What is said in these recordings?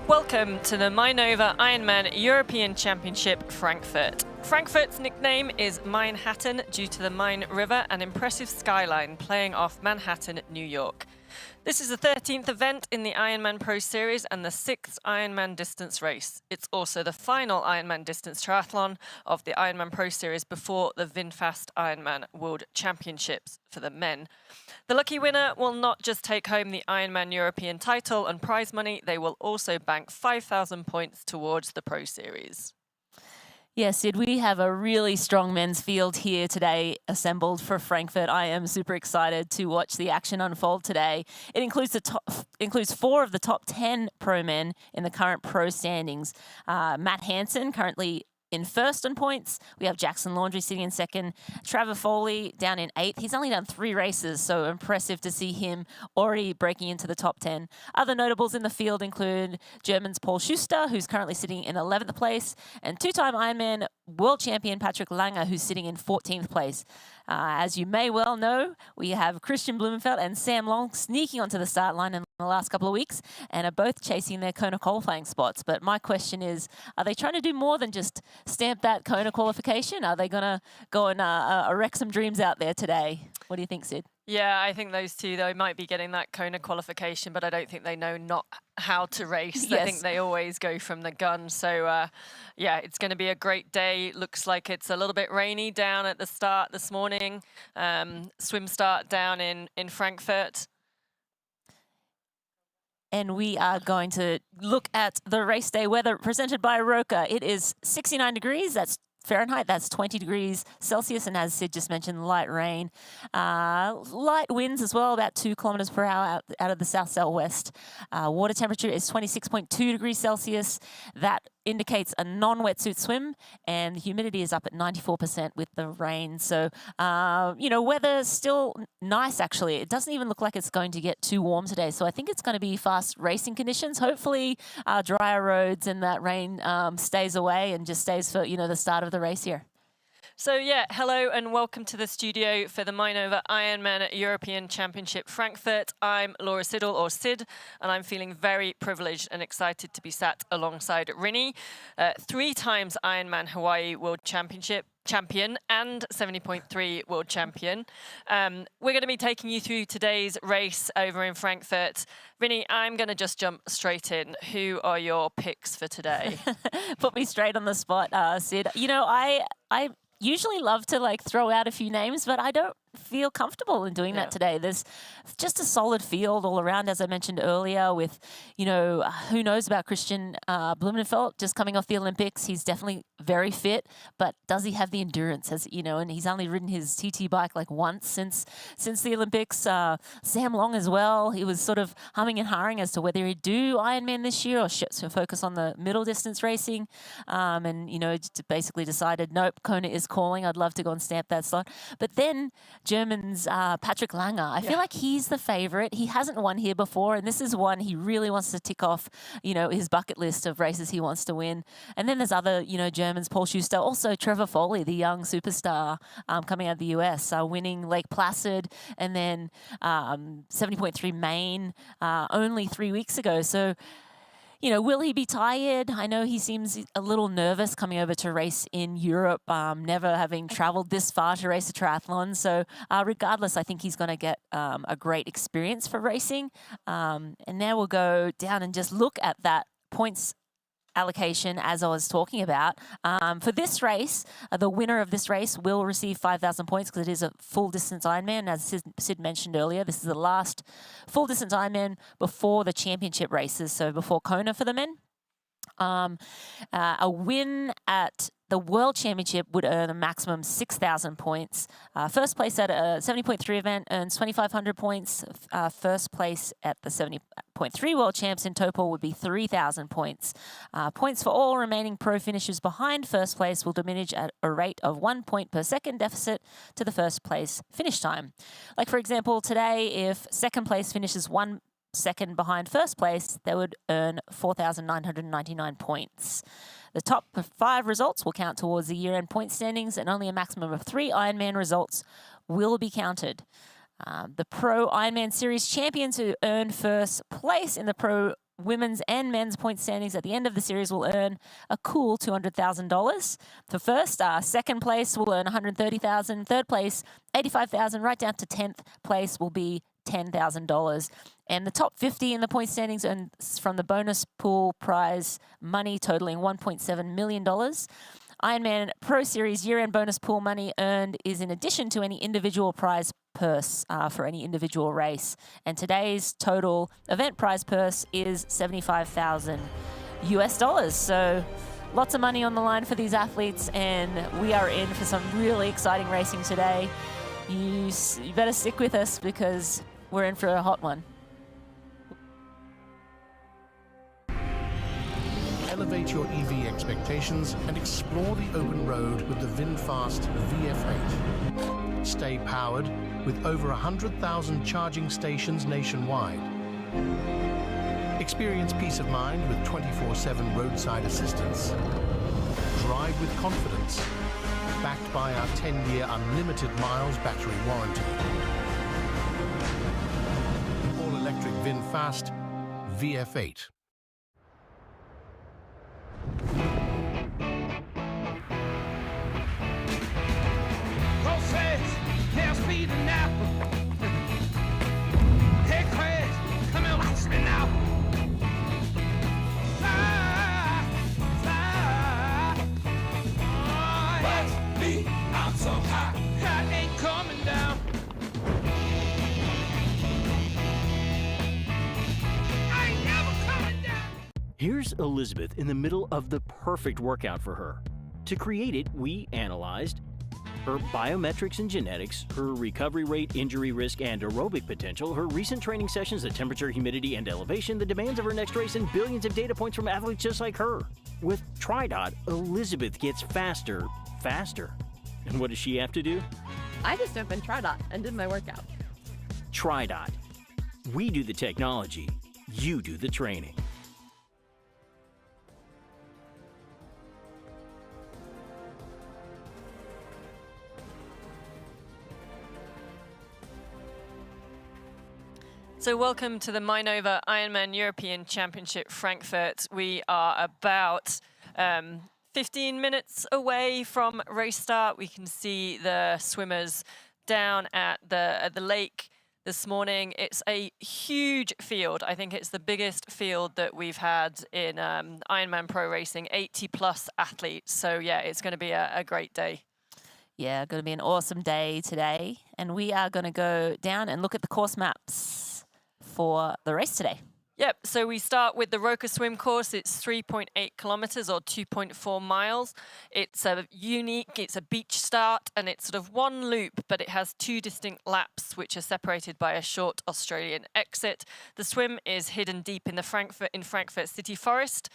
Welcome to the Mainova Ironman European Championship Frankfurt. Frankfurt's nickname is Manhattan due to the Main River and impressive skyline playing off Manhattan, New York. This is the 13th event in the Ironman Pro Series and the 6th Ironman distance race. It's also the final Ironman distance triathlon of the Ironman Pro Series before the VinFast Ironman World Championships for the men. The lucky winner will not just take home the Ironman European title and prize money, they will also bank 5,000 points towards the Pro Series. Yes, Sid, we have a really strong men's field here today assembled for Frankfurt. I am super excited to watch the action unfold today. It includes 4 of the top 10 pro men in the current pro standings. Matt Hansen currently in first on points. We have Jackson Laundry sitting in second. Trevor Foley down in 8th. He's only done 3 races, so impressive to see him already breaking into the top 10. Other notables in the field include German's Paul Schuster, who's currently sitting in 11th place, and 2-time Ironman world champion Patrick Lange, who's sitting in 14th place. As you may well know, we have Kristian Blummenfelt and Sam Long sneaking onto the start line in the last couple of weeks and are both chasing their Kona qualifying spots. But my question is, are they trying to do more than just stamp that Kona qualification? Are they going to go and wreck some dreams out there today? What do you think, Sid? Yeah, I think those two, though, might be getting that Kona qualification, but I don't think they know not how to race. Yes. I think they always go from the gun. So, yeah, it's going to be a great day. Looks like it's a little bit rainy down at the start this morning. Swim start down in Frankfurt. And we are going to look at the race day weather presented by Roka. It is 69 degrees. That's Fahrenheit, that's 20 degrees Celsius, and as Sid just mentioned, light rain. Light winds as well, about 2 kilometers per hour out of the south-southwest. Water temperature is 26.2 degrees Celsius. That indicates a non-wetsuit swim, and the humidity is up at 94% with the rain. So, weather's still nice, actually. It doesn't even look like it's going to get too warm today. So I think it's going to be fast racing conditions. Hopefully, drier roads and that rain stays away and just stays for, the start of the race here. So yeah, hello and welcome to the studio for the Mainova Ironman European Championship Frankfurt. I'm Laura Siddle, or Sid, and I'm feeling very privileged and excited to be sat alongside Rinny, 3 times Ironman Hawaii World champion and 70.3 world champion. We're going to be taking you through today's race over in Frankfurt. Rinny, I'm going to just jump straight in. Who are your picks for today? Put me straight on the spot, Sid. I usually love to throw out a few names, but I don't feel comfortable in doing that today. There's just a solid field all around, as I mentioned earlier, with, who knows about Kristian Blummenfelt just coming off the Olympics. He's definitely very fit, but does he have the endurance? And he's only ridden his TT bike once since the Olympics. Sam Long as well. He was sort of humming and hawing as to whether he'd do Ironman this year or focus on the middle distance racing. Basically decided, nope, Kona is calling. I'd love to go and stamp that slot. But then German's Patrick Lange. I feel like he's the favorite. He hasn't won here before, and this is one he really wants to tick off, his bucket list of races he wants to win. And then there's other, Germans, Paul Schuster, also Trevor Foley, the young superstar coming out of the US, winning Lake Placid and then 70.3 Maine only 3 weeks ago. So, will he be tired? I know he seems a little nervous coming over to race in Europe, never having traveled this far to race a triathlon. So regardless, I think he's going to get a great experience for racing. And now we'll go down and just look at that points allocation as I was talking about. For this race, the winner of this race will receive 5,000 points because it is a full distance Ironman. As Sid mentioned earlier, this is the last full distance Ironman before the championship races, so before Kona for the men. A win at the World Championship would earn a maximum 6,000 points. First place at a 70.3 event earns 2,500 points. First place at the 70.3 World Champs in Topol would be 3,000 points. Points for all remaining pro finishers behind first place will diminish at a rate of 1 point per second deficit to the first place finish time. Like, for example, today, if second place finishes 1 second behind first place, they would earn 4,999 points. The top 5 results will count towards the year-end point standings, and only a maximum of 3 Ironman results will be counted. The Pro Ironman Series champions who earn first place in the Pro women's and men's point standings at the end of the series will earn a cool $200,000. For first, second place will earn $130,000. Third place, $85,000. Right down to 10th place will be $10,000. And the top 50 in the point standings earn from the bonus pool prize money totaling $1.7 million. Ironman Pro Series year-end bonus pool money earned is in addition to any individual prize purse for any individual race. And today's total event prize purse is $75,000 US. So lots of money on the line for these athletes, and we are in for some really exciting racing today. You better stick with us because we're in for a hot one. Elevate your EV expectations and explore the open road with the VinFast VF8. Stay powered with over 100,000 charging stations nationwide. Experience peace of mind with 24/7 roadside assistance. Drive with confidence, backed by our 10-year unlimited miles battery warranty. All-electric VinFast VF8. Hey, Chris, come and watch me now. Fly, fly. Watch me, I'm so high. I ain't coming down. I ain't never coming down. Here's Elizabeth in the middle of the perfect workout for her. To create it, we analyzed her biometrics and genetics, her recovery rate, injury risk, and aerobic potential, her recent training sessions, the temperature, humidity, and elevation, the demands of her next race, and billions of data points from athletes just like her. With TriDot, Elizabeth gets faster. And what does she have to do? I just opened TriDot and did my workout. TriDot. We do the technology, you do the training. So welcome to the Mainova Ironman European Championship Frankfurt. We are about 15 minutes away from race start. We can see the swimmers down at the lake this morning. It's a huge field. I think it's the biggest field that we've had in Ironman Pro Racing, 80 plus athletes. So yeah, it's going to be a great day. Yeah, going to be an awesome day today. And we are going to go down and look at the course maps for the race today. Yep, so we start with the Roca swim course. It's 3.8 kilometers or 2.4 miles. It's it's a beach start, and it's sort of one loop, but it has two distinct laps, which are separated by a short Australian exit. The swim is hidden deep in the Frankfurt city forest,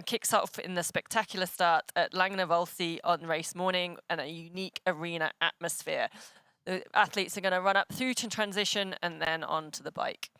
kicks off in the spectacular start at Lange on race morning, and a unique arena atmosphere. The athletes are going to run up through to transition and then onto the bike.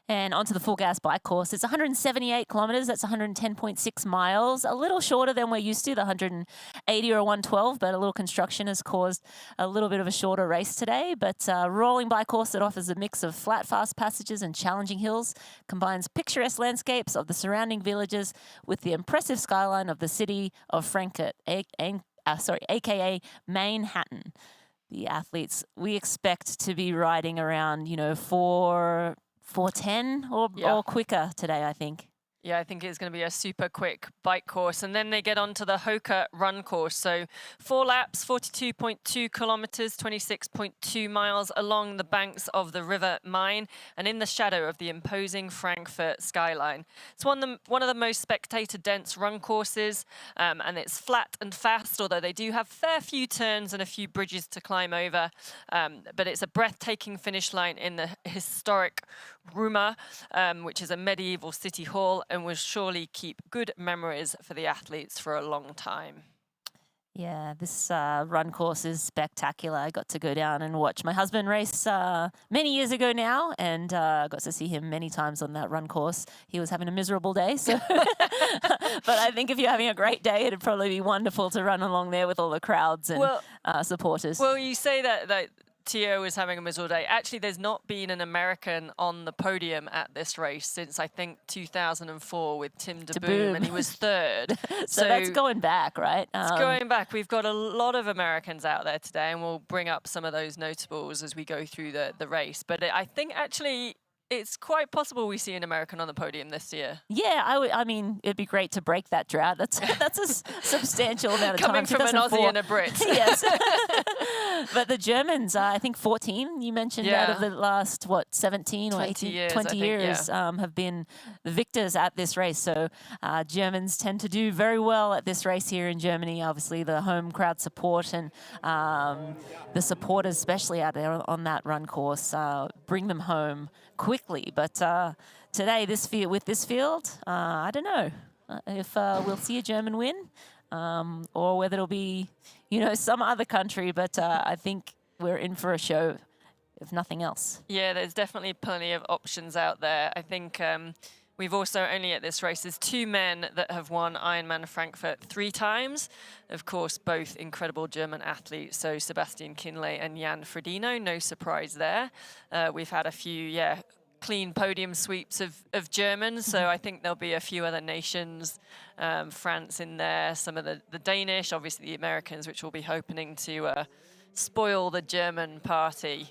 And onto the full gas bike course. It's 178 kilometers. That's 110.6 miles. A little shorter than we're used to, the 180 or 112, but a little construction has caused a little bit of a shorter race today. But rolling bike course that offers a mix of flat, fast passages and challenging hills, combines picturesque landscapes of the surrounding villages with the impressive skyline of the city of Frankfurt, aka Manhattan. The athletes, we expect to be riding around, 4:10 or quicker today, I think. Yeah, I think it's going to be a super quick bike course. And then they get onto the Hoka run course. So 4 laps, 42.2 kilometers, 26.2 miles along the banks of the River Main and in the shadow of the imposing Frankfurt skyline. It's one of the most spectator-dense run courses, and it's flat and fast, although they do have a fair few turns and a few bridges to climb over. But it's a breathtaking finish line in the historic Ruma, which is a medieval city hall, and will surely keep good memories for the athletes for a long time. Yeah, this run course is spectacular. I got to go down and watch my husband race many years ago now, and got to see him many times on that run course. He was having a miserable day, so but I think if you're having a great day, it'd probably be wonderful to run along there with all the crowds and supporters. Well, you say that Tio is having a miserable day. Actually, there's not been an American on the podium at this race since, I think, 2004 with Tim DeBoom, and he was third. So that's going back, right? It's going back. We've got a lot of Americans out there today, and we'll bring up some of those notables as we go through the race. But I think, actually, it's quite possible we see an American on the podium this year. Yeah, I mean, it'd be great to break that drought. That's a substantial amount of Coming time. from an Aussie and a Brit. Yes. But the Germans, I think 14, you mentioned, out of the last, 17 or 18, years, 20 years have been the victors at this race. So Germans tend to do very well at this race here in Germany. Obviously, the home crowd support and the supporters, especially out there on that run course, bring them home quickly. But today, with this field, I don't know if we'll see a German win or whether it'll be, some other country. But I think we're in for a show, if nothing else. Yeah, there's definitely plenty of options out there. I think we've also only at this race, there's 2 men that have won Ironman Frankfurt 3 times. Of course, both incredible German athletes, so Sebastian Kienle and Jan Frodeno, no surprise there. We've had a few, clean podium sweeps of Germans, so I think there'll be a few other nations, France in there, some of the Danish, obviously the Americans, which will be hoping to spoil the German party.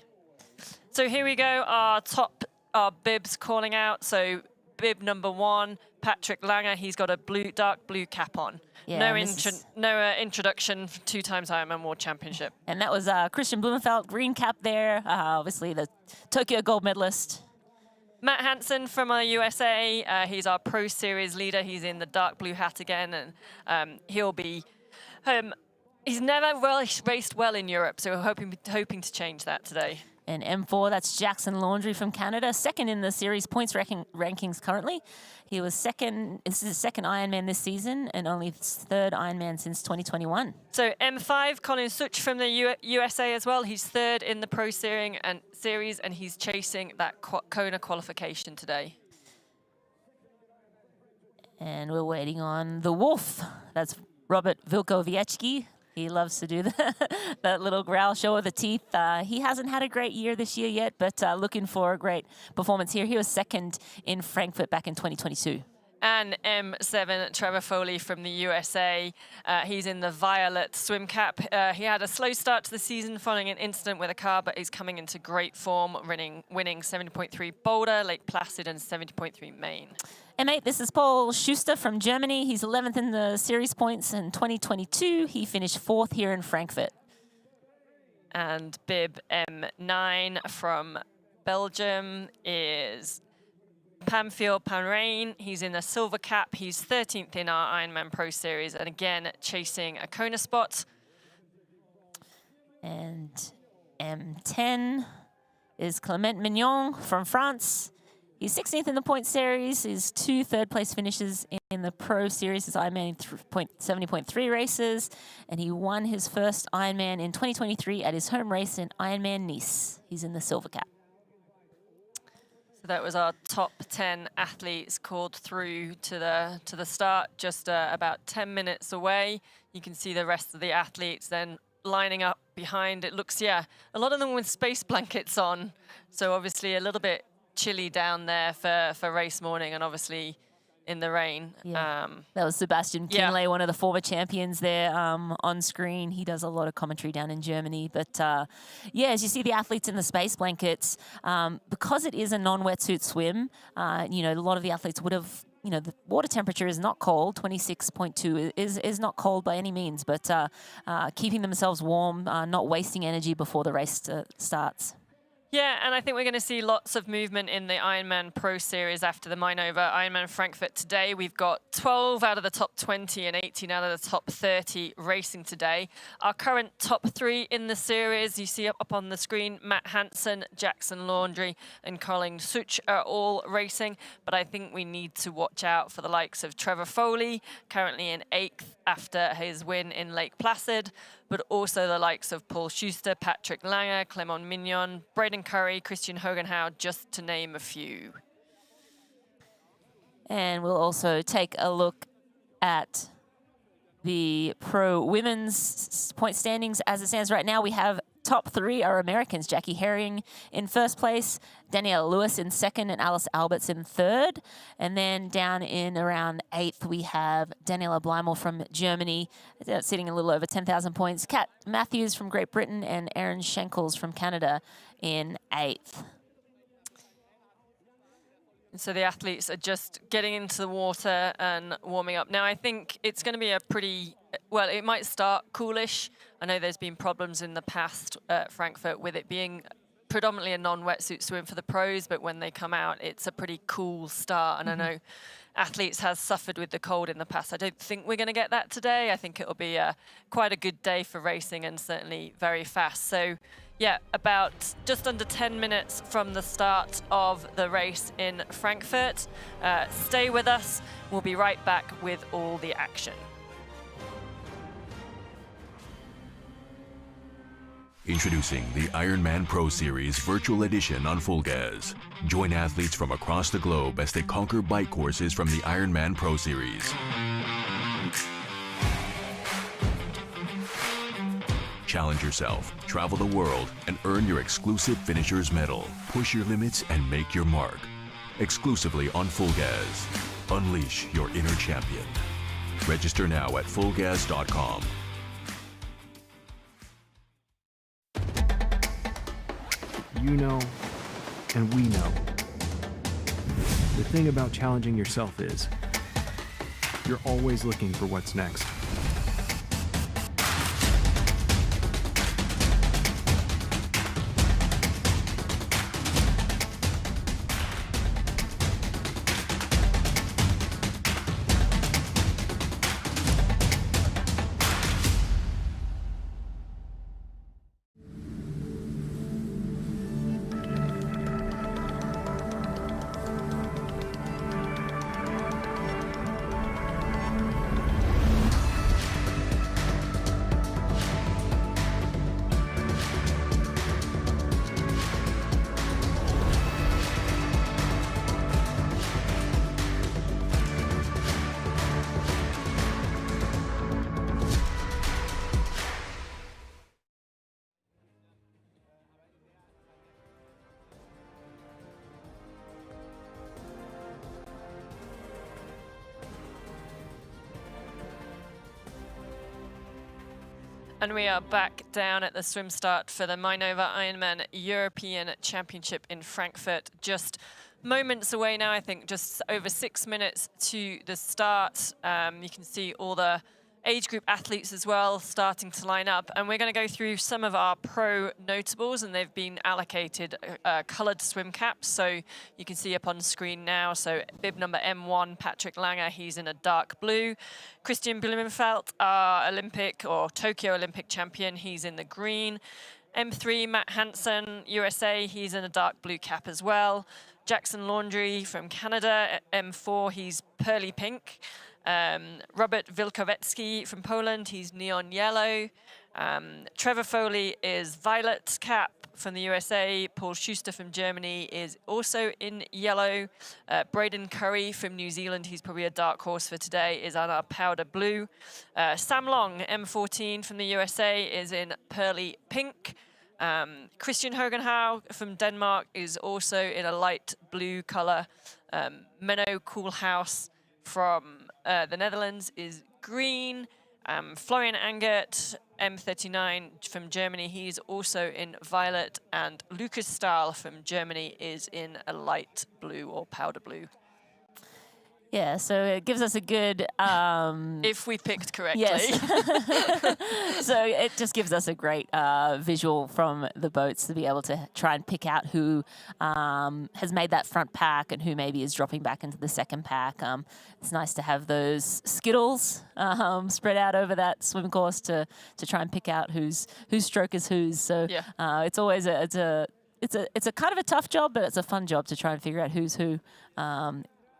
So here we go, our bibs calling out. So bib number 1, Patrick Lange, he's got a dark blue cap on. Yeah, no introduction, 2 times Ironman World Championship. And that was Kristian Blummenfelt, green cap there, obviously the Tokyo gold medalist. Matt Hansen from our USA, he's our Pro Series leader. He's in the dark blue hat again, and he'll be. He's never raced well in Europe, so we're hoping to change that today. And M4, that's Jackson Laundry from Canada, second in the series points rankings currently. He was second. This is his second Ironman this season, and only third Ironman since 2021. So M5, Colin Such from the USA as well. He's third in the Pro Series, and he's chasing that Kona qualification today. And we're waiting on the Wolf. That's Robert Wilkowiecki. He loves to do that little growl, show of the teeth. He hasn't had a great year this year yet, but looking for a great performance here. He was second in Frankfurt back in 2022. And M7, Trevor Foley from the USA. He's in the violet swim cap. He had a slow start to the season following an incident with a car, but he's coming into great form, winning 70.3 Boulder, Lake Placid, and 70.3 Maine. M8, this is Paul Schuster from Germany. He's 11th in the series points in 2022. He finished 4th here in Frankfurt. And bib M9 from Belgium is Pamphile Panrain. He's in a silver cap. He's 13th in our Ironman Pro Series, and again, chasing a Kona spot. And M10 is Clement Mignon from France. He's 16th in the point series. He's 2 third-place finishes in the Pro Series, his Ironman 70.3 races, and he won his first Ironman in 2023 at his home race in Ironman Nice. He's in the silver cap. So that was our top 10 athletes called through to the start, just about 10 minutes away. You can see the rest of the athletes then lining up behind. It looks, a lot of them with space blankets on, so obviously a little bit chilly down there for race morning, and obviously in the rain. Yeah. That was Sebastian Kienle, one of the former champions there on screen. He does a lot of commentary down in Germany. But as you see the athletes in the space blankets, because it is a non-wetsuit swim, a lot of the athletes would have, the water temperature is not cold. 26.2 is not cold by any means, but keeping themselves warm, not wasting energy before the race starts. Yeah, and I think we're going to see lots of movement in the Ironman Pro Series after the Mainova Ironman Frankfurt today. We've got 12 out of the top 20 and 18 out of the top 30 racing today. Our current top 3 in the series, you see up on the screen, Matt Hansen, Jackson Laundry, and Colin Such are all racing. But I think we need to watch out for the likes of Trevor Foley, currently in 8th after his win in Lake Placid, but also the likes of Paul Schuster, Patrick Lange, Clement Mignon, Braden Currie, Christian Hogenhau, just to name a few. And we'll also take a look at the pro women's point standings. As it stands right now, we have top three are Americans. Jackie Herring in first place, Danielle Lewis in second, and Alice Alberts in third. And then down in around eighth, we have Daniela Bleimel from Germany, sitting a little over 10,000 points. Kat Matthews from Great Britain and Erin Schenkels from Canada in eighth. So the athletes are just getting into the water and warming up. Now, I think it's going to be a pretty, well, it might start coolish. I know there's been problems in the past at Frankfurt with it being predominantly a non-wetsuit swim for the pros, but when they come out, it's a pretty cool start. And I know athletes has suffered with the cold in the past. I don't think we're going to get that today. I think it'll be quite a good day for racing and certainly very fast. So yeah, about just under 10 minutes from the start of the race in Frankfurt. Stay with us. We'll be right back with all the action. Introducing the Ironman Pro Series Virtual Edition on Full Gas. Join athletes from across the globe as they conquer bike courses from the Ironman Pro Series. Challenge yourself, travel the world, and earn your exclusive finisher's medal. Push your limits and make your mark. Exclusively on Full Gas. Unleash your inner champion. Register now at fullgas.com. You know, and we know. The thing about challenging yourself is, you're always looking for what's next. And we are back down at the swim start for the Mainova Ironman European Championship in Frankfurt. Just moments away now, I think just over 6 minutes to the start. You can see all the age group athletes as well starting to line up. And we're going to go through some of our pro notables, and they've been allocated coloured swim caps. So you can see up on screen now. So bib number M1, Patrick Lange, he's in a dark blue. Kristian Blummenfelt, our Olympic or Tokyo Olympic champion, he's in the green. M3, Matt Hansen, USA, he's in a dark blue cap as well. Jackson Laundry from Canada, M4, he's pearly pink. Robert Wilkowecki from Poland, he's neon yellow. Trevor Foley is violet cap from the USA. Paul Schuster from Germany is also in yellow. Braden Currie from New Zealand, he's probably a dark horse for today, is on our powder blue. Sam Long, M14 from the USA, is in pearly pink. Christian Hogenhau from Denmark is also in a light blue color. Menno Koolhaus from the Netherlands is green. Florian Angert, M39 from Germany, he's also in violet. And Lucas Stahl from Germany is in a light blue or powder blue. Yeah, so it gives us a good... if we picked correctly. Yes. So it just gives us a great visual from the boats to be able to try and pick out who has made that front pack and who maybe is dropping back into the second pack. It's nice to have those skittles spread out over that swim course to try and pick out whose stroke is whose. So yeah. It's always it's a kind of a tough job, but it's a fun job to try and figure out who's who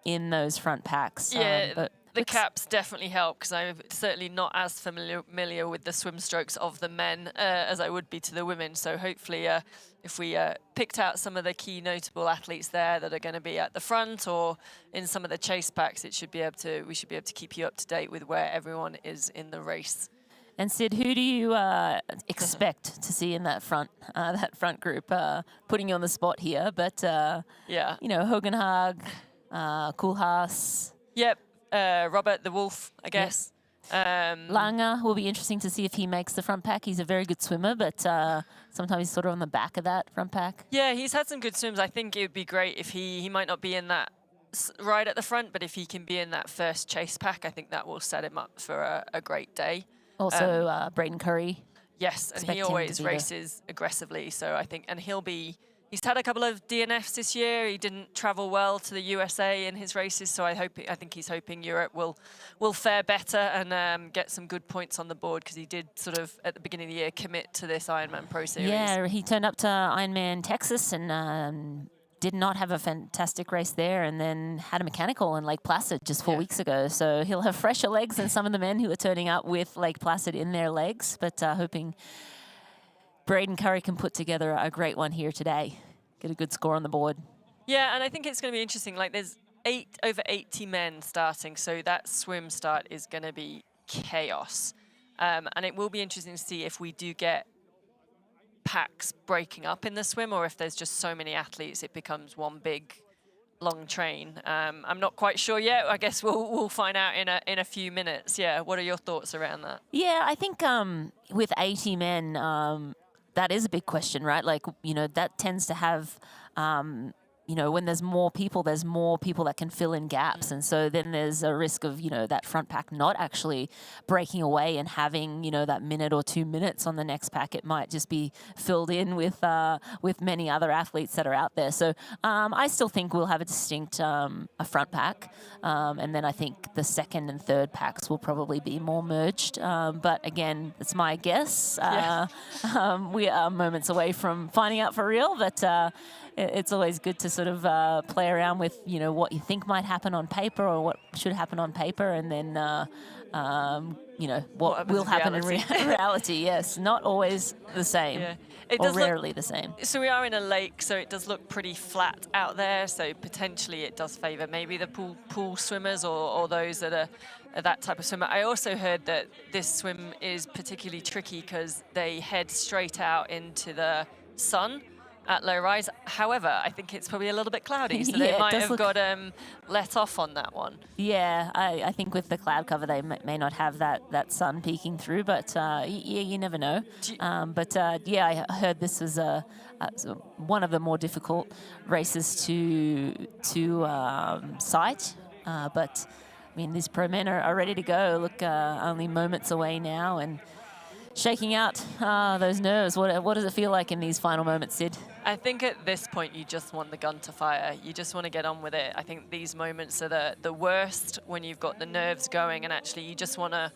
in those front packs. Yeah, but the caps definitely help, because I'm certainly not as familiar with the swim strokes of the men as I would be to the women. So hopefully if we picked out some of the key notable athletes there that are going to be at the front or in some of the chase packs, we should be able to keep you up to date with where everyone is in the race. And Sid, who do you expect to see in that front group? Putting you on the spot here, but Yeah. you know, Hogenhaag, Koolhaas. Yep. Robert the Wolf, I guess. Lange will be interesting to see if he makes the front pack. He's a very good swimmer, but sometimes he's sort of on the back of that front pack. Yeah, he's had some good swims. I think it would be great if he might not be in that right at the front, but if he can be in that first chase pack, I think that will set him up for a great day. Also, Braden Currie. Yes, and Expect he him to always be there. races aggressively. So I think, and he's had a couple of DNFs this year. He didn't travel well to the USA in his races, so I think he's hoping Europe will fare better and get some good points on the board, because he did sort of at the beginning of the year commit to this Ironman Pro Series. Yeah, he turned up to Ironman Texas and did not have a fantastic race there, and then had a mechanical in Lake Placid just 4 weeks ago. So he'll have fresher legs than some of the men who are turning up with Lake Placid in their legs, but hoping Braden Currie can put together a great one here today. Get a good score on the board. Yeah, and I think it's going to be interesting. Like, there's over 80 men starting, so that swim start is going to be chaos. And it will be interesting to see if we do get packs breaking up in the swim, or if there's just so many athletes it becomes one big long train. I'm not quite sure yet. I guess we'll find out in a few minutes. Yeah, what are your thoughts around that? Yeah, I think with 80 men, that is a big question, right? Like, you know, that tends to have, you know, when there's more people that can fill in gaps. And so then there's a risk of, you know, that front pack not actually breaking away and having, you know, that minute or 2 minutes on the next pack. It might just be filled in with many other athletes that are out there. So I still think we'll have a distinct a front pack. And then I think the second and third packs will probably be more merged. But again, it's my guess. We are moments away from finding out for real, but it's always good to sort of play around with, you know, what you think might happen on paper or what should happen on paper, and then, you know, what will happen in reality. Yes, not always the same, or rarely the same. So we are in a lake, so it does look pretty flat out there, so potentially it does favour maybe the pool swimmers or those that are that type of swimmer. I also heard that this swim is particularly tricky because they head straight out into the sun at low rise. However, I think it's probably a little bit cloudy, so they might have got let off on that one. Yeah, I think with the cloud cover, they may not have that sun peeking through, but yeah, you never know. Yeah, I heard this was one of the more difficult races to sight, but I mean, these pro men are ready to go. Look, only moments away now, and shaking out those nerves. What does it feel like in these final moments, Sid? I think at this point you just want the gun to fire. You just want to get on with it. I think these moments are the worst when you've got the nerves going, and actually you just want to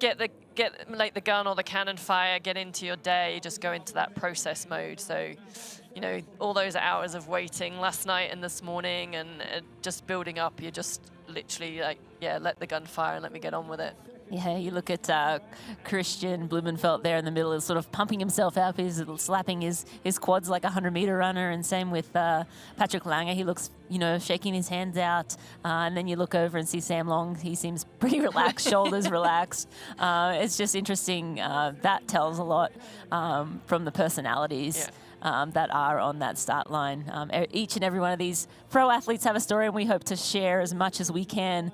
get like the gun or the cannon fire, get into your day, just go into that process mode. So, you know, all those hours of waiting last night and this morning and just building up, you're just literally like, yeah, let the gun fire and let me get on with it. Yeah, you look at Kristian Blummenfelt there in the middle, is sort of pumping himself up. He's slapping his quads like a 100-meter runner, and same with Patrick Lange. He looks, you know, shaking his hands out. And then you look over and see Sam Long. He seems pretty relaxed, shoulders relaxed. It's just interesting. That tells a lot from the personalities. That are on that start line. Each and every one of these pro athletes have a story, and we hope to share as much as we can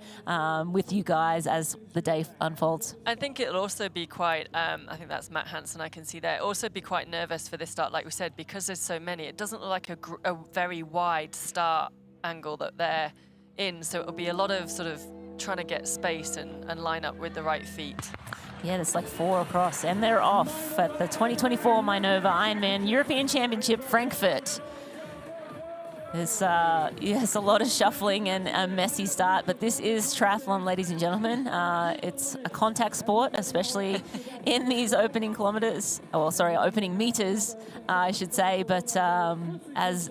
with you guys as the day unfolds. I think it'll also be quite, I think that's Matt Hansen I can see there, also be quite nervous for this start, like we said, because there's so many. It doesn't look like a very wide start angle that they're in, so it'll be a lot of sort of trying to get space and line up with the right feet. Yeah, there's like 4 across, and they're off at the 2024 Mainova Ironman European Championship, Frankfurt. There's a lot of shuffling and a messy start, but this is triathlon, ladies and gentlemen. It's a contact sport, especially in these opening kilometers, opening meters, I should say. But as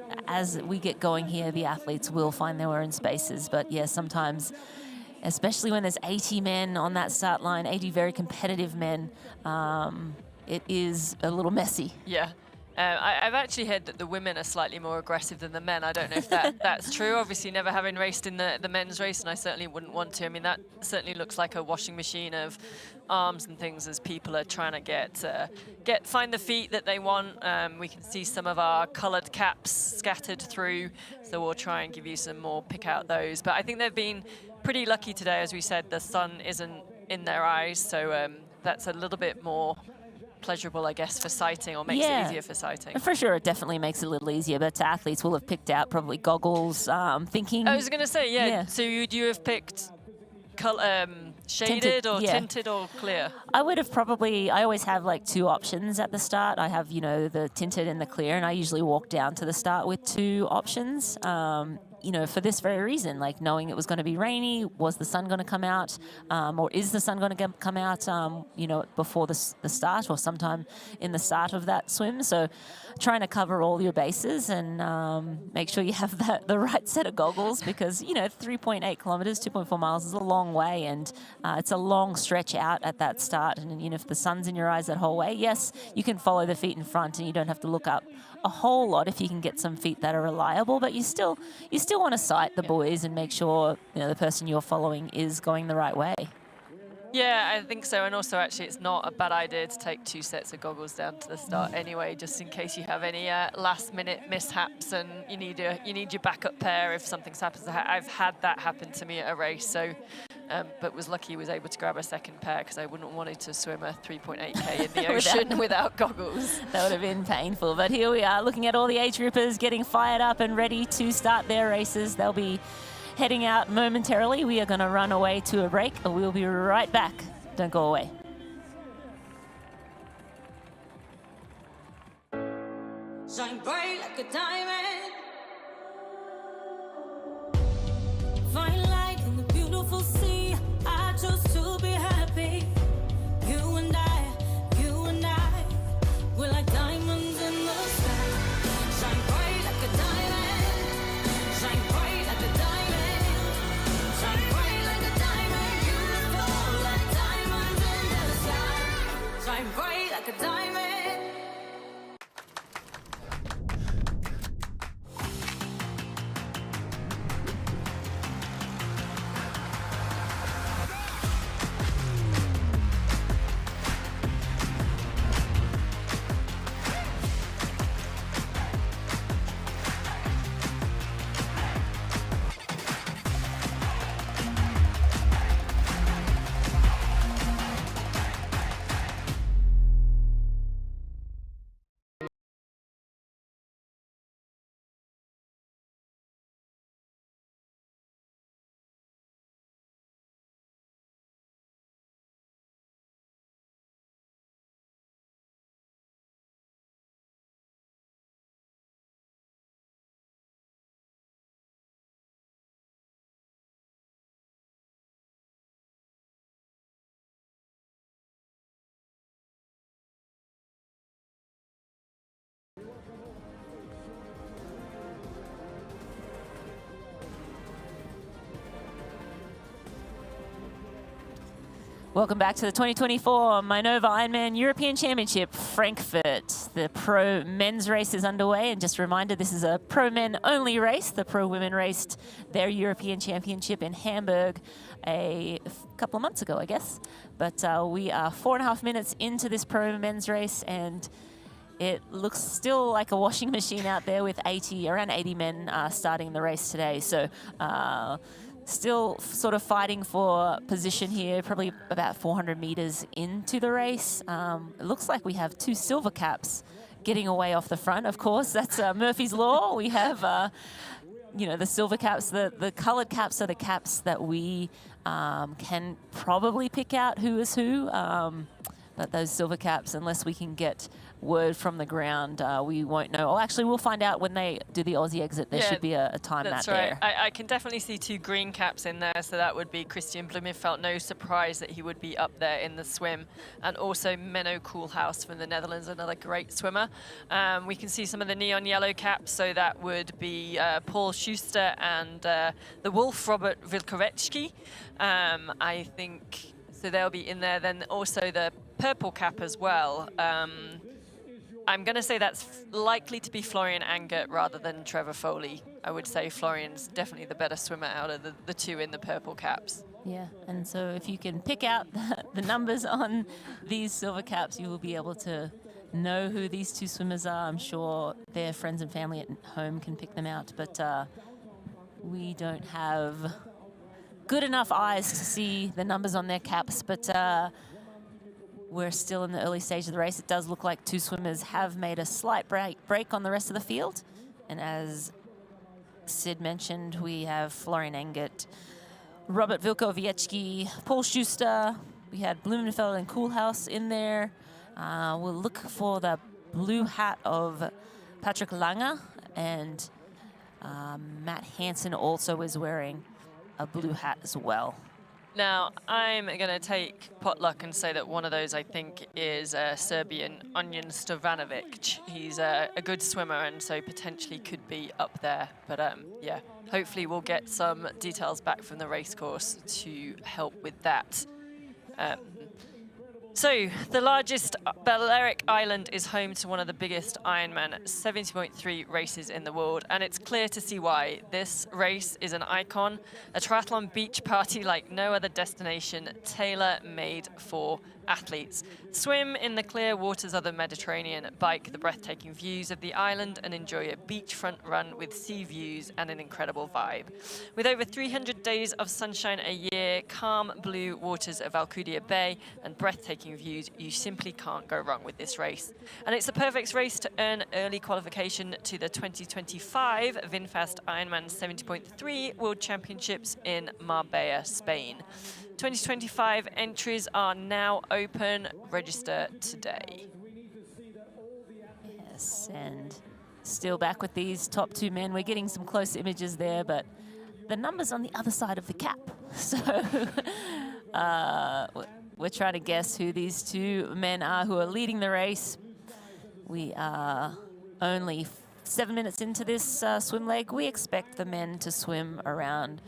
we get going here, the athletes will find their own spaces. But yeah, sometimes, especially when there's 80 men on that start line, 80 very competitive men, it is a little messy. Yeah. I've actually heard that the women are slightly more aggressive than the men. I don't know if that's true. Obviously, never having raced in the men's race, and I certainly wouldn't want to. I mean, that certainly looks like a washing machine of arms and things as people are trying to find the feet that they want. We can see some of our coloured caps scattered through, so we'll try and give you some more, pick out those. But I think they've been pretty lucky today. As we said, the sun isn't in their eyes, so that's a little bit more pleasurable, I guess, for sighting, or makes it easier for sighting. For sure, it definitely makes it a little easier, but athletes will have picked out probably goggles, thinking... I was going to say, yeah, so you have picked shaded or tinted or clear? I would have probably, I always have like 2 options at the start. I have, you know, the tinted and the clear, and I usually walk down to the start with 2 options. You know, for this very reason, like knowing it was going to be rainy, was the sun going to come out, or is the sun going to come out, you know, before the start or sometime in the start of that swim. So trying to cover all your bases and make sure you have the right set of goggles, because, you know, 3.8 kilometers, 2.4 miles is a long way, and it's a long stretch out at that start. And, you know, if the sun's in your eyes that whole way, yes, you can follow the feet in front and you don't have to look up a whole lot if you can get some feet that are reliable, but you still want to sight the buoys and make sure, you know, the person you're following is going the right way. Yeah, I think so. And also, actually, it's not a bad idea to take 2 sets of goggles down to the start anyway, just in case you have any last-minute mishaps and you need your backup pair if something's happened. I've had that happen to me at a race, so but was lucky was able to grab a second pair, because I wouldn't have wanted to swim a 3.8K in the ocean without goggles. That would have been painful. But here we are, looking at all the age groupers getting fired up and ready to start their races. They'll be heading out momentarily. We are going to run away to a break, and we'll be right back. Don't go away. Shine bright like a diamond. Find light in the beautiful sea. I chose to be happy. You and I, we're like diamonds in the sky. Shine bright like a diamond. Shine bright like a diamond. Shine bright like a diamond. Beautiful like diamonds in the sky. Shine bright like a diamond. Welcome back to the 2024 Mainova Ironman European Championship, Frankfurt. The pro men's race is underway, and just a reminder, this is a pro men only race. The pro women raced their European Championship in Hamburg a couple of months ago, I guess. But we are 4.5 minutes into this pro men's race, and it looks still like a washing machine out there with around 80 men starting the race today. So still sort of fighting for position here, probably about 400 meters into the race. It looks like we have 2 silver caps getting away off the front. Of course, that's Murphy's Law. We have, you know, the silver caps. The colored caps are the caps that we can probably pick out who is who. But those silver caps, unless we can get word from the ground, we won't know. Oh, actually, we'll find out when they do the Aussie exit. There should be a time map there. I can definitely see 2 green caps in there, so that would be Kristian Blummenfelt. No surprise that he would be up there in the swim. And also Menno Koolhaas from the Netherlands, another great swimmer. We can see some of the neon yellow caps, so that would be Paul Schuster and the Wolf, Robert Wilkowicki. I think, so they'll be in there. Then also the purple cap as well. I'm going to say that's likely to be Florian Angert rather than Trevor Foley. I would say Florian's definitely the better swimmer out of the two in the purple caps. Yeah, and so if you can pick out the numbers on these silver caps, you will be able to know who these two swimmers are. I'm sure their friends and family at home can pick them out, but we don't have good enough eyes to see the numbers on their caps, but we're still in the early stage of the race. It does look like two swimmers have made a slight break on the rest of the field. And as Sid mentioned, we have Florian Angert, Robert Wilkowiecki, Paul Schuster. We had Blummenfelt and Koolhaus in there. We'll look for the blue hat of Patrick Lange, and Matt Hansen also is wearing a blue hat as well. Now, I'm going to take potluck and say that one of those, I think, is Serbian Onion Stovanovic. He's a good swimmer and so potentially could be up there. But yeah, hopefully we'll get some details back from the race course to help with that. So, the largest Balearic Island is home to one of the biggest Ironman 70.3 races in the world, and it's clear to see why. This race is an icon, a triathlon beach party like no other destination, tailor-made for athletes. Swim in the clear waters of the Mediterranean, bike the breathtaking views of the island, and enjoy a beachfront run with sea views and an incredible vibe. With over 300 days of sunshine a year, calm blue waters of Alcudia Bay, and breathtaking views, you simply can't go wrong with this race. And it's a perfect race to earn early qualification to the 2025 VinFast Ironman 70.3 World Championships in Marbella, Spain. 2025 entries are now open. Register today. Yes, and still back with these top two men. We're getting some close images there, but the numbers on the other side of the cap. So we're trying to guess who these two men are who are leading the race. We are only 7 minutes into this swim leg. We expect the men to swim around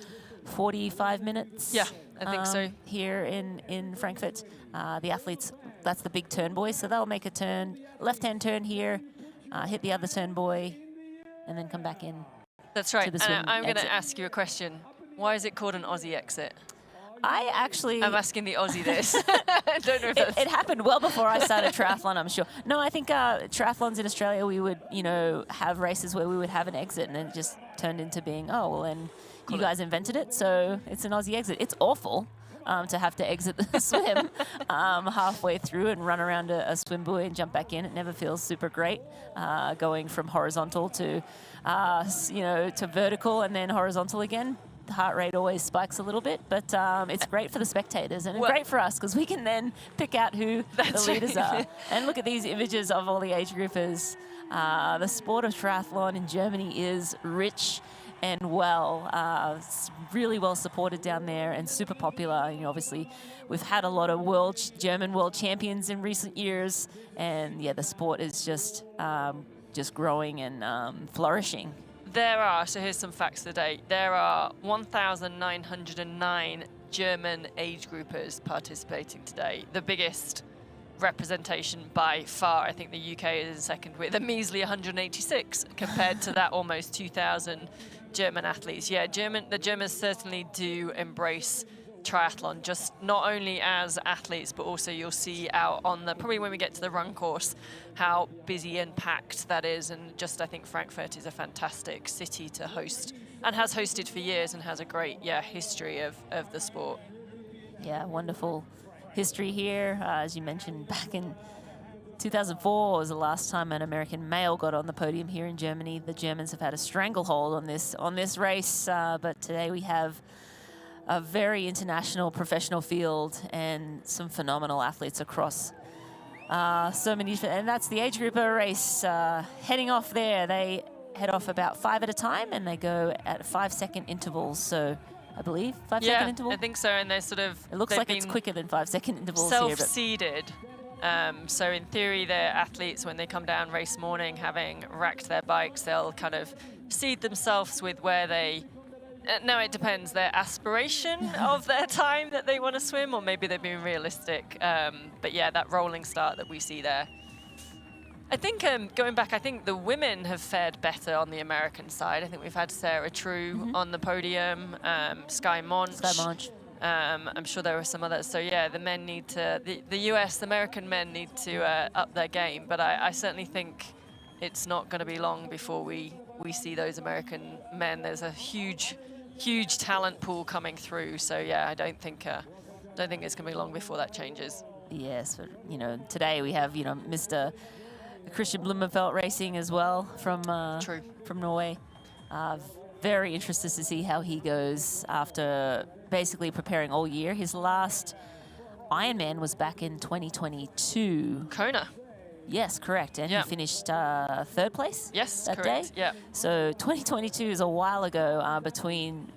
45 minutes. Yeah, I think so. Here in Frankfurt. The athletes, that's the big turn boy, so they'll make a turn, left-hand turn here, hit the other turn boy, and then come back in. That's right. To the swim I'm going exit. to ask you a question. Why is it called an Aussie exit? I'm asking the Aussie this. I don't know if that's... It happened well before I started triathlon, I'm sure. No, I think triathlons in Australia, we would, have races where we would have an exit, and then it just turned into being, and you guys invented it, so it's an Aussie exit. It's awful to have to exit the swim halfway through and run around a swim buoy and jump back in. It never feels super great going from horizontal to, to vertical and then horizontal again. The heart rate always spikes a little bit, but it's great for the spectators and great for us because we can then pick out who the leaders are. And look at these images of all the age groupers. The sport of triathlon in Germany is rich and it's really well supported down there and super popular. Obviously, we've had a lot of German world champions in recent years, and the sport is just growing and flourishing. So here's some facts today. There are 1,909 German age groupers participating today. The biggest representation by far. I think the UK is in second with a measly 186 compared to that almost 2,000 German athletes. Yeah, the Germans certainly do embrace triathlon, just not only as athletes, but also you'll see out on probably when we get to the run course, how busy and packed that is. And just, I think Frankfurt is a fantastic city to host and has hosted for years and has a great, history of the sport. Yeah, wonderful history here. As you mentioned, back in 2004 was the last time an American male got on the podium here in Germany. The Germans have had a stranglehold on this race, but today we have a very international professional field and some phenomenal athletes across so many different, and that's the age grouper race heading off there. They head off about 5 at a time and they go at 5-second intervals. So I believe 5-second interval. I think so. And they're sort of, it looks like it's quicker than 5-second intervals self-seeded. So in theory, their athletes, when they come down race morning, having racked their bikes, they'll kind of seed themselves with where they, now it depends, their aspiration of their time that they want to swim, or maybe they're being realistic. But yeah, that rolling start that we see there. I think going back, I think the women have fared better on the American side. I think we've had Sarah True on the podium, Sky Monch. I'm sure there were some others. So yeah, the men need to, the American men need to up their game. But I certainly think it's not going to be long before we see those American men. There's a huge talent pool coming through. So yeah, I don't think it's going to be long before that changes. Yes, but, today we have, Mr. Kristian Blummenfelt racing as well from Norway. Very interested to see how he goes after basically preparing all year. His last Ironman was back in 2022. Kona. Yes, correct. And he finished third place. Yes, that correct. day. Yeah. So 2022 is a while ago between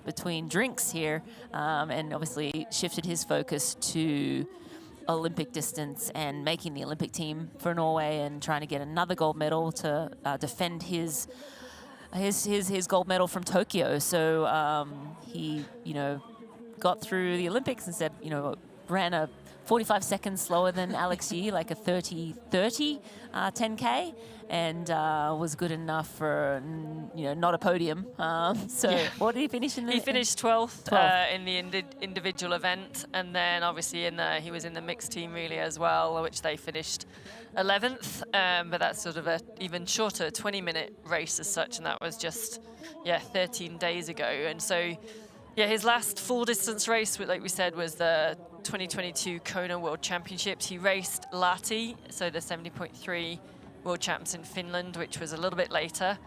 drinks here, and obviously shifted his focus to Olympic distance and making the Olympic team for Norway and trying to get another gold medal to defend his gold medal from Tokyo. So he, got through the Olympics and said, ran a 45 seconds slower than Alex Yee, like a 30-30 10K, and was good enough for, not a podium. What did he finish in? He finished 12th in the individual event, and then obviously he was in the mixed team relay as well, which they finished 11th. But that's sort of a even shorter 20-minute race as such, and that was just 13 days ago. And so his last full distance race, like we said, was the 2022 Kona World Championships. He raced Lahti, so the 70.3 World Champs in Finland, which was a little bit later.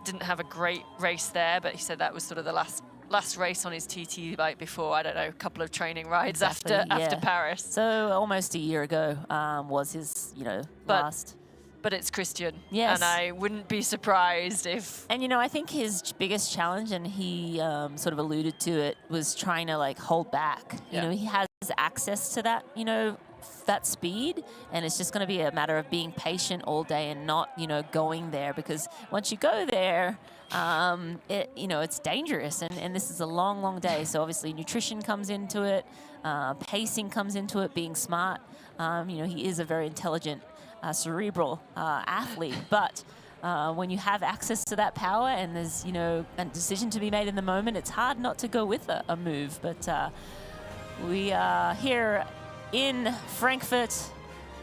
Didn't have a great race there, but he said that was sort of the last race on his TT bike before, I don't know, a couple of training rides after Paris. So almost a year ago was his, last. But it's Kristian. Yes. And I wouldn't be surprised if... And, I think his biggest challenge, and he sort of alluded to it, was trying to, hold back. He has access to that, that speed, and it's just going to be a matter of being patient all day and not, going there, because once you go there, it's dangerous, and this is a long, long day. So obviously nutrition comes into it, pacing comes into it, being smart. He is a very intelligent cerebral athlete, but when you have access to that power and there's a decision to be made in the moment, it's hard not to go with a move. But we are here in Frankfurt,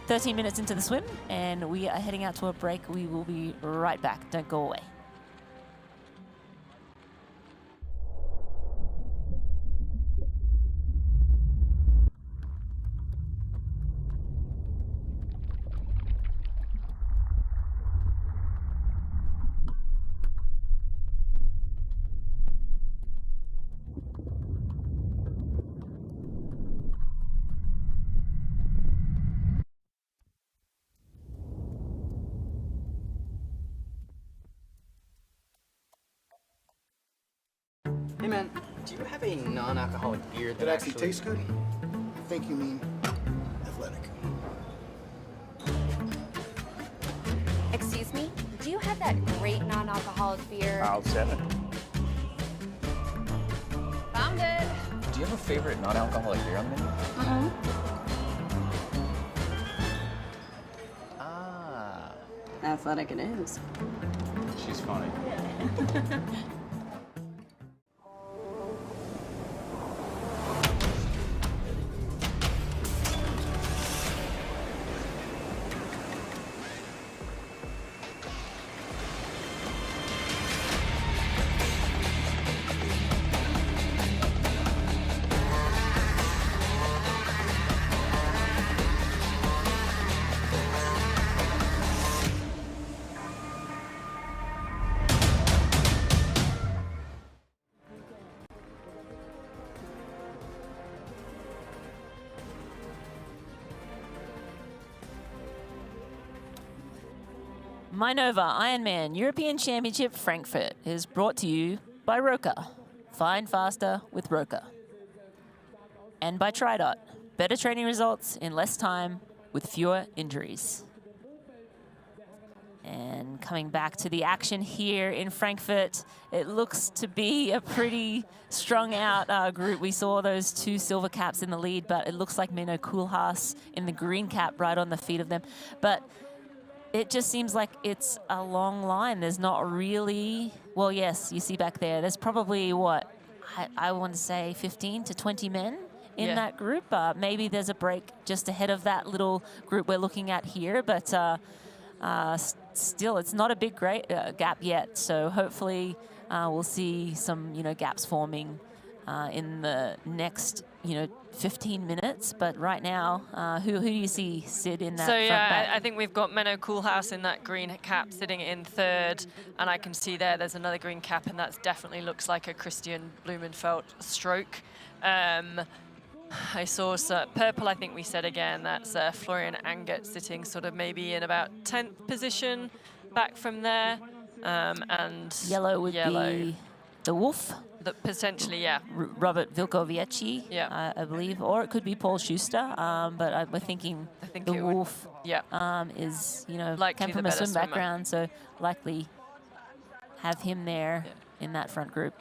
13 minutes into the swim, and we are heading out to a break. We will be right back. Don't go away. Hey man, do you have a non-alcoholic beer that actually tastes good? I think you mean athletic. Excuse me? Do you have that great non-alcoholic beer? I'll 7. Found it. Do you have a favorite non-alcoholic beer on the menu? Ah. Athletic it is. She's funny. Mainova Ironman European Championship Frankfurt is brought to you by Roka. Find faster with Roka. And by TriDot. Better training results in less time with fewer injuries. And coming back to the action here in Frankfurt, it looks to be a pretty strung out group. We saw those 2 silver caps in the lead, but it looks like Menno Koolhaas in the green cap right on the feet of them. But it just seems like it's a long line. There's not really, well, yes, you see back there, there's probably what, I want to say 15 to 20 men in that group. Maybe there's a break just ahead of that little group we're looking at here, but still, it's not a big gap yet. So hopefully we'll see some, gaps forming in the next, 15 minutes. But right now, who do you see, Sid, in that front back? I think we've got Menno Koolhaas in that green cap sitting in third, and I can see there's another green cap, and that definitely looks like a Kristian Blummenfelt stroke. I saw purple, I think we said again, that's Florian Angert sitting sort of maybe in about 10th position back from there. And yellow would be the Wolf. Potentially, yeah. Robert Vilkovici, I believe, or it could be Paul Schuster, but we're thinking the Wolf is, came from a swim background, so likely have him there in that front group.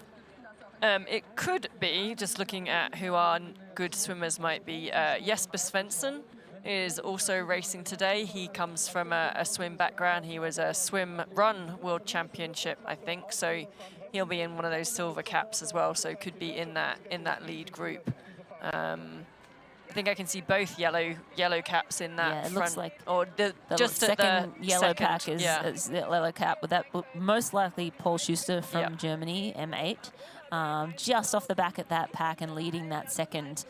It could be, just looking at who our good swimmers might be, Jesper Svensson is also racing today. He comes from a swim background. He was a swim-run world championship, I think, so he'll be in one of those silver caps as well, so could be in that lead group. I think I can see both yellow caps in that front. Looks like or just second at the yellow pack is the yellow cap, with that most likely Paul Schuster from Germany, M8. Just off the back at that pack and leading that second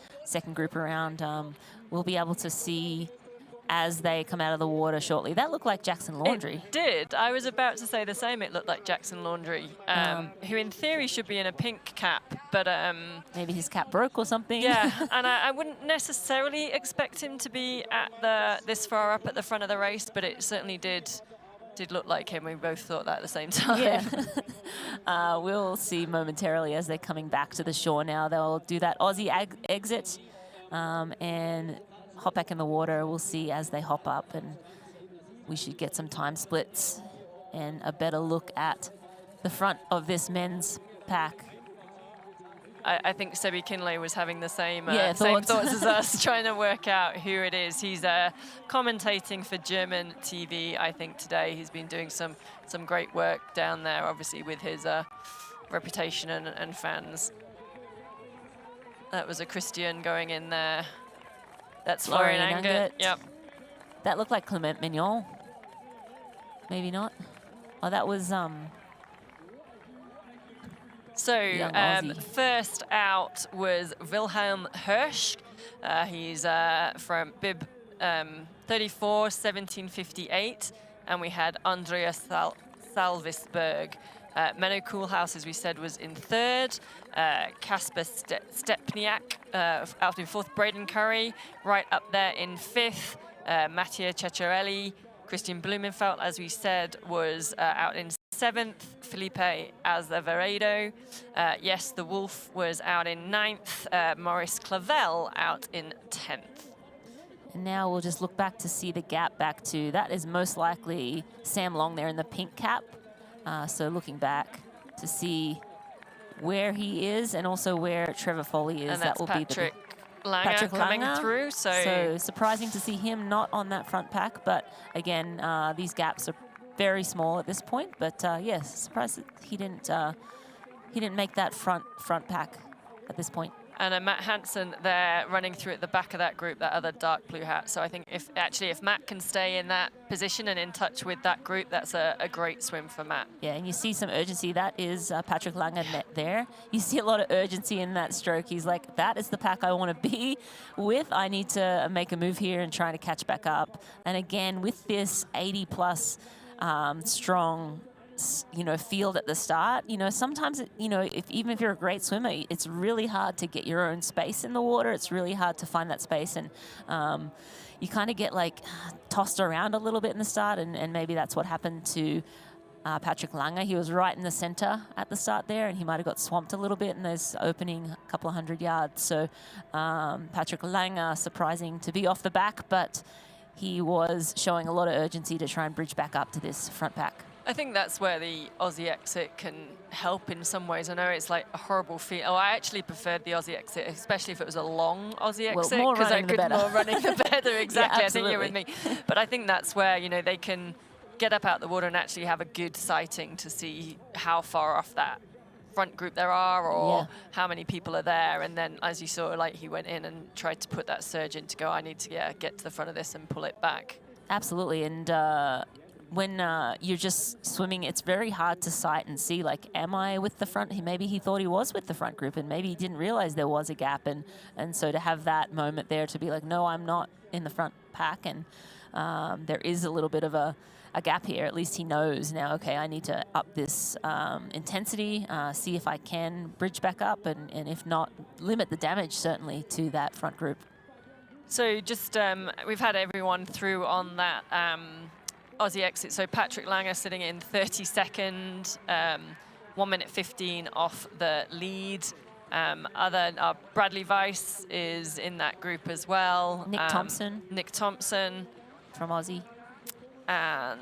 group around. We'll be able to see as they come out of the water shortly. That looked like Jackson Laundry. It did. I was about to say the same. It looked like Jackson Laundry, who in theory should be in a pink cap, but maybe his cap broke or something. Yeah, and I wouldn't necessarily expect him to be at this far up at the front of the race, but it certainly did look like him. We both thought that at the same time. Yeah. We'll see momentarily as they're coming back to the shore now. They'll do that Aussie exit and hop back in the water. We'll see as they hop up, and we should get some time splits and a better look at the front of this men's pack. I think Sebi Kinley was having the same thoughts as us, trying to work out who it is. He's commentating for German TV, I think, today. He's been doing some great work down there, obviously, with his reputation and fans. That was a Kristian going in there. That's Florian Angert. Yep. That looked like Clement Mignon. Maybe not. Oh, that was So first out was Wilhelm Hirsch. He's from bib 34, 1758, and we had Andreas Salvisberg. Menno Koolhaas, as we said, was in third. Kasper Stepniak out in fourth. Braden Currie right up there in fifth. Mattia Ceccarelli. Kristian Blummenfelt, as we said, was out in seventh. Felipe Azevedo. Yes, the Wolf was out in ninth. Maurice Clavel out in 10th. And now we'll just look back to see the gap back to, that is most likely Sam Long there in the pink cap. So looking back to see where he is and also where Trevor Foley is. And that's that will Patrick be Lange coming through. So surprising to see him not on that front pack. But again, these gaps are very small at this point. But yes, surprised that he didn't make that front pack at this point. And Matt Hansen there running through at the back of that group, that other dark blue hat. So I think if Matt can stay in that position and in touch with that group, that's a great swim for Matt. Yeah, and you see some urgency. That is Patrick Lange there. You see a lot of urgency in that stroke. He's like, that is the pack I want to be with. I need to make a move here and try to catch back up. And again, with this 80-plus strong field at the start, sometimes, even if you're a great swimmer, it's really hard to get your own space in the water. It's really hard to find that space. And you kind of get tossed around a little bit in the start. And maybe that's what happened to Patrick Lange. He was right in the center at the start there, and he might have got swamped a little bit in those opening couple of 100 yards. So Patrick Lange, surprising to be off the back, but he was showing a lot of urgency to try and bridge back up to this front pack. I think that's where the Aussie exit can help in some ways. I know it's like a horrible feel. Oh, I actually preferred the Aussie exit, especially if it was a long Aussie exit. Well, more running the better. More running the better, exactly. Yeah, I think you're with me. But I think that's where, they can get up out the water and actually have a good sighting to see how far off that front group there are, or how many people are there. And then, as you saw, like, he went in and tried to put that surge in to go, I need to get to the front of this and pull it back. Absolutely. And when you're just swimming, it's very hard to sight and see, like, am I with the front? Maybe he thought he was with the front group, and maybe he didn't realize there was a gap. And so to have that moment there to be like, no, I'm not in the front pack, and there is a little bit of a gap here. At least he knows now, okay, I need to up this intensity, see if I can bridge back up, and if not, limit the damage certainly to that front group. So just, we've had everyone through on that Aussie exit. So Patrick Lange sitting in 32nd, 1 minute 15 off the lead. Bradley Weiss is in that group as well. Nick Thompson. Nick Thompson. From Aussie. And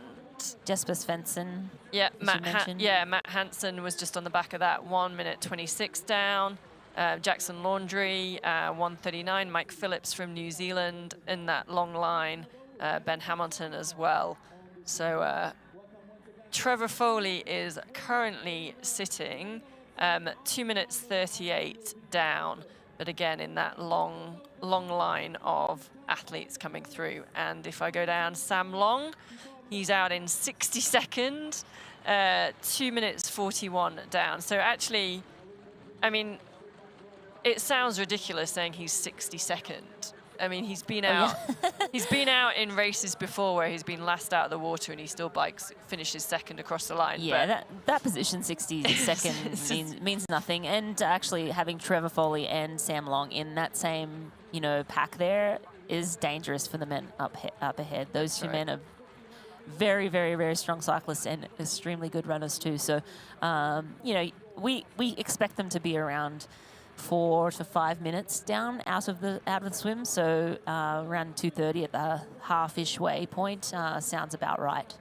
Jesper Svensson. Yeah, Matt Hansen was just on the back of that, 1 minute 26 down. Jackson Laundry, 1:39. Mike Phillips from New Zealand in that long line. Ben Hamilton as well. So Trevor Foley is currently sitting 2 minutes 38 down, but again in that long line of athletes coming through. And if I go down, Sam Long, he's out in 62nd, 2 minutes 41 down. So actually, I mean, it sounds ridiculous saying he's 62nd. I mean, he's been out. He's been out in races before where he's been last out of the water and he still finishes second across the line. Yeah, that position 62nd means nothing. And actually having Trevor Foley and Sam Long in that same, pack there is dangerous for the men up ahead. Those two men are very, very, very strong cyclists and extremely good runners too. So, we expect them to be around 4 to 5 minutes down out of the swim. So around 2:30 at the half-ish way point sounds about right.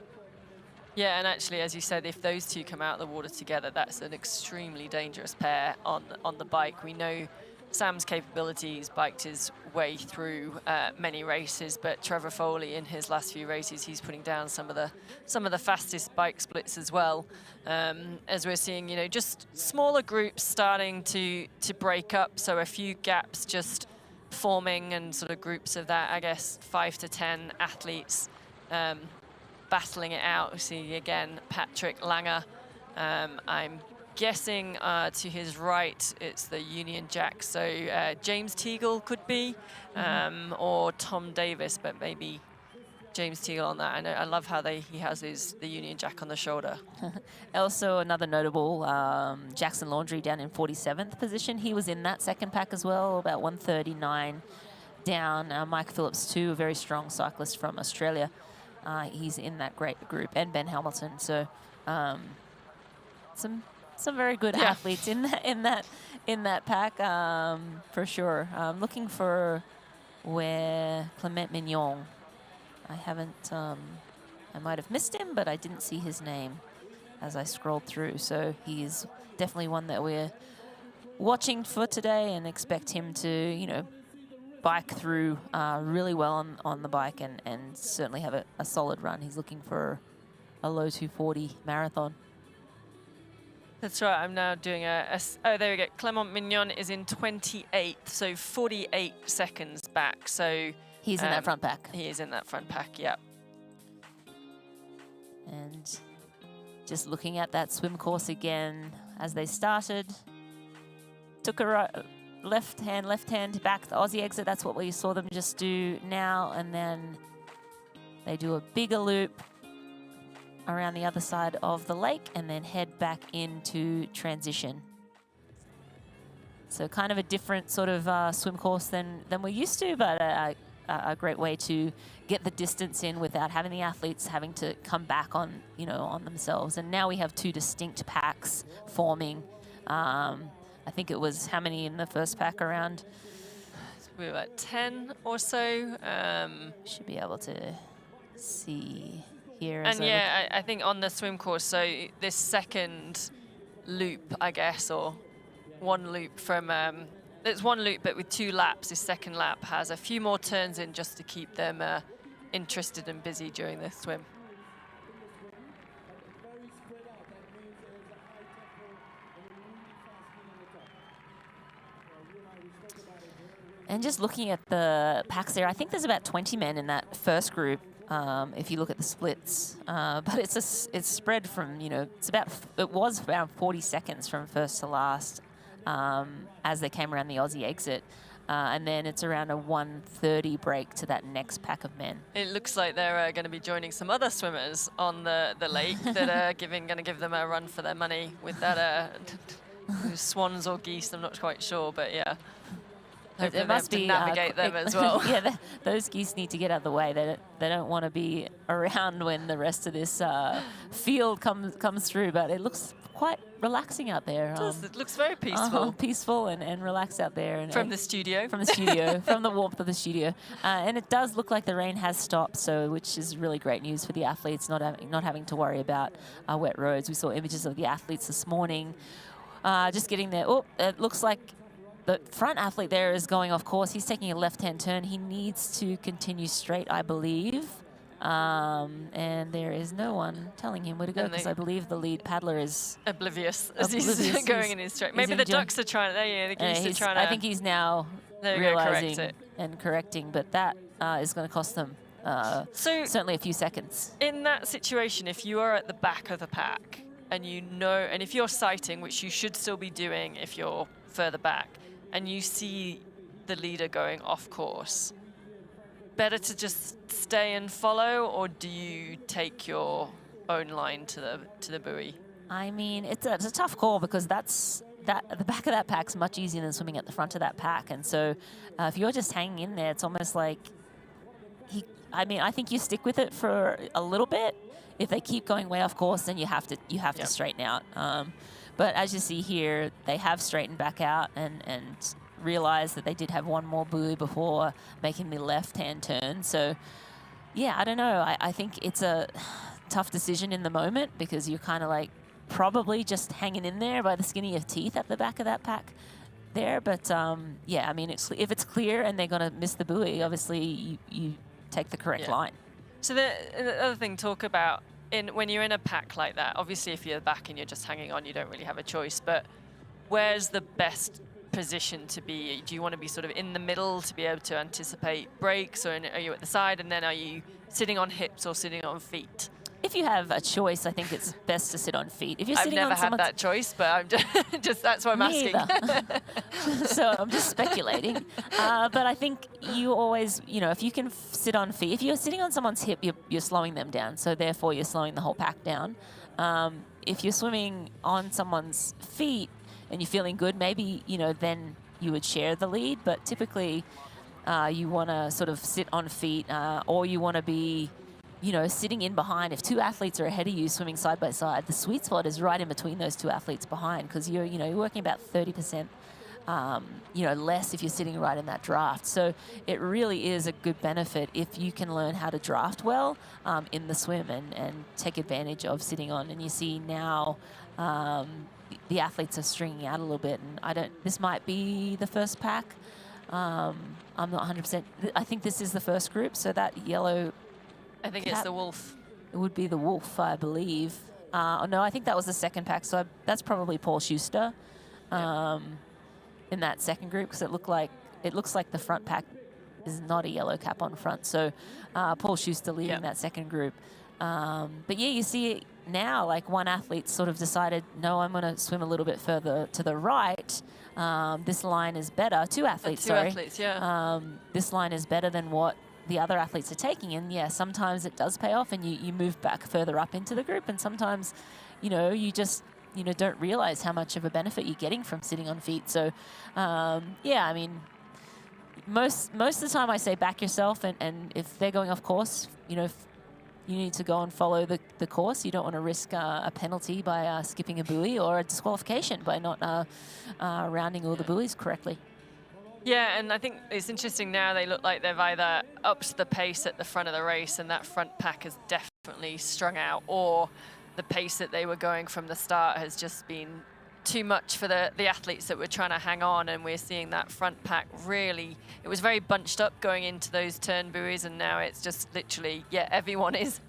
Yeah, and actually, as you said, if those two come out of the water together, that's an extremely dangerous pair on the bike. We know Sam's capabilities, biked his way through many races, but Trevor Foley in his last few races, he's putting down some of the fastest bike splits as well. As we're seeing, just smaller groups starting to break up, so a few gaps just forming and sort of groups of that, I guess, 5 to 10 athletes battling it out. We see again Patrick Lange. I'm guessing to his right, it's the Union Jack. So James Teagle could be, or Tom Davis, but maybe James Teagle on that. I love how he has the Union Jack on the shoulder. Also another notable, Jackson Laundry down in 47th position. He was in that second pack as well, about 1:39 down. Mike Phillips too, a very strong cyclist from Australia. He's in that great group, and Ben Hamilton. So some very good athletes in that pack, for sure. Looking for where Clement Mignon. I haven't. I might have missed him, but I didn't see his name as I scrolled through. So he's definitely one that we're watching for today, and expect him to, bike through really well on the bike, and certainly have a solid run. He's looking for a low 2:40 marathon. That's right. I'm now doing oh, there we go. Clement Mignon is in 28th, so 48 seconds back. So he's in that front pack. He is in that front pack, yeah. And just looking at that swim course again as they started, took a left hand back the Aussie exit. That's what we saw them just do now, and then they do a bigger loop around the other side of the lake and then head back into transition. So kind of a different sort of swim course than we're used to, but a great way to get the distance in without having the athletes having to come back on themselves. And now we have two distinct packs forming. I think it was how many in the first pack around? We were at 10 or so. Should be able to see here. And yeah, I think on the swim course, so this second loop, I guess, or one loop from, it's one loop but with 2 laps. This second lap has a few more turns in just to keep them interested and busy during the swim. And just looking at the packs there, I think there's about 20 men in that first group. If you look at the splits, but it's spread from, you know, it was around 40 seconds from first to last as they came around the Aussie exit. And then it's around a 1:30 break to that next pack of men. It looks like they're going to be joining some other swimmers on the lake that are going to give them a run for their money with that swans or geese. I'm not quite sure, but yeah. It must be navigate them as well. Yeah, those geese need to get out of the way. They don't want to be around when the rest of this field comes through. But it looks quite relaxing out there. It does. It looks very peaceful. Peaceful and relaxed out there. And, from the studio. From the studio, from the warmth of the studio. And it does look like the rain has stopped, which is really great news for the athletes, not having to worry about wet roads. We saw images of the athletes this morning just getting there. Oh, it looks like the front athlete there is going off course. He's taking a left-hand turn. He needs to continue straight, I believe. And there is no one telling him where to go because I believe the lead paddler is oblivious as he's going in his straight. Maybe the ducks are trying to, the geese are trying to. I think he's now realizing and correcting, but that is going to cost them certainly a few seconds. In that situation, if you are at the back of the pack and you know, and if you're sighting, which you should still be doing if you're further back, and you see the leader going off course, better to just stay and follow, or do you take your own line to the buoy? I mean, it's a tough call because the back of that pack's much easier than swimming at the front of that pack, and so if you're just hanging in there, it's almost like I think you stick with it for a little bit. If they keep going way off course, then you have to straighten out. But as you see here, they have straightened back out and realized that they did have one more buoy before making the left-hand turn. So, yeah, I don't know. I think it's a tough decision in the moment because you're kind of like probably just hanging in there by the skin of your teeth at the back of that pack there. But, yeah, I mean, if it's clear and they're going to miss the buoy, obviously you take the correct line. So the other thing, talk about when you're in a pack like that, obviously if you're back and you're just hanging on, you don't really have a choice, but where's the best position to be? Do you want to be sort of in the middle to be able to anticipate breaks, or are you at the side, and then are you sitting on hips or sitting on feet? If you have a choice, I think it's best to sit on feet. If you're sitting I've never on had that choice, but I'm just that's why I'm asking. So I'm just speculating. But I think you always, if you can sit on feet, if you're sitting on someone's hip, you're slowing them down. So therefore, you're slowing the whole pack down. If you're swimming on someone's feet and you're feeling good, maybe, then you would share the lead. But typically, you want to sort of sit on feet, or you want to be sitting in behind. If two athletes are ahead of you swimming side by side, the sweet spot is right in between those two athletes behind, because you're working about 30% less if you're sitting right in that draft. So it really is a good benefit if you can learn how to draft well in the swim and take advantage of sitting on. And you see now the athletes are stringing out a little bit, and this might be the first pack. I'm not 100%. I think this is the first group, so that yellow, I think it's the wolf. It would be the wolf, I believe. No, I think that was the second pack, so that's probably Paul Schuster in that second group, because it looks like the front pack is not a yellow cap on front. So Paul Schuster leading that second group. But yeah, you see now, like, one athlete sort of decided, no, I'm going to swim a little bit further to the right. This line is better. Two athletes, sorry. Two athletes, yeah. This line is better than what the other athletes are taking, and yeah, sometimes it does pay off and you move back further up into the group, and sometimes you just don't realize how much of a benefit you're getting from sitting on feet. So yeah, I mean, most of the time I say back yourself, and if they're going off course, if you need to go and follow the course. You don't want to risk a penalty by skipping a buoy, or a disqualification by not rounding all the buoys correctly. Yeah, and I think it's interesting now, they look like they've either upped the pace at the front of the race, and that front pack has definitely strung out, or the pace that they were going from the start has just been too much for the athletes that were trying to hang on, and we're seeing that front pack really, it was very bunched up going into those turn buoys, and now it's just literally, yeah, everyone is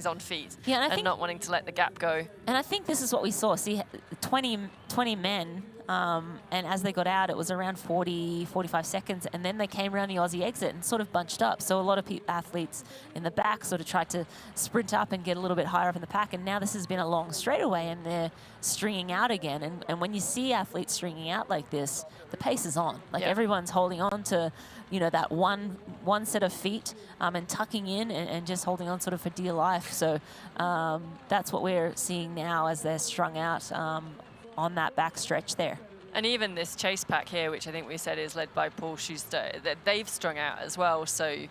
on feet, and not wanting to let the gap go. And I think this is what we saw. See, 20 men And as they got out, it was around 40, 45 seconds. And then they came around the Aussie exit and sort of bunched up. So a lot of athletes in the back sort of tried to sprint up and get a little bit higher up in the pack. And now this has been a long straightaway and they're stringing out again. And when you see athletes stringing out like this, the pace is on. Like everyone's holding on to, you know, that one set of feet and tucking in and just holding on sort of for dear life. So that's what we're seeing now as they're strung out on that back stretch there. And even this chase pack here, which I think we said is led by Paul Schuster, that they've strung out as well. So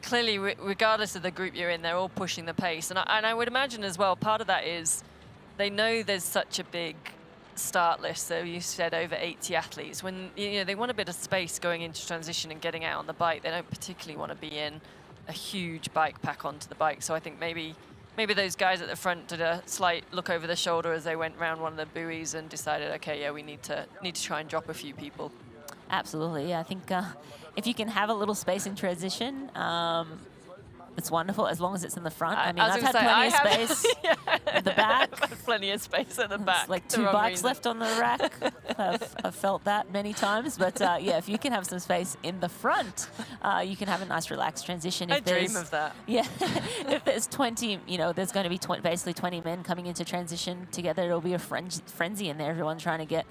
clearly, regardless of the group you're in, they're all pushing the pace. And I would imagine as well, part of that is they know there's such a big start list. So you said over 80 athletes. When they want a bit of space going into transition and getting out on the bike, they don't particularly want to be in a huge bike pack onto the bike. So I think maybe those guys at the front did a slight look over the shoulder as they went round one of the buoys and decided, okay, yeah, we need to try and drop a few people. Absolutely, yeah. I think if you can have a little space in transition, it's wonderful as long as it's in the front. I mean, I've had plenty of space at the back. I've got plenty of space at the back. It's like 2 bikes left on the rack. I've felt that many times. But yeah, if you can have some space in the front, you can have a nice relaxed transition. I dream of that. Yeah. If there's 20, there's going to be basically 20 men coming into transition together. It'll be a frenzy in there. Everyone trying to get,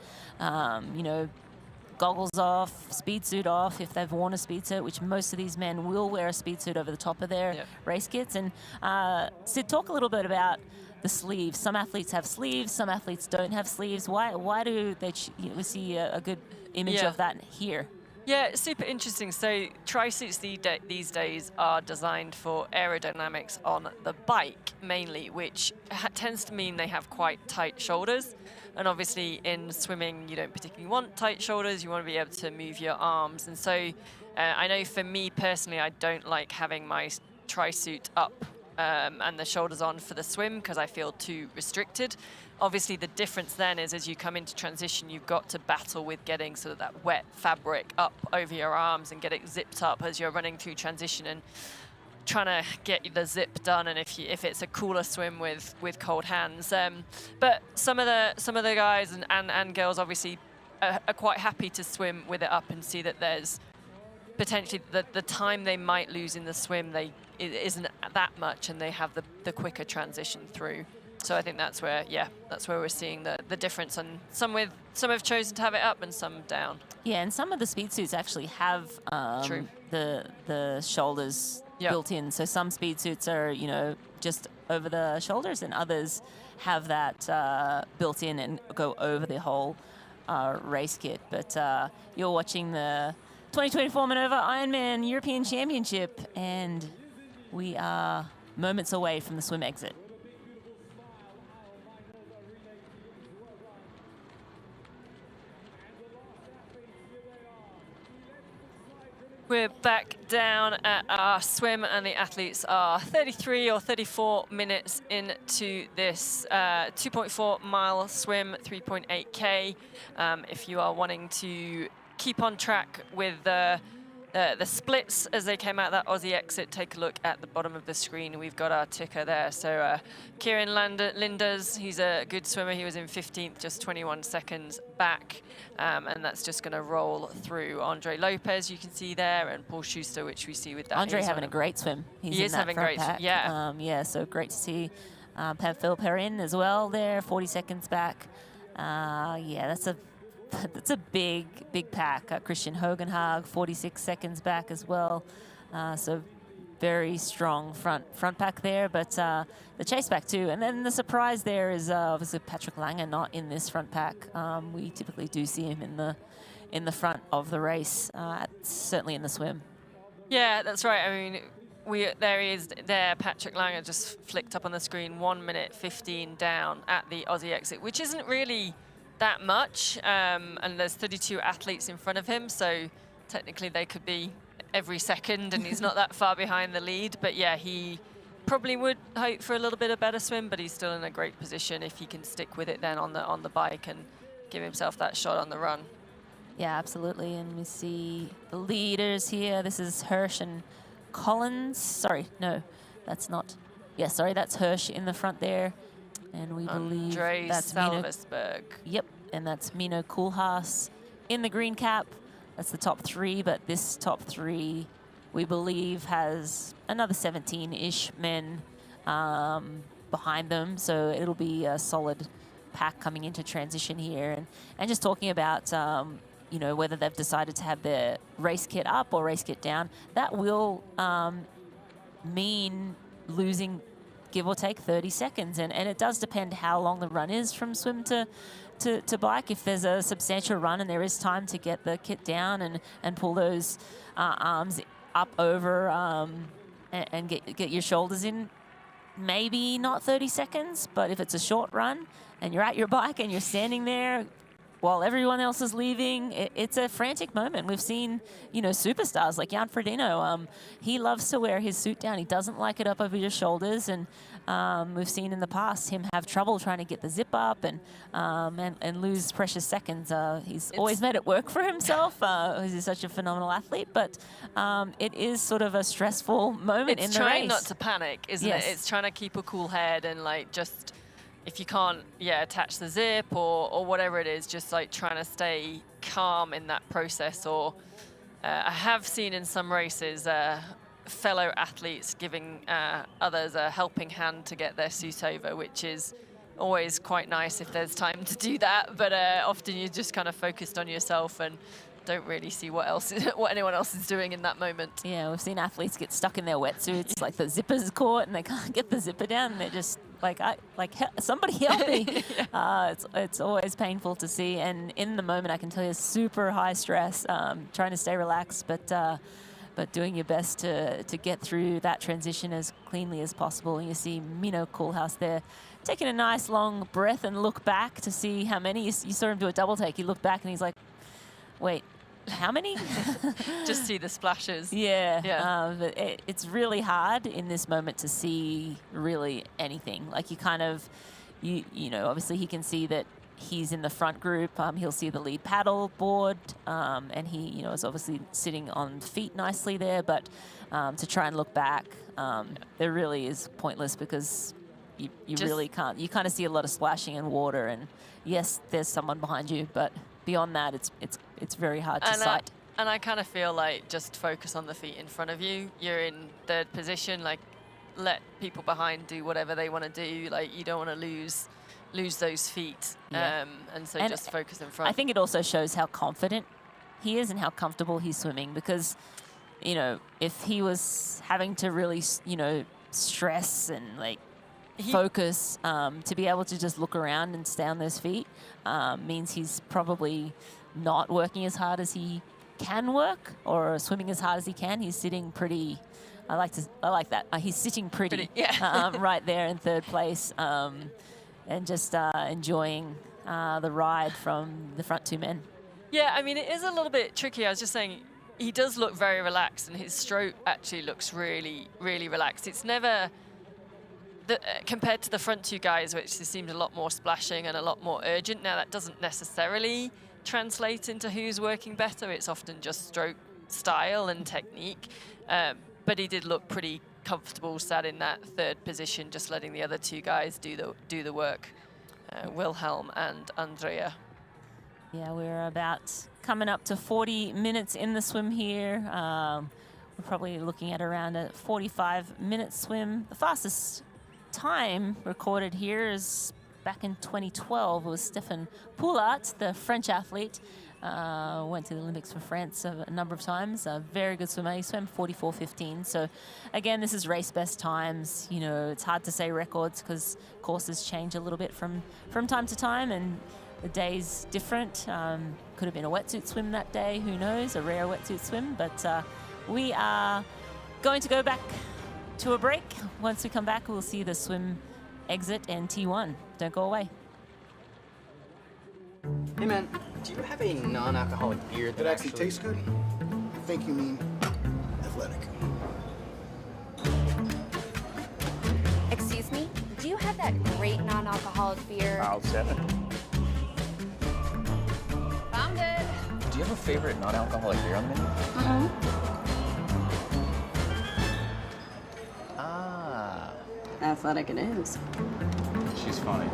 goggles off, speed suit off, if they've worn a speed suit, which most of these men will wear a speed suit over the top of their race kits. And Sid, talk a little bit about the sleeves. Some athletes have sleeves, some athletes don't have sleeves. Why do they we see a good image of that here? Yeah, super interesting. So tri-suits these days are designed for aerodynamics on the bike mainly, which tends to mean they have quite tight shoulders. And obviously in swimming, you don't particularly want tight shoulders. You want to be able to move your arms. And so I know for me personally, I don't like having my tri-suit up and the shoulders on for the swim because I feel too restricted. Obviously, the difference then is as you come into transition, you've got to battle with getting sort of that wet fabric up over your arms and get it zipped up as you're running through transition and trying to get the zip done. And if it's a cooler swim with cold hands, but some of the guys and girls obviously are quite happy to swim with it up and see that there's potentially the time they might lose in the swim it isn't that much, and they have the quicker transition through. So I think that's where we're seeing the difference. And some have chosen to have it up and some down. Yeah, and some of the speed suits actually have the shoulders built in. So some speed suits are just over the shoulders, and others have that built in and go over the whole race kit. But you're watching the 2024 Mainova Ironman European Championship, and we are moments away from the swim exit. We're back down at our swim, and the athletes are 33 or 34 minutes into this 2.4 mile swim, 3.8K. If you are wanting to keep on track with the splits as they came out that Aussie exit, take a look at the bottom of the screen. We've got our ticker there. So Kieran Linders, he's a good swimmer. He was in 15th, just 21 seconds back. And that's just going to roll through. Andre Lopez, you can see there, and Paul Schuster, which we see with that. Andre having a great swim. He is having great swim, yeah. So great to see Phil Perrin as well there, 40 seconds back. That's a big pack. Christian Hogenhaag, 46 seconds back as well. So very strong front pack there, but the chase pack too. And then the surprise there is obviously Patrick Lange not in this front pack. We typically do see him in the front of the race, certainly in the swim. Yeah, that's right. I mean, there he is there. Patrick Lange just flicked up on the screen, 1 minute 15 down at the Aussie exit, which isn't really that much, and there's 32 athletes in front of him, so technically they could be every second, and he's not that far behind the lead. But yeah, he probably would hope for a little bit of better swim, but he's still in a great position if he can stick with it then on the bike and give himself that shot on the run. Yeah, absolutely. And we see the leaders here. This is Hirsch and Collins. Sorry, no, that's not. Yeah, sorry, that's Hirsch in the front there. And we believe that's Salvesberg. Yep, and that's Mino Koolhaas in the green cap. That's the top 3, but this top 3, we believe, has another 17-ish men behind them. So it'll be a solid pack coming into transition here. And just talking about, you know, whether they've decided to have their race kit up or race kit down, that will mean losing, give or take, 30 seconds. And it does depend how long the run is from swim to bike. If there's a substantial run and there is time to get the kit down and pull those arms up over and get your shoulders in, maybe not 30 seconds, but if it's a short run and you're at your bike and you're standing there while everyone else is leaving, it's a frantic moment. We've seen, you know, superstars like Jan Frodeno. He loves to wear his suit down. He doesn't like it up over his shoulders, and we've seen in the past him have trouble trying to get the zip up and lose precious seconds. He's always made it work for himself. He's such a phenomenal athlete, but it is sort of a stressful moment in the race. It's trying not to panic, isn't it? It's trying to keep a cool head and like just, if you can't, attach the zip or whatever it is, just like trying to stay calm in that process. Or I have seen in some races fellow athletes giving others a helping hand to get their suit over, which is always quite nice if there's time to do that. But often you're just kind of focused on yourself and don't really see what anyone else is doing in that moment. Yeah, we've seen athletes get stuck in their wetsuits, like the zipper's caught and they can't get the zipper down, and they're just like, somebody help me. It's always painful to see, and in the moment I can tell you super high stress, trying to stay relaxed, but doing your best to get through that transition as cleanly as possible. And you see Mino Koolhaas there taking a nice long breath and look back to see how many. You saw him do a double take. He looked back and he's like, wait, how many? Just see the splashes. Yeah. But it's really hard in this moment to see really anything. Like you kind of, you know, obviously he can see that he's in the front group. He'll see the lead paddle board, and he, you know, is obviously sitting on feet nicely there. But to try and look back, it really is pointless because you really can't. You kind of see a lot of splashing and water, and yes, there's someone behind you, but beyond that, it's very hard to sight. And I kind of feel like just focus on the feet in front of you. You're in third position, like let people behind do whatever they want to do. Like you don't want to lose those feet. And so just focus in front. I think it also shows how confident he is and how comfortable he's swimming, because, you know, if he was having to really, you know, stress and like focus, to be able to just look around and stay on those feet means he's probably not working as hard as he can work or swimming as hard as he can. He's sitting pretty, I like that. He's sitting pretty right there in third place, and just enjoying the ride from the front two men. Yeah, I mean, it is a little bit tricky. I was just saying, he does look very relaxed, and his stroke actually looks really, really relaxed. It's never, compared to the front two guys, which seemed a lot more splashing and a lot more urgent. Now, that doesn't necessarily translate into who's working better. It's often just stroke style and technique. But he did look pretty comfortable sat in that third position, just letting the other two guys do the work, Wilhelm and Andrea. Yeah, we're about coming up to 40 minutes in the swim here. We're probably looking at around a 45-minute swim. The fastest time recorded here is back in 2012. It was Stefan Poulart, the French athlete. Went to the Olympics for France a number of times. A very good swimmer. He swam 44:15. So again, this is race best times. You know, it's hard to say records because courses change a little bit from time to time, and the day's different. Could have been a wetsuit swim that day. Who knows? A rare wetsuit swim. But we are going to go back to a break. Once we come back, we'll see the swim exit and T1. Don't go away. Hey man, do you have a non-alcoholic beer that actually tastes good? I think you mean athletic. Excuse me? Do you have that great non-alcoholic beer? I'll 7. Found it. Do you have a favorite non-alcoholic beer on the menu? Ah. Athletic it is. She's funny.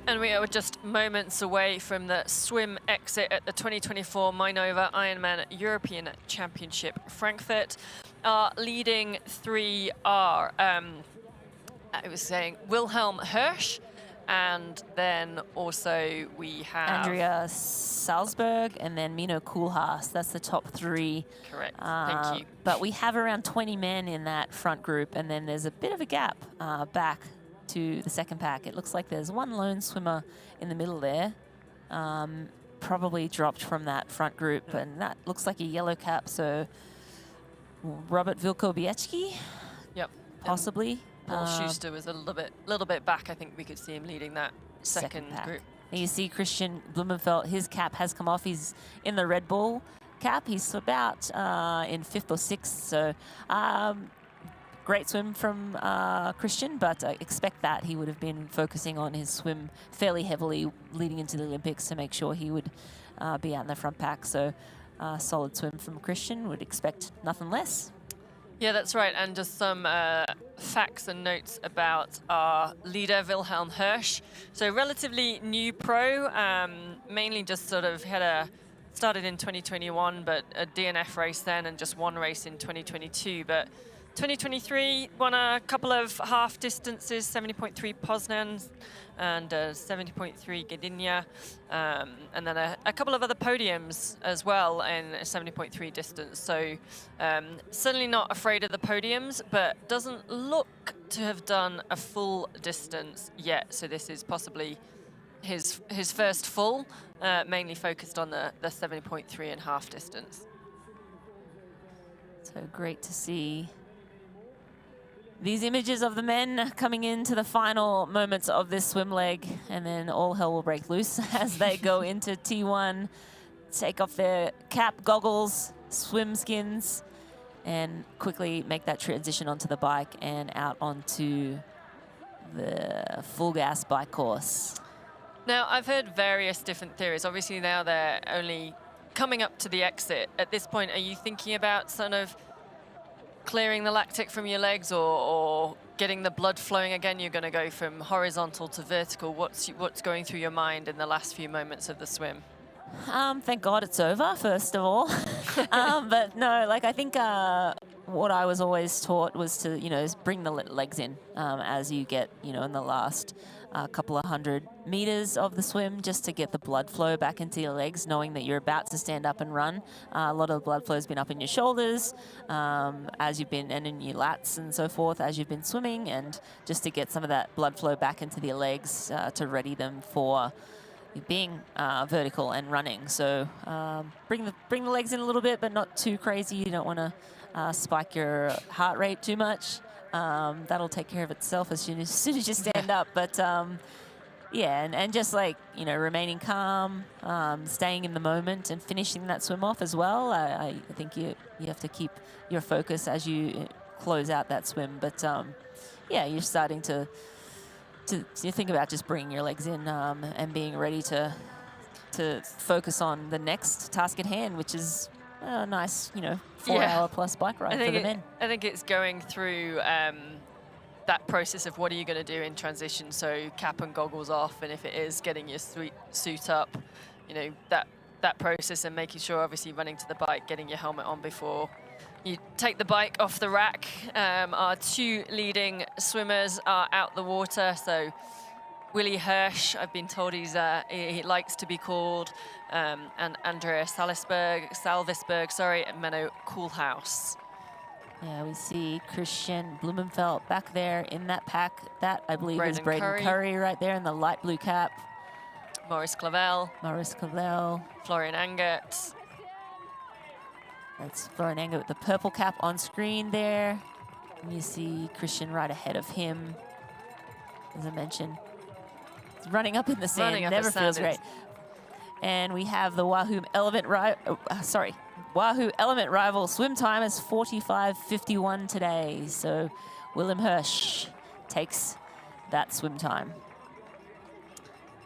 And we are just moments away from the swim exit at the 2024 Mainova Ironman European Championship Frankfurt. Our leading three are, I was saying, Wilhelm Hirsch, and then also we have Andrea Salzberg and then Mino Koolhaas. That's the top three. Correct. Thank you. But we have around 20 men in that front group, and then there's a bit of a gap back to the second pack. It looks like there's one lone swimmer in the middle there, probably dropped from that front group, and that looks like a yellow cap. So Robert Wilkowiecki, yep, possibly. Paul Schuster was a little bit back. I think we could see him leading that second group. And you see Kristian Blummenfelt, his cap has come off. He's in the Red Bull cap. He's about in 5th or 6th. So great swim from Kristian, but I expect that he would have been focusing on his swim fairly heavily leading into the Olympics to make sure he would be out in the front pack. So solid swim from Kristian, would expect nothing less. Yeah, that's right. And just some facts and notes about our leader, Wilhelm Hirsch. So relatively new pro, mainly just sort of started in 2021, but a DNF race then and just one race in 2022. But 2023 won a couple of half distances, 70.3 Poznan and 70.3 Gdynia, and then a couple of other podiums as well in a 70.3 distance. So certainly not afraid of the podiums, but doesn't look to have done a full distance yet. So this is possibly his first full, mainly focused on the 70.3 and half distance. So great to see these images of the men coming into the final moments of this swim leg, and then all hell will break loose as they go into T1, take off their cap, goggles, swim skins, and quickly make that transition onto the bike and out onto the full gas bike course. Now, I've heard various different theories. Obviously now they're only coming up to the exit. At this point, are you thinking about sort of clearing the lactic from your legs or getting the blood flowing again? You're going to go from horizontal to vertical. What's going through your mind in the last few moments of the swim? Thank God it's over, first of all. But no, like I think what I was always taught was to, bring the legs in as you get, in the last couple of 100 meters of the swim, just to get the blood flow back into your legs, knowing that you're about to stand up and run. A lot of the blood flow has been up in your shoulders as you've been, and in your lats and so forth as you've been swimming, and just to get some of that blood flow back into your legs to ready them for being vertical and running. So bring the legs in a little bit, but not too crazy. You don't want to spike your heart rate too much. That'll take care of itself as soon as you stand up. But yeah, and just like, remaining calm, staying in the moment and finishing that swim off as well. I think you have to keep your focus as you close out that swim. But yeah, you're starting to think about just bringing your legs in and being ready to focus on the next task at hand, which is a nice, 4-hour plus bike ride for the men. I think it's going through that process of what are you going to do in transition. So cap and goggles off, and if it is getting your suit up, that process, and making sure, obviously, running to the bike, getting your helmet on before you take the bike off the rack. Our two leading swimmers are out the water. So Willy Hirsch, I've been told he likes to be called, and Andrea Salvisberg, and Menno Koolhaas. Yeah, we see Kristian Blummenfelt back there in that pack. That, I believe, is Braden Braden Currie right there in the light blue cap. Maurice Clavel. Florian Angert. That's Florian Angert with the purple cap on screen there. And you see Kristian right ahead of him, as I mentioned. He's running up in the sand, never feels great. And we have the Wahoo Element rival swim time is 45:51 today. So Wilhelm Hirsch takes that swim time.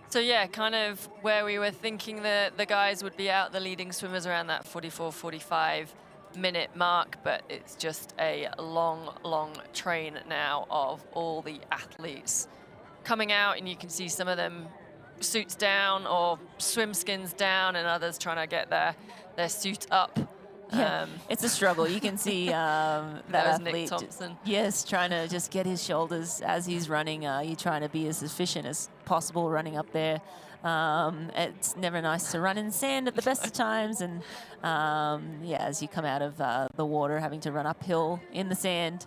So yeah, kind of where we were thinking the guys would be out, the leading swimmers around that 44-45 minute mark, but it's just a long train now of all the athletes coming out, and you can see some of them suits down or swim skins down, and others trying to get their suit up. Yeah, it's a struggle. You can see that was Nick athlete, Thompson. yes, trying to just get his shoulders as he's running. You're trying to be as efficient as possible running up there. It's never nice to run in sand at the best of times, and yeah, as you come out of the water, having to run uphill in the sand,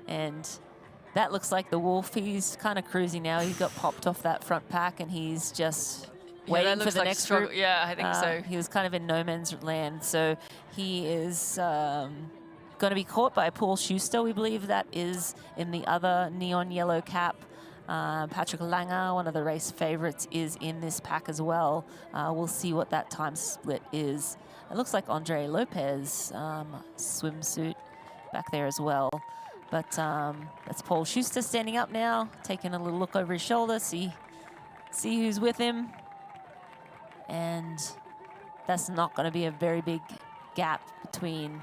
and that looks like the Wolf. He's kind of cruising now. He got popped off that front pack, and he's just waiting for the next group. Yeah, I think so. He was kind of in no man's land, so he is going to be caught by Paul Schuster, we believe that is in the other neon yellow cap. Patrick Lange, one of the race favorites, is in this pack as well. We'll see what that time split is. It looks like Andre Lopez swimsuit back there as well. But that's Paul Schuster standing up now, taking a little look over his shoulder, see who's with him. And that's not going to be a very big gap between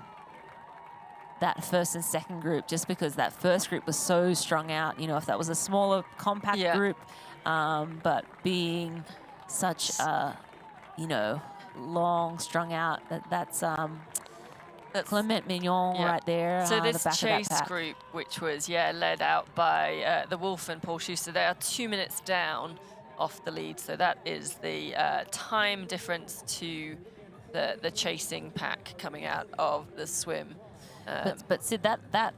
that first and second group, just because that first group was so strung out. You know, if that was a smaller, compact group, but being such a, you know, long strung out, that's Clement Mignon right there. So this the back chase of that pack. group, which was led out by the Wolf and Paul Schuster, they are 2 minutes down off the lead. So that is the time difference to the chasing pack coming out of the swim. But Sid, that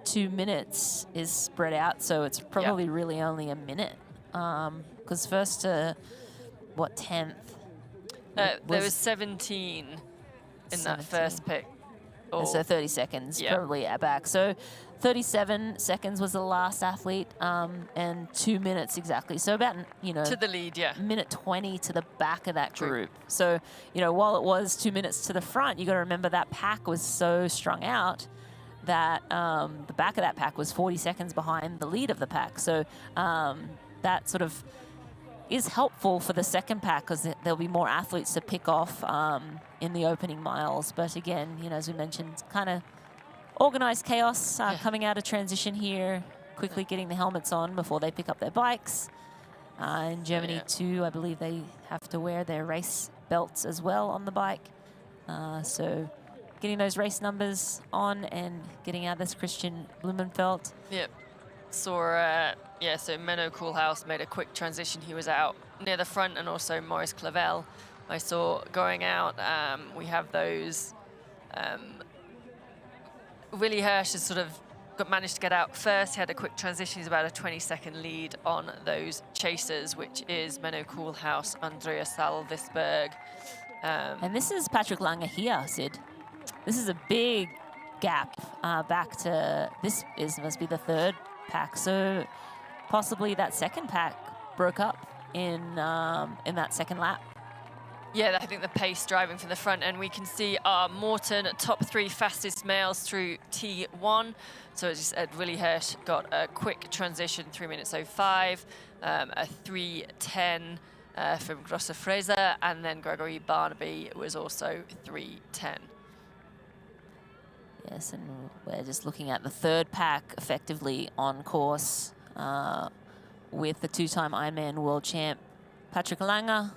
2 minutes is spread out, so it's probably really only a minute. Because first to, what, 10th? There was 17 in that first pick. And so 30 seconds probably at back. So 37 seconds was the last athlete, and 2 minutes exactly. So about, you know, to the lead, minute 20 to the back of that group. So, you know, while it was 2 minutes to the front, you got to remember that pack was so strung out that the back of that pack was 40 seconds behind the lead of the pack. So that sort of is helpful for the second pack, because there'll be more athletes to pick off in the opening miles. But again, you know, as we mentioned, kind of organized chaos coming out of transition here, quickly getting the helmets on before they pick up their bikes. In Germany too, I believe they have to wear their race belts as well on the bike. So getting those race numbers on and getting out this Kristian Blummenfelt. Yep. Saw, so Menno Koolhaas made a quick transition. He was out near the front, and also Maurice Clavel I saw going out. We have those. Willie Hirsch has sort of managed to get out first. He had a quick transition. He's about a 20-second lead on those chasers, which is Menno Koolhaas, Andreas Salvisberg. And this is Patrick Lange here, Sid. This is a big gap back to, must be the third pack. So possibly that second pack broke up in that second lap. Yeah, I think the pace driving from the front, and we can see Morton, top 3 fastest males through T1. So as you said, Willie Hirsch got a quick transition, 3 minutes 05, a 3:10 from Grosser Fraser, and then Gregory Barnaby was also 3:10. Yes, and we're just looking at the third pack effectively on course with the 2-time Ironman world champ Patrick Lange.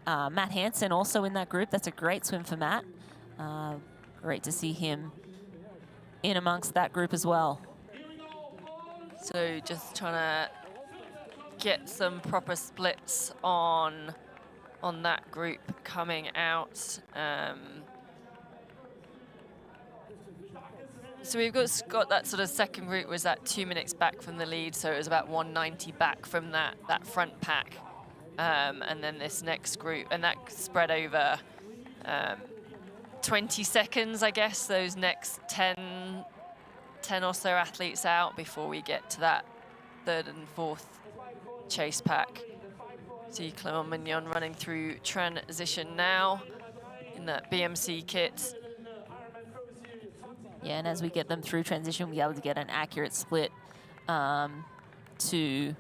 Matt Hansen also in that group. That's a great swim for Matt. Great to see him in amongst that group as well. So just trying to get some proper splits on that group coming out. So we've got that sort of second group was that 2 minutes back from the lead, so it was about 190 back from that front pack. And then this next group, and that spread over 20 seconds, I guess, those next 10 or so athletes out before we get to that third and fourth chase pack. See Clement Mignon running through transition now in that BMC kit. Yeah, and as we get them through transition, we'll be able to get an accurate split to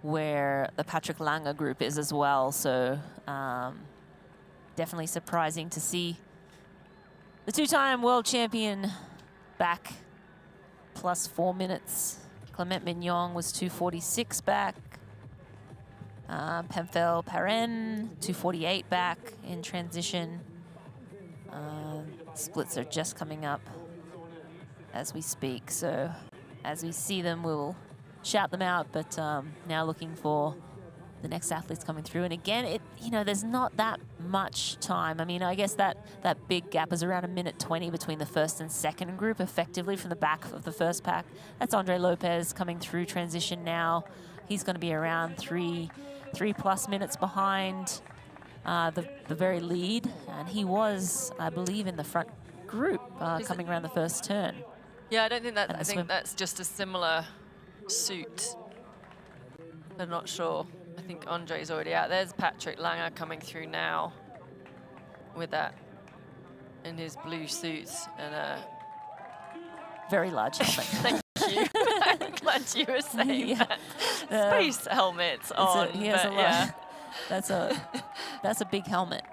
where the Patrick Lange group is as well. So definitely surprising to see the 2-time world champion back plus 4 minutes. Clement Mignon was 2:46 back. Pemfel Perrin, 248 back in transition. Splits are just coming up as we speak, so as we see them, we'll shout them out, but now looking for the next athletes coming through. And again, there's not that much time. I mean, I guess that big gap is around 1:20 between the first and second group, effectively from the back of the first pack. That's Andre Lopez coming through transition now. He's going to be around 3+ minutes behind the very lead, and he was, I believe, in the front group coming around the first turn. Yeah, I think that's just a similar suit. I'm not sure. I think Andre's already out. There's Patrick Lange coming through now with that in his blue suits and a very large helmet. Thank you. I'm glad you were saying that. Space helmets on. He has that's a big helmet.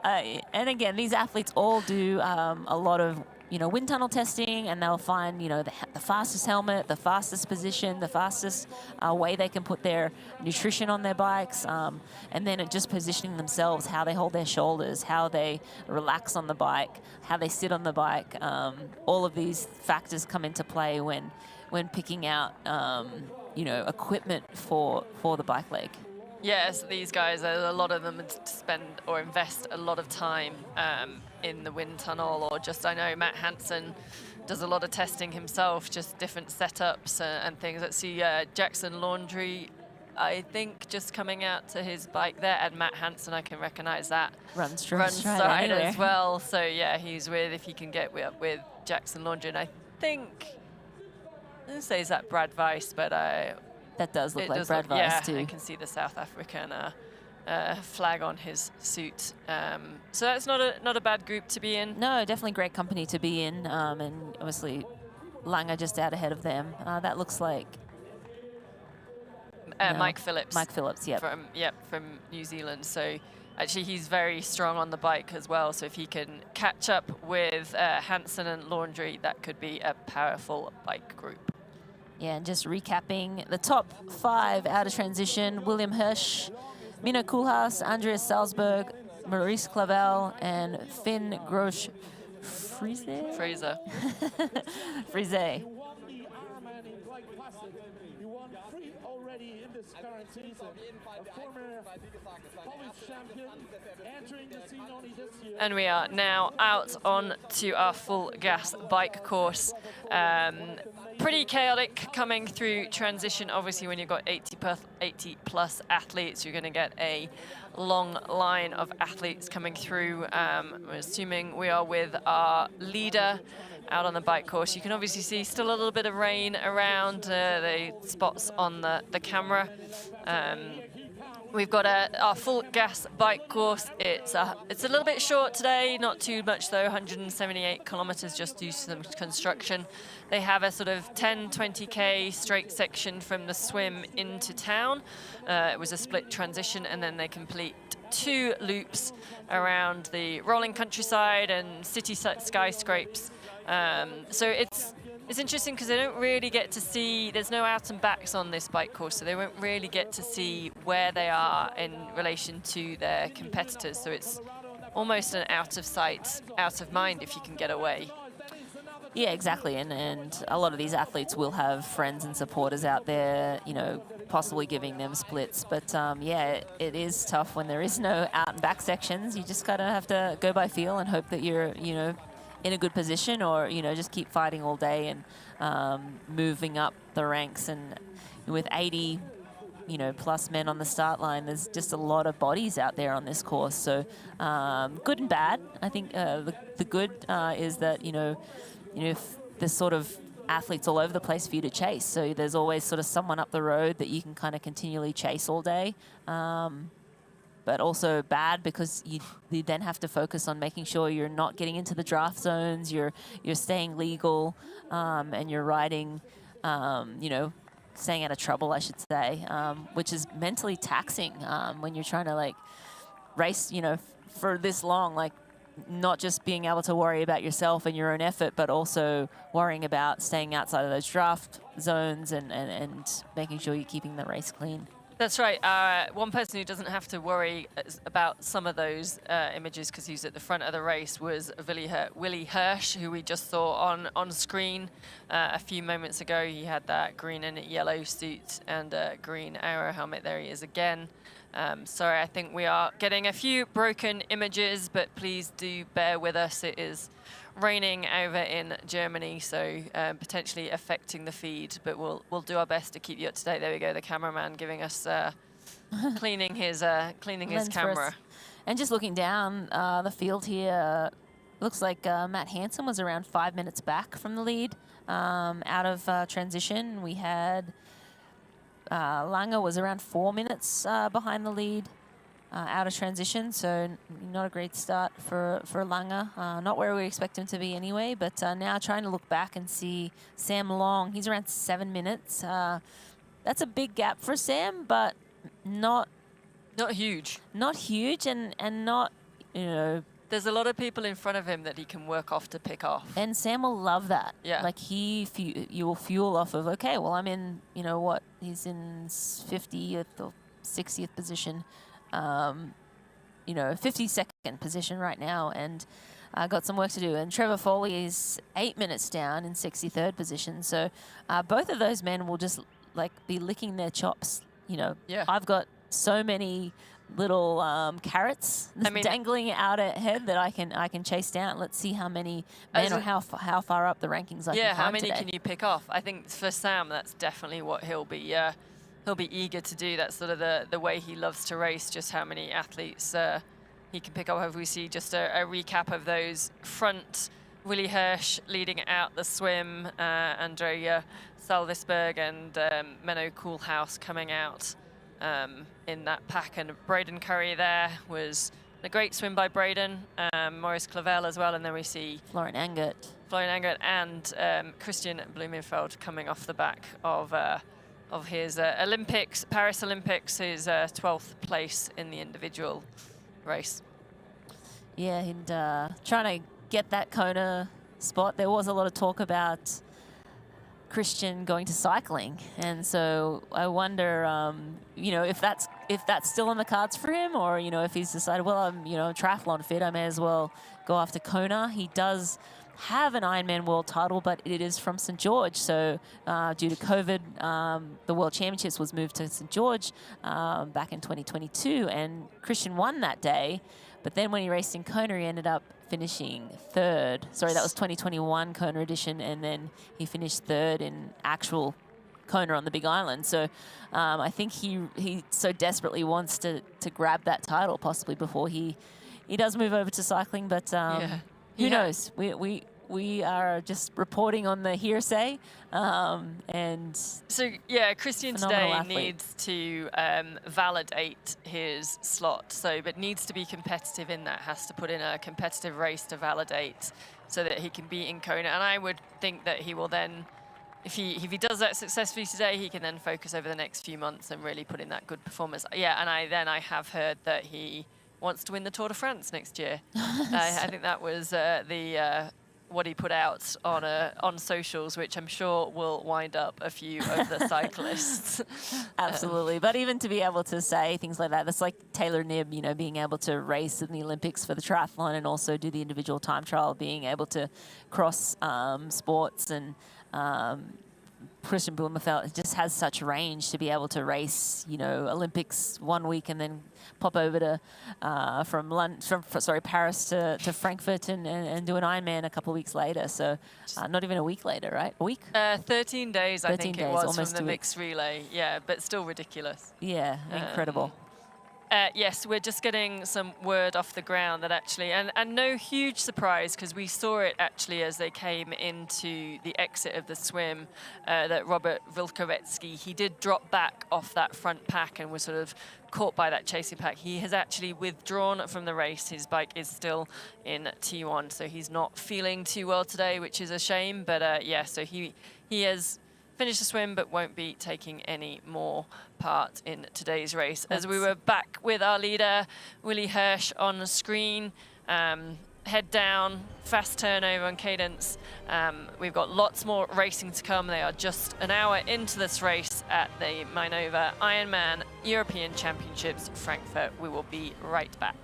And again, these athletes all do a lot of wind tunnel testing, and they'll find the fastest helmet, the fastest position, the fastest way they can put their nutrition on their bikes, and then just positioning themselves, how they hold their shoulders, how they relax on the bike, how they sit on the bike. All of these factors come into play when picking out equipment for the bike leg. Yes, these guys, a lot of them spend or invest a lot of time in the wind tunnel, or just, I know Matt Hansen does a lot of testing himself, just different setups and things. Let's see, Jackson Laundry, I think, just coming out to his bike there, and Matt Hansen, I can recognize that. Runs side as well. So yeah, he's if he can get up with Jackson Laundry, and I think, I'm going to say, is that Brad Weiss, but that does look like Brad Weiss too. I can see the South African flag on his suit. So that's not a bad group to be in. No, definitely great company to be in, and obviously Lange just out ahead of them. That looks like Mike Phillips. Mike Phillips, yep. From New Zealand. So actually he's very strong on the bike as well. So if he can catch up with Hansen and Laundry, that could be a powerful bike group. Yeah, and just recapping the top 5 out of transition: William Hirsch, Mino Koolhaas, Andreas Salzberg, Maurice Clavel, and Finn Grosch Fraser. Fraser. And we are now out on to our full gas bike course. Pretty chaotic coming through transition. Obviously, when you've got 80 plus athletes, you're going to get a long line of athletes coming through. I'm assuming we are with our leader out on the bike course. You can obviously see still a little bit of rain around the spots on the camera. We've got our full gas bike course. It's a little bit short today, not too much though, 178 kilometers just due to some construction. They have a sort of 10-20K straight section from the swim into town. It was a split transition, and then they complete 2 loops around the rolling countryside and city skyscrapes. So it's interesting because they don't really get to see, there's no out and backs on this bike course, so they won't really get to see where they are in relation to their competitors. So it's almost an out of sight, out of mind if you can get away. Yeah, exactly. And a lot of these athletes will have friends and supporters out there, possibly giving them splits. But yeah, it is tough when there is no out and back sections. You just gotta have to go by feel and hope that you're, in a good position, or just keep fighting all day and moving up the ranks. And with 80 plus men on the start line, there's just a lot of bodies out there on this course. So good and bad. I think the good is that there's sort of athletes all over the place for you to chase, so there's always sort of someone up the road that you can kind of continually chase all day. But also bad because you then have to focus on making sure you're not getting into the draft zones, you're staying legal, and you're riding, staying out of trouble, I should say, which is mentally taxing when you're trying to race, for this long, not just being able to worry about yourself and your own effort, but also worrying about staying outside of those draft zones and making sure you're keeping the race clean. That's right. One person who doesn't have to worry about some of those images because he's at the front of the race was Willie Hirsch, who we just saw on screen a few moments ago. He had that green and yellow suit and green arrow helmet. There he is again. Sorry, I think we are getting a few broken images, but please do bear with us. It is raining over in Germany, so potentially affecting the feed, but we'll do our best to keep you up to date. There we go, the cameraman giving us cleaning his camera. And just looking down the field here, looks like Matt Hansen was around 5 minutes back from the lead out of transition. We had Lange was around 4 minutes behind the lead out of transition, so not a great start for Lange. Not where we expect him to be anyway, but now trying to look back and see Sam Long. He's around 7 minutes. That's a big gap for Sam, but not huge. Not huge, and not, you know. There's a lot of people in front of him that he can work off to pick off. And Sam will love that. Yeah. Like you will fuel off of, okay, well, I'm in, you know what, he's in 50th or 60th position. You know, 52nd position right now, and got some work to do. And Trevor Foley is 8 minutes down in 63rd position. So both of those men will just like be licking their chops. You know, I've got so many little carrots dangling out ahead that I can chase down. Let's see how many men or how far up the rankings I can climb how many today. can you pick off? I think for Sam, that's definitely what he'll be eager to do. That's sort of the way he loves to race, just how many athletes he can pick up. If we see just a recap of those front, Willie Hirsch leading out the swim, Andrea Salvisberg and Menno Koolhaus coming out in that pack, and Braden Currie there was a great swim by Braden, Maurice Clavel as well, and then we see Florian Angert and Kristian Blummenfelt coming off the back of his Paris Olympics, his 12th place in the individual race. Yeah, and trying to get that Kona spot. There was a lot of talk about Kristian going to cycling, and so I wonder, you know, if that's still in the cards for him, or you know, if he's decided, well, I'm triathlon fit, I may as well go after Kona. He does have an Ironman world title, but it is from St. George. So due to COVID, the World Championships was moved to St. George back in 2022, and Kristian won that day. But then when he raced in Kona, he ended up finishing third. Sorry, that was 2021 Kona edition, and then he finished third in actual Kona on the Big Island. So I think he so desperately wants to grab that title, possibly before he does move over to cycling. But who knows? We are just reporting on the hearsay, and so Kristian today needs to validate his slot. So, but needs to be competitive in that. Has to put in a competitive race to validate, so that he can be in Kona. And I would think that he will then, if he does that successfully today, he can then focus over the next few months and really put in that good performance. Yeah, and I have heard that he wants to win the Tour de France next year. I think that was what he put out on socials, which I'm sure will wind up a few of the cyclists. Absolutely, but even to be able to say things like that, that's like Taylor Knibb, you know, being able to race in the Olympics for the triathlon and also do the individual time trial, being able to cross sports, and Kristian Blummenfelt just has such range to be able to race, you know, Olympics 1 week and then pop over to Paris to Frankfurt and do an Ironman a couple of weeks later. So not even a week later, right? A week? 13 days, 13 I think days, it was, almost from the 2 mixed relay. Yeah, but still ridiculous. Yeah, incredible. Yes, we're just getting some word off the ground that actually, and no huge surprise, because we saw it actually as they came into the exit of the swim, that Robert Wilkowecki, he did drop back off that front pack and was sort of caught by that chasing pack. He has actually withdrawn from the race. His bike is still in T1, so he's not feeling too well today, which is a shame. But yeah, so he has finished the swim, but won't be taking any more part in today's race. As we were back with our leader, Willie Hirsch, on the screen, head down, fast turnover and cadence. We've got lots more racing to come. They are just an hour into this race at the Mainova Ironman European Championships Frankfurt. We will be right back.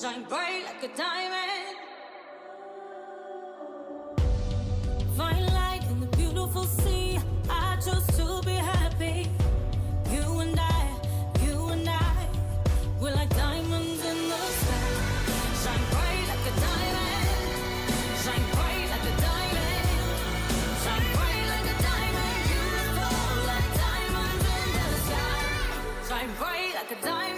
Shine bright like a diamond. Find light in the beautiful sea. I chose to be happy. You and I, we're like diamonds in the sky. Shine bright like a diamond. Shine bright like a diamond. Shine bright like a diamond. Beautiful like diamonds in the sky. Shine bright like a diamond.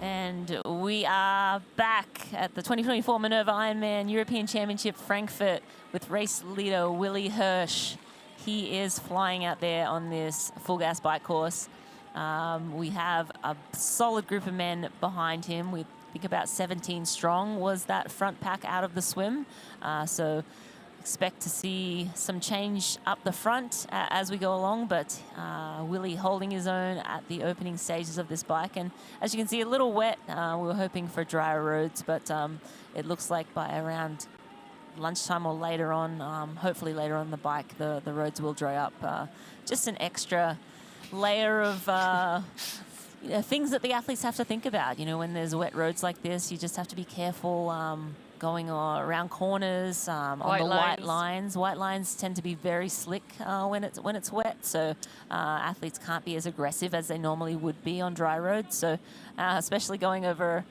And we are back at the 2024 Mainova Ironman European Championship Frankfurt with race leader Willie Hirsch. He is flying out there on this full gas bike course. We have a solid group of men behind him. We think about 17 strong was that front pack out of the swim. So expect to see some change up the front as we go along, but Willie holding his own at the opening stages of this bike. And as you can see, a little wet. We were hoping for drier roads, but it looks like by around lunchtime or later on, hopefully later on the bike, the roads will dry up. Just an extra layer of things that the athletes have to think about. You know, when there's wet roads like this, you just have to be careful going around corners on the white lines. White lines tend to be very slick when it's wet, so athletes can't be as aggressive as they normally would be on dry roads. So especially going over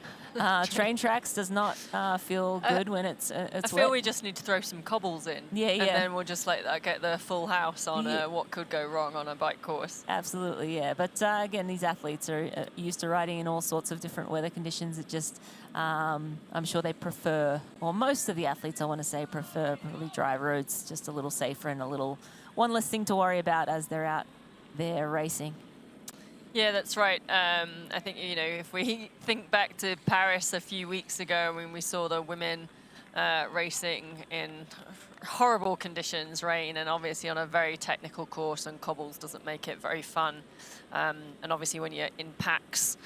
train tracks does not feel good when it's wet. I feel we just need to throw some cobbles in. Yeah. And then we'll just get the full house on what could go wrong on a bike course. Absolutely, yeah. But again, these athletes are used to riding in all sorts of different weather conditions. It just, I'm sure they prefer, or most of the athletes, I want to say, prefer probably dry roads, just a little safer and one less thing to worry about as they're out there racing. Yeah, that's right. I think, you know, if we think back to Paris a few weeks ago when we saw the women racing in horrible conditions, rain, and obviously on a very technical course, and cobbles doesn't make it very fun. And obviously when you're in packs,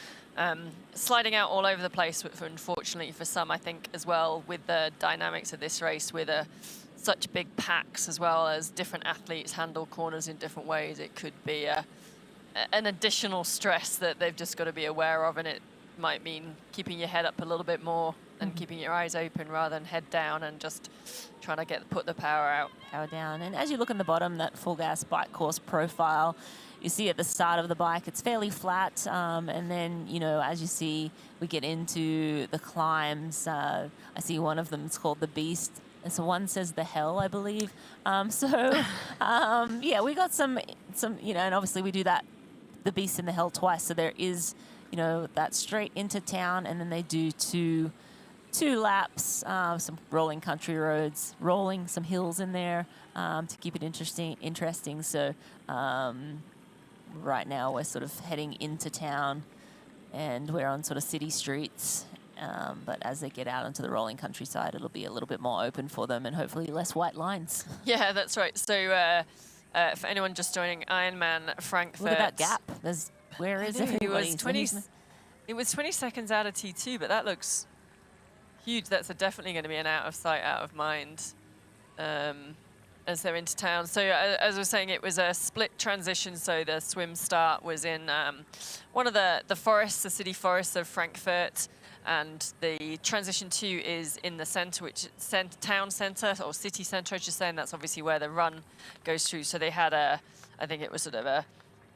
sliding out all over the place, unfortunately for some, I think as well, with the dynamics of this race, with such big packs as well as different athletes handle corners in different ways, it could be an additional stress that they've just got to be aware of, and it might mean keeping your head up a little bit more and keeping your eyes open rather than head down and just trying to put the power out. Power down. And as you look in the bottom, that full gas bike course profile, you see at the start of the bike, it's fairly flat. And then, you know, as you see, we get into the climbs. I see one of them, it's called the Beast. And so one says the Hell, I believe. Yeah, we got some, you know, and obviously we do that, the Beast and the Hell twice. So there is, you know, that straight into town, and then they do two laps, some rolling country roads, rolling some hills in there to keep it interesting. So right now we're sort of heading into town, and we're on sort of city streets. But as they get out onto the rolling countryside, it'll be a little bit more open for them, and hopefully less white lines. Yeah, that's right. So for anyone just joining, Ironman Frankfurt. Look at that gap. Where is everybody? It was 20 seconds out of T2, but that looks huge. That's definitely going to be an out of sight, out of mind as they're into town. So as I was saying, it was a split transition. So the swim start was in one of the forests, the city forests of Frankfurt. And the transition 2 is in the center, which is town center or city center, I should say, and that's obviously where the run goes through. So they had I think it was sort of a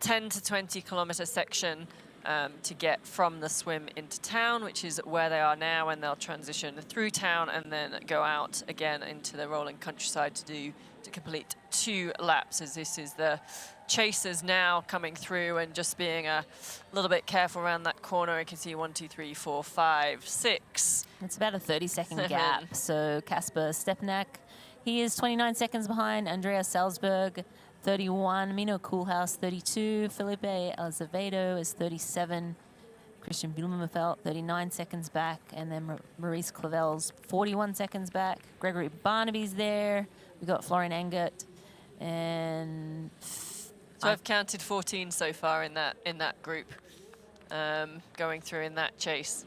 10 to 20 kilometer section to get from the swim into town, which is where they are now, and they'll transition through town and then go out again into the rolling countryside to complete 2 laps, as this is the chasers now coming through and just being a little bit careful around that corner. You can see 1, 2, 3, 4, 5, 6. It's about a 30-second gap. So Kasper Stepanek, he is 29 seconds behind. Andreas Salzberg, 31. Mino Koolhaas, 32. Felipe Azevedo is 37. Kristian Blummenfelt, 39 seconds back. And then Maurice Clavel's 41 seconds back. Gregory Barnaby's there. We got Florian Engert. And so I've counted 14 so far in that group going through in that chase.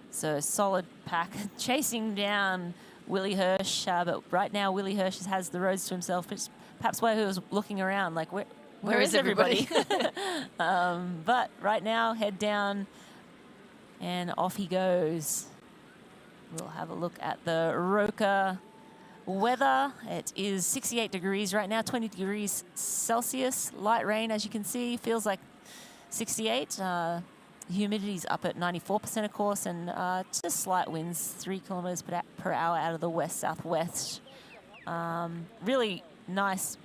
So solid pack chasing down Willie Hirsch, but right now Willie Hirsch has the roads to himself. It's perhaps why he was looking around like, where is everybody? But right now, head down and off he goes. We'll have a look at the Roka weather. It is 68 degrees right now, 20 degrees Celsius. Light rain, as you can see, feels like 68. Humidity's up at 94%, of course, and just slight winds, 3 kilometers per hour out of the west-southwest. Really nice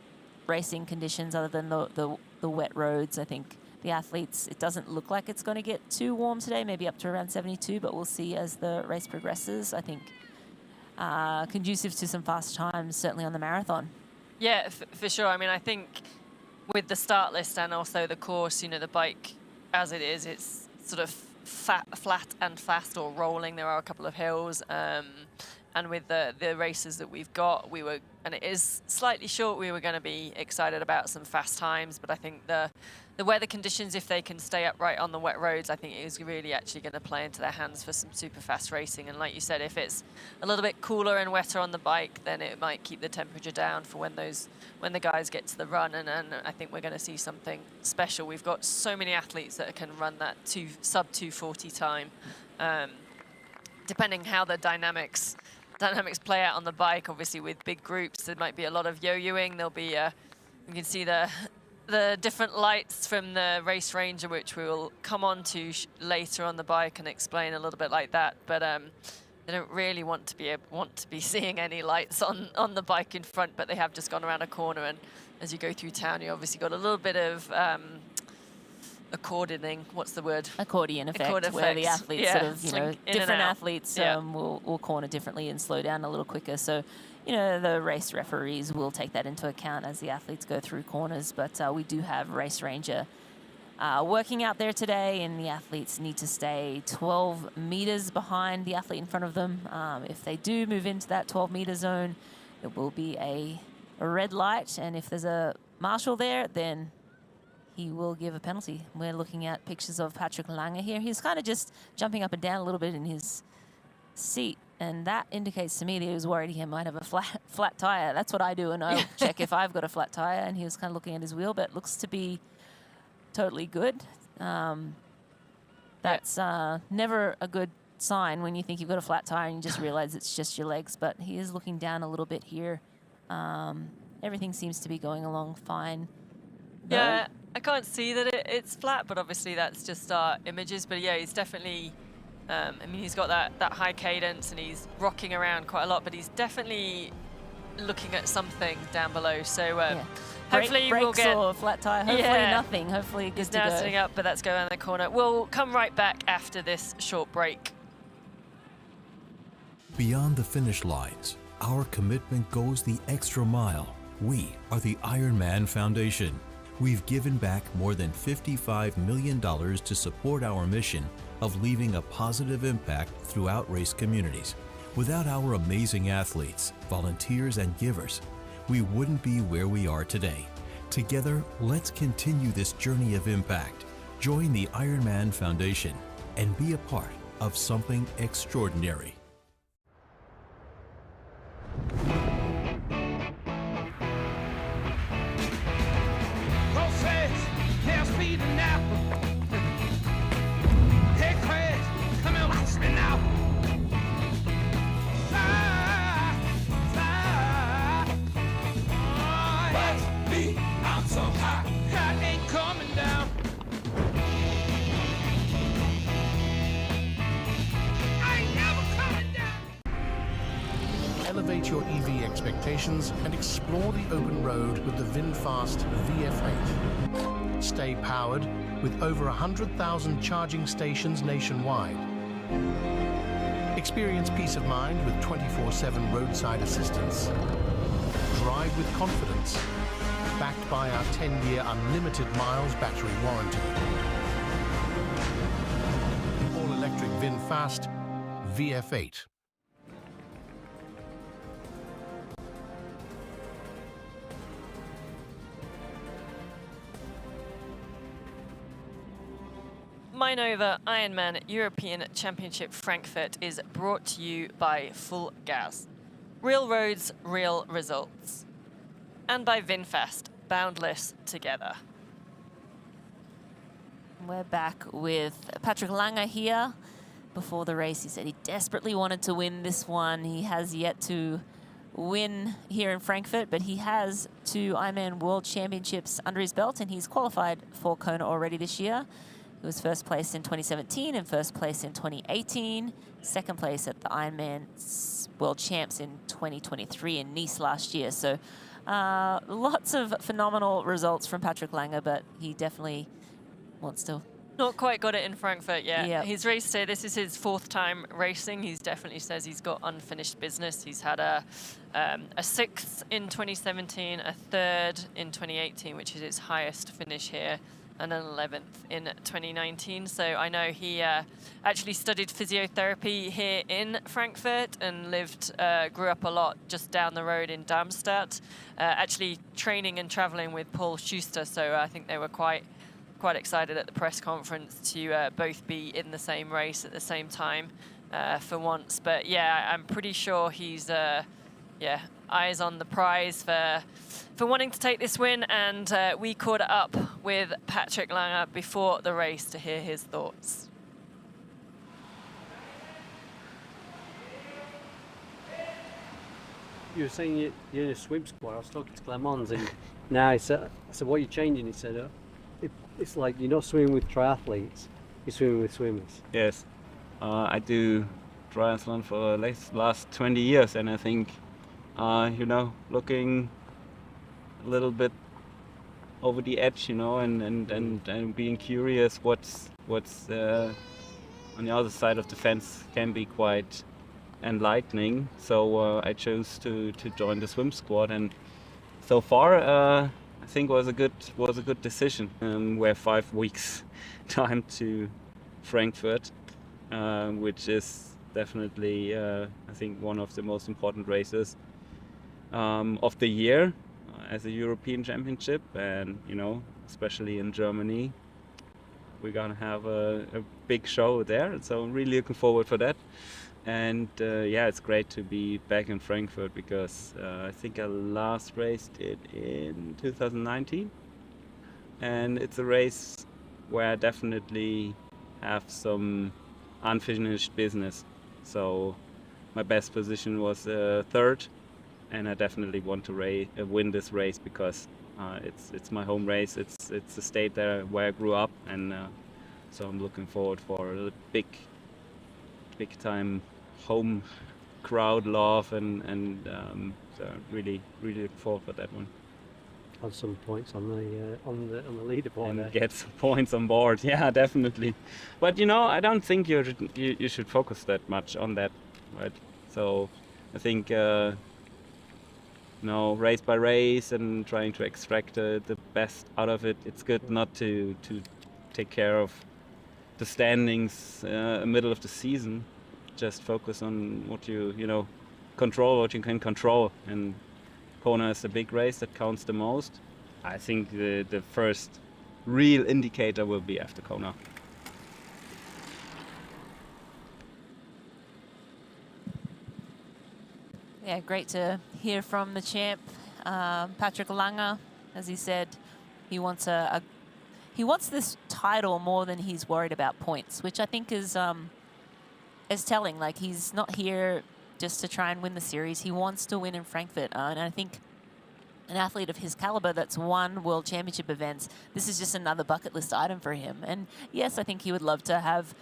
racing conditions other than the wet roads. I think the athletes, it doesn't look like it's going to get too warm today, maybe up to around 72, but we'll see as the race progresses. I think conducive to some fast times, certainly on the marathon. Yeah, for sure. I mean, I think with the start list and also the course, you know, the bike as it is, it's sort of flat and fast or rolling. There are a couple of hills. And with the races that we've got, and it is slightly short, we were going to be excited about some fast times, but I think the weather conditions, if they can stay upright on the wet roads, I think it is really actually going to play into their hands for some super fast racing. And like you said, if it's a little bit cooler and wetter on the bike, then it might keep the temperature down for when the guys get to the run, and I think we're going to see something special. We've got so many athletes that can run that sub 2:40 time. Depending how the dynamics play out on the bike, obviously with big groups, there might be a lot of yo-yoing. There'll be you can see the different lights from the race ranger, which we will come on to later on the bike and explain a little bit like that. But they don't really want to be seeing any lights on the bike in front, but they have just gone around a corner, and as you go through town, you obviously got a little bit of accordion effect, where the athletes sort of, you know, different athletes will corner differently and slow down a little quicker. So, you know, the race referees will take that into account as the athletes go through corners. But we do have race ranger working out there today, and the athletes need to stay 12 meters behind the athlete in front of them. If they do move into that 12-meter zone, it will be a red light, and if there's a marshal there, then he will give a penalty. We're looking at pictures of Patrick Lange here. He's kind of just jumping up and down a little bit in his seat, and that indicates to me that he was worried he might have a flat tire. That's what I do, and I'll check if I've got a flat tire, and he was kind of looking at his wheel, but it looks to be totally good. That's never a good sign when you think you've got a flat tire and you just realize it's just your legs, but he is looking down a little bit here. Everything seems to be going along fine. Yeah, I can't see that it's flat, but obviously that's just our images. But yeah, he's definitely, I mean, he's got that high cadence and he's rocking around quite a lot, but he's definitely looking at something down below. So hopefully we'll get or flat tire. Hopefully nothing. Hopefully good he's to now go. sitting up, but that's going around the corner. We'll come right back after this short break. Beyond the finish lines, our commitment goes the extra mile. We are the IRONMAN Foundation. We've given back more than $55 million to support our mission of leaving a positive impact throughout race communities. Without our amazing athletes, volunteers, and givers, we wouldn't be where we are today. Together, let's continue this journey of impact. Join the IRONMAN Foundation and be a part of something extraordinary. EV expectations and explore the open road with the VinFast VF8. Stay powered with over 100,000 charging stations nationwide. Experience peace of mind with 24/7 roadside assistance. Drive with confidence, backed by our 10-year unlimited miles battery warranty. All-electric VinFast VF8. Mainova Ironman European Championship Frankfurt is brought to you by Full Gas. Real roads, real results. And by VinFast, boundless together. We're back with Patrick Lange here. Before the race, he said he desperately wanted to win this one. He has yet to win here in Frankfurt, but he has 2 Ironman World Championships under his belt, and he's qualified for Kona already this year. He was first place in 2017 and first place in 2018. Second place at the Ironman World Champs in 2023 in Nice last year. So lots of phenomenal results from Patrick Lange, but he definitely wants to. Not quite got it in Frankfurt yet. Yep. He's raced here. This is his 4th time racing. He definitely says he's got unfinished business. He's had a 6th in 2017, a 3rd in 2018, which is his highest finish here, and an 11th in 2019. So I know he actually studied physiotherapy here in Frankfurt and grew up a lot just down the road in Darmstadt, actually training and traveling with Paul Schuster. So I think they were quite excited at the press conference to both be in the same race at the same time for once. But yeah, I'm pretty sure he's eyes on the prize for wanting to take this win, and we caught up with Patrick Lange before the race to hear his thoughts. You were saying you're in a swim squad. I was talking to Clemens, and now I said, what are you changing? He said, it's like you're not swimming with triathletes, you're swimming with swimmers. Yes, I do triathlon for the last 20 years, and I think, looking a little bit over the edge, and being curious what's on the other side of the fence can be quite enlightening. So I chose to join the swim squad, and so far I think was a good decision. We're 5 weeks time to Frankfurt, which is definitely I think one of the most important races of the year as a European Championship, and especially in Germany, we're gonna have a big show there. So I'm really looking forward for that. And it's great to be back in Frankfurt, because I think I last raced it in 2019, and it's a race where I definitely have some unfinished business. So my best position was 3rd, and I definitely want to win this race, because it's my home race. It's the state there where I grew up, and so I'm looking forward for a big time home crowd love, and so really looking forward for that one. Have some points on the leaderboard and there. Get some points on board. Yeah, definitely. But I don't think you should focus that much on that, right? So I think race by race and trying to extract the best out of it. It's good not to take care of the standings middle of the season. Just focus on what you control, what you can control, and Kona is the big race that counts the most. I think the first real indicator will be after Kona. Yeah, great to hear from the champ, Patrick Lange. As he said, he wants he wants this title more than he's worried about points, which I think is telling. Like, he's not here just to try and win the series. He wants to win in Frankfurt, and I think an athlete of his caliber that's won World Championship events, this is just another bucket list item for him. And yes, I think he would love to have,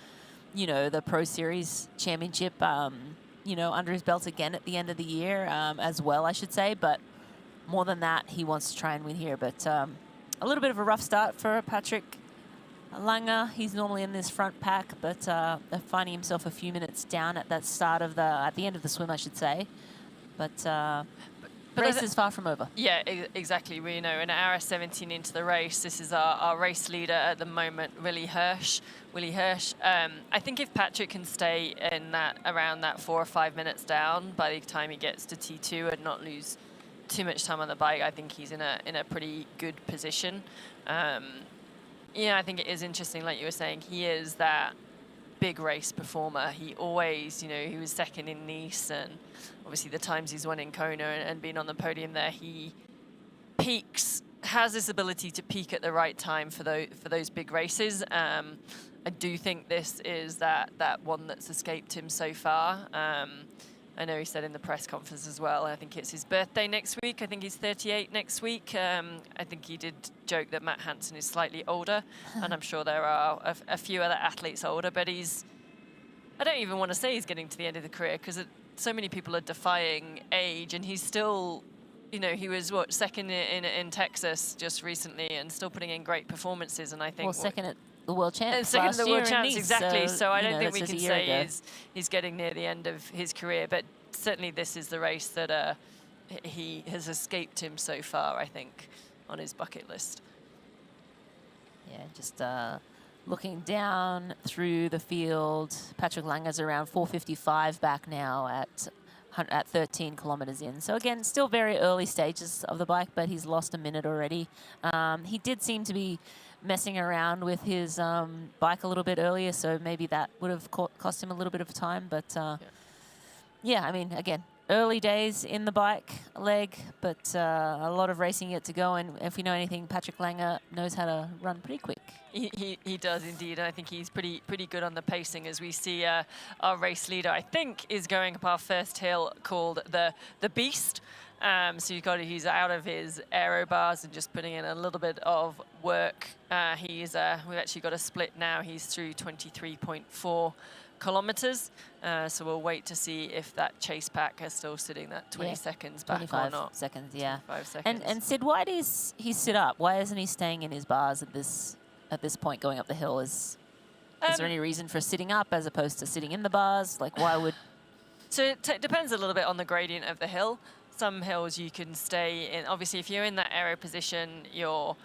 the Pro Series Championship under his belt again at the end of the year as well, I should say. But more than that, he wants to try and win here. But a little bit of a rough start for Patrick Lange. He's normally in this front pack, but finding himself a few minutes down at at the end of the swim, I should say. But race is far from over. Yeah, exactly. We know an hour 17 into the race. This is our race leader at the moment, Willie Hirsch. I think if Patrick can stay in around that 4 or 5 minutes down by the time he gets to T2 and not lose too much time on the bike, I think he's in a pretty good position. I think it is interesting, like you were saying, he is that big race performer. He always, he was second in Nice, and obviously the times he's won in Kona and been on the podium there, he has this ability to peak at the right time for those big races. I do think this is that one that's escaped him so far. I know he said in the press conference as well, I think it's his birthday next week. I think he's 38 next week. I think he did joke that Matt Hansen is slightly older, and I'm sure there are a few other athletes older, but I don't even want to say he's getting to the end of the career, because so many people are defying age, and he's still, he was, second in Texas just recently and still putting in great performances, and I think... Well, second at the World Champs. Second at the World Champs, Nice, exactly. So I don't think we can say ago. he's getting near the end of his career, but certainly this is the race that he has escaped him so far, I think, on his bucket list. Yeah, just looking down through the field, Patrick Lange's around 4:55 back now at 13 kilometers in. So again, still very early stages of the bike, but he's lost a minute already. He did seem to be messing around with his bike a little bit earlier, so maybe that would have cost him a little bit of time. But yeah, I mean, again, early days in the bike leg, but a lot of racing yet to go. And if we know anything, Patrick Lange knows how to run pretty quick. He does indeed. I think he's pretty good on the pacing, as we see our race leader, I think, is going up our first hill called the Beast. So he's out of his aero bars and just putting in a little bit of work. We've actually got a split now. He's through 23.4 kilometers. So we'll wait to see if that chase pack is still sitting that 20 seconds back or not. 25 seconds, yeah. 25 seconds. And Sid, why does he sit up? Why isn't he staying in his bars at this point going up the hill? Is there any reason for sitting up as opposed to sitting in the bars? Like, why would... So it depends a little bit on the gradient of the hill. Some hills you can stay in. Obviously, if you're in that aero position, you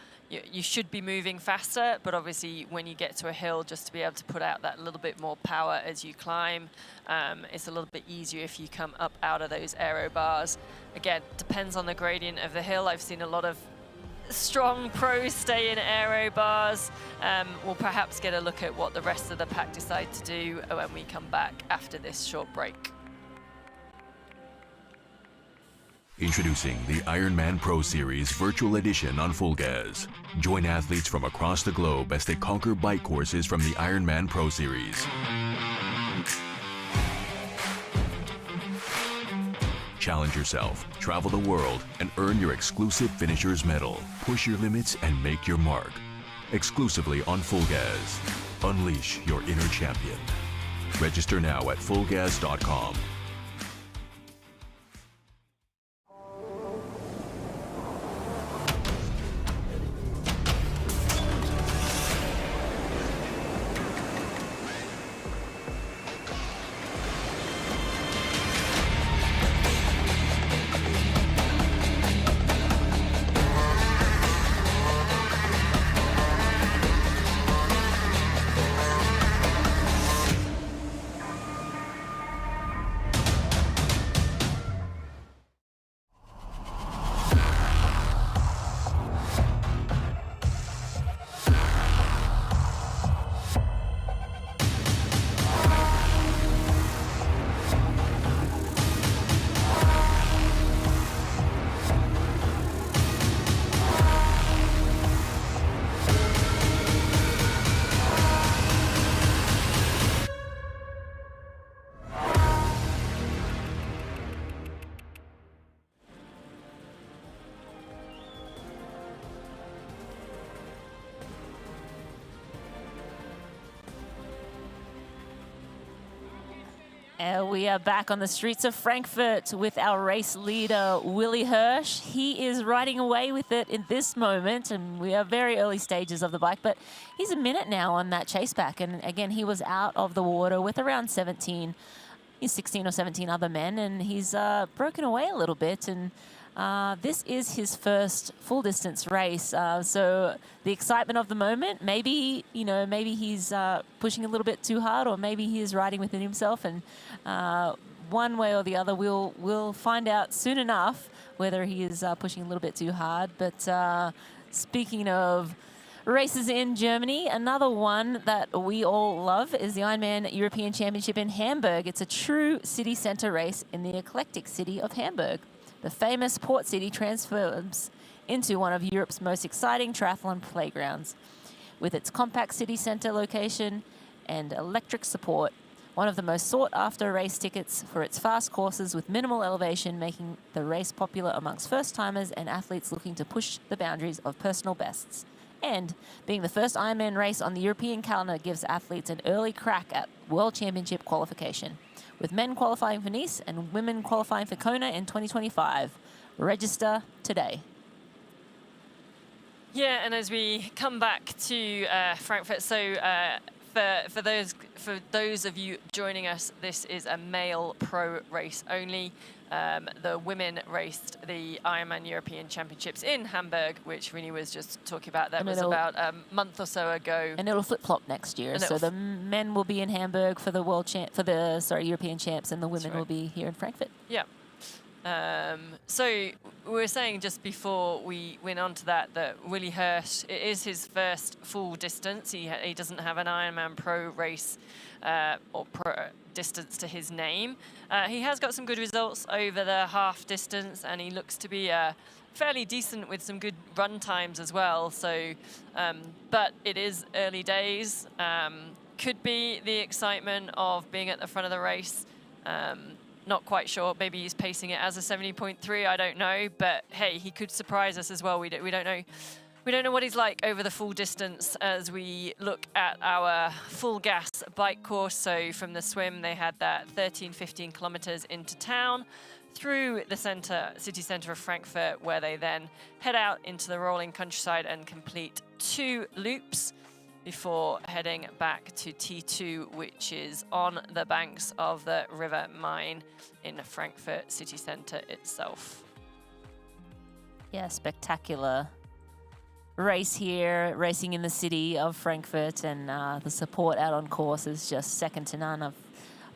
should be moving faster. But obviously, when you get to a hill, just to be able to put out that little bit more power as you climb, it's a little bit easier if you come up out of those aero bars. Again, depends on the gradient of the hill. I've seen a lot of strong pros stay in aero bars. We'll perhaps get a look at what the rest of the pack decide to do when we come back after this short break. Introducing the Ironman Pro Series Virtual Edition on Full Gas. Join athletes from across the globe as they conquer bike courses from the Ironman Pro Series. Challenge yourself, travel the world, and earn your exclusive finisher's medal. Push your limits and make your mark. Exclusively on Full Gas. Unleash your inner champion. Register now at fullgas.com. We are back on the streets of Frankfurt with our race leader, Willie Hirsch. He is riding away with it in this moment, and we are very early stages of the bike, but he's a minute now on that chase pack. And again, he was out of the water with around 16 or 17 other men, and he's broken away a little bit. And this is his first full distance race. So the excitement of the moment, maybe he's pushing a little bit too hard, or maybe he is riding within himself. And one way or the other, we'll find out soon enough whether he is pushing a little bit too hard. But speaking of races in Germany, another one that we all love is the Ironman European Championship in Hamburg. It's a true city centre race in the eclectic city of Hamburg. The famous port city transforms into one of Europe's most exciting triathlon playgrounds. With its compact city centre location and electric support, one of the most sought-after race tickets for its fast courses with minimal elevation, making the race popular amongst first-timers and athletes looking to push the boundaries of personal bests. And being the first Ironman race on the European calendar gives athletes an early crack at World Championship qualification, with men qualifying for Nice and women qualifying for Kona in 2025. Register today. Yeah, and as we come back to Frankfurt, so for those of you joining us, this is a male pro race only. The women raced the Ironman European Championships in Hamburg, which Rini was just talking about. That was about a month or so ago. And it'll flip-flop next year. So the men will be in Hamburg for the European champs, and the women will be here in Frankfurt. Yeah. So we were saying just before we went on to that Willie Hirsch, it is his first full distance. He doesn't have an Ironman Pro race or pro distance to his name. He has got some good results over the half distance, and he looks to be fairly decent with some good run times as well. So, but it is early days. Could be the excitement of being at the front of the race. Not quite sure. Maybe he's pacing it as a 70.3. I don't know. But hey, he could surprise us as well. We don't know. We don't know what he's like over the full distance as we look at our full gas bike course. So from the swim, they had that 15 kilometers into town through the city center of Frankfurt, where they then head out into the rolling countryside and complete 2 loops before heading back to T2, which is on the banks of the River Main in the Frankfurt city center itself. Yeah, spectacular race here, racing in the city of Frankfurt, and the support out on course is just second to none. I've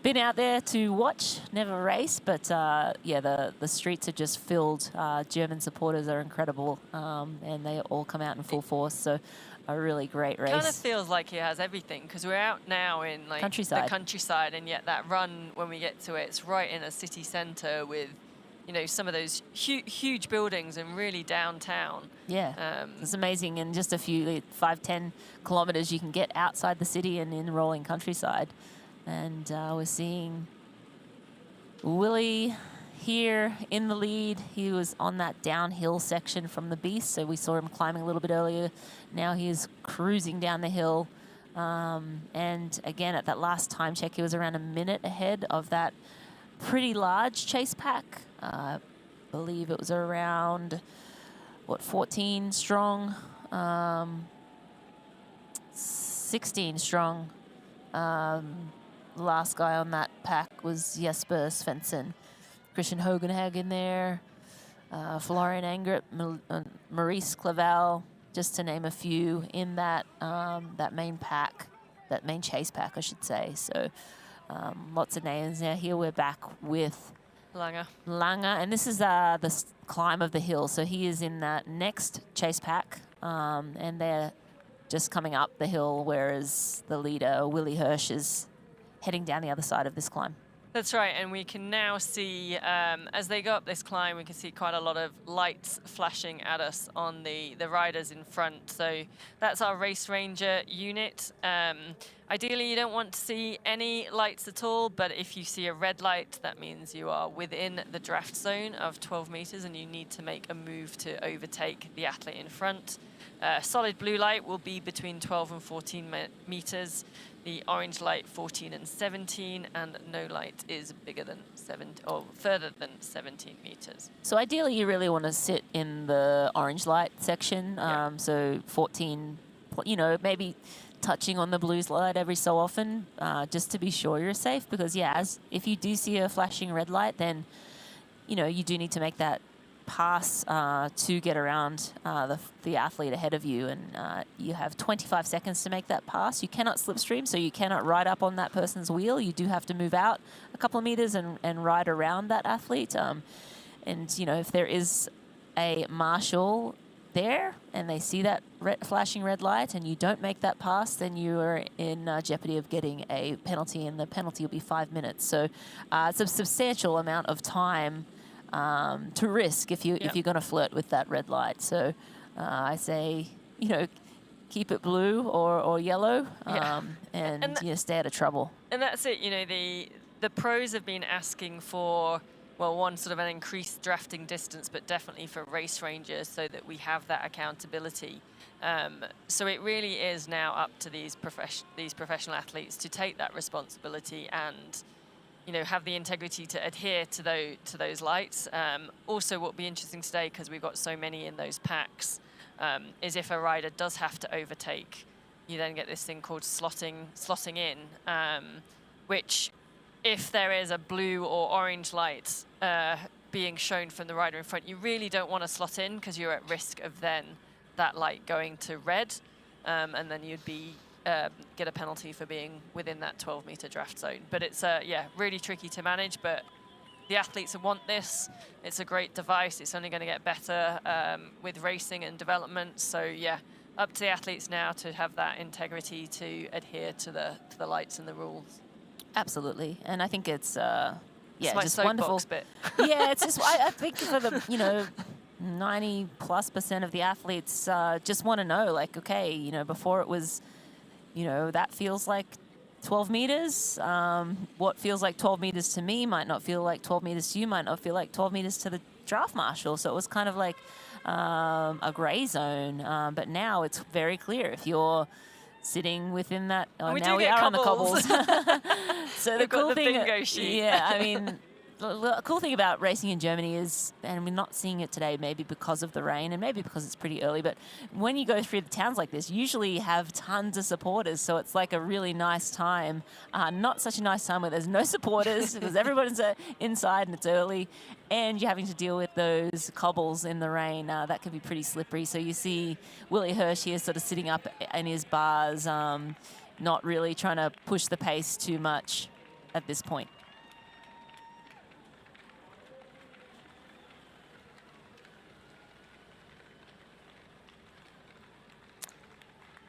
been out there to watch, never race, but yeah, the streets are just filled. German supporters are incredible, and they all come out in full force. So a really great race. Kind of feels like he has everything, because we're out now in like the countryside, and yet that run, when we get to it, it's right in a city centre with, you know, some of those huge buildings and really downtown. Yeah, it's amazing. In just a few 5-10 kilometers, you can get outside the city and in rolling countryside. And we're seeing Willie here in the lead. He was on that downhill section from the Beast, so we saw him climbing a little bit earlier. Now he is cruising down the hill. And again, at that last time check, he was around a minute ahead of that pretty large chase pack. I believe it was around, 14 strong, 16 strong. The last guy on that pack was Jesper Svensson. Christian Hogenhag in there, Florian Angert, Maurice Clavel, just to name a few in that that main pack, that main chase pack, I should say. So lots of names. Now here we're back with Lange, and this is the climb of the hill. So he is in that next chase pack, and they're just coming up the hill, whereas the leader, Willie Hirsch, is heading down the other side of this climb. That's right, and we can now see, as they go up this climb, we can see quite a lot of lights flashing at us on the riders in front. So that's our Race Ranger unit. Ideally, you don't want to see any lights at all, but if you see a red light, that means you are within the draft zone of 12 meters and you need to make a move to overtake the athlete in front. Solid blue light will be between 12 and 14 meters. The orange light 14 and 17, and no light is bigger than 7 or further than 17 meters. So ideally, you really want to sit in the orange light section. So 14, you know, maybe touching on the blues light every so often, just to be sure you're safe. Because if you do see a flashing red light, then you know you do need to make that pass to get around the athlete ahead of you, and you have 25 seconds to make that pass. You cannot slipstream, so you cannot ride up on that person's wheel. You do have to move out a couple of meters and ride around that athlete. And you know, if there is a marshal there and they see that flashing red light and you don't make that pass, then you are in jeopardy of getting a penalty, and the penalty will be 5 minutes. So it's a substantial amount of time to risk if you're going to flirt with that red light. So I say, you know, keep it blue or yellow, and you know, stay out of trouble. And that's it. You know, the pros have been asking for, well, one, sort of an increased drafting distance, but definitely for race rangers, so that we have that accountability. So it really is now up to these professional athletes to take that responsibility and, you know, have the integrity to adhere to those lights. Also, what will be interesting today, because we've got so many in those packs, is if a rider does have to overtake, you then get this thing called slotting in, which, if there is a blue or orange light being shown from the rider in front, you really don't want to slot in, because you're at risk of then that light going to red, and then you'd be get a penalty for being within that 12-meter draft zone. But it's really tricky to manage, but the athletes want this. It's a great device. It's only going to get better with racing and development. So yeah, up to the athletes now to have that integrity to adhere to the lights and the rules. Absolutely. And I think it's it's my just wonderful. Bit. Yeah, it's just, I think for the, you know, 90+% of the athletes just want to know, like, okay, you know, before it was, you know, that feels like 12 meters. What feels like 12 meters to me might not feel like 12 meters to you, might not feel like 12 meters to the draft marshal. So it was kind of like a gray zone. But now it's very clear if you're sitting within that. Oh, now we are on the cobbles. So the cool thing, yeah, I mean, the cool thing about racing in Germany is, and we're not seeing it today, maybe because of the rain and maybe because it's pretty early, but when you go through the towns like this, usually you have tons of supporters, so it's like a really nice time. Not such a nice time where there's no supporters because everyone's inside and it's early, and you're having to deal with those cobbles in the rain. That can be pretty slippery. So you see Willie Hirsch here sort of sitting up in his bars, not really trying to push the pace too much at this point.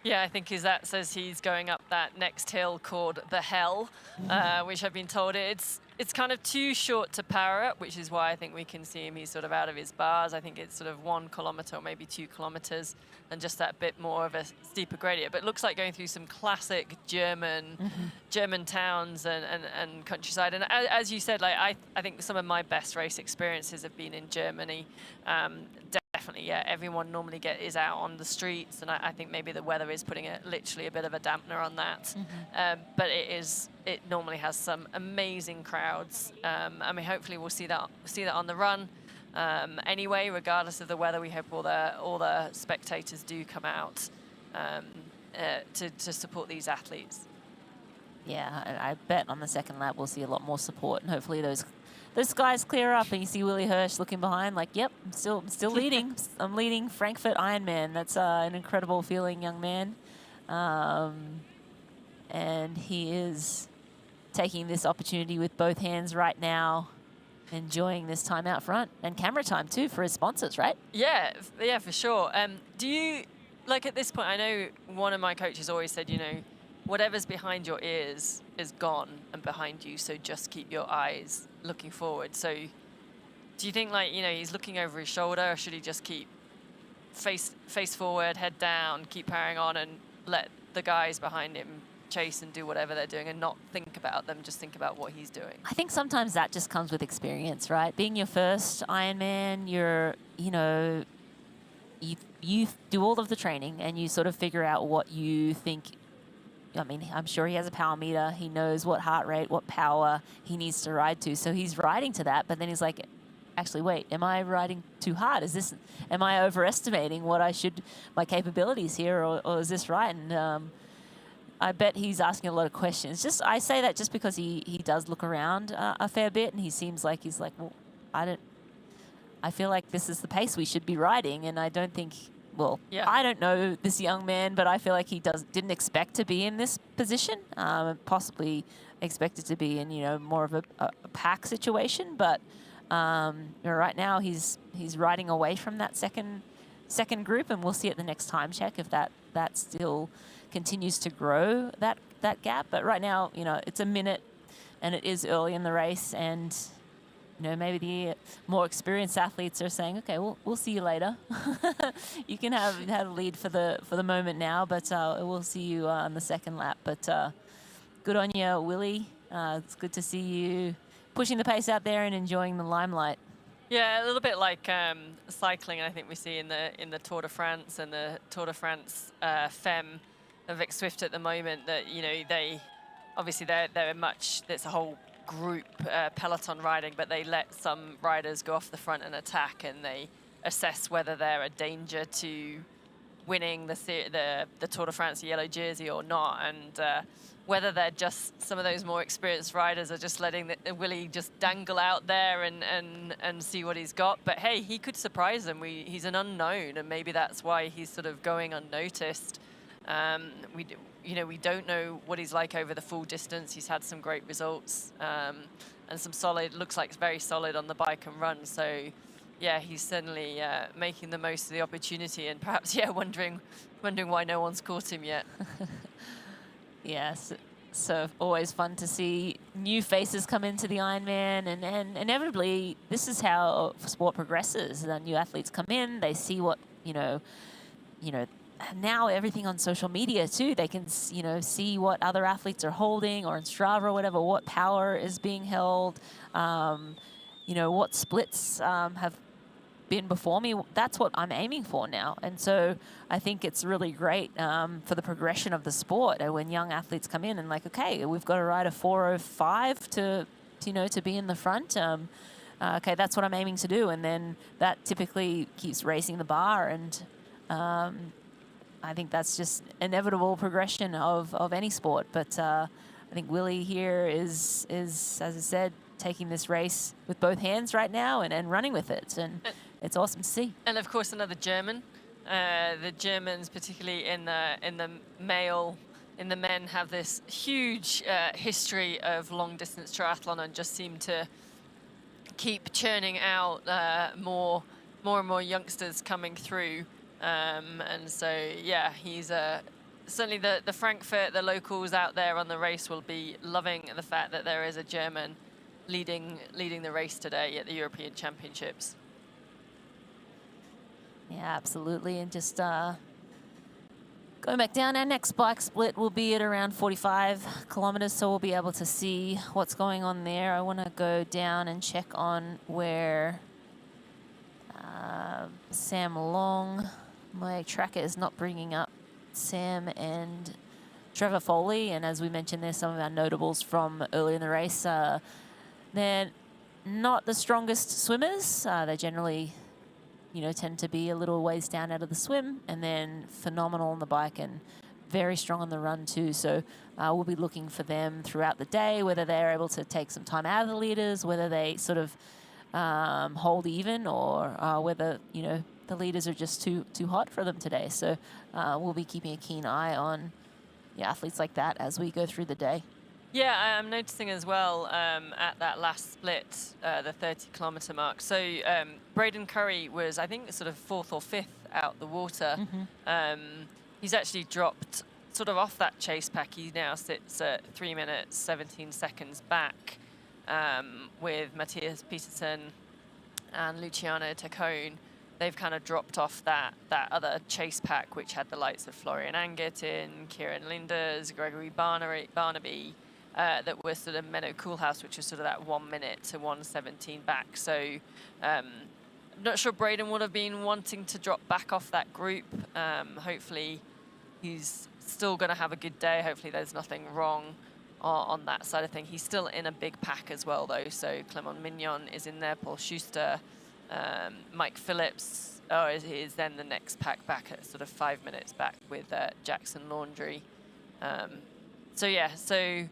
Yeah, I think that says he's going up that next hill called the Hell, which I've been told it's kind of too short to power up, which is why I think we can see him. He's sort of out of his bars. I think it's sort of 1 kilometer or maybe 2 kilometers, and just that bit more of a steeper gradient. But it looks like going through some classic German towns and countryside. And as you said, like I think some of my best race experiences have been in Germany. Definitely, yeah. Everyone normally is out on the streets, and I think maybe the weather is putting literally a bit of a dampener on that. But it normally has some amazing crowds. I mean, hopefully we'll see that on the run. Anyway, regardless of the weather, we hope all the spectators do come out to support these athletes. Yeah, I bet on the second lap we'll see a lot more support, and hopefully those skies clear up and you see Willie Hirsch looking behind like, yep, I'm still leading. I'm leading Frankfurt Ironman. That's an incredible feeling, young man. And he is taking this opportunity with both hands right now, enjoying this time out front and camera time too for his sponsors, right? Yeah, for sure. Do you, like at this point, I know one of my coaches always said, you know, whatever's behind your ears is gone and behind you, so just keep your eyes looking forward. So do you think, like, you know, he's looking over his shoulder, or should he just keep face forward, head down, keep powering on, and let the guys behind him chase and do whatever they're doing and not think about them, just think about what he's doing? I think sometimes that just comes with experience, right? Being your first Ironman, you do all of the training and you sort of figure out what you think. I mean, I'm sure he has a power meter. He knows what heart rate, what power he needs to ride to. So he's riding to that, but then he's like, actually, wait, am I riding too hard? Am I overestimating what my capabilities here, or is this right? And I bet he's asking a lot of questions. I say that just because he does look around a fair bit, and he seems like he's like, well, I feel like this is the pace we should be riding, and I don't think. Well, I don't know this young man, but I feel like he didn't expect to be in this position. Possibly expected to be in more of a pack situation, but right now he's riding away from that second group, and we'll see at the next time check if that still continues to grow that gap. But right now, it's a minute, and it is early in the race, and maybe the more experienced athletes are saying, okay, we'll see you later. You can have a lead for the moment now, but we'll see you on the second lap. But good on you, Willie. It's good to see you pushing the pace out there and enjoying the limelight. Yeah, a little bit like cycling. I think we see in the Tour de France and the Tour de France Femme of Vic Swift at the moment that they obviously they're much. It's a whole group peloton riding, but they let some riders go off the front and attack, and they assess whether they're a danger to winning the Tour de France yellow jersey or not, and whether they're just some of those more experienced riders are just letting Willie just dangle out there and see what he's got. But hey, he could surprise them. He's an unknown, and maybe that's why he's sort of going unnoticed. We don't know what he's like over the full distance. He's had some great results and some solid, looks like very solid on the bike and run. So, yeah, he's certainly making the most of the opportunity, and perhaps, wondering why no one's caught him yet. Yes. So always fun to see new faces come into the Ironman, and inevitably this is how sport progresses. The new athletes come in, they see what now everything on social media too. They can see what other athletes are holding, or in Strava or whatever, what power is being held. What splits have been before me. That's what I'm aiming for now, and so I think it's really great for the progression of the sport. When young athletes come in and like, okay, we've got to ride a 4:05 to be in the front. Okay, that's what I'm aiming to do, and then that typically keeps raising the bar, and I think that's just inevitable progression of any sport. But I think Willie here is, as I said, taking this race with both hands right now and running with it, and it's awesome to see. And of course, another German. The Germans, particularly in the men, have this huge history of long distance triathlon, and just seem to keep churning out more and more youngsters coming through. And so, yeah, he's certainly the Frankfurt, the locals out there on the race will be loving the fact that there is a German leading the race today at the European Championships. Yeah, absolutely. And just going back down, our next bike split will be at around 45 kilometers, so we'll be able to see what's going on there. I want to go down and check on where Sam Long, my tracker is not bringing up Sam and Trevor Foley, and as we mentioned, there's some of our notables from earlier in the race. They're not the strongest swimmers. They generally, tend to be a little ways down out of the swim, and then phenomenal on the bike and very strong on the run too. So we'll be looking for them throughout the day, whether they're able to take some time out of the leaders, whether they sort of hold even, or whether, the leaders are just too hot for them today. So we'll be keeping a keen eye on athletes like that as we go through the day. Yeah, I'm noticing as well at that last split, the 30-kilometer mark. So Braden Currie was, I think, sort of 4th or 5th out the water. Mm-hmm. He's actually dropped sort of off that chase pack. He now sits at 3 minutes, 17 seconds back with Matthias Peterson and Luciano Taccone. They've kind of dropped off that other chase pack, which had the likes of Florian Angertin, Kieran Linders, Gregory Barnaby, that were sort of Menno Koolhaas, which was sort of that 1 minute to 1:17 back. So not sure Braden would have been wanting to drop back off that group. Hopefully he's still going to have a good day. Hopefully there's nothing wrong on that side of thing. He's still in a big pack as well, though. So Clement Mignon is in there, Paul Schuster, Mike Phillips is then the next pack back at sort of 5 minutes back with Jackson Laundry. So yeah, so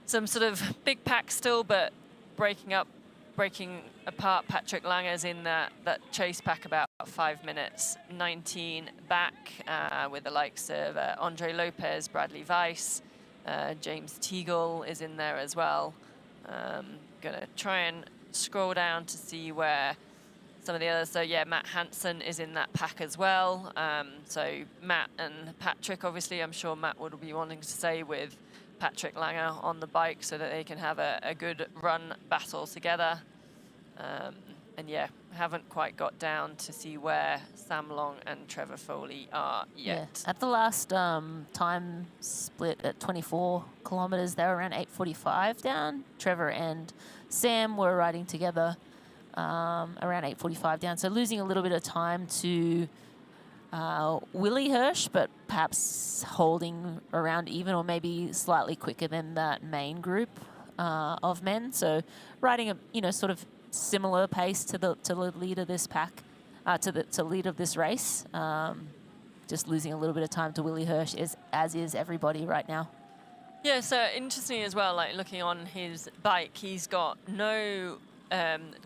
some sort of big pack still, but breaking apart. Patrick Lange is in that chase pack about 5 minutes 19 back with the likes of Andre Lopez, Bradley Weiss, James Teagle is in there as well. Gonna try and scroll down to see where some of the others. So yeah, Matt Hansen is in that pack as well. So Matt and Patrick, obviously, I'm sure Matt would be wanting to stay with Patrick Lange on the bike so that they can have a good run battle together. And yeah, haven't quite got down to see where Sam Long and Trevor Foley are yet. Yeah. At the last time split at 24 kilometers, they were around 8:45 down. Trevor and Sam were riding together around 8:45 down. So losing a little bit of time to Willie Hirsch, but perhaps holding around even or maybe slightly quicker than that main group of men. So riding a sort of similar pace to the lead of this pack, to lead of this race. Just losing a little bit of time to Willie Hirsch, as is everybody right now. Yeah, so interesting as well, like looking on his bike, he's got no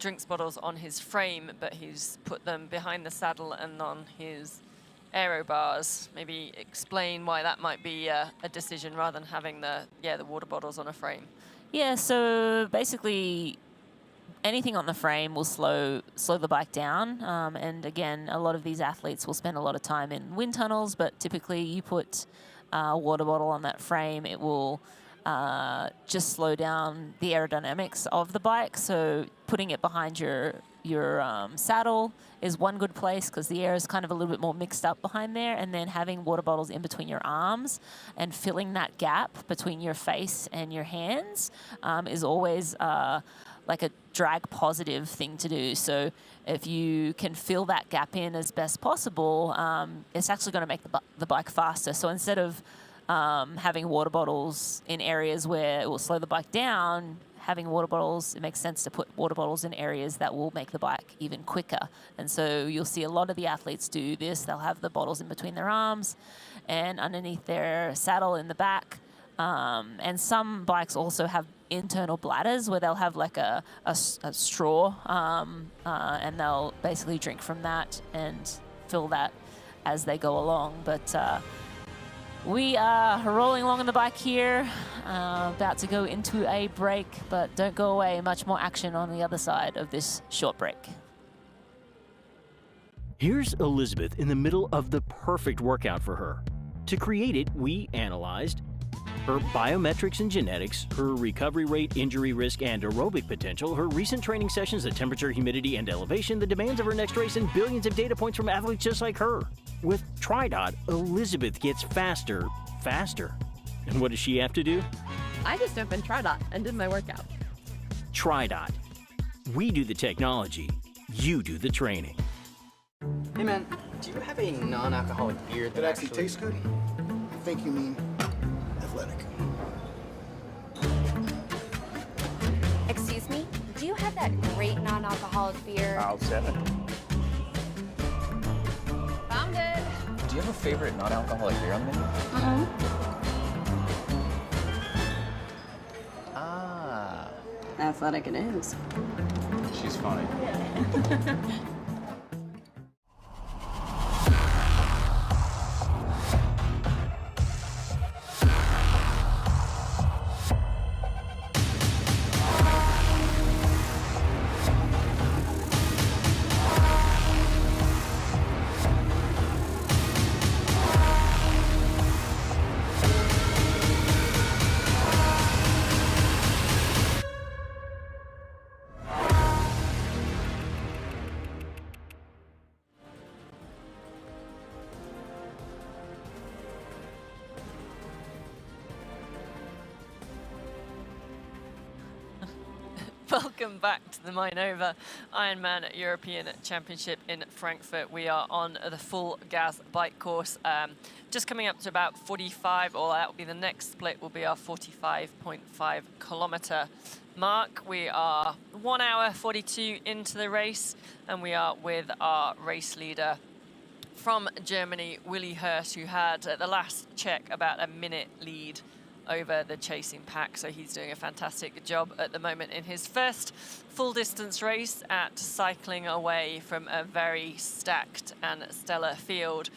drinks bottles on his frame, but he's put them behind the saddle and on his aero bars. Maybe explain why that might be a decision rather than having the water bottles on a frame. Yeah, so basically anything on the frame will slow the bike down. And again, a lot of these athletes will spend a lot of time in wind tunnels, but typically you put a water bottle on that frame, it will just slow down the aerodynamics of the bike. So putting it behind your saddle is one good place because the air is kind of a little bit more mixed up behind there, and then having water bottles in between your arms and filling that gap between your face and your hands is always like a drag positive thing to do. So if you can fill that gap in as best possible, it's actually going to make the bike faster. So instead of having water bottles in areas where it will slow the bike down, having water bottles, it makes sense to put water bottles in areas that will make the bike even quicker. And so you'll see a lot of the athletes do this. They'll have the bottles in between their arms and underneath their saddle in the back. And some bikes also have internal bladders where they'll have like a straw and they'll basically drink from that and fill that as they go along. But we are rolling along on the bike here, about to go into a break, but don't go away. Much more action on the other side of this short break. Here's Elizabeth in the middle of the perfect workout for her. To create it, we analyzed her biometrics and genetics, her recovery rate, injury risk, and aerobic potential, her recent training sessions, the temperature, humidity, and elevation, the demands of her next race, and billions of data points from athletes just like her. With TriDot, Elizabeth gets faster. And what does she have to do? I just opened TriDot and did my workout. TriDot. We do the technology, you do the training. Hey man, do you have a non-alcoholic beer that actually tastes good? I think you mean athletic. Excuse me? Do you have that great non-alcoholic beer? I'll 7. Found it. Do you have a favorite non-alcoholic beer on the menu? Ah. Athletic it is. She's funny. Welcome back to the Mainova Ironman European Championship in Frankfurt. We are on the full gas bike course, just coming up to about 45, or that will be the next split, will be our 45.5 kilometer mark. We are 1 hour 42 into the race, and we are with our race leader from Germany, Willi Hirsch, who had at the last check about a minute lead over the chasing pack. So he's doing a fantastic job at the moment in his first full distance race at cycling away from a very stacked and stellar field.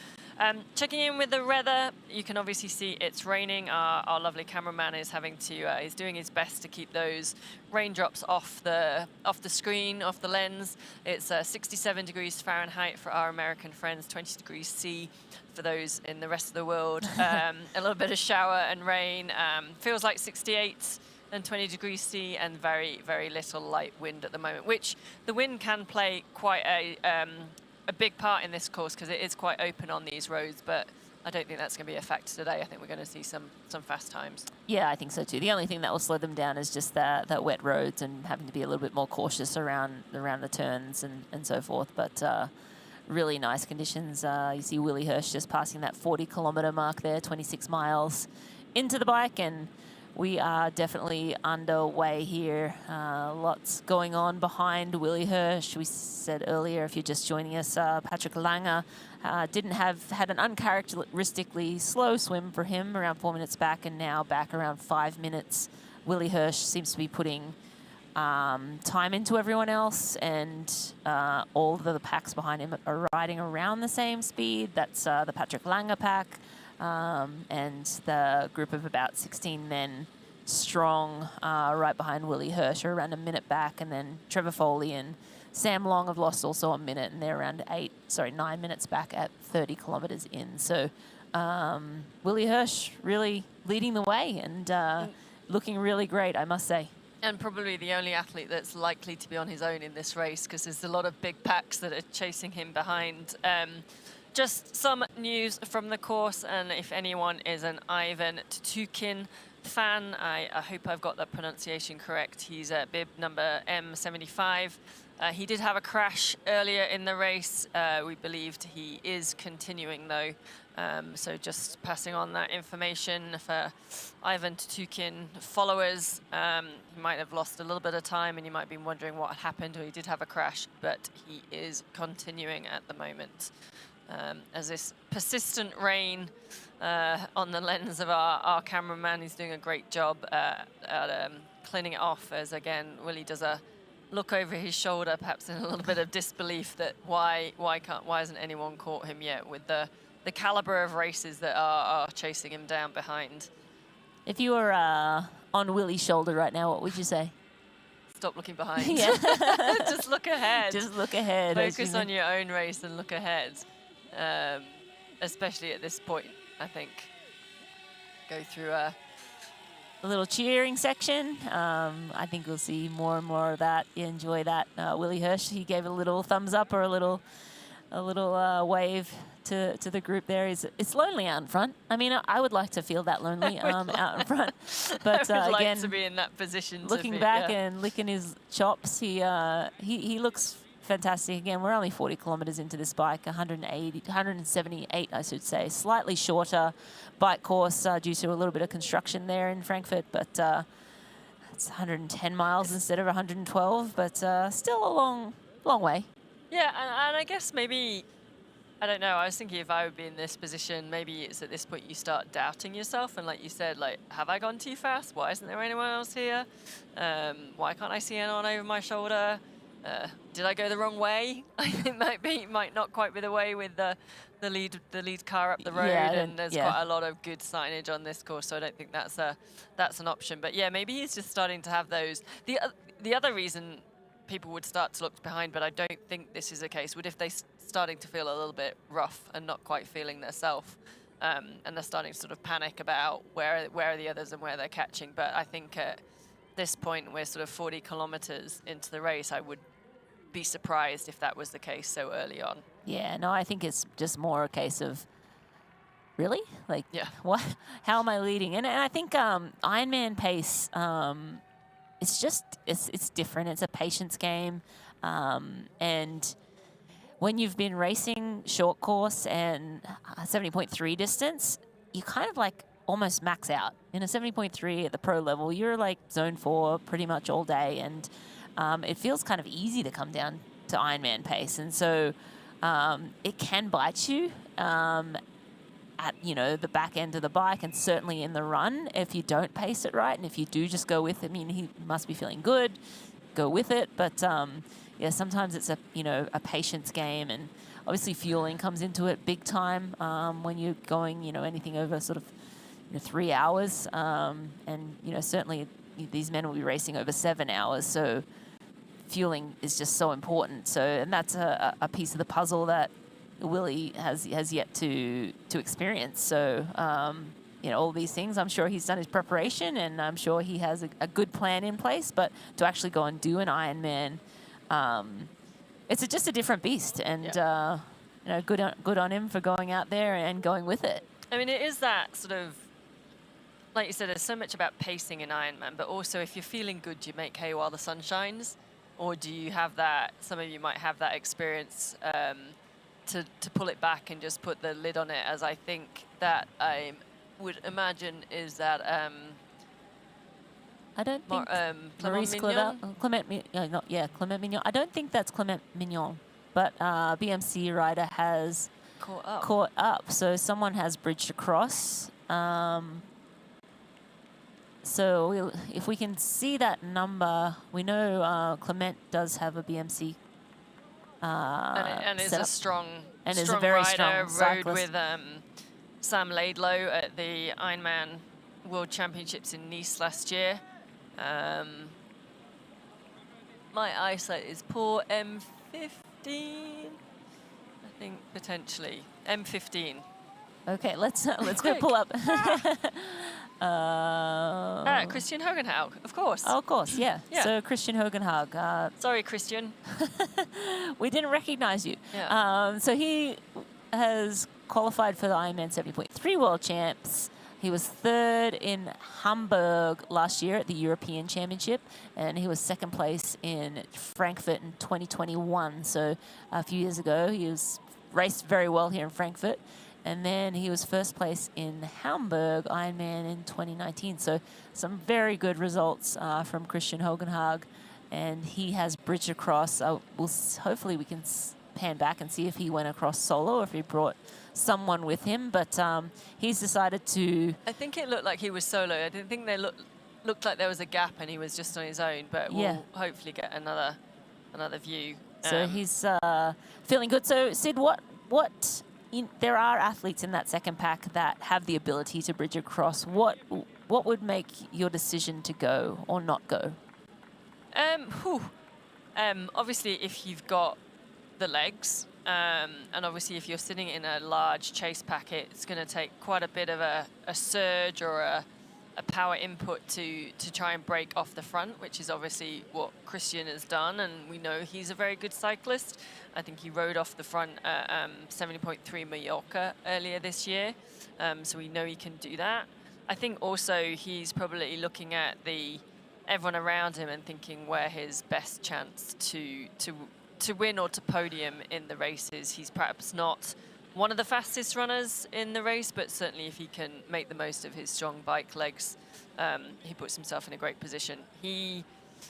Checking in with the weather, you can obviously see it's raining. Our lovely cameraman is having to, he's doing his best to keep those raindrops off the screen, off the lens. It's 67 degrees Fahrenheit for our American friends, 20 degrees C for those in the rest of the world. A little bit of shower and rain. Feels like 68 and 20 degrees C, and very, very little light wind at the moment, which the wind can play quite a big part in this course because it is quite open on these roads, but I don't think that's going to be a factor today. I think we're going to see some fast times. Yeah, I think so too. The only thing that will slow them down is just that wet roads and having to be a little bit more cautious around the turns and so forth. But really nice conditions. You see Willi Hirsch just passing that 40 kilometer mark there, 26 miles into the bike, and we are definitely underway here. Lots going on behind Willi Hirsch. We said earlier, if you're just joining us, Patrick Lange had an uncharacteristically slow swim for him, around 4 minutes back, and now back around 5 minutes. Willi Hirsch seems to be putting time into everyone else, and all of the packs behind him are riding around the same speed. That's the Patrick Lange pack. And the group of about 16 men strong right behind Willi Hirsch are around a minute back, and then Trevor Foley and Sam Long have lost also a minute, and they're around 9 minutes back at 30 kilometers in. So Willi Hirsch really leading the way and looking really great, I must say. And probably the only athlete that's likely to be on his own in this race, because there's a lot of big packs that are chasing him behind. Just some news from the course, and if anyone is an Ivan Tukin fan, I hope I've got that pronunciation correct. He's bib number M75. He did have a crash earlier in the race. We believed he is continuing though. So just passing on that information for Ivan Tukin followers. He might have lost a little bit of time and you might be wondering what happened, or he did have a crash, but he is continuing at the moment. As this persistent rain on the lens of our cameraman, he's doing a great job at cleaning it off, as again Willi does a look over his shoulder, perhaps in a little bit of disbelief that why hasn't anyone caught him yet with the caliber of races that are chasing him down behind. If you were on Willi's shoulder right now, what would you say? Stop looking behind. Yeah. Just look ahead. Just look ahead. Focus on your own race and look ahead. Especially at this point, I think. Go through a little cheering section. I think we'll see more and more of that. You enjoy that. Willi Hirsch, he gave a little thumbs up or a little wave to the group there. It's lonely out in front. I mean, I would like to feel that lonely out in front. But I would again, like to be in that position. Looking back and licking his chops, he looks fantastic. Again, we're only 40 kilometers into this bike, 178, I should say. Slightly shorter bike course due to a little bit of construction there in Frankfurt, but it's 110 miles instead of 112, but still a long way. Yeah, and I guess maybe, I don't know, I was thinking if I would be in this position, maybe it's at this point you start doubting yourself, and like you said, like, have I gone too fast? Why isn't there anyone else here? Why can't I see anyone over my shoulder? Did I go the wrong way? It might not quite be the way with the lead car up the road, and there's quite a lot of good signage on this course, so I don't think that's an option. But yeah, maybe he's just starting to have those. The other reason people would start to look behind, but I don't think this is the case, would if they starting to feel a little bit rough and not quite feeling their self, and they're starting to sort of panic about where are the others and where they're catching. But I think at this point, we're sort of 40 kilometers into the race, I would be surprised if that was the case so early on. Yeah, no, I think it's just more a case of, really? Like, what? How am I leading? And I think Ironman pace it's just it's different. It's a patience game, and when you've been racing short course and 70.3 distance, you kind of like almost max out. In a 70.3 at the pro level, you're like zone 4 pretty much all day, and it feels kind of easy to come down to Ironman pace, and so it can bite you at the back end of the bike, and certainly in the run if you don't pace it right, and if you do just go with it. I mean, he must be feeling good, go with it, but yeah, sometimes it's a patience game, and obviously fueling comes into it big time when you're going anything over sort of 3 hours, and certainly these men will be racing over 7 hours, so fueling is just so important. So, and that's a piece of the puzzle that Willie has yet to experience. So all these things, I'm sure he's done his preparation, and I'm sure he has a good plan in place, but to actually go and do an Ironman, it's just a different beast, and good on him for going out there and going with it. I mean, it is that sort of, like you said, there's so much about pacing in Ironman, but also if you're feeling good, do you make hay while the sun shines? Or do you have that, some of you might have that experience to pull it back and just put the lid on it, as I think that I would imagine is that I don't think Clement Mignon. I don't think that's Clement Mignon, but BMC rider has caught up. So someone has bridged across. So if we can see that number, we know Clement does have a BMC. And is a strong very rider. strong cyclist. Rode with Sam Laidlow at the Ironman World Championships in Nice last year. My eyesight is poor. M15, I think potentially M15. Okay, let's go pull up. Kristian Hogenhaug, of course. Oh, of course, yeah. So Kristian Hogenhaug. Sorry, Kristian. We didn't recognize you. Yeah. So he has qualified for the Ironman 70.3 World Champs. He was third in Hamburg last year at the European Championship, and he was second place in Frankfurt in 2021. So a few years ago, he was raced very well here in Frankfurt. And then he was first place in Hamburg Ironman in 2019. So some very good results from Kristian Hogenhaug. And he has bridged across. Hopefully we can pan back and see if he went across solo or if he brought someone with him. But he's decided to... I think it looked like he was solo. I didn't think they looked like there was a gap and he was just on his own. But we'll hopefully get another view. So he's feeling good. So Sid, there are athletes in that second pack that have the ability to bridge across. What would make your decision to go or not go? Obviously, if you've got the legs, and obviously if you're sitting in a large chase packet, it's going to take quite a bit of a surge or a power input to try and break off the front, which is obviously what Kristian has done, and we know he's a very good cyclist. I think he rode off the front at 70.3 Mallorca earlier this year, so we know he can do that. I think also he's probably looking at everyone around him and thinking where his best chance to win or to podium in the race is. He's perhaps not one of the fastest runners in the race, but certainly if he can make the most of his strong bike legs, he puts himself in a great position. He,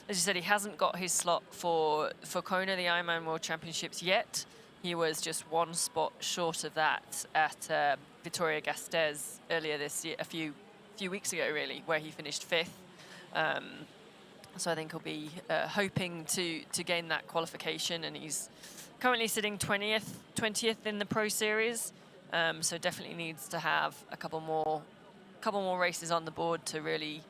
as you said, he hasn't got his slot for Kona, the Ironman World Championships yet. He was just one spot short of that at Vitoria-Gasteiz earlier this year, a few weeks ago really, where he finished 5th. So I think he'll be hoping to gain that qualification, and he's currently sitting 20th in the Pro Series, so definitely needs to have a couple more races on the board to really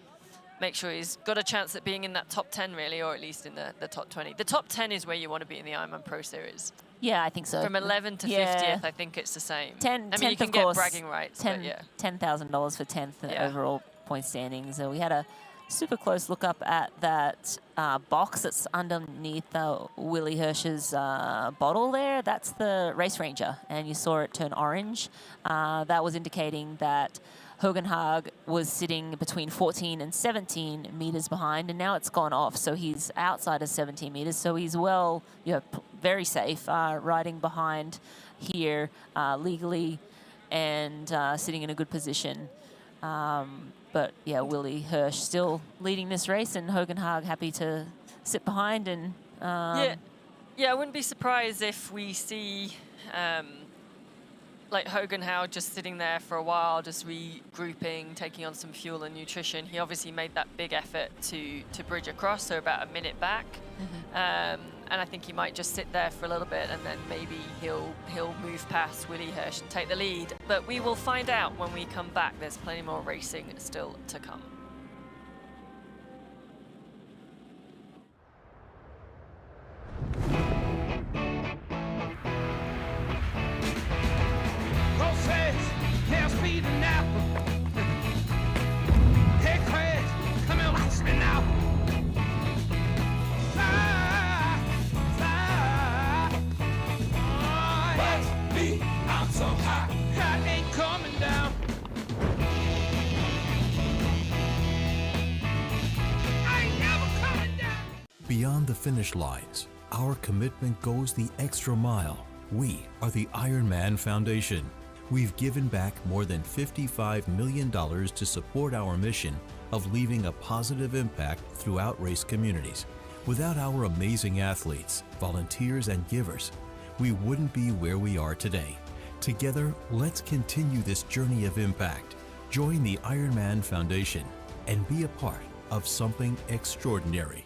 make sure he's got a chance at being in that top 10 really, or at least in the top 20. The top 10 is where you want to be in the Ironman Pro Series. Yeah, I think so. From 11th to 50th, I think it's the same. I mean, you can get bragging rights, but yeah. $10,000 for 10th overall point standings. So we had a super close look up at that box that's underneath Willie Hirsch's bottle there. That's the Race Ranger, and you saw it turn orange. That was indicating that Hogenhaug was sitting between 14 and 17 meters behind, and now it's gone off, so he's outside of 17 meters, so he's well, very safe riding behind here legally and sitting in a good position. But yeah, Willie Hirsch still leading this race, and Hogenhaug happy to sit behind. And yeah, I wouldn't be surprised if we see like Hogenhaug just sitting there for a while, just regrouping, taking on some fuel and nutrition. He obviously made that big effort to bridge across, so about a minute back. And I think he might just sit there for a little bit, and then maybe he'll move past Willie Hirsch and take the lead. But we will find out when we come back. There's plenty more racing still to come. Now speeding now. Hey, Chris, come here, watch me now. Fly, fly. Oh, watch me, I'm so high. I ain't coming down. I ain't never coming down. Beyond the finish lines, our commitment goes the extra mile. We are the IRONMAN Foundation. We've given back more than $55 million to support our mission of leaving a positive impact throughout race communities. Without our amazing athletes, volunteers, and givers, we wouldn't be where we are today. Together, let's continue this journey of impact. Join the IRONMAN Foundation and be a part of something extraordinary.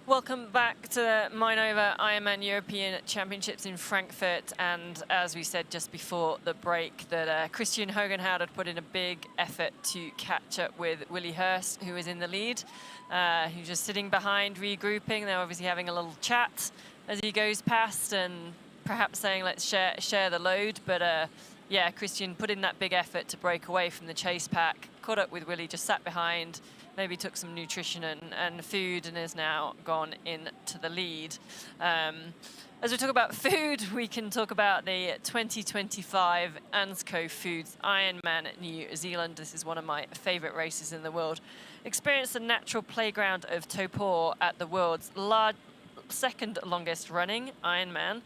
Welcome back to the Mainova Ironman European Championships in Frankfurt. And as we said just before the break, that Kristian Hogenhaug had put in a big effort to catch up with Willie Hirsch, who was in the lead. He was just sitting behind, regrouping. They're obviously having a little chat as he goes past and perhaps saying, let's share the load. But yeah, Kristian put in that big effort to break away from the chase pack, caught up with Willie, just sat behind, maybe took some nutrition and food, and is now gone into the lead. As we talk about food, we can talk about the 2025 ANSCO Foods Ironman New Zealand. This is one of my favorite races in the world. Experience the natural playground of Taupo at the world's second longest running Ironman,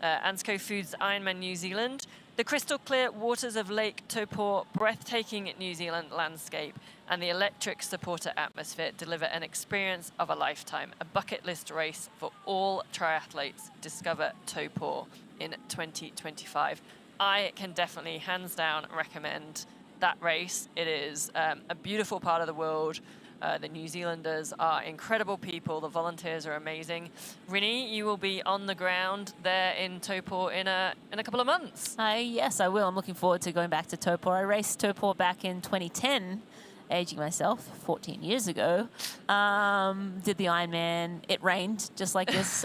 ANSCO Foods Ironman New Zealand. The crystal clear waters of Lake Taupo, breathtaking New Zealand landscape, and the electric supporter atmosphere deliver an experience of a lifetime. A bucket list race for all triathletes. Discover Taupo in 2025. I can definitely, hands down, recommend that race. It is a beautiful part of the world. The New Zealanders are incredible people. The volunteers are amazing. Rinny, you will be on the ground there in Taupo in a couple of months. Yes, I will. I'm looking forward to going back to Taupo. I raced Taupo back in 2010, aging myself, 14 years ago. Did the Ironman. It rained just like this,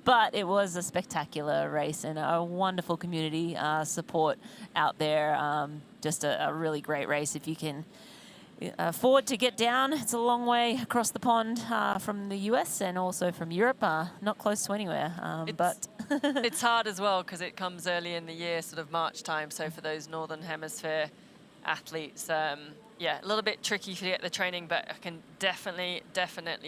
but it was a spectacular race and a wonderful community support out there. Just a really great race if you can afford to get down. It's a long way across the pond from the US and also from Europe, not close to anywhere, but it's hard as well because it comes early in the year, sort of March time, so for those Northern Hemisphere athletes, yeah, a little bit tricky to get the training, but I can definitely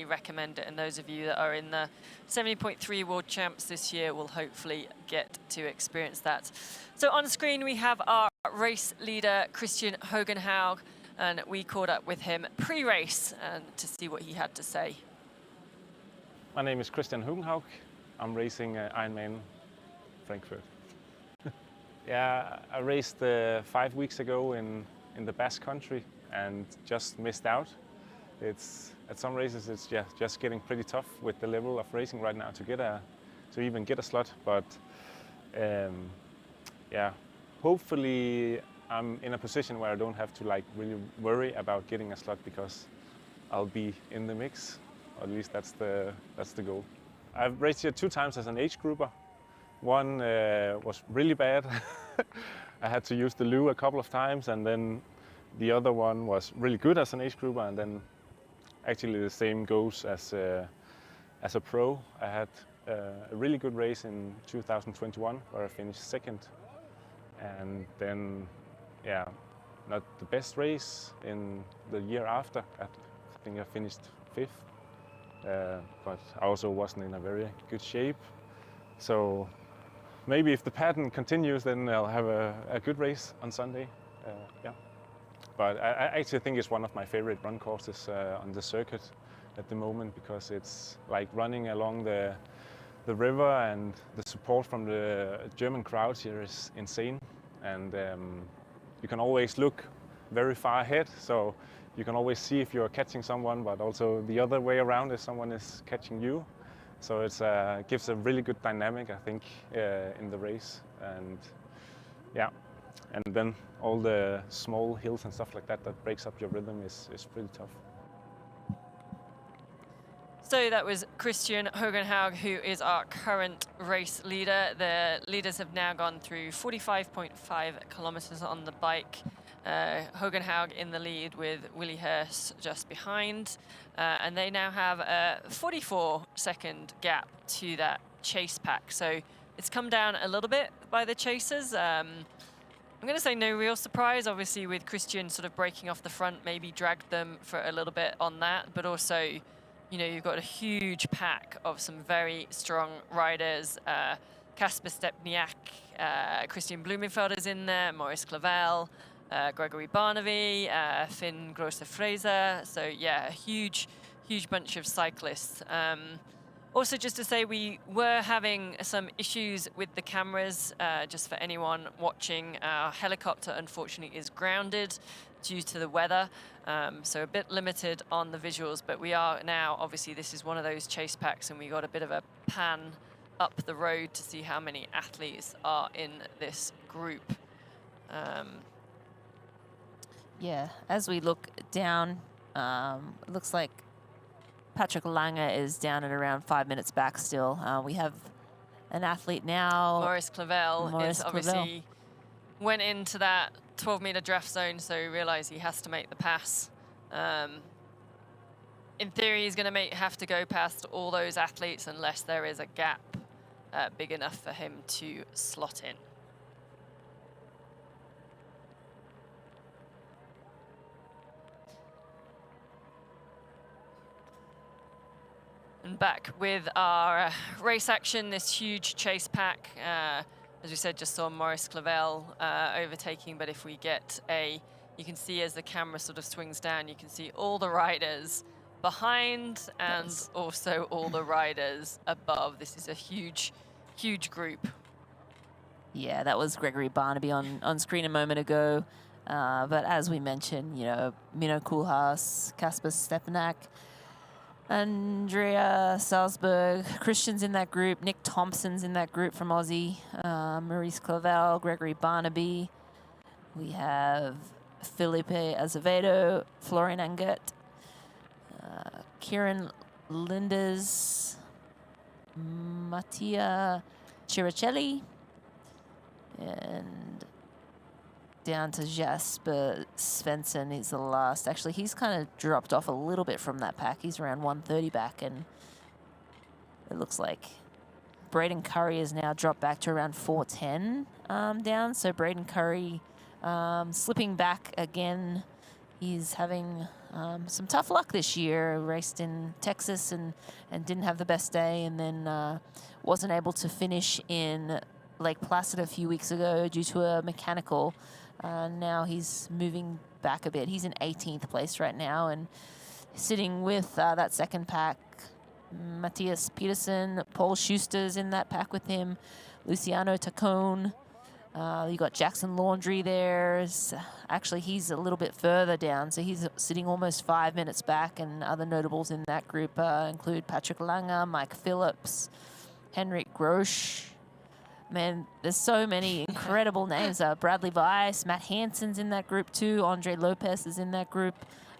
recommend it, and those of you that are in the 70.3 World Champs this year will hopefully get to experience that. So on screen we have our race leader, Kristian Hogenhaug, and we caught up with him pre-race and to see what he had to say. My name is Kristian Hogenhaug. I'm racing Ironman Frankfurt. Yeah, I raced 5 weeks ago in the Basque Country and just missed out. It's at some races it's just getting pretty tough with the level of racing right now to even get a slot. But yeah, hopefully I'm in a position where I don't have to like really worry about getting a slot because I'll be in the mix. Or at least that's the goal. I've raced here 2 times as an age grouper. One was really bad. I had to use the loo a couple of times, and then the other one was really good as an age grouper, and then actually the same goes as a pro. I had a really good race in 2021 where I finished 2nd, and then yeah, not the best race in the year after. I think I finished 5th, but I also wasn't in a very good shape. So maybe if the pattern continues, then I'll have a good race on Sunday. Yeah. But I actually think it's one of my favorite run courses on the circuit at the moment, because it's like running along the river, and the support from the German crowds here is insane. And you can always look very far ahead, so you can always see if you're catching someone, but also the other way around if someone is catching you. So it gives a really good dynamic, I think, in the race. And yeah, and then all the small hills and stuff like that breaks up your rhythm is pretty tough. So that was Kristian Hogenhaug, who is our current race leader. The leaders have now gone through 45.5 kilometers on the bike. Hogenhaug in the lead with Willy Hurst just behind. And they now have a 44-second gap to that chase pack. So it's come down a little bit by the chasers. I'm going to say no real surprise, obviously, with Kristian sort of breaking off the front, maybe dragged them for a little bit on that. But also, you know, you've got a huge pack of some very strong riders. Kasper Stepniak, Kristian Blummenfelt is in there, Maurice Clavel, Gregory Barnaby, Finn Grosser-Fraser. So yeah, a huge bunch of cyclists. Also, just to say, we were having some issues with the cameras, just for anyone watching. Our helicopter, unfortunately, is grounded due to the weather, so a bit limited on the visuals, but we are now, obviously, this is one of those chase packs, and we got a bit of a pan up the road to see how many athletes are in this group. Yeah, as we look down, it looks like Patrick Lange is down at around 5 minutes back still. We have an athlete now. Maurice Clavel is obviously went into that 12-meter draft zone, so realized he has to make the pass. In theory, he's going to have to go past all those athletes unless there is a gap big enough for him to slot in. And back with our race action, this huge chase pack. As we said, just saw Maurice Clavel overtaking, but if we get you can see as the camera sort of swings down, you can see all the riders behind and also all the riders above. This is a huge group. Yeah, that was Gregory Barnaby on screen a moment ago. But as we mentioned, you know, Mino Koolhaas, Kasper Stepniak, Andrea Salzberg, Christian's in that group, Nick Thompson's in that group from Aussie, Maurice Clavel, Gregory Barnaby. We have Felipe Azevedo, Florian Angert, Kieran Linders, Mattia Chiricelli, and down to Jasper Svensson. He's the last. Actually, he's kind of dropped off a little bit from that pack. He's around 130 back, and it looks like Braden Currie has now dropped back to around 410 down. So Braden Currie slipping back again. He's having some tough luck this year. Raced in Texas and didn't have the best day, and then wasn't able to finish in Lake Placid a few weeks ago due to a mechanical. Now he's moving back a bit. He's in 18th place right now, and sitting with that second pack, Matthias Peterson, Paul Schuster's in that pack with him, Luciano Tacone, You got Jackson Laundry there. Actually, he's a little bit further down, so he's sitting almost 5 minutes back. And other notables in that group include Patrick Lange, Mike Phillips, Henrik Grosch. Man, there's so many incredible names. Bradley Weiss, Matt Hansen's in that group too. Andre Lopez is in that group.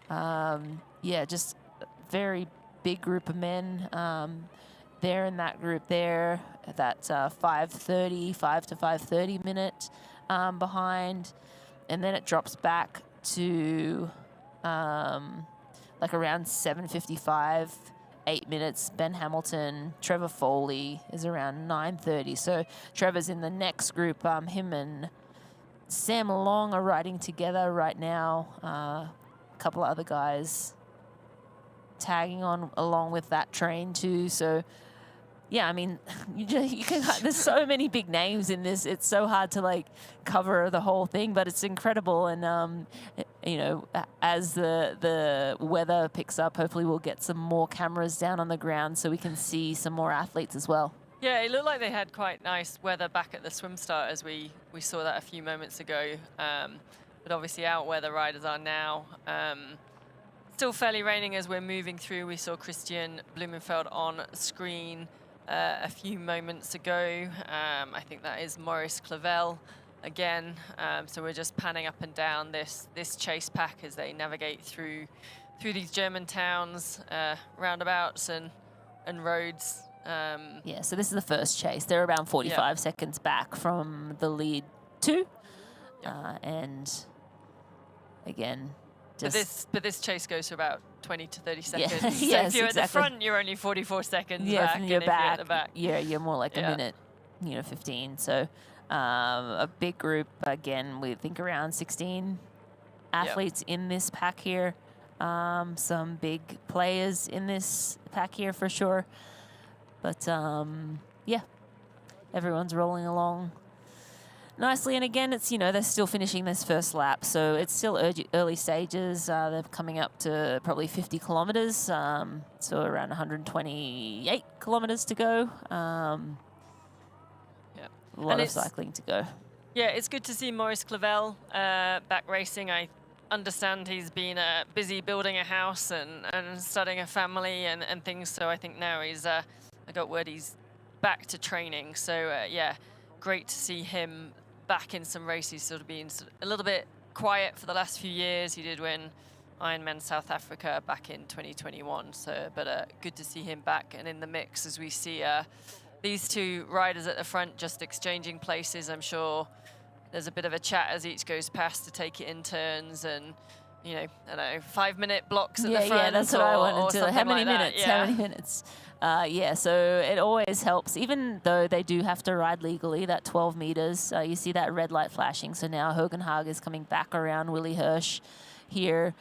Yeah, just a very big group of men. They're in that group there. That's 5:30, 5 to 5:30 minute behind. And then it drops back to like around 7:55, 8 minutes. Ben Hamilton, Trevor Foley is around 9:30. So Trevor's in the next group. Him and Sam Long are riding together right now. A couple of other guys tagging on along with that train too. So yeah, I mean, you can. There's so many big names in this. It's so hard to like cover the whole thing, but it's incredible. And you know, as the weather picks up, hopefully we'll get some more cameras down on the ground so we can see some more athletes as well. Yeah, it looked like they had quite nice weather back at the swim start, as we saw that a few moments ago. But obviously out where the riders are now. Still fairly raining as we're moving through. We saw Kristian Blummenfelt on screen a few moments ago. I think that is Maurice Clavel again. So we're just panning up and down this chase pack as they navigate through these German towns, roundabouts and roads. Yeah, so this is the first chase. They're around 45 seconds back from the lead 2. And again, But this chase goes for about 20 to 30 seconds. Yeah. So Yes, if you're at the exactly. front, you're only 44 seconds yeah, back. from And your if back, you're at the back, you're more like a minute, 15. So a big group, again, we think around 16 athletes in this pack here. Some big players in this pack here for sure. But yeah, everyone's rolling along nicely. And again, it's, you know, they're still finishing this first lap, so it's still early stages. They're coming up to probably 50 kilometers, so around 128 kilometers to go. A lot of cycling to go. Yeah, it's good to see Maurice Clavel back racing. I understand he's been busy building a house and starting a family and things, so I think now he's, I got word he's back to training. So yeah, great to see him back in some races, sort of being a little bit quiet for the last few years. He did win Ironman South Africa back in 2021. So, but good to see him back and in the mix as we see these two riders at the front just exchanging places. I'm sure there's a bit of a chat as each goes past to take it in turns and, you know, I don't know, 5-minute blocks at the front. Yeah, that's what I wanted to. How many like minutes? That. How many minutes? Yeah, so it always helps, even though they do have to ride legally, that 12 meters. You see that red light flashing. So now Hogenhaag is coming back around Willie Hirsch here.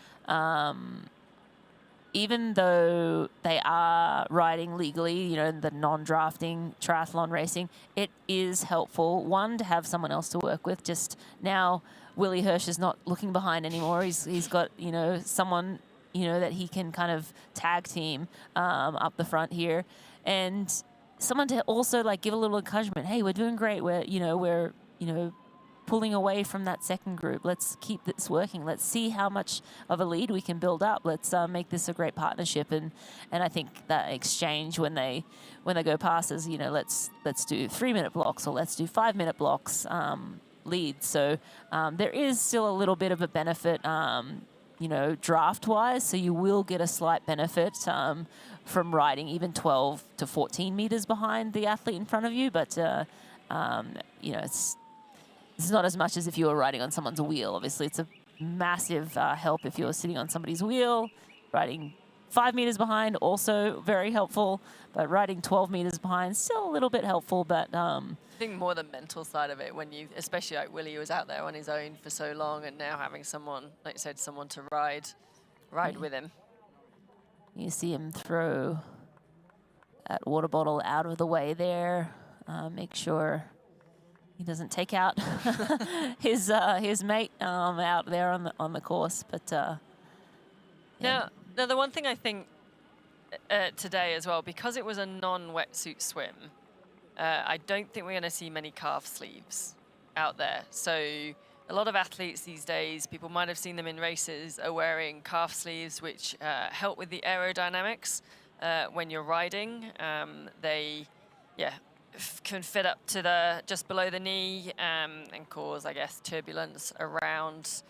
Even though they are riding legally, you know, the non-drafting triathlon racing, it is helpful, one, to have someone else to work with. Just now, Willie Hirsch is not looking behind anymore. He's got, you know, someone, you know, that he can kind of tag team up the front here, and someone to also like give a little encouragement. Hey, we're doing great. We're pulling away from that second group. Let's keep this working. Let's see how much of a lead we can build up. Let's make this a great partnership. And I think that exchange when they go past is, you know, let's do 3-minute blocks or let's do 5-minute blocks leads. So there is still a little bit of a benefit, you know, draft-wise. So you will get a slight benefit from riding even 12 to 14 meters behind the athlete in front of you. But you know, it's not as much as if you were riding on someone's wheel. Obviously, it's a massive help if you're sitting on somebody's wheel. Riding 5 meters behind, also very helpful. But riding 12 meters behind, still a little bit helpful. But I think more the mental side of it, when you, especially like Willie, was out there on his own for so long, and now having someone, like you said, someone to ride with him. You see him throw that water bottle out of the way there. Make sure he doesn't take out his mate out there on the course. But now the one thing I think today as well, because it was a non-wetsuit swim, I don't think we're going to see many calf sleeves out there. So a lot of athletes these days, people might have seen them in races, are wearing calf sleeves, which help with the aerodynamics when you're riding. They, can fit up to just below the knee and cause, I guess, turbulence around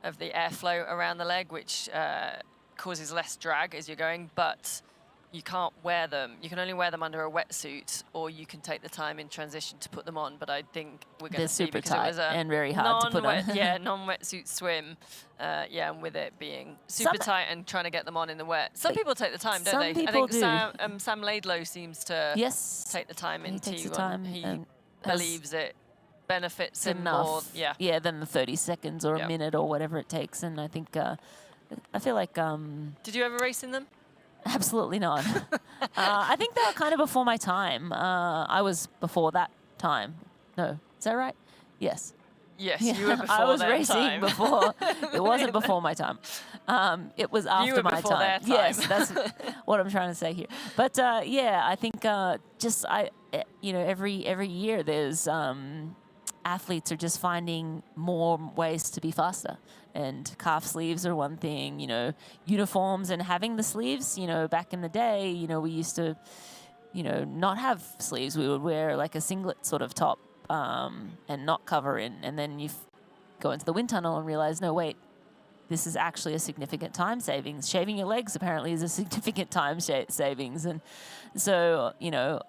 of the airflow around the leg, which causes less drag as you're going, but you can't wear them. You can only wear them under a wetsuit, or you can take the time in transition to put them on. But I think we're going to see, super because tight it was a and very hard to put on. non-wetsuit swim. And with it being super tight and trying to get them on in the wet. Some people take the time, don't they? Some I people think do. Sam Laidlow seems to take the time He into takes the time he and believes it benefits him enough, more. than the 30 seconds or a minute or whatever it takes. And I think, I feel like... Did you ever race in them? Absolutely not. I think they were kind of before my time. I was before that time. No, is that right? Yes. Yes, you were before I was their racing time. before. It wasn't before my time. It was after my before their time. time. Yes, that's what I'm trying to say here. But I think every year there's athletes are just finding more ways to be faster. And calf sleeves are one thing, uniforms and having the sleeves, back in the day, we used to, not have sleeves. We would wear like a singlet sort of top and not cover in. And then you go into the wind tunnel and realize, no, wait, this is actually a significant time savings. Shaving your legs apparently is a significant time savings. And so,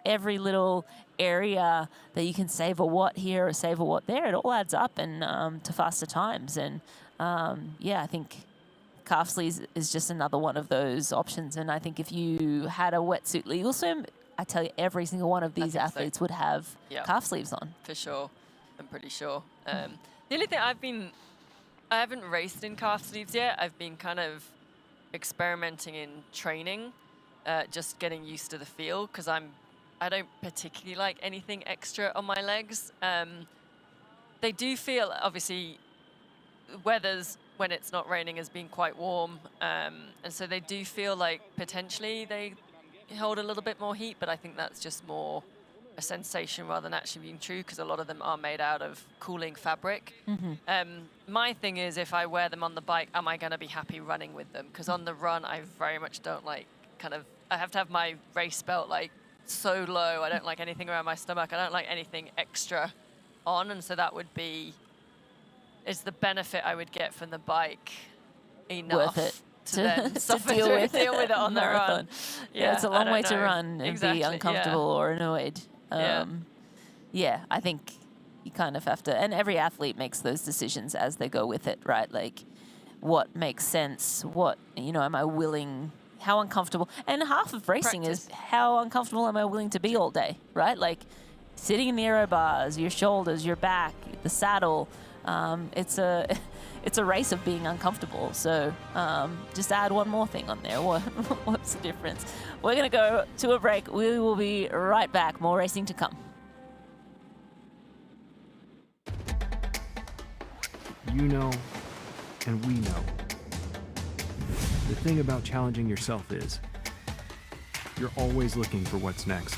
every little area that you can save a watt here or save a watt there, it all adds up and to faster times. And I think calf sleeves is just another one of those options. And I think if you had a wetsuit legal swim, I tell you, every single one of these athletes would have calf sleeves on. For sure. I'm pretty sure. The only thing I haven't raced in calf sleeves yet. I've been kind of experimenting in training, just getting used to the feel, because I don't particularly like anything extra on my legs. They do feel, obviously, weather's, when it's not raining, has been quite warm, and so they do feel like potentially they hold a little bit more heat, but I think that's just more a sensation rather than actually being true, because a lot of them are made out of cooling fabric. My thing is, if I wear them on the bike, am I going to be happy running with them? Because on the run, I very much don't like I have to have my race belt like so low. I don't like anything around my stomach. I don't like anything extra on, and so that would be, is the benefit I would get from the bike enough worth it to then suffer deal through, with deal with it on the run? It's a long way to run and exactly, be uncomfortable or annoyed. I think you kind of have to, and every athlete makes those decisions as they go with it, right? Like, what makes sense? What, am I willing? How uncomfortable? And half of racing is how uncomfortable am I willing to be all day, right? Like, sitting in the aero bars, your shoulders, your back, the saddle. It's a race of being uncomfortable. So just add one more thing on there. What's the difference? We're going to go to a break. We will be right back. More racing to come. You know, and we know. The thing about challenging yourself is you're always looking for what's next.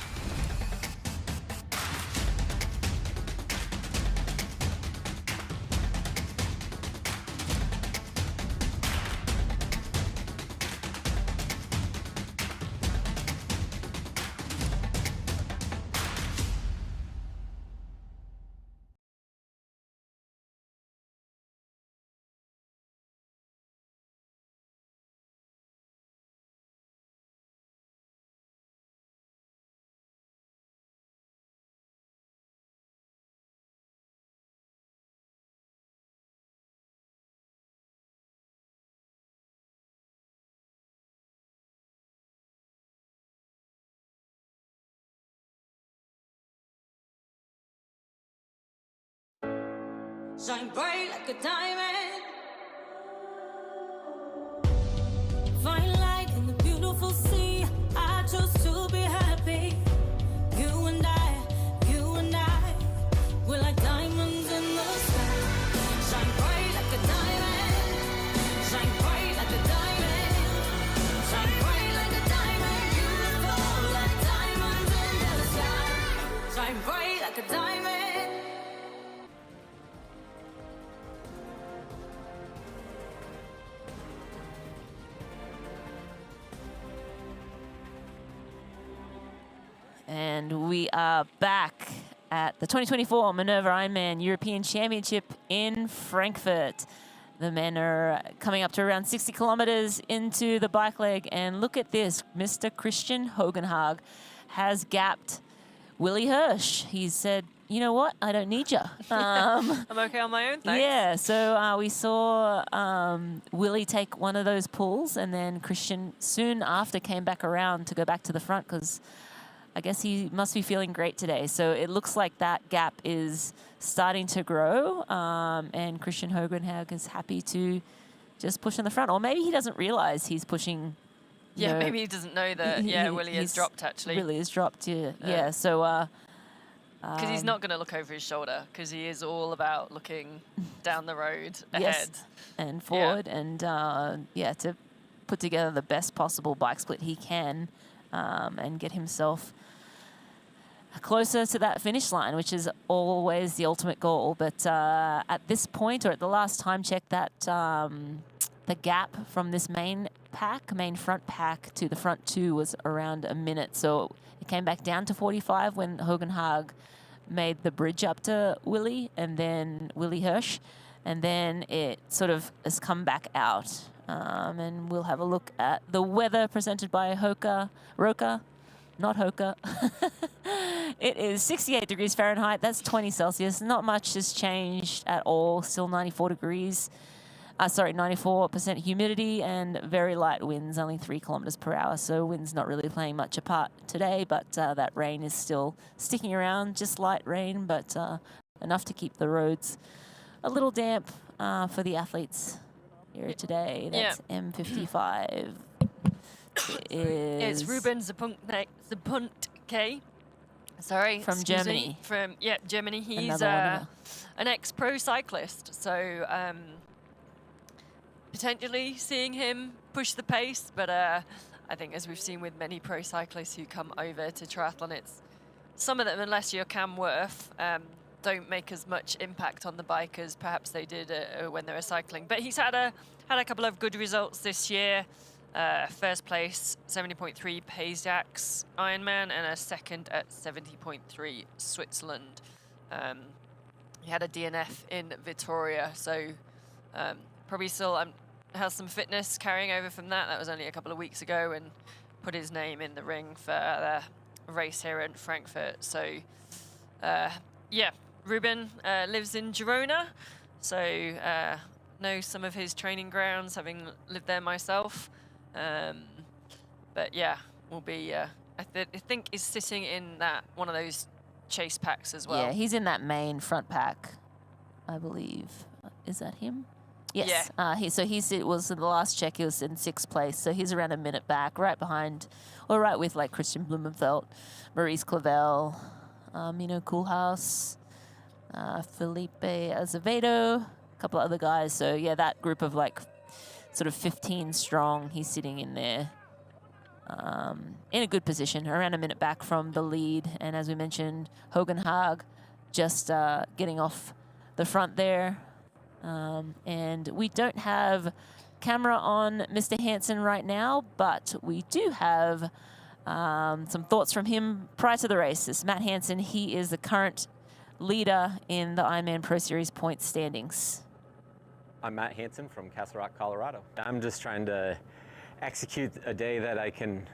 Shine bright like a diamond. Find light in the beautiful sea. I chose to be happy. You and I, we're like diamonds in the sky. Shine bright like a diamond. Shine bright like a diamond. Shine bright like a diamond. Beautiful like diamonds in the sky. Shine bright like a diamond. And we are back at the 2024 Mainova Ironman European Championship in Frankfurt. The men are coming up to around 60 kilometers into the bike leg. And look at this, Mr. Kristian Blummenfelt has gapped Willie Hirsch. He said, you know what, I don't need you. I'm okay on my own, thanks. Yeah, so we saw Willie take one of those pulls, and then Kristian soon after came back around to go back to the front because I guess he must be feeling great today. So it looks like that gap is starting to grow, and Kristian Blummenfelt is happy to just push in the front. Or maybe he doesn't realize he's pushing. Yeah, maybe he doesn't know that, Willie has dropped, actually. Willie has dropped, yeah. So... because he's not going to look over his shoulder, because he is all about looking down the road ahead. Yes, and forward, and to put together the best possible bike split he can, and get himself closer to that finish line, which is always the ultimate goal. But at this point, or at the last time check, that the gap from this main front pack to the front two was around a minute. So it came back down to 45 when Blummenfelt made the bridge up to Willie and then Willie Hirsch. And then it sort of has come back out. And we'll have a look at the weather presented by Roka, not Hoka. It is 68 degrees Fahrenheit. That's 20 Celsius. Not much has changed at all. Still 94 degrees. 94% humidity and very light winds, only 3 kilometers per hour. So wind's not really playing much a part today, but that rain is still sticking around. Just light rain, but enough to keep the roads a little damp for the athletes here today. That's M55. It's Ruben Zapuntke. Sorry, from Germany. Germany. He's an ex-pro cyclist, so potentially seeing him push the pace, but I think as we've seen with many pro cyclists who come over to triathlon, it's some of them, unless you're Cam Worth, don't make as much impact on the bike as perhaps they did when they were cycling. But he's had a couple of good results this year. First place, 70.3 Paysax Ironman, and a second at 70.3 Switzerland. He had a DNF in Vitoria, so probably still has some fitness carrying over from that. That was only a couple of weeks ago, and put his name in the ring for the race here in Frankfurt. So, Ruben lives in Girona, so know some of his training grounds, having lived there myself. But yeah, will be, I think is sitting in that one of those chase packs as well. Yeah, he's in that main front pack, I believe. Is that him? Yes. Yeah. It was in the last check, he was in 6th place. So he's around a minute back, right behind, or right with like Kristian Blummenfelt, Maurice Clavel, Koolhaas, Felipe Azevedo, a couple of other guys. So yeah, that group of like sort of 15 strong, he's sitting in there in a good position, around a minute back from the lead. And as we mentioned, Blummenfelt just getting off the front there. And we don't have camera on Mr. Hansen right now, but we do have some thoughts from him prior to the race. It's Matt Hansen. He is the current leader in the Ironman Pro Series points standings. I'm Matt Hansen from Castle Rock, Colorado. I'm just trying to execute a day that I can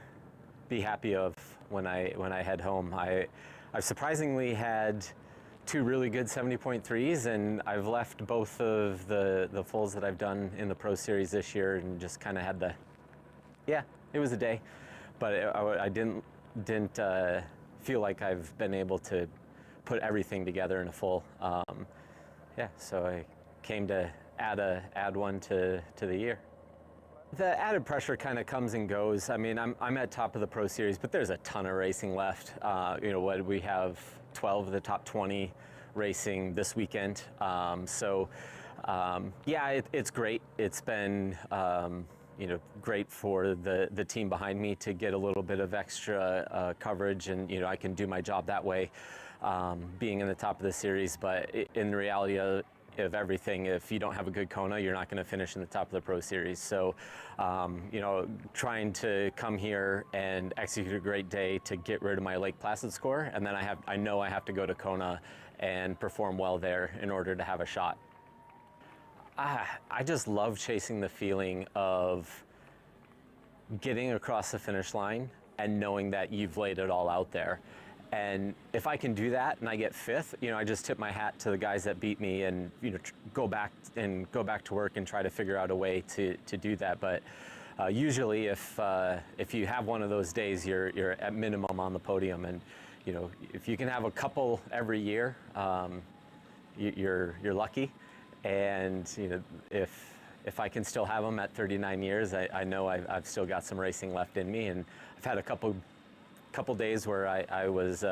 be happy of when I head home. I've surprisingly had 2 really good 70.3s, and I've left both of the fulls that I've done in the Pro Series this year and just kind of had it was a day, but I didn't feel like I've been able to put everything together in a full. So I came to add one to the year. The added pressure kind of comes and goes. I mean, I'm at top of the Pro Series, but there's a ton of racing left. We have 12 of the top 20 racing this weekend. It's great. It's been great for the team behind me to get a little bit of extra coverage, and I can do my job that way, being in the top of the series. But in reality, of everything. If you don't have a good Kona, you're not going to finish in the top of the Pro Series. So, you know, trying to come here and execute a great day to get rid of my Lake Placid score, and then I know I have to go to Kona and perform well there in order to have a shot. I just love chasing the feeling of getting across the finish line and knowing that you've laid it all out there. And if I can do that and I get 5th, you know, I just tip my hat to the guys that beat me and, you know, go back to work and try to figure out a way to do that. But usually if you have one of those days, you're at minimum on the podium. And, you know, if you can have a couple every year, you're lucky. And, you know, if I can still have them at 39 years, I know I've still got some racing left in me. And I've had a couple days where I was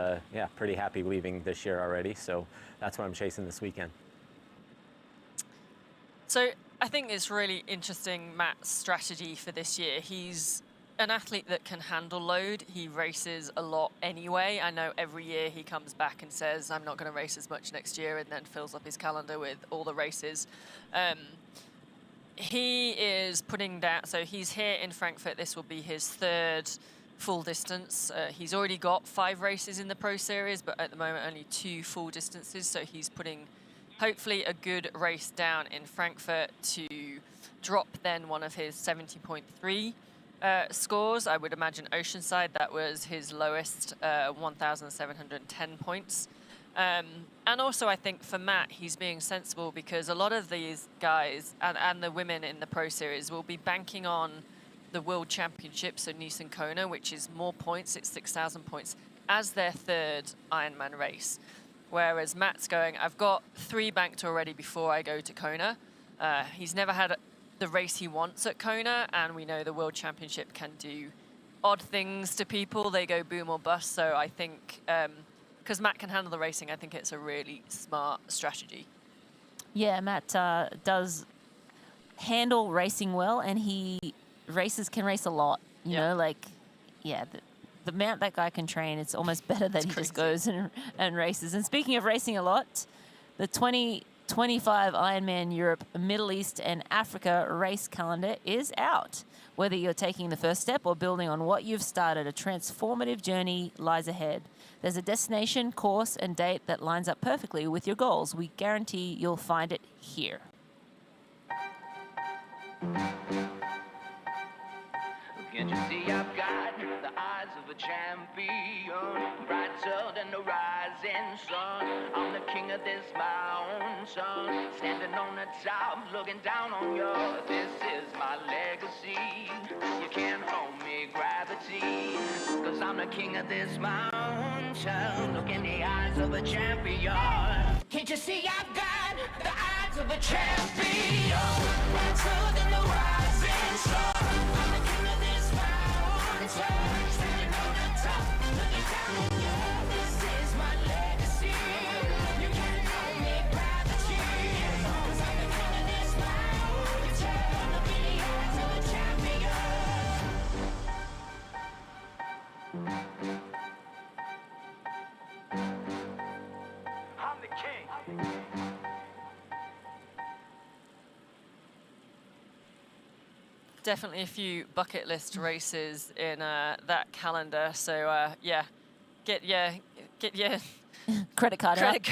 pretty happy leaving this year already, so that's what I'm chasing this weekend. So I think it's really interesting, Matt's strategy for this year. He's an athlete that can handle load. He races a lot anyway. I know every year he comes back and says, I'm not going to race as much next year, and then fills up his calendar with all the races. He is putting down, so he's here in Frankfurt. This will be his 3rd full distance. He's already got 5 races in the Pro Series, but at the moment only 2 full distances. So he's putting hopefully a good race down in Frankfurt to drop then one of his 70.3 scores. I would imagine Oceanside, that was his lowest, 1,710 points. And also I think for Matt, he's being sensible because a lot of these guys and the women in the Pro Series will be banking on the World Championship, so Nice and Kona, which is more points, it's 6,000 points, as their 3rd Ironman race. Whereas Matt's going, I've got 3 banked already before I go to Kona. He's never had the race he wants at Kona, and we know the World Championship can do odd things to people. They go boom or bust, so I think, because Matt can handle the racing, I think it's a really smart strategy. Yeah, Matt does handle racing well, and he can race a lot, you know, like, yeah, the amount that guy can train, it's almost better that he just goes and races. And speaking of racing a lot, the 2025 Ironman Europe, Middle East and Africa race calendar is out. Whether you're taking the first step or building on what you've started, a transformative journey lies ahead. There's a destination, course and date that lines up perfectly with your goals. We guarantee you'll find it here. Can't you see I've got the eyes of a champion, brighter than the rising sun. I'm the king of this mountain, standing on the top, looking down on you. This is my legacy. You can't hold me, gravity, 'cause I'm the king of this mountain. Look in the eyes of a champion. Can't you see I've got the eyes of a champion, brighter than the rising sun. I'm the king of this mountain, standing on the top, looking down on you. This is my legacy. You can't hold me, gravity, 'cause I'm the king of this mountain. Look in the eyes of a champion. I'm the king. Definitely a few bucket list races in that calendar. So yeah, get your credit card out.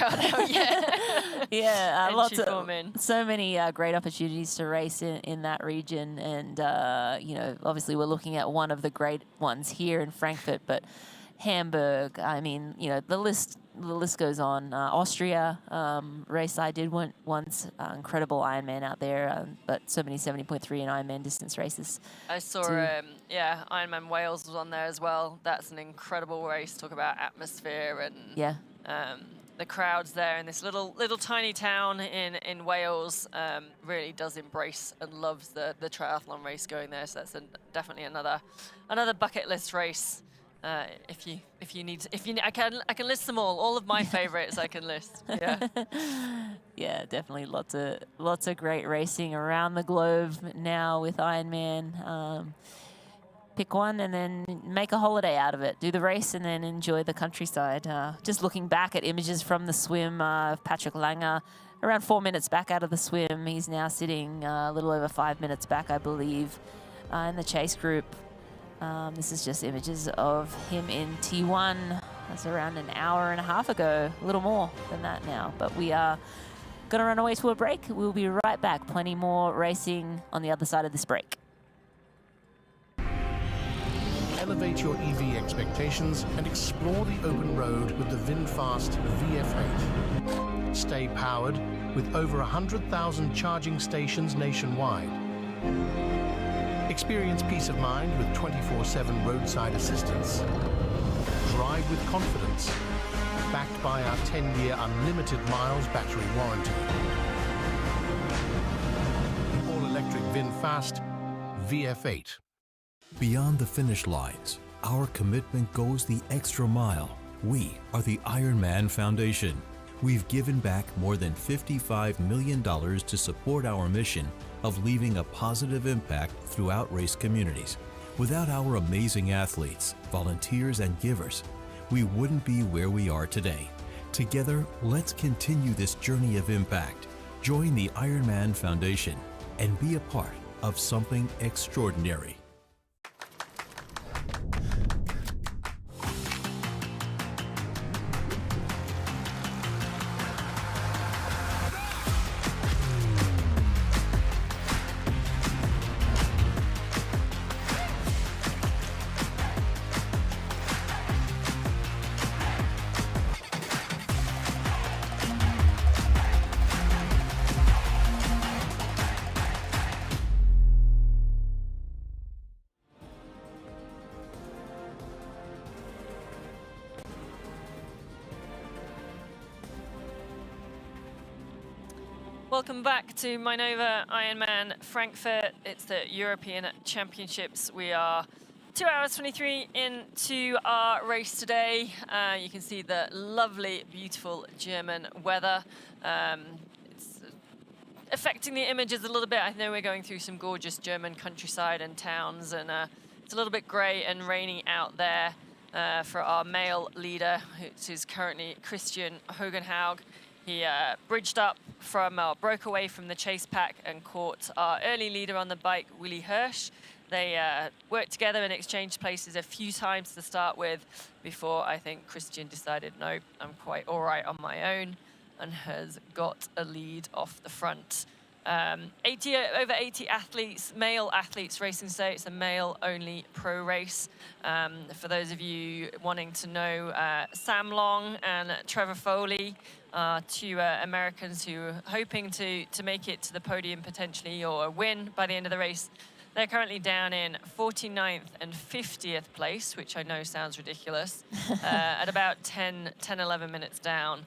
Yeah. Yeah, lots Entry of form in. so many great opportunities to race in that region, and you know, obviously we're looking at one of the great ones here in Frankfurt, but Hamburg. I mean, you know, the list goes on. Austria race I did once, incredible Ironman out there, but so many 70.3 and Ironman distance races. I saw, Ironman Wales was on there as well. That's an incredible race. Talk about atmosphere and the crowds there in this little tiny town in Wales. Really does embrace and loves the triathlon race going there. So that's definitely another bucket list race. If you need, I can list them all of my favorites I can list. Yeah. Yeah, definitely lots of great racing around the globe now with Ironman. Pick one and then make a holiday out of it. Do the race and then enjoy the countryside. Just looking back at images from the swim of Patrick Lange around 4 minutes back out of the swim. He's now sitting a little over 5 minutes back, I believe, in the chase group. This is just images of him in T1. That's around an hour and a half ago, a little more than that now. But we are going to run away to a break. We'll be right back. Plenty more racing on the other side of this break. Elevate your EV expectations and explore the open road with the VinFast VF8. Stay powered with over 100,000 charging stations nationwide. Experience peace of mind with 24/7 roadside assistance. Drive with confidence, backed by our 10-year unlimited miles battery warranty. All-electric VinFast VF8. Beyond the finish lines, our commitment goes the extra mile. We are the IRONMAN Foundation. We've given back more than $55 million to support our mission of leaving a positive impact throughout race communities. Without our amazing athletes, volunteers, and givers, we wouldn't be where we are today. Together, let's continue this journey of impact. Join the IRONMAN Foundation and be a part of something extraordinary. Welcome back to Mainova Ironman Frankfurt. It's the European Championships. We are 2 hours 23 into our race today. You can see the lovely, beautiful German weather. It's affecting the images a little bit. I know we're going through some gorgeous German countryside and towns, and it's a little bit grey and rainy out there for our male leader, which is currently Kristian Blummenfelt. He bridged up from, broke away from the chase pack and caught our early leader on the bike, Willi Hirsch. They worked together and exchanged places a few times to start with before I think Kristian decided, no, I'm quite all right on my own, and has got a lead off the front. Over 80 athletes, male athletes racing today. It's a male-only pro race. For those of you wanting to know, Sam Long and Trevor Foley are two Americans who are hoping to make it to the podium potentially, or win by the end of the race. They're currently down in 49th and 50th place, which I know sounds ridiculous, at about 10, 11 minutes down.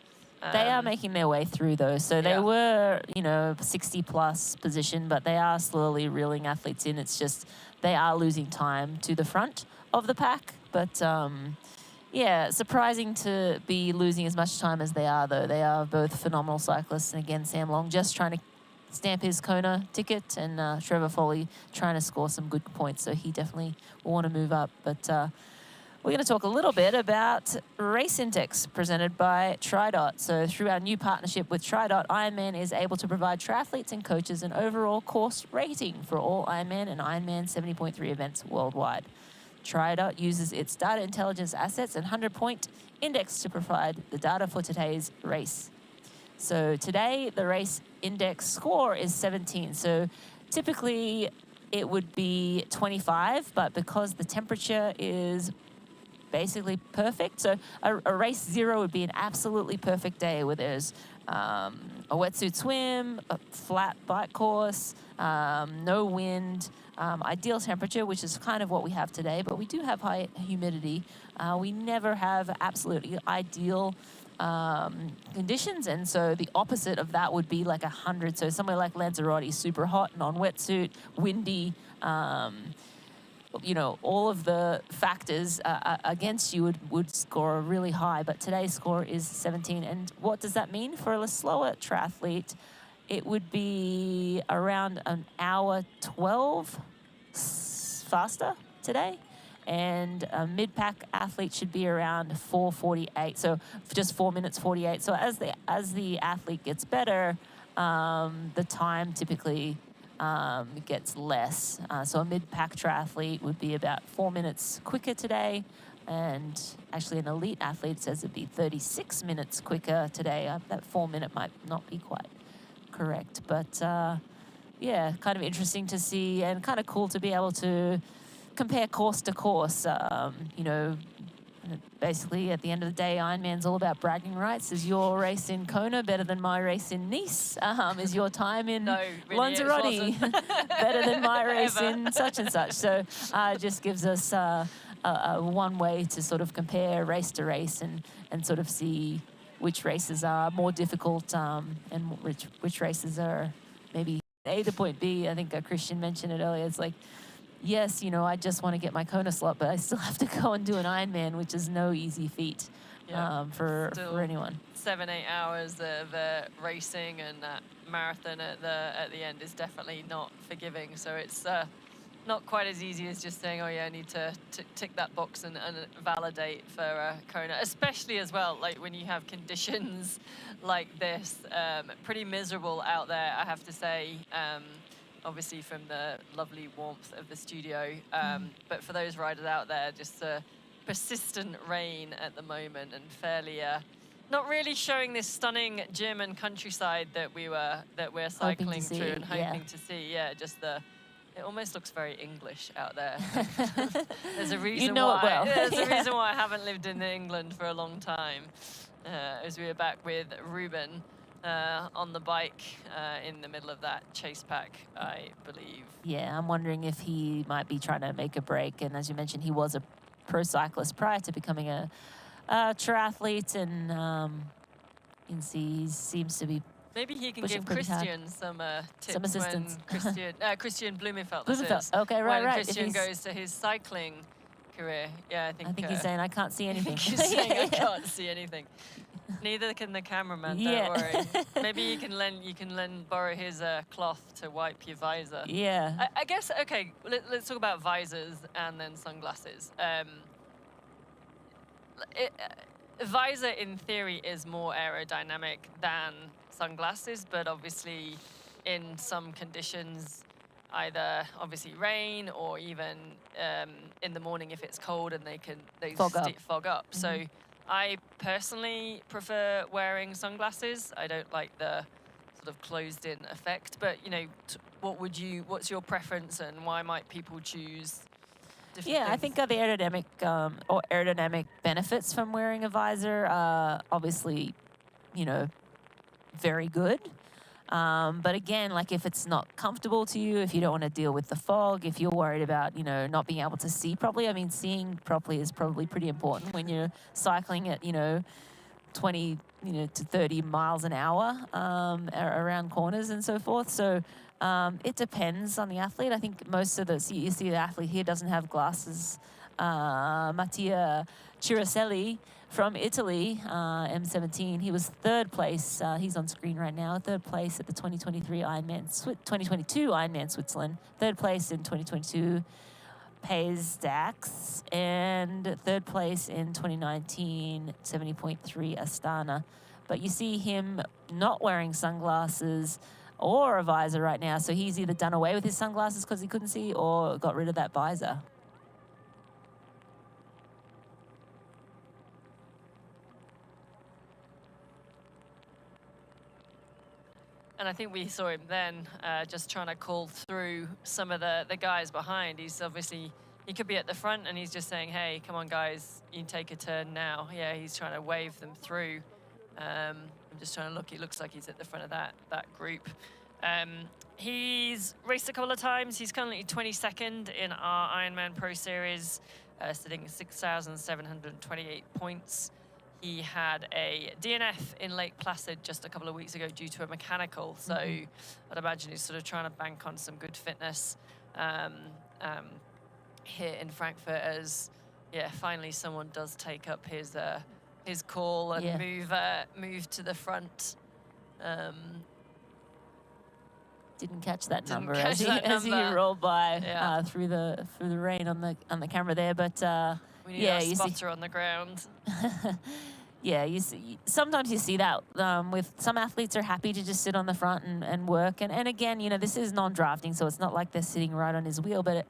They are making their way through, though. So they were, 60-plus position, but they are slowly reeling athletes in. It's just they are losing time to the front of the pack. But, yeah, surprising to be losing as much time as they are, though. They are both phenomenal cyclists. And, again, Sam Long just trying to stamp his Kona ticket, and Trevor Foley trying to score some good points. So he definitely will want to move up. But we're going to talk a little bit about Race Index presented by TriDot. So through our new partnership with TriDot, Ironman is able to provide triathletes and coaches an overall course rating for all Ironman and Ironman 70.3 events worldwide. TriDot uses its data intelligence assets and 100-point index to provide the data for today's race. So today, the race index score is 17. So typically, it would be 25, but because the temperature is basically perfect. So a race 0 would be an absolutely perfect day where there's a wetsuit swim, a flat bike course, no wind, ideal temperature, which is kind of what we have today, but we do have high humidity. We never have absolutely ideal conditions, and so the opposite of that would be like 100. So somewhere like Lanzarote, super hot, non-wetsuit, windy, all of the factors against you would score really high, but today's score is 17. And what does that mean for a slower triathlete? It would be around an hour 12 faster today. and a mid-pack athlete should be around 4:48. So just 4 minutes 48. So as the athlete gets better, the time typically gets less. So a mid-pack triathlete would be about 4 minutes quicker today. And actually an elite athlete says it'd be 36 minutes quicker today. That 4 minute might not be quite correct. But yeah, kind of interesting to see and kind of cool to be able to compare course to course. You know, basically at the end of the day, Ironman's all about bragging rights. Is your race in Kona better than my race in Nice? Is your time in Lanzarote better than my race in such and such? So it just gives us one way to sort of compare race to race and sort of see which races are more difficult and which races are maybe A to point B. I think Kristian mentioned it earlier. It's like, yes, you know, I just want to get my Kona slot, but I still have to go and do an Ironman, which is no easy feat for anyone. 7-8 hours of racing, and that marathon at the end is definitely not forgiving. So it's not quite as easy as just saying, oh yeah, I need to tick that box and validate for Kona, especially as well, like when you have conditions like this, pretty miserable out there, I have to say, obviously from the lovely warmth of the studio, but for those riders out there, just the persistent rain at the moment and fairly, not really showing this stunning German countryside that we're cycling through and hoping to see. Yeah, just it almost looks very English out there. There's a reason you know why. It well. There's a reason why I haven't lived in England for a long time. As we were back with Ruben on the bike in the middle of that chase pack, I believe. Yeah, I'm wondering if he might be trying to make a break. And as you mentioned, he was a pro cyclist prior to becoming a triathlete, and he seems to be. Maybe he can give Kristian some tips. Some assistance. When Kristian Blummenfelt. Okay, right. When Kristian goes to his cycling career. Yeah, I think he's saying I can't see anything. I think he's saying I can't see anything. Neither can the cameraman. Don't worry. Maybe you can borrow his cloth to wipe your visor. Yeah. I guess. Okay. Let's talk about visors and then sunglasses. Visor in theory is more aerodynamic than sunglasses, but obviously in some conditions, either obviously rain or even in the morning if it's cold and they fog up. Mm-hmm. So I personally prefer wearing sunglasses. I don't like the sort of closed-in effect, but you know, what's your preference and why might people choose different things? I think the aerodynamic benefits from wearing a visor are obviously, you know, very good. But again, like if it's not comfortable to you, if you don't want to deal with the fog, if you're worried about, you know, not being able to see properly, I mean, seeing properly is probably pretty important when you're cycling at, you know, 20, to 30 miles an hour around corners and so forth. So it depends on the athlete. I think most of you see the athlete here doesn't have glasses. Mattia Ciricelli from Italy, M17. He was third place. He's on screen right now. Third place at the 2022 Ironman Switzerland. Third place in 2022 Pays Dax, and third place in 2019 70.3 Astana. But you see him not wearing sunglasses or a visor right now. So he's either done away with his sunglasses because he couldn't see or got rid of that visor. And I think we saw him then just trying to call through some of the guys behind. He's obviously, he could be at the front and he's just saying, hey, come on guys, you can take a turn now. Yeah, he's trying to wave them through. I'm just trying to look, he looks like he's at the front of that group. He's raced a couple of times. He's currently 22nd in our Ironman Pro Series, sitting 6,728 points. He had a DNF in Lake Placid just a couple of weeks ago due to a mechanical. So I'd imagine he's sort of trying to bank on some good fitness here in Frankfurt as, finally someone does take up his call and move to the front. Didn't catch that Didn't number catch as he that as he number. rolled by Yeah. through the rain on the camera there. But We need yeah, our you see. spotter on the ground. Yeah, you see, sometimes you see that with some athletes are happy to just sit on the front and work. And again, you know, this is non-drafting, so it's not like they're sitting right on his wheel, but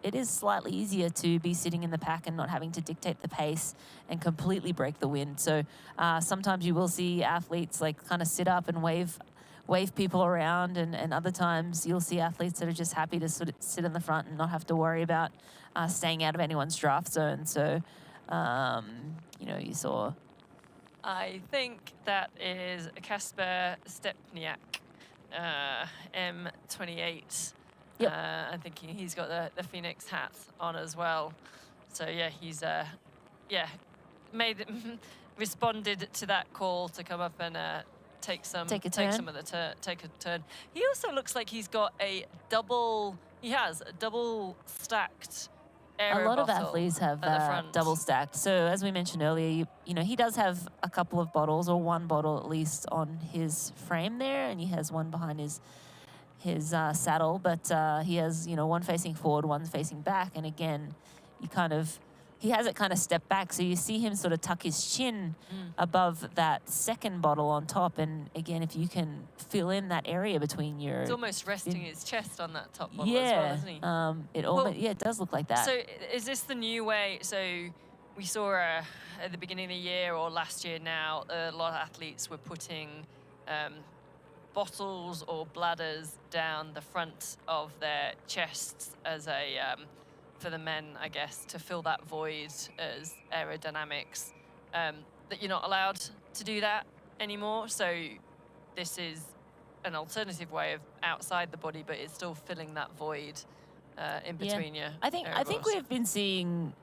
it is slightly easier to be sitting in the pack and not having to dictate the pace and completely break the wind. So sometimes you will see athletes like kind of sit up and wave people around, and other times you'll see athletes that are just happy to sort of sit in the front and not have to worry about staying out of anyone's draft zone. So, you know, you saw... I think that is Kasper Stepniak, M28. Yep. I'm thinking he's got the Phoenix hat on as well. So yeah, he's responded to that call to come up and take a turn. He also looks like he's got a double stacked aero A lot of bottle athletes have at the front. double stacked. So as we mentioned earlier, you know, he does have a couple of bottles, or one bottle at least, on his frame there, and he has one behind his saddle. But he has, you know, one facing forward, one facing back, and again, he has it kind of stepped back, so you see him sort of tuck his chin above that second bottle on top. And again, if you can fill in that area between your... He's almost resting his chest on that top bottle as well, isn't he? It does look like that. So is this the new way? So we saw at the beginning of the year or last year now, a lot of athletes were putting bottles or bladders down the front of their chests as a... for the men, I guess, to fill that void as aerodynamics, that you're not allowed to do that anymore. So this is an alternative way of outside the body, but it's still filling that void in between your I think aeroballs. we've been seeing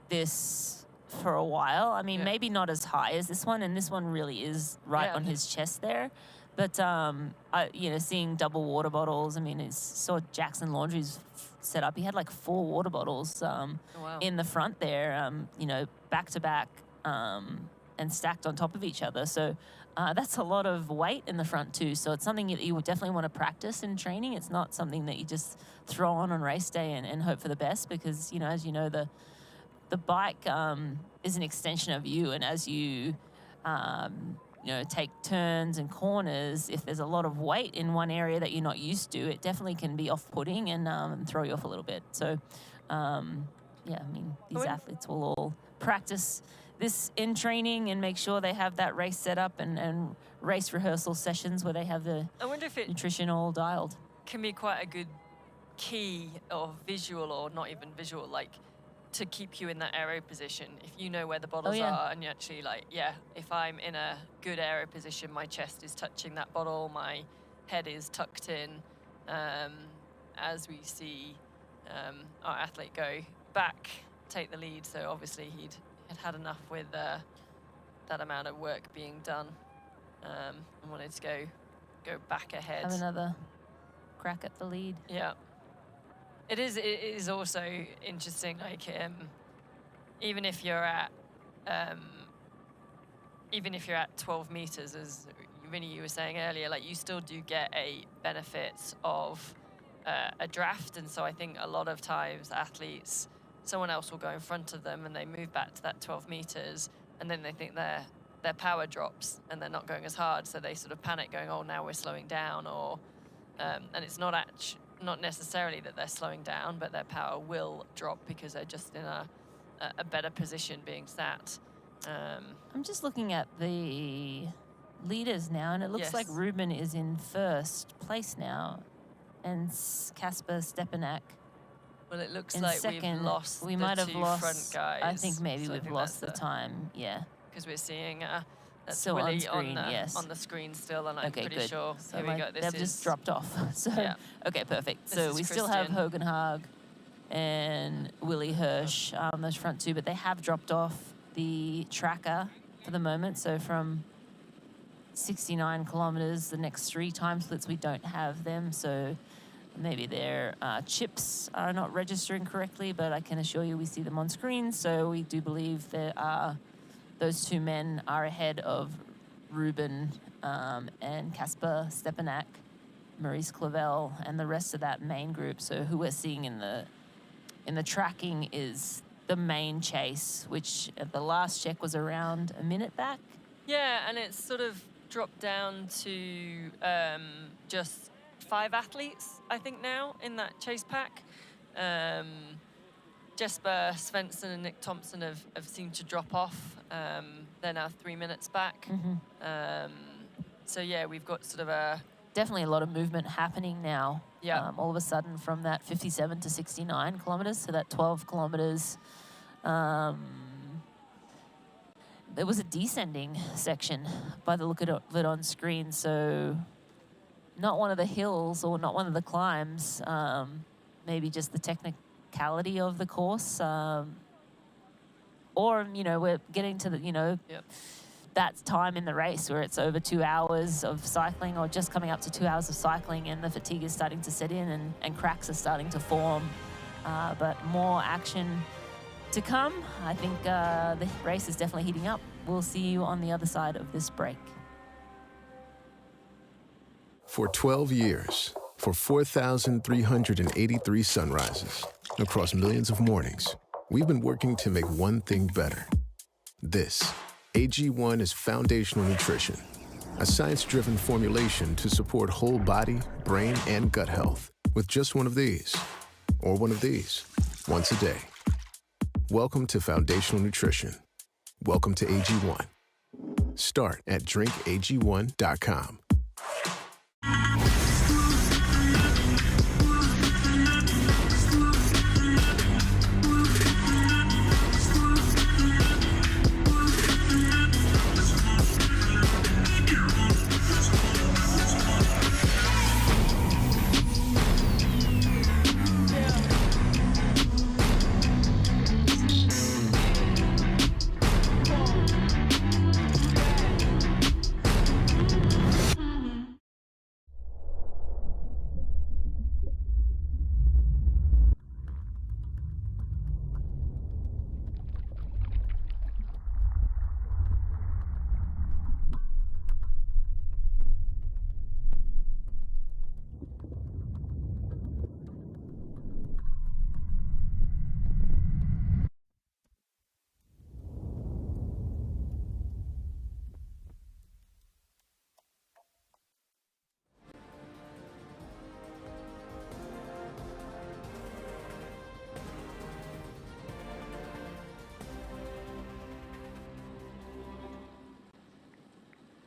this for a while. I mean, maybe not as high as this one, and this one really is right on his chest there. But you know, seeing double water bottles. I mean, saw Jackson Laundry's set up. He had like 4 water bottles in the front there. You know, back to back and stacked on top of each other. So that's a lot of weight in the front too. So it's something that you would definitely want to practice in training. It's not something that you just throw on race day and hope for the best, because, you know, as you know, the bike is an extension of you, and as you you know, take turns and corners, if there's a lot of weight in one area that you're not used to, it definitely can be off-putting and throw you off a little bit. So, yeah, I mean, these athletes will all practice this in training and make sure they have that race set up and race rehearsal sessions where they have the nutrition all dialed. Can be quite a good key or visual, or not even visual, like to keep you in that aero position. If you know where the bottles are and you actually like, if I'm in a good aero position, my chest is touching that bottle, my head is tucked in, as we see our athlete go back, take the lead. So obviously he'd had enough with that amount of work being done, and wanted to go back ahead. Have another crack at the lead. Yeah. It is also interesting, like, even if you're at 12 meters, as Vinny, you were saying earlier, like, you still do get a benefit of a draft. And so I think a lot of times athletes, someone else will go in front of them and they move back to that 12 meters, and then they think their power drops and they're not going as hard, so they sort of panic, going, oh, now we're slowing down, or and it's not necessarily that they're slowing down, but their power will drop because they're just in a better position being sat. I'm just looking at the leaders now, and it looks like Ruben is in first place now, and Kasper Stepanek. Well, it looks in like second. We've lost we the might have two lost, front guys. I think maybe So I we've think lost the that's time, because we're seeing that's Still on Willie screen, on yes. the screen still, and I'm Okay, pretty good. sure. So Here we go. This they've is just dropped off. So okay, perfect. This So is we still have Kristian. Hogan Haag and Willie Hirsch on those front two, but they have dropped off the tracker for the moment. So from 69 kilometers, the next 3 time splits, we don't have them. So maybe their chips are not registering correctly, but I can assure you we see them on screen. So we do believe that those 2 men are ahead of Ruben and Kasper Stepanek Maurice Clavel and the rest of that main group. So who we're seeing in the tracking is the main chase, which at the last check was around a minute back. Yeah, and it's sort of dropped down to just 5 athletes, I think, now in that chase pack. Jesper Svensson and Nick Thompson have seemed to drop off. They're now 3 minutes back. So yeah, we've got sort of a... Definitely a lot of movement happening now. Yeah. All of a sudden from that 57 to 69 kilometers to that 12 kilometers. There was a descending section by the look of it on screen. So not one of the hills or not one of the climbs, maybe just the technicality of the course. Or, you know, we're getting to the, you know, that time in the race where it's over 2 hours of cycling or just coming up to 2 hours of cycling and the fatigue is starting to set in and cracks are starting to form. But more action to come. I think the race is definitely heating up. We'll see you on the other side of this break. For 12 years, for 4,383 sunrises, across millions of mornings, we've been working to make one thing better. This, AG1 is foundational nutrition, a science-driven formulation to support whole body, brain, and gut health with just one of these, or one of these, once a day. Welcome to Foundational Nutrition. Welcome to AG1. Start at drinkag1.com.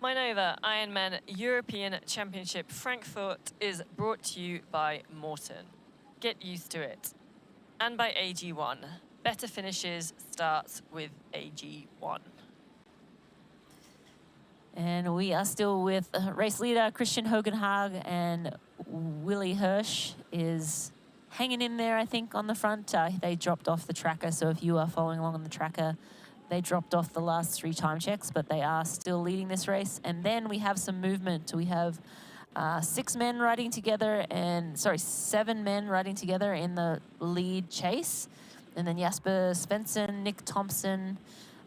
Mainova Ironman European Championship Frankfurt is brought to you by Morton. Get used to it. And by AG1. Better finishes starts with AG1. And we are still with race leader Kristian Hogenhaug, and Willie Hirsch is hanging in there, I think, on the front. They dropped off the tracker, so if you are following along on the tracker, they dropped off the last 3 time checks, but they are still leading this race. And then we have some movement. We have 7 men riding together in the lead chase. And then Jasper Svensson, Nick Thompson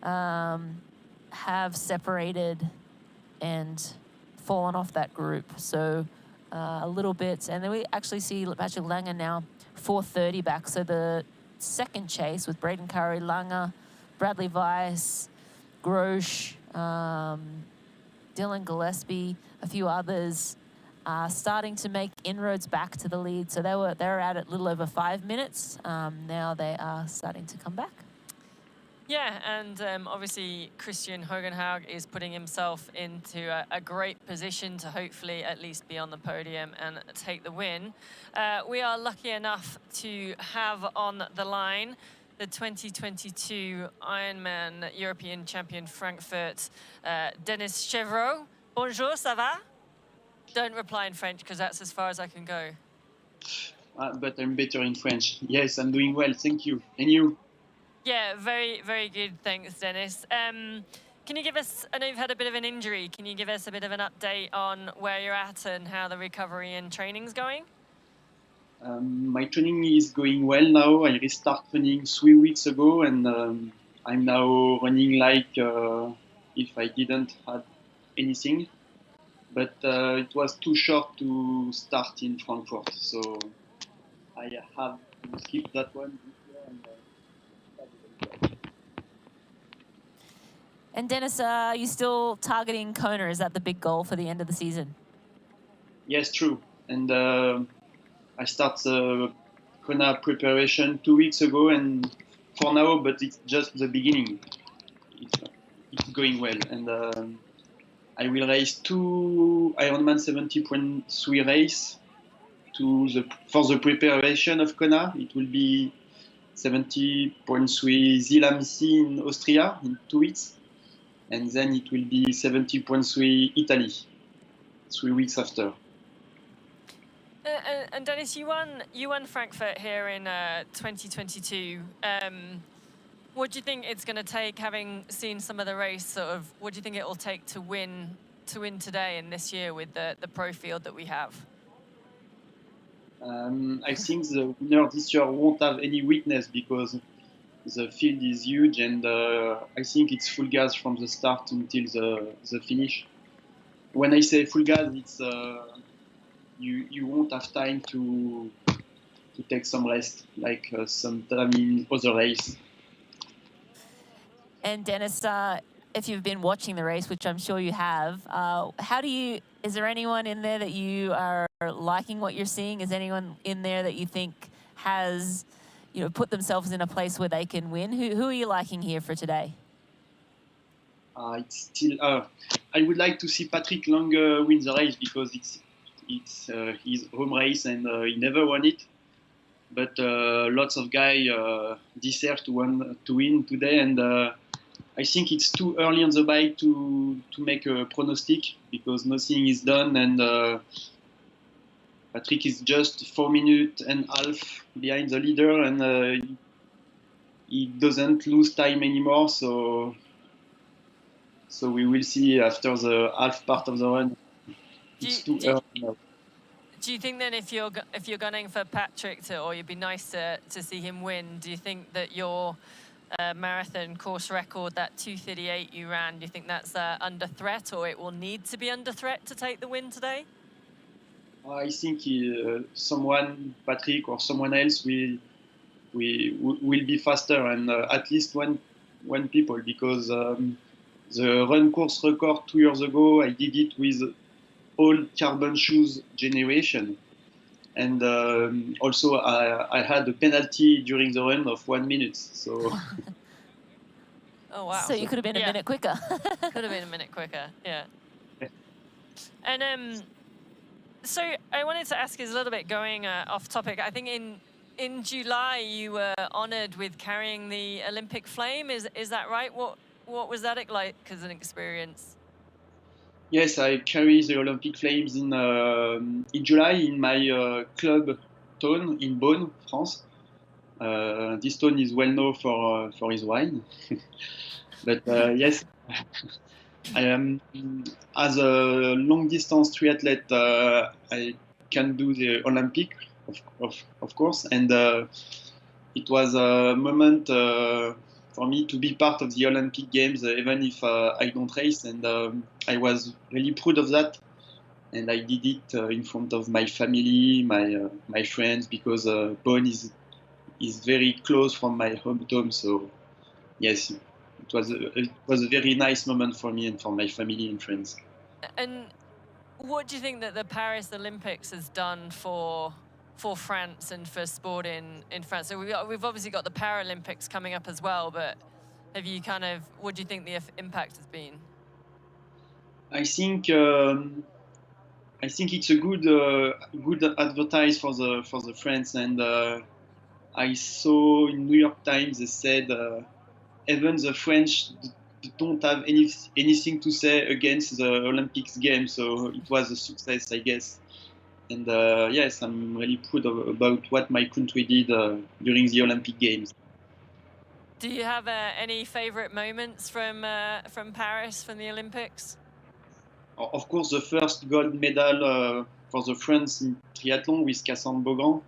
have separated and fallen off that group. So a little bit. And then we actually see Patrick Lange now 4:30 back. So the second chase with Braden Currie, Lange, Bradley Weiss, Grosch, Dylan Gillespie, a few others are starting to make inroads back to the lead. So they were out at a little over 5 minutes. Now they are starting to come back. Yeah, and obviously Kristian Hogenhaug is putting himself into a great position to hopefully at least be on the podium and take the win. We are lucky enough to have on the line the 2022 Ironman European Champion Frankfurt, Denis Chevreau. Bonjour, ça va? Don't reply in French because that's as far as I can go. But I'm better in French. Yes, I'm doing well, thank you. And you? Yeah, very, very good, thanks, Denis. Can you give us, I know you've had a bit of an injury, can you give us a bit of an update on where you're at and how the recovery and training's going? My training is going well now. I restarted running 3 weeks ago, and I'm now running like if I didn't have anything. but it was too short to start in Frankfurt, so I have to skip that one this year. And Dennis, are you still targeting Kona? Is that the big goal for the end of the season? Yes, true. And I start the Kona preparation 2 weeks ago, and for now, but it's just the beginning. It's going well, and I will race 2 Ironman 70.3 race for the preparation of Kona. It will be 70.3 Zilamsi in Austria in 2 weeks, and then it will be 70.3 Italy 3 weeks after. And Dennis, you won Frankfurt here in 2022. What do you think it's going to take, having seen some of the race? Sort of, what do you think it will take to win today and this year with the pro field that we have? I think the winner this year won't have any weakness because the field is huge, and I think it's full gas from the start until the finish. When I say full gas, it's you won't have time to take some rest, like some time in other race. And Dennis, if you've been watching the race, which I'm sure you have, is there anyone in there that you are liking what you're seeing? Is anyone in there that you think has, put themselves in a place where they can win? Who are you liking here for today? It's still. I would like to see Patrick Lange win the race because it's his home race and he never won it. But lots of guys deserve to win today, and I think it's too early on the bike to make a prognostic because nothing is done, and Patrick is just 4.5 minutes behind the leader, and he doesn't lose time anymore. So we will see after the half part of the run. It's too early now. Do you think then if you're gunning for Patrick or you'd be nice to see him win, do you think that your marathon course record, that 2:38 you ran, do you think that's under threat, or it will need to be under threat to take the win today? I think Patrick or someone else will be faster, and at least one people, because the run course record 2 years ago, I did it with old carbon shoes generation, and also I had a penalty during the run of 1 minute. So. Oh wow! So you could have been a minute quicker. Could have been a minute quicker, yeah. And so I wanted to ask you a little bit going off topic. I think in July you were honoured with carrying the Olympic flame. Is that right? What was that like as an experience? Yes, I carry the Olympic flames in July in my club town in Beaune, France. This town is well known for his wine, but yes, I am as a long distance triathlete. I can do the Olympic, of course, and it was a moment for me to be part of the Olympic Games, even if I don't race, and I was really proud of that. And I did it in front of my family, my friends, because Beaune is very close from my hometown. So yes, it was a very nice moment for me and for my family and friends. And what do you think that the Paris Olympics has done for France and for sport in France? So we've obviously got the Paralympics coming up as well, but what do you think the impact has been? I think it's a good advertise for the France, and I saw in New York Times they said even the French don't have anything to say against the Olympics Games, so it was a success, I guess. And yes, I'm really proud about what my country did during the Olympic Games. Do you have any favorite moments from Paris, from the Olympics? Of course, the first gold medal for the France in triathlon with Cassandre Beaugrand.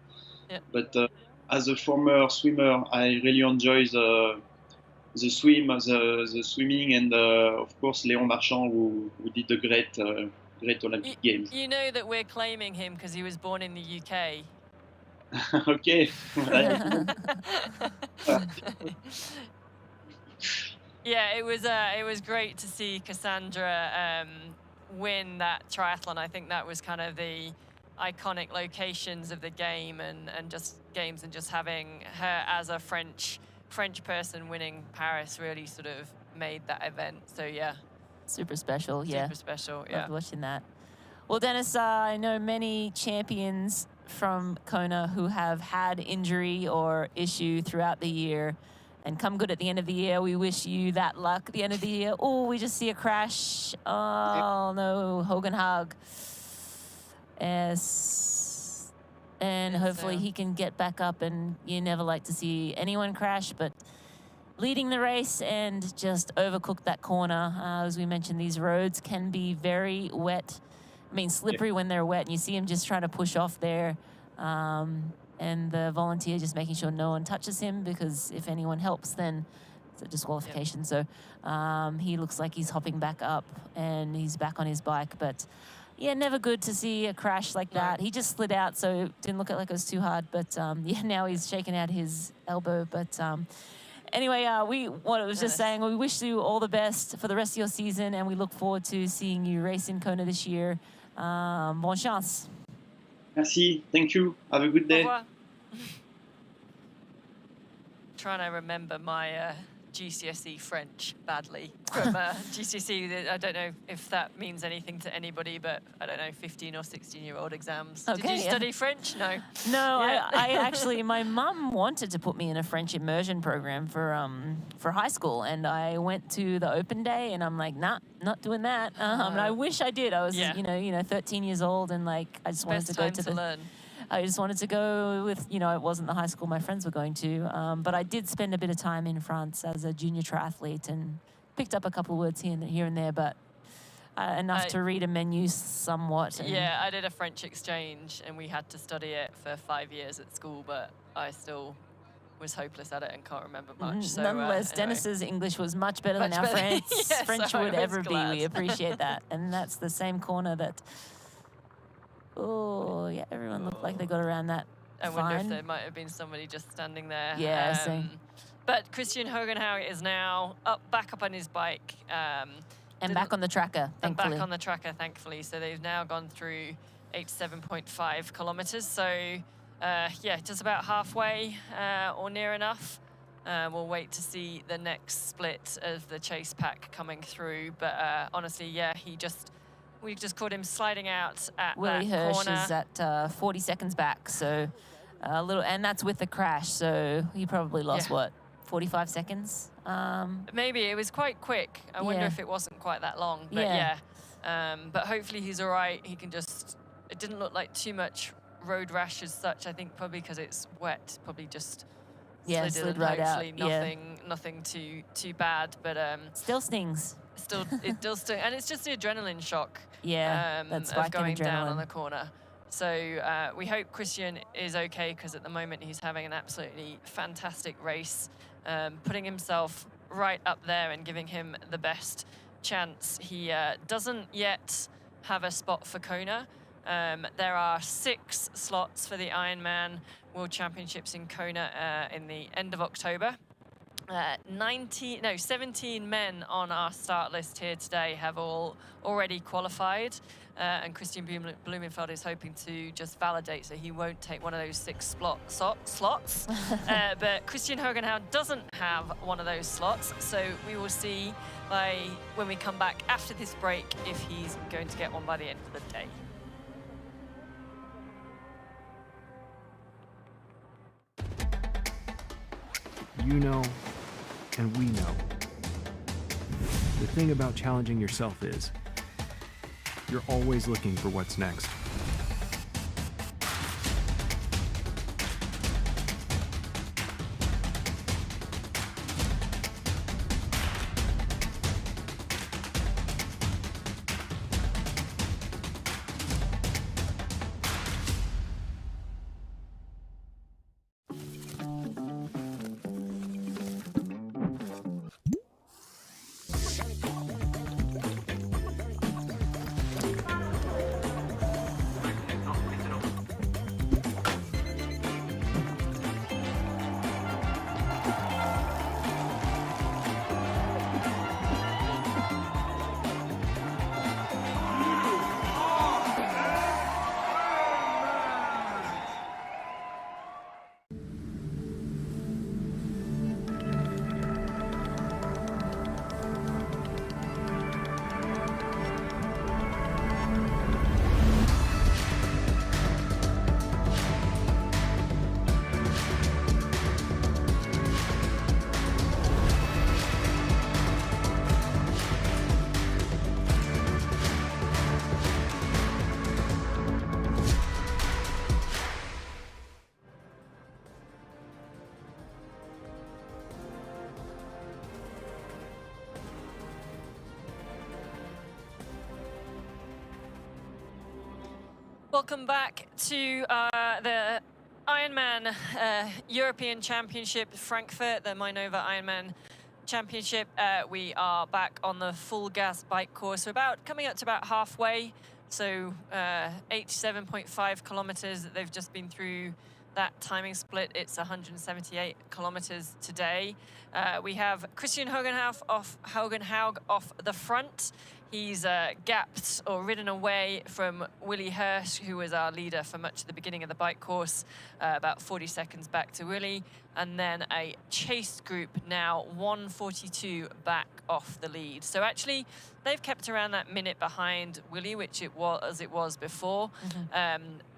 Yeah. But as a former swimmer, I really enjoy the swimming, and of course Léon Marchand, who did a Great Olympic Games. You know that we're claiming him because he was born in the UK. Okay. Yeah, it was great to see Cassandra win that triathlon. I think that was kind of the iconic locations of the game and just games, and just having her as a French person winning Paris really sort of made that event. So yeah. Super special, yeah. Super special, yeah. Loved watching that. Well, Dennis, I know many champions from Kona who have had injury or issue throughout the year and come good at the end of the year. We wish you that luck at the end of the year. Oh, we just see a crash. Oh, no, Hogan Hug. Yes. And hopefully he can get back up, and you never like to see anyone crash, but leading the race and just overcooked that corner. As we mentioned, these roads can be very wet. I mean, slippery when they're wet, and you see him just trying to push off there. And the volunteer just making sure no one touches him, because if anyone helps, then it's a disqualification. So he looks like he's hopping back up and he's back on his bike. But yeah, never good to see a crash like that. He just slid out, so it didn't look like it was too hard. But yeah, now he's shaking out his elbow. But anyway, what I was just saying, we wish you all the best for the rest of your season, and we look forward to seeing you race in Kona this year. Bonne chance. Merci. Thank you. Have a good day. Trying to remember my GCSE French badly from GCSE. I don't know if that means anything to anybody, but I don't know, 15 or 16-year-old exams. Okay, Did you study French? No. No, yeah. I actually, my mum wanted to put me in a French immersion program for high school, and I went to the open day, and I'm like, nah, not doing that. And I wish I did. I was, 13 years old, and like I just wanted to go to learn. I just wanted to go with, it wasn't the high school my friends were going to, but I did spend a bit of time in France as a junior triathlete and picked up a couple of words here and there, but enough to read a menu somewhat. Yeah, I did a French exchange, and we had to study it for 5 years at school, but I still was hopeless at it and can't remember much. So, nonetheless, anyway. Dennis's English was much better than our French so would ever be. We appreciate that. And that's the same corner that... Oh, yeah, everyone looked like they got around that I wonder if there might have been somebody just standing there. Yeah, same. But Kristian Hogenhaug is now back up on his bike. And back on the tracker, thankfully. And back on the tracker, thankfully. So they've now gone through 87.5 kilometers. So, yeah, just about halfway or near enough. We'll wait to see the next split of the chase pack coming through. But honestly, yeah, we just caught him sliding out at Willie that Hirsch corner. is at 40 seconds back, so a little, and that's with the crash. So he probably lost 45 seconds. Maybe it was quite quick. I wonder if it wasn't quite that long. But but hopefully he's all right. He can just. It didn't look like too much road rash as such. I think probably because it's wet, probably just. Slid right out. Nothing too bad, but still stings. It still stings, and it's just the adrenaline shock. Yeah, that's of going down on the corner. So we hope Kristian is okay, because at the moment he's having an absolutely fantastic race, putting himself right up there and giving him the best chance. He doesn't yet have a spot for Kona. There are 6 slots for the Ironman World Championships in Kona in the end of October. 17 men on our start list here today have already qualified, and Kristian Blummenfelt is hoping to just validate so he won't take one of those 6 slots. But Kristian Hogenhaug doesn't have one of those slots, so we will see when we come back after this break if he's going to get one by the end of the day. You know, and we know. The thing about challenging yourself is, you're always looking for what's next. Welcome back to the Ironman European Championship Frankfurt, the Mainova Ironman Championship. We are back on the full gas bike course. We're coming up to about halfway, so 87.5 kilometers. They've just been through that timing split. It's 178 kilometers today. We have Kristian Hogenhaug off the front. He's gapped or ridden away from Willie Hirsch, who was our leader for much of the beginning of the bike course, about 40 seconds back to Willie. And then a chase group now 1:42 back off the lead. So actually, they've kept around that minute behind Willie, which it was before.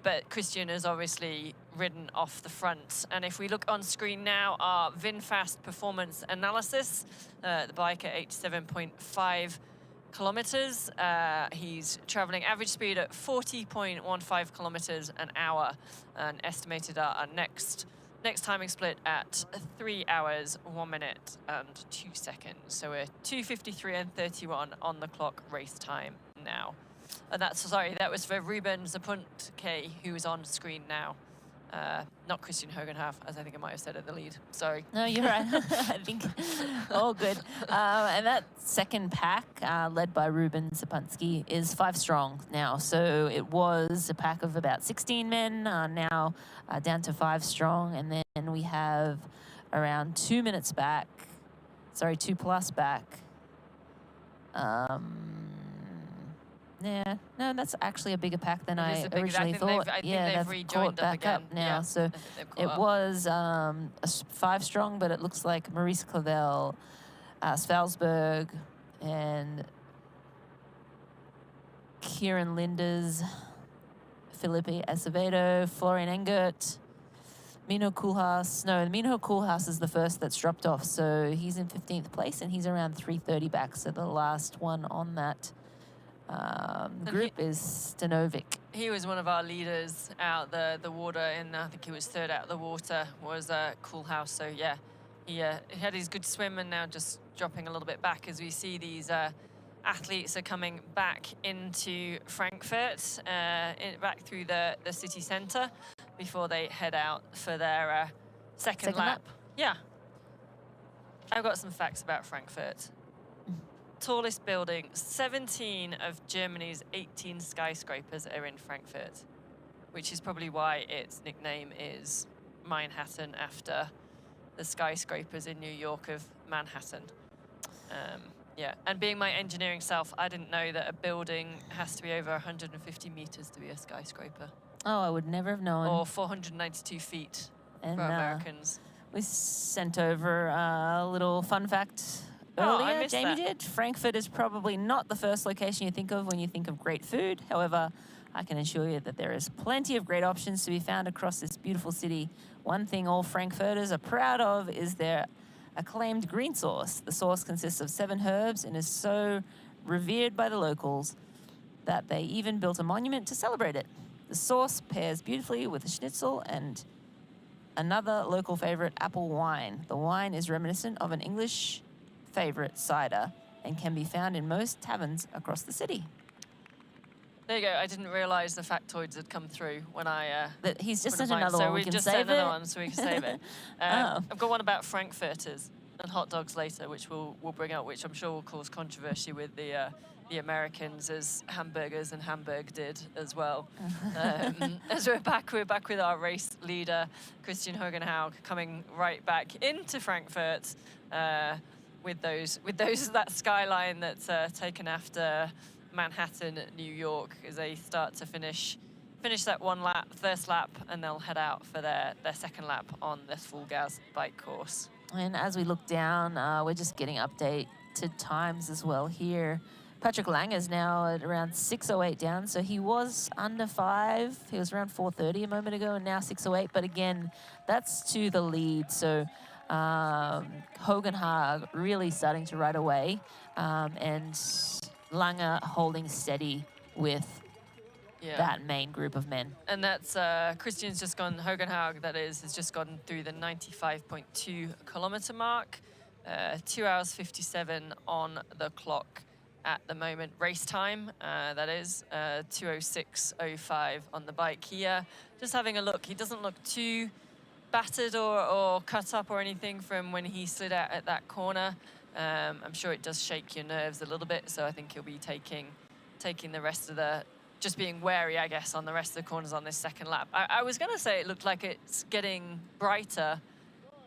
But Kristian has obviously ridden off the front. And if we look on screen now, our VinFast performance analysis, the bike at 87.5 kilometers. He's traveling average speed at 40.15 kilometers an hour, and estimated our next timing split at 3 hours, 1 minute and 2 seconds. So we're 2:53 and 31 on the clock race time now. And that was for Ruben Zapuntke, who is on screen now. Not Kristian Hogenhaug, as I think I might have said at the lead. Sorry. No, you're right. I think all good. And that second pack, led by Ruben Zapuntke, is 5 strong now. So it was a pack of about 16 men, now down to 5 strong. And then we have around 2 minutes back. Sorry, 2 plus back. Yeah, no, that's actually a bigger pack than I originally thought. I think they've rejoined back up now. Yeah, so it was a 5 strong, but it looks like Maurice Clavel, Svalsberg, and Kieran Linders, Felipe Acevedo, Florian Engert, Mino Koolhaas. No, Mino Koolhaas is the first that's dropped off, so he's in 15th place, and he's around 3:30 back. So the last one on that group is Stanovic. He was one of our leaders out the water, and I think he was 3rd out of the water, was Koolhaas. So yeah, he had his good swim, and now just dropping a little bit back as we see these athletes are coming back into Frankfurt, back through the city centre before they head out for their second lap. Yeah. I've got some facts about Frankfurt. Tallest building, 17 of Germany's 18 skyscrapers are in Frankfurt, which is probably why its nickname is Manhattan, after the skyscrapers in New York of Manhattan. Yeah, and being my engineering self, I didn't know that a building has to be over 150 meters to be a skyscraper. Oh, I would never have known. Or 492 feet for Americans. We sent over a little fun fact earlier. Jamie did. Frankfurt is probably not the first location you think of when you think of great food. However, I can assure you that there is plenty of great options to be found across this beautiful city. One thing all Frankfurters are proud of is their acclaimed green sauce. The sauce consists of 7 herbs and is so revered by the locals that they even built a monument to celebrate it. The sauce pairs beautifully with a schnitzel and another local favorite, apple wine. The wine is reminiscent of an English favorite cider and can be found in most taverns across the city. There you go. I didn't realise the factoids had come through when I... he's just sent another one. So we can just save sent another it. one so we can save it. I've got one about Frankfurters and hot dogs later, which we'll bring up, which I'm sure will cause controversy with the Americans, as hamburgers and Hamburg did as well. As we're back with our race leader, Kristian Hogenhaug, coming right back into Frankfurt with that skyline that's taken after Manhattan, New York, as they start to finish that first lap, and they'll head out for their second lap on this full gas bike course. And as we look down, we're just getting updated times as well here. Patrick Lange is now at around 6:08 down, so he was under 5. He was around 4:30 a moment ago, and now 6:08. But again, that's to the lead. So Hogenhaug really starting to ride away, and Lange holding steady with that main group of men. And that's Kristian's just gone, Hogenhaug that is, has just gone through the 95.2 kilometer mark, 2 hours 57 on the clock at the moment. Race time, that is, 2:06:05 on the bike here. Just having a look, he doesn't look too battered or cut up or anything from when he slid out at that corner. I'm sure it does shake your nerves a little bit, so I think he'll be taking the rest of the, just being wary, I guess, on the rest of the corners on this second lap. I was going to say it looked like it's getting brighter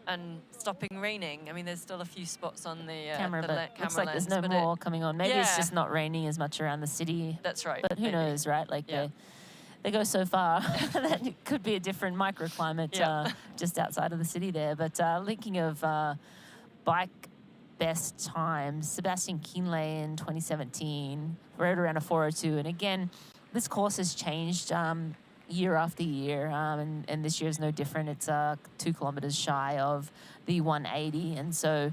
and stopping raining. I mean, there's still a few spots on the camera, but camera looks like lens, there's no but more coming on. Maybe it's yeah. just not raining as much around the city. That's right. But who knows, right? Like they go so far that it could be a different microclimate just outside of the city there. But linking of bike best times, Sebastian Kienle in 2017 rode around a 4:02, and again, this course has changed year after year, and this year is no different. It's 2 kilometers shy of the 180, and so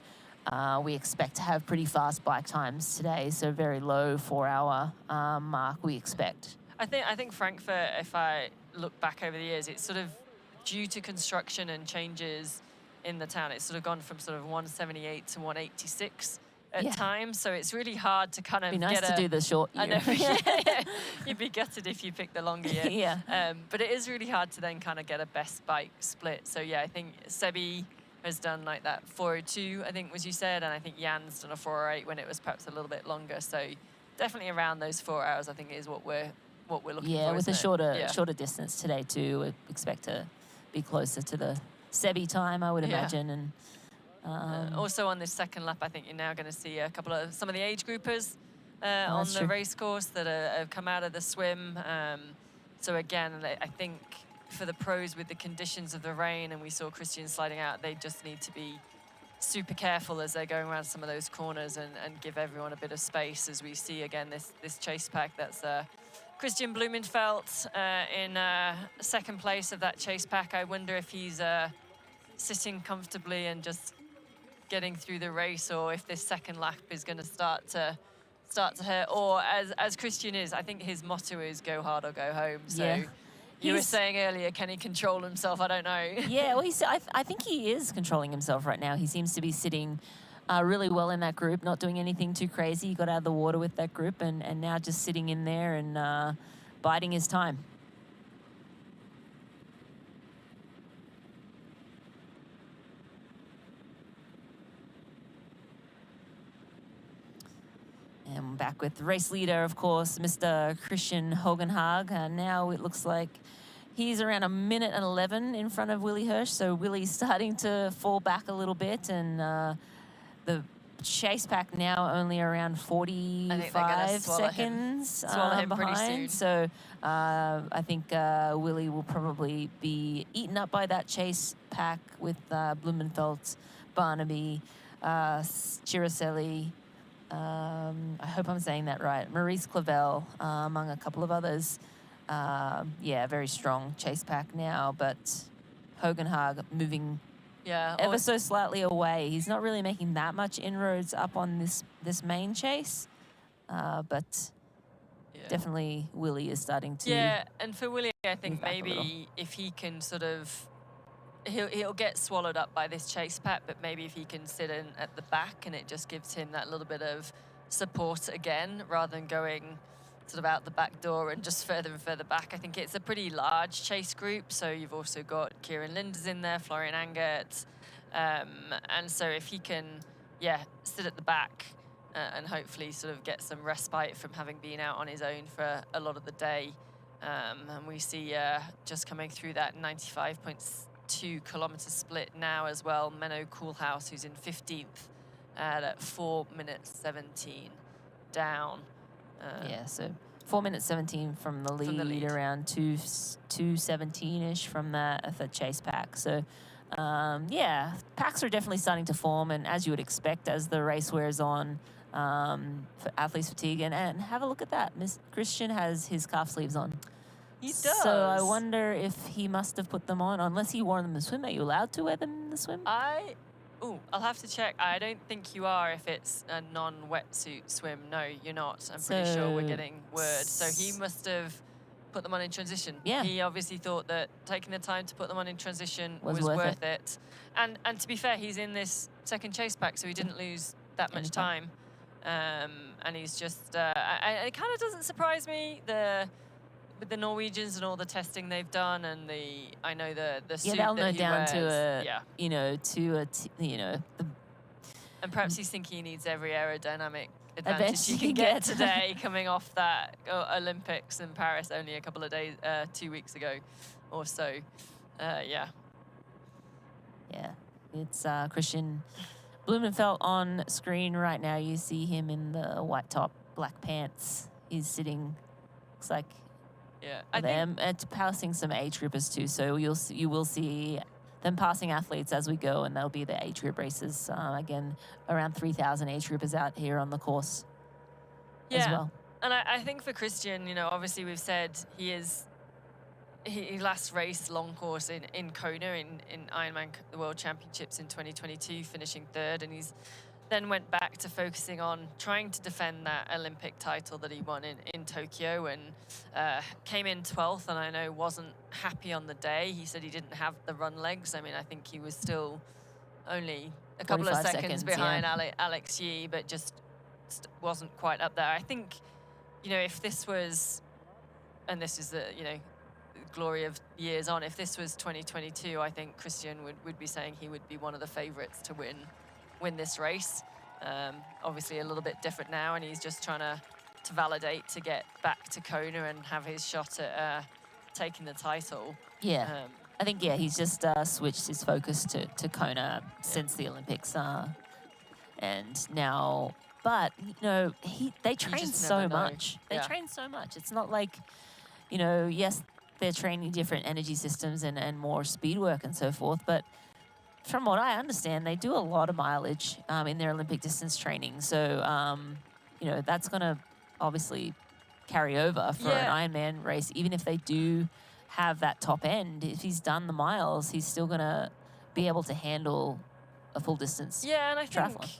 we expect to have pretty fast bike times today, so very low 4-hour mark we expect. I think Frankfurt, if I look back over the years, it's sort of due to construction and changes in the town, it's sort of gone from sort of 178 to 186 at times, so it's really hard to kind of be nice to do the short year. I know, yeah. You'd be gutted if you picked the longer year. Yeah. But it is really hard to then kind of get a best bike split. So yeah, I think Sebi has done like that 4:02, I think was you said, and I think Jan's done a 4:08 when it was perhaps a little bit longer. So definitely around those 4 hours, I think is what we're looking for. Yeah, with a shorter shorter distance today too, we expect to be closer to the Sebi time, I would imagine. And also on this second lap, I think you're now going to see some of the age groupers on the race course that have come out of the swim. So again, I think for the pros with the conditions of the rain, and we saw Kristian sliding out, they just need to be super careful as they're going around some of those corners and give everyone a bit of space, as we see again this chase pack. That's Kristian Blummenfelt in second place of that chase pack. I wonder if he's sitting comfortably and just getting through the race, or if this second lap is going to start to hurt, or as Kristian is, I think his motto is go hard or go home. So you were saying earlier, can he control himself? I don't know. Yeah, well, I think he is controlling himself right now. He seems to be sitting really well in that group, not doing anything too crazy. He got out of the water with that group, and now just sitting in there and biding his time. And back with the race leader, of course, Mr. Christian Hogenhaag. Now it looks like he's around 1 minute and 11 in front of Willie Hirsch. So Willie's starting to fall back a little bit, and the chase pack now only around 45 seconds behind. So I think Willie will probably be eaten up by that chase pack with Blummenfelt, Barnaby, Chiriselli, I hope I'm saying that right, Maurice Clavel, among a couple of others. Yeah, very strong chase pack now, but Hogenhaag moving ever so slightly away. He's not really making that much inroads up on this main chase, but definitely Willie is starting to. Yeah, and for Willie, I think maybe if he can sort of, he'll get swallowed up by this chase pack, but maybe if he can sit in at the back, and it just gives him that little bit of support again, rather than going sort of out the back door and just further and further back. I think it's a pretty large chase group, so you've also got Kieran Linders in there, Florian Angert, and so if he can, sit at the back and hopefully sort of get some respite from having been out on his own for a lot of the day, and we see just coming through that 95.2 kilometer split now as well, Menno Koolhaas, who's in 15th at 4 minutes 17 down. So 4 minutes 17 from the lead, around 2:17-ish from the chase pack. So packs are definitely starting to form, and as you would expect as the race wears on, for athletes fatigue. And have a look at that. Kristian has his calf sleeves on. He does. So I wonder if he must have put them on, unless he wore them in the swim. Are you allowed to wear them in the swim? I'll have to check. I don't think you are if it's a non-wetsuit swim. No, you're not. I'm pretty sure we're getting word. So he must have put them on in transition. Yeah. He obviously thought that taking the time to put them on in transition was worth it. And to be fair, he's in this second chase pack, so he didn't lose that much time. And he's just, it kind of doesn't surprise me, with the Norwegians and all the testing they've done, and I know the suit they'll that know he down wears. to a, Yeah. you know, the And perhaps he's thinking he needs every aerodynamic advantage he can get today, coming off that Olympics in Paris only a couple of days, 2 weeks ago or so. Yeah. Yeah, it's Kristian Blummenfelt on screen right now. You see him in the white top, black pants. He's sitting, looks like, yeah, them and passing some age groupers too. So you will see them passing athletes as we go, and there'll be the age group races. Again, around 3,000 age groupers out here on the course as well. And I think for Kristian, you know, obviously we've said he last raced long course in Kona in Ironman the World Championships in 2022, finishing third, and he's then went back to focusing on trying to defend that Olympic title that he won in Tokyo, and came in 12th, and I know wasn't happy on the day. He said he didn't have the run legs. I mean, I think he was still only a couple of seconds behind Alex Yee, but just wasn't quite up there. I think, you know, if this was, and this is the, you know, glory of years on, if this was 2022, I think Kristian would be saying he would be one of the favorites to win this race. Obviously a little bit different now, and he's just trying to validate to get back to Kona and have his shot at taking the title. Yeah. I think, he's just switched his focus to Kona since the Olympics. And now, but, you know, they train so much. They train so much. It's not like, you know, yes, they're training different energy systems and more speed work and so forth, but from what I understand, they do a lot of mileage in their Olympic distance training. So, you know, that's going to obviously carry over for an Ironman race. Even if they do have that top end, if he's done the miles, he's still going to be able to handle a full distance and I triathlon. think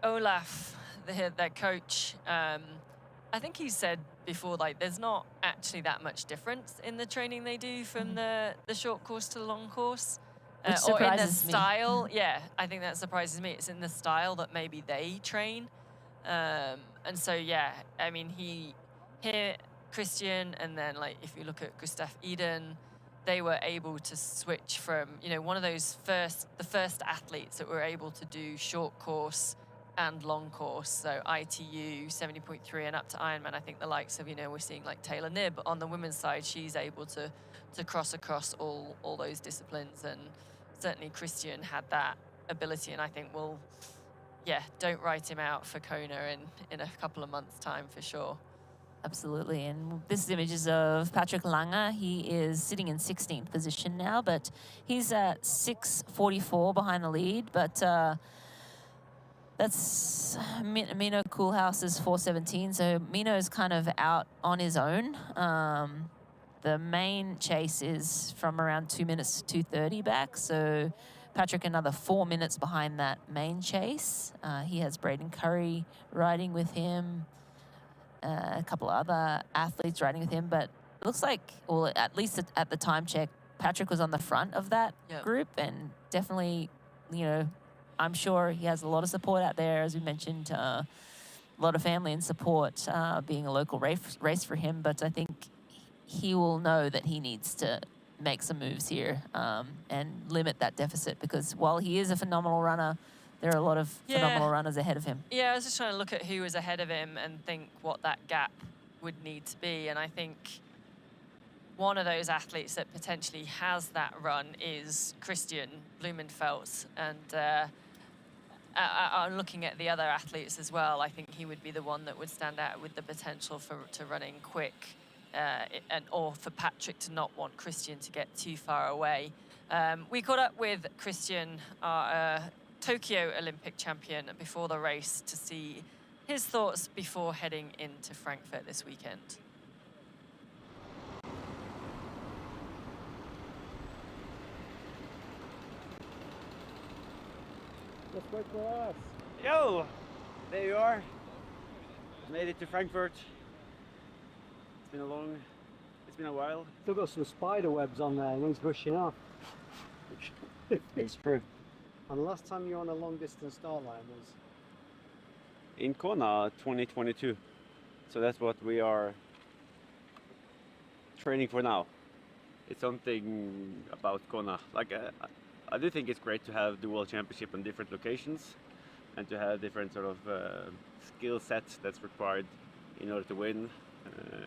Olaf, their coach, I think he said before, like, there's not actually that much difference in the training they do from the short course to the long course. Which Or in the surprises me. style. Yeah, I think that surprises me. It's in the style that maybe they train. And so, I mean, Kristian, and then, like, if you look at Gustav Iden, they were able to switch from, you know, one of those the first athletes that were able to do short course and long course, so ITU 70.3 and up to Ironman. I think the likes of, you know, we're seeing like Taylor Knibb on the women's side. She's able to cross across all those disciplines, and certainly Kristian had that ability, and I think don't write him out for Kona in a couple of months' time for sure. Absolutely, and this is images of Patrick Lange. He is sitting in 16th position now, but he's at 6:44 behind the lead, but that's Mino Koolhaas's 4:17, so Mino's kind of out on his own. The main chase is from around 2 minutes to 2:30 back, so Patrick another 4 minutes behind that main chase. He has Braden Currie riding with him, a couple of other athletes riding with him, but it looks like, well, at least at the time check, Patrick was on the front of that group, and definitely, you know, I'm sure he has a lot of support out there, as we mentioned, a lot of family and support, being a local race for him, but I think he will know that he needs to make some moves here and limit that deficit, because while he is a phenomenal runner, there are a lot of phenomenal runners ahead of him. Yeah, I was just trying to look at who was ahead of him and think what that gap would need to be, and I think one of those athletes that potentially has that run is Kristian Blummenfelt, and I'm looking at the other athletes as well. I think he would be the one that would stand out with the potential to running quick, or for Patrick to not want Kristian to get too far away. We caught up with Kristian, our Tokyo Olympic champion, before the race to see his thoughts before heading into Frankfurt this weekend. Just wait for us. Yo! There you are. Made it to Frankfurt. It's been a while. Still got some spider webs on there, and he's rushing off. It's true. And the last time you were on a long distance start line was in Kona 2022. So that's what we are training for now. It's something about Kona. Like I do think it's great to have the World Championship on different locations and to have different sort of skill sets that's required in order to win,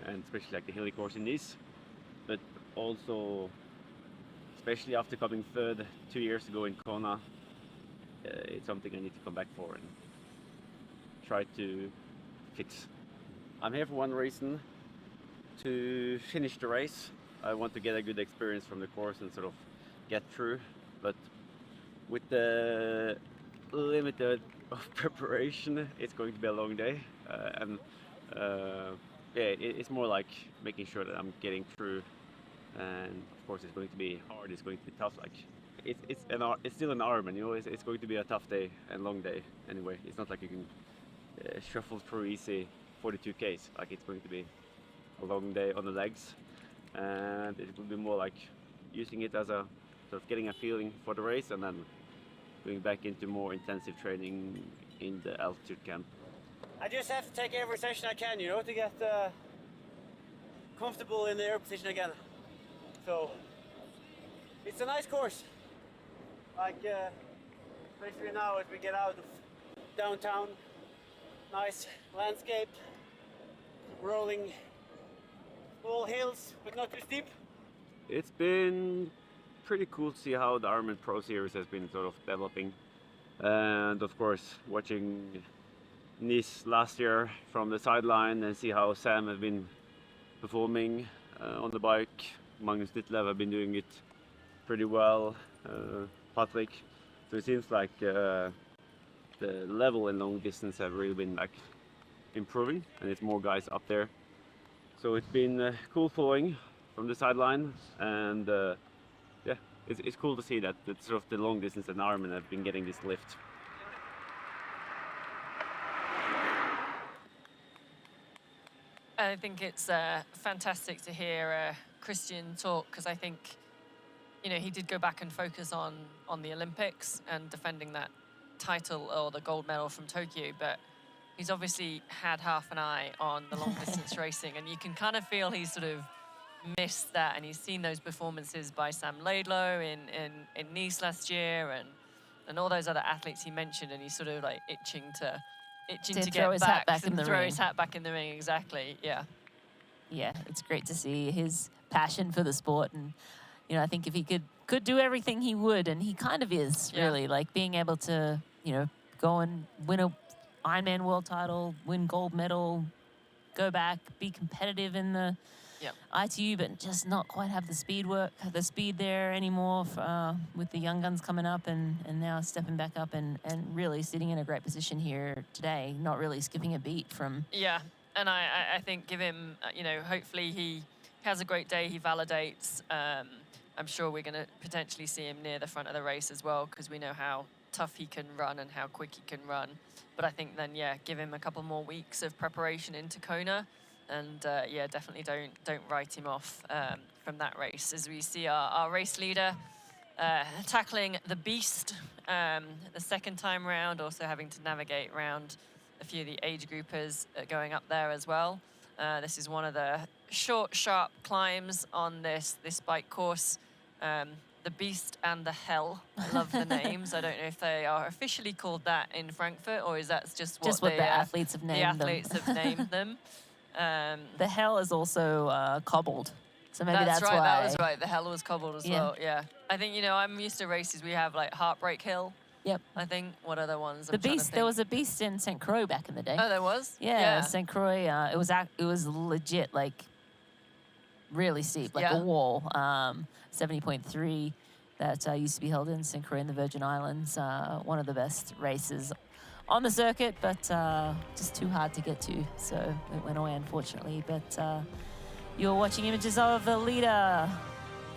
and especially like the hilly course in Nice. But also, especially after coming third 2 years ago in Kona, it's something I need to come back for and try to fix. I'm here for one reason, to finish the race. I want to get a good experience from the course and sort of get through, but with the limited of preparation, it's going to be a long day, and it's more like making sure that I'm getting through, and of course it's going to be hard, it's going to be tough. Like it's still an Ironman, you know. It's going to be a tough day and long day anyway. It's not like you can shuffle through easy 42Ks. Like it's going to be a long day on the legs, and it will be more like using it as a sort of getting a feeling for the race and then going back into more intensive training in the altitude camp. I just have to take every session I can, you know, to get comfortable in the air position again. So it's a nice course. Like especially now as we get out of downtown, nice landscape, rolling small hills but not too steep. It's been pretty cool to see how the Ironman Pro Series has been sort of developing, and of course watching Nice last year from the sideline and see how Sam has been performing on the bike. Magnus Ditlev have been doing it pretty well, Patrick. So it seems like the level in long distance have really been like improving, and it's more guys up there. So it's been cool following from the sideline, and it's cool to see that sort of the long distance and Ironman have been getting this lift. I think it's fantastic to hear Kristian talk, because I think, you know, he did go back and focus on the Olympics and defending that title or the gold medal from Tokyo, but he's obviously had half an eye on the long distance racing, and you can kind of feel he's sort of missed that, and he's seen those performances by Sam Laidlow in Nice last year and all those other athletes he mentioned, and he's sort of like itching to throw get his back hat back in and the throw ring. his hat back in the ring. Exactly. Yeah. Yeah, it's great to see his passion for the sport, and you know, I think if he could do everything, he would, and he kind of is really, like being able to, you know, go and win a Ironman world title, win gold medal, go back, be competitive in the ITU, but just not quite have the speed there anymore with the young guns coming up, and now stepping back up and really sitting in a great position here today, not really skipping a beat from. Yeah, and I think give him, you know, hopefully he has a great day, he validates. I'm sure we're going to potentially see him near the front of the race as well, because we know how tough he can run and how quick he can run. But I think then, give him a couple more weeks of preparation into Kona, and definitely don't write him off from that race, as we see our race leader tackling the beast the second time round, also having to navigate around a few of the age groupers going up there as well. This is one of the short, sharp climbs on this bike course. The Beast and the Hell. I love the names. I don't know if they are officially called that in Frankfurt, or is that just what the athletes have named them. have named them. The Hell is also cobbled, so maybe that's right. why. That was right. The Hell was cobbled as well. Yeah. I think, you know, I'm used to races. We have like Heartbreak Hill. Yep. I think. What other ones? The Beast. There was a Beast in St. Croix back in the day. Oh, there was. Yeah. St. Croix. It was legit, like really steep, like a wall. 70.3 that used to be held in St. Croix in the Virgin Islands. One of the best races on the circuit, but just too hard to get to, so it went away, unfortunately. But you're watching images of the leader,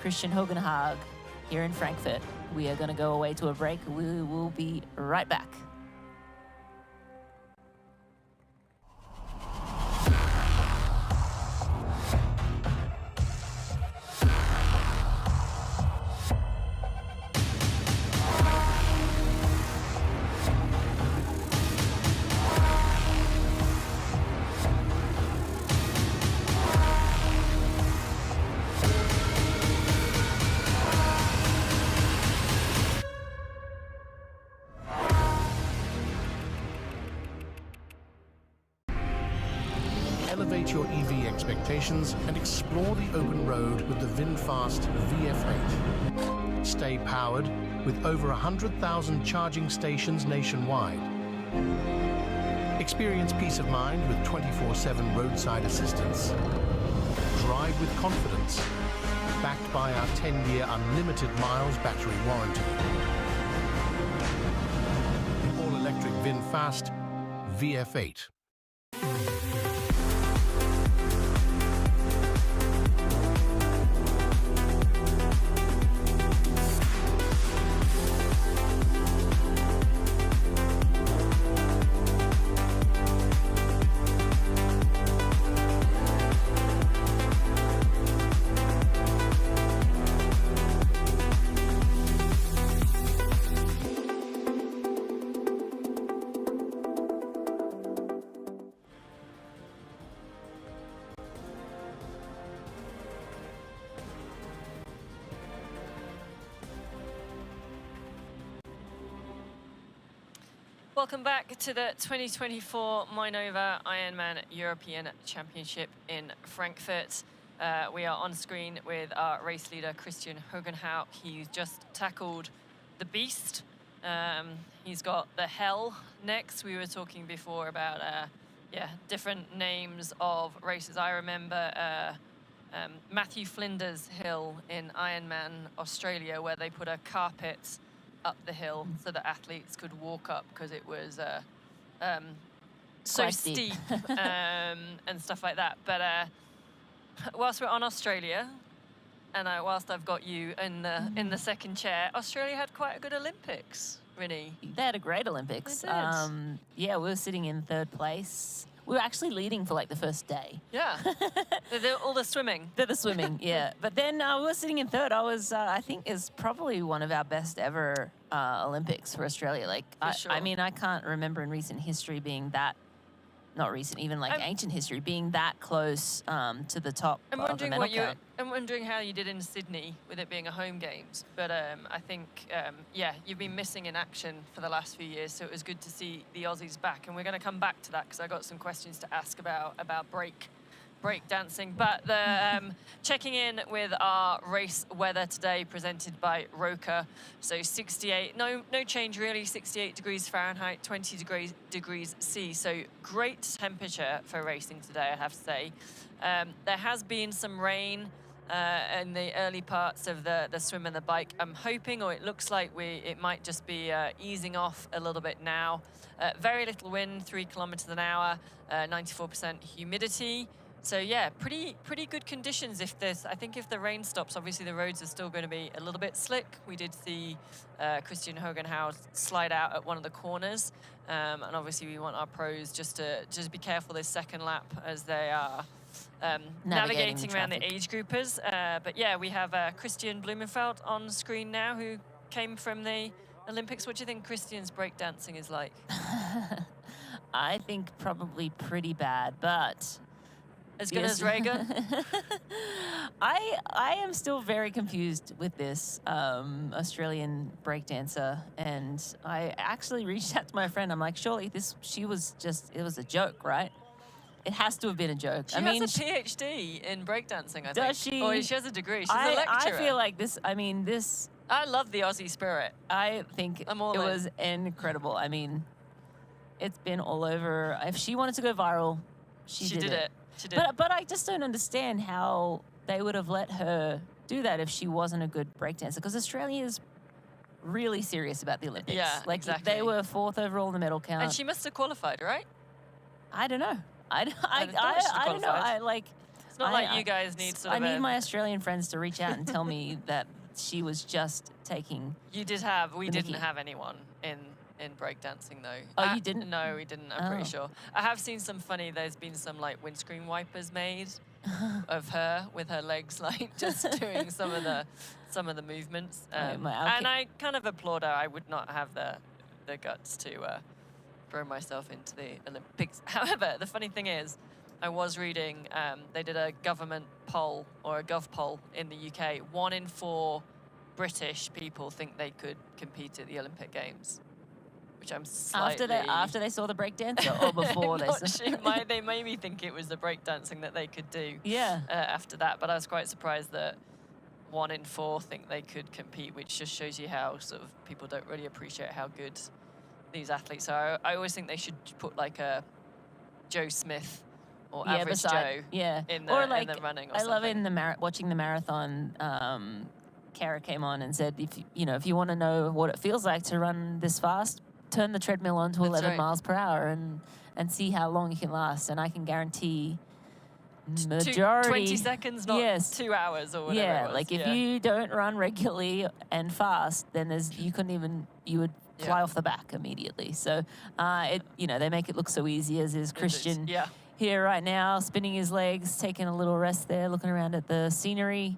Kristian Hogenhaug, here in Frankfurt. We are going to go away to a break. We will be right back. Elevate your EV expectations and explore the open road with the VinFast VF8. Stay powered with over 100,000 charging stations nationwide. Experience peace of mind with 24/7 roadside assistance. Drive with confidence, backed by our 10-year unlimited miles battery warranty. All-electric VinFast VF8. Welcome back to the 2024 Mainova Ironman European Championship in Frankfurt. We are on screen with our race leader, Kristian Blummenfelt. He's just tackled the beast. He's got the hell next. We were talking before about different names of races. I remember Matthew Flinders Hill in Ironman Australia, where they put a carpet up the hill so that athletes could walk up because it was so Quite steep and stuff like that. But whilst we're on Australia, and whilst I've got you in the second chair, Australia had quite a good Olympics, Rinny. They had a great Olympics. They did. Yeah, we were sitting in third place. We were actually leading for like the first day. Yeah, all the swimming. The swimming, yeah. But then we were sitting in third. I think is probably one of our best ever Olympics for Australia. Like, I mean, I can't remember in recent history being that, not recent, even like ancient history, being that close to the top of the medal count. I'm wondering how you did in Sydney with it being a home games. But I think, you've been missing in action for the last few years, so it was good to see the Aussies back. And we're going to come back to that because I got some questions to ask about break dancing. But checking in with our race weather today, presented by Roka. So 68, no change really, 68 degrees Fahrenheit, 20 degrees C. So great temperature for racing today, I have to say. There has been some rain in the early parts of the swim and the bike. I'm hoping, or it looks like it might just be easing off a little bit now. Very little wind, 3 kilometers an hour, 94% humidity. So yeah, pretty good conditions. I think if the rain stops, obviously the roads are still going to be a little bit slick. We did see Kristian Blummenfelt slide out at one of the corners, and obviously we want our pros just to be careful this second lap as they are navigating around the age groupers. But yeah, we have Kristian Blummenfelt on screen now, who came from the Olympics. What do you think Kristian's breakdancing is like? I think probably pretty bad, but as good as Reagan? I am still very confused with this Australian breakdancer, and I actually reached out to my friend. I'm like, surely it was a joke, right? It has to have been a joke. She has a PhD in breakdancing, I think. Does she? Or she has a degree. She's a lecturer. I feel like this. I love the Aussie spirit. I think it was incredible. I mean, it's been all over. If she wanted to go viral, she did it. She did. But I just don't understand how they would have let her do that if she wasn't a good breakdancer, because Australia is really serious about the Olympics. Yeah, like exactly. They were 4th overall in the medal count. And she must have qualified, right? I don't know. I don't know. It's not like you guys need sort of I need my Australian friends to reach out and tell me that she was just taking. We didn't have anyone in breakdancing though. Oh, you didn't? No, we didn't. I'm pretty sure. I have seen some funny. There's been some like windscreen wipers made of her with her legs like just doing some of the movements. And I kind of applaud her. I would not have the guts to throw myself into the Olympics. However, the funny thing is, I was reading they did a government poll or a gov poll in the UK. 1 in 4 British people think they could compete at the Olympic Games. which I'm slightly... After they saw the breakdancer or before I'm they not saw... sure. They made me think it was the breakdancing that they could do Yeah. after that, but I was quite surprised that 1 in 4 think they could compete, which just shows you how sort of people don't really appreciate how good these athletes are. I always think they should put like a Joe Smith or average Joe in the running or I something. love in the watching the marathon, Kara came on and said, if you want to know what it feels like to run this fast, turn the treadmill on to 11 miles per hour and see how long you can last. And I can guarantee majority 20 seconds, not 2 hours or whatever it was. Like if you don't run regularly and fast, then you would fly off the back immediately. So they make it look so easy, as is Kristian here right now, spinning his legs, taking a little rest there, looking around at the scenery.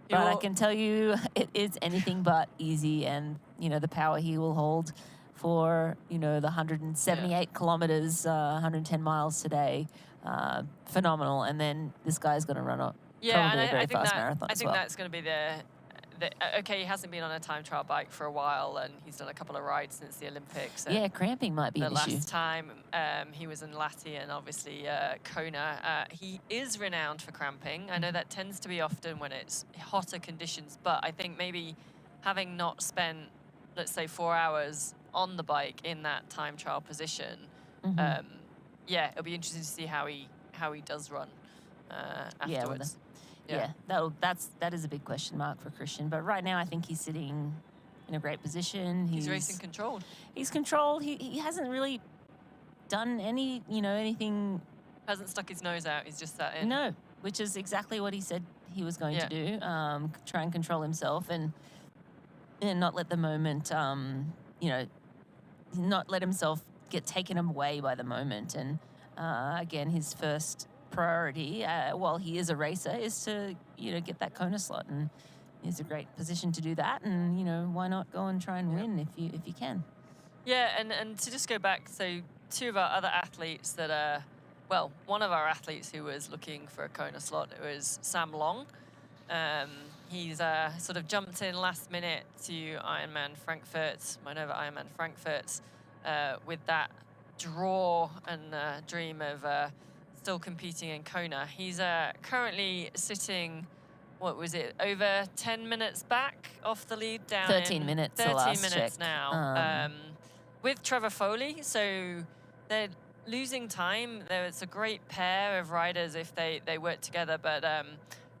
But I can tell you it is anything but easy, and the power he will hold for the 178 kilometers, 110 miles today. Phenomenal. And then this guy's going to run up probably a very fast marathon. I think that's going to be okay, he hasn't been on a time trial bike for a while, and he's done a couple of rides since the Olympics. Cramping might be an issue. The last time he was in Lati and obviously Kona. He is renowned for cramping. I know that tends to be often when it's hotter conditions, but I think maybe having not spent, let's say, 4 hours on the bike in that time trial position, it'll be interesting to see how he does run afterwards. That is a big question mark for Kristian. But right now, I think he's sitting in a great position. He's racing controlled. He's controlled. He hasn't really done anything. Hasn't stuck his nose out. He's just sat in. No, which is exactly what he said he was going to do. Try and control himself and not let the moment, not let himself get taken away by the moment. And again, his first priority, while he is a racer, is to get that Kona slot, and he's a great position to do that. And why not go and try and win if you can? Yeah, and to just go back, so 2 of our other athletes that are, well, one of our athletes who was looking for a Kona slot, it was Sam Long. He's sort of jumped in last minute to Ironman Frankfurt, Mainova Ironman Frankfurt, with that draw and dream of still competing in Kona. He's currently sitting, what was it, over 10 minutes back off the lead, down 13 minutes. 13 minutes now, with Trevor Foley. So they're losing time. It's a great pair of riders if they work together, but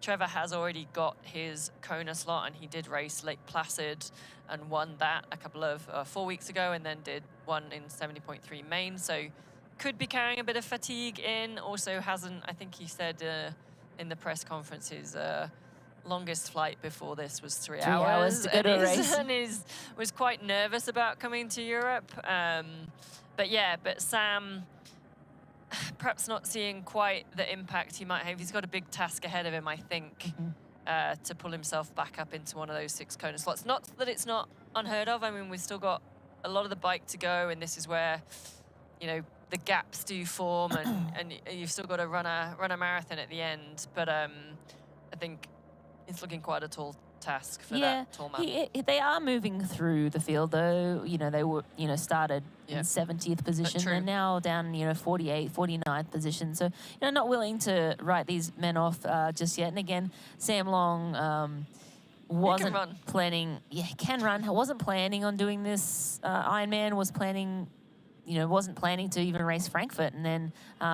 Trevor has already got his Kona slot, and he did race Lake Placid and won that a couple of 4 weeks ago, and then did one in 70.3 main. So could be carrying a bit of fatigue in. Also hasn't, I think he said in the press conference, his longest flight before this was 3 hours to go to a race. And was quite nervous about coming to Europe. But Sam, perhaps not seeing quite the impact he might have. He's got a big task ahead of him, I think, to pull himself back up into one of those 6 Kona slots. Not that it's not unheard of. I mean, we've still got a lot of the bike to go, and this is where, the gaps do form, and you've still got to run a marathon at the end. But I think it's looking quite a tall task for that tall man. They are moving through the field, though. They were started in 70th position. They're now down 48th, 49th position. So not willing to write these men off just yet. And again, Sam Long wasn't planning. Yeah, he can run. Wasn't planning on doing this Ironman. Wasn't planning to even race Frankfurt, and then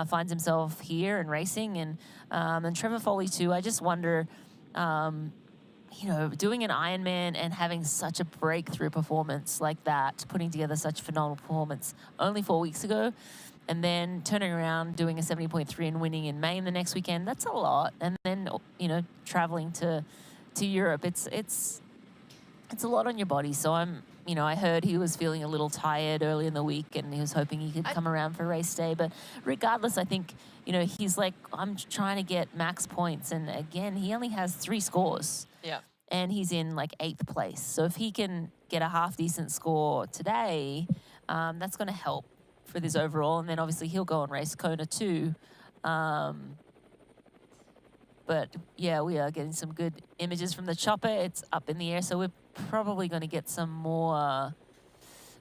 finds himself here and racing. And Trevor Foley too. I just wonder, doing an Ironman and having such a breakthrough performance like that, putting together such a phenomenal performance only 4 weeks ago, and then turning around, doing a 70.3 and winning in Maine the next weekend. That's a lot. And then traveling to Europe. It's a lot on your body. So I heard he was feeling a little tired early in the week, and he was hoping he could come around for race day. But regardless, I think, he's like, I'm trying to get max points. And again, he only has 3 scores. Yeah. And he's in like 8th place. So if he can get a half decent score today, that's going to help for this overall. And then obviously he'll go and race Kona too. But yeah, we are getting some good images from the chopper. It's up in the air, so we're probably going to get some more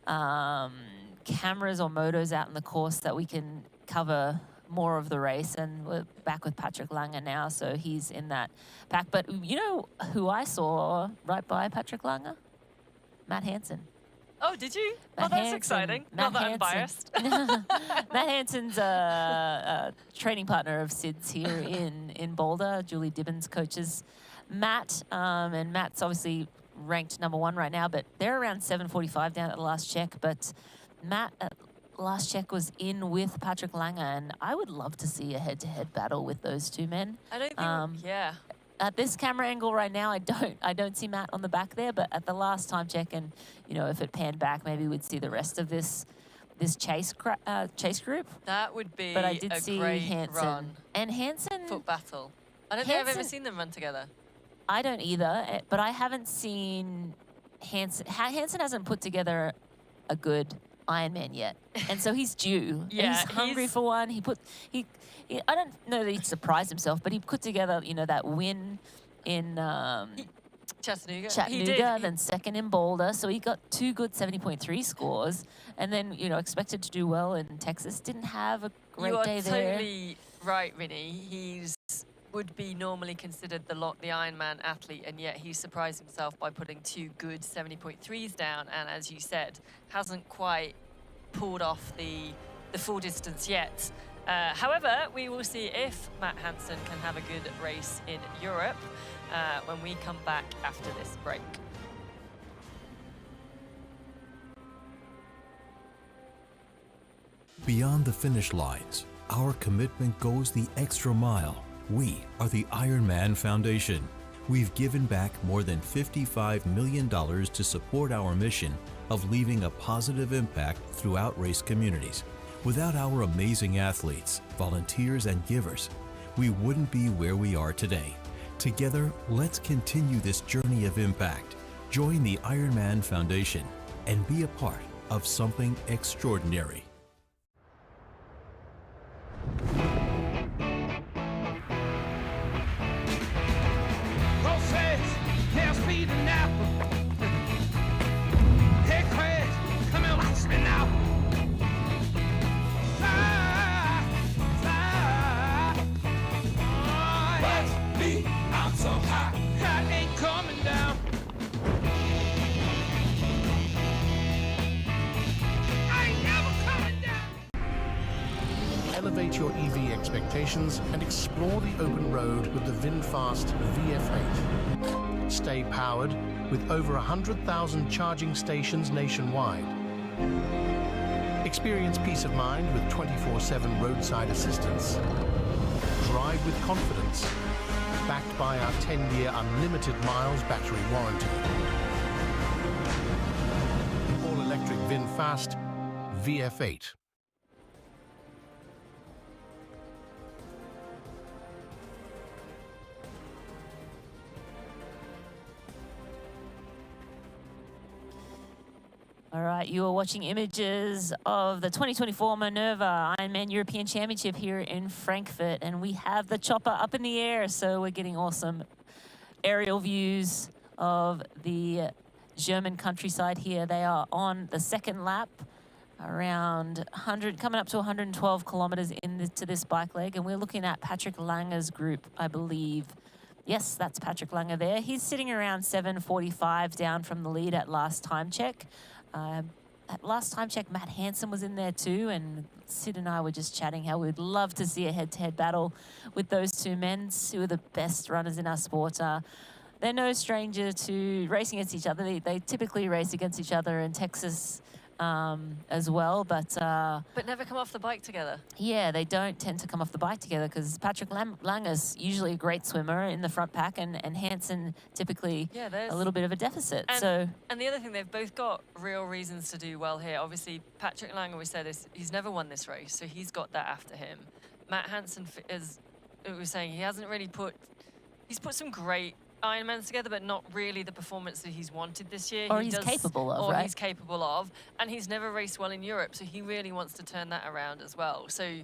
cameras or motos out in the course that we can cover more of the race. And we're back with Patrick Lange now, so he's in that pack. But you know who I saw right by Patrick Lange? Matt Hansen. Oh, did you? Matt That's Hansen. exciting. Matt Not that Hansen. I'm biased. Matt Hansen's a training partner of Sid's here in Boulder. Julie Dibbins coaches Matt, and Matt's obviously ranked #1 right now, but they're around 7:45 down at the last check. But Matt at last check was in with Patrick Lange, and I would love to see a head-to-head battle with those two men. I don't think, yeah. At this camera angle right now, I don't see Matt on the back there, but at the last time check, and you know, if it panned back, maybe we'd see the rest of this chase group. That would be But I did a see great Hansen. run. And Hansen... Foot battle. I don't think I've ever seen them run together. I don't either, but I haven't seen Hansen. Hansen hasn't put together a good Ironman yet, and so he's due. Yeah, he's hungry for one. He I don't know that he surprised himself, but he put together, you know, that win in Chattanooga. He Chattanooga, did. then second in Boulder. So he got 2 good 70.3 scores, and then, you know, expected to do well in Texas. Didn't have a great day there. You are totally right, Vinny. He's would be normally considered the Ironman athlete, and yet he surprised himself by putting 2 good 70.3s down, and as you said, hasn't quite pulled off the full distance yet. However, we will see if Matt Hansen can have a good race in Europe when we come back after this break. Beyond the finish lines, our commitment goes the extra mile. We are the IRONMAN Foundation. We've given back more than $55 million to support our mission of leaving a positive impact throughout race communities. Without our amazing athletes, volunteers, and givers, we wouldn't be where we are today. Together, let's continue this journey of impact. Join the IRONMAN Foundation and be a part of something extraordinary. Elevate your EV expectations and explore the open road with the VinFast VF8. Stay powered with over 100,000 charging stations nationwide. Experience peace of mind with 24/7 roadside assistance. Drive with confidence, backed by our 10-year unlimited miles battery warranty. All-electric VinFast VF8. All right, you are watching images of the 2024 Mainova Ironman European Championship here in Frankfurt, and we have the chopper up in the air, so we're getting awesome aerial views of the German countryside here. They are on the second lap, around 100, coming up to 112 kilometers into this bike leg, and we're looking at Patrick Lange's group, I believe. Yes, that's Patrick Lange there. He's sitting around 7:45 down from the lead at last time check. At last time check, Matt Hansen was in there too, and Sid and I were just chatting how we'd love to see a head-to-head battle with those two men, who are the best runners in our sport. They're no stranger to racing against each other. They typically race against each other in Texas as well, but never come off the bike together. Yeah, they don't tend to come off the bike together because Patrick Lange is usually a great swimmer in the front pack, and Hansen typically a little bit of a deficit. And the other thing, they've both got real reasons to do well here. Obviously, Patrick Lange, we said, he's never won this race, so he's got that after him. Matt Hansen, as we were saying, he's put some great Ironmans together, but not really the performance that he's wanted this year. He's capable of, right? He's capable of, and he's never raced well in Europe, so he really wants to turn that around as well. So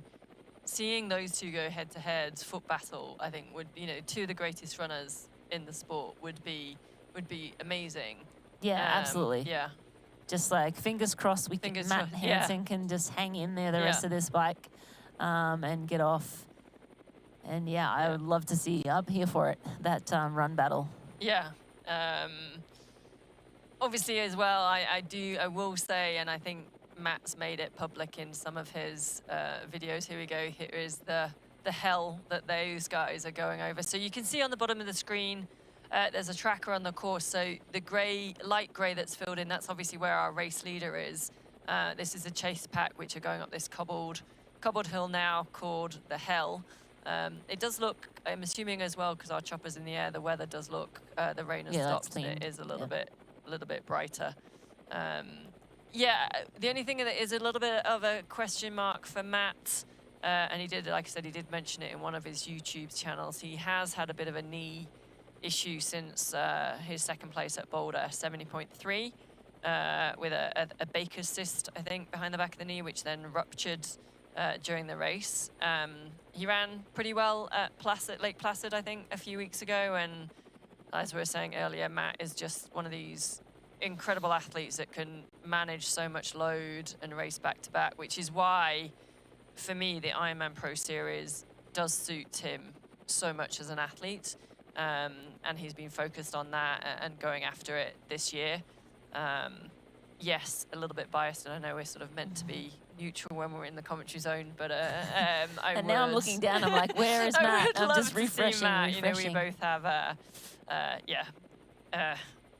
seeing those two go head-to-head, foot battle, I think would, two of the greatest runners in the sport would be amazing. Yeah, absolutely. Yeah. just like fingers crossed Matt Hansen can just hang in there the rest of this bike and get off. And yeah, I would love to see, I'm here for it, that run battle. Yeah. Obviously as well, I will say, and I think Matt's made it public in some of his videos. Here we go. Here is the hell that those guys are going over. So you can see on the bottom of the screen, there's a tracker on the course. So the light gray that's filled in, that's obviously where our race leader is. This is a chase pack, which are going up this cobbled hill now called the Hell. It does look, I'm assuming as well, because our chopper's in the air, the weather does look, the rain has stopped and it is a little bit brighter. Yeah, the only thing that is a little bit of a question mark for Matt, and he did, like I said, he did mention it in one of his YouTube channels. He has had a bit of a knee issue since his second place at Boulder, 70.3, with a Baker's cyst, I think, behind the back of the knee, which then ruptured during the race. He ran pretty well at Lake Placid, I think, a few weeks ago, and as we were saying earlier, Matt is just one of these incredible athletes that can manage so much load and race back-to-back, which is why, for me, the Ironman Pro Series does suit him so much as an athlete, and he's been focused on that and going after it this year. Yes, a little bit biased, and I know we're sort of meant to be neutral when we're in the commentary zone, but now I'm looking down, I'm like, where is Matt? I'm just refreshing. Matt. You know, we both have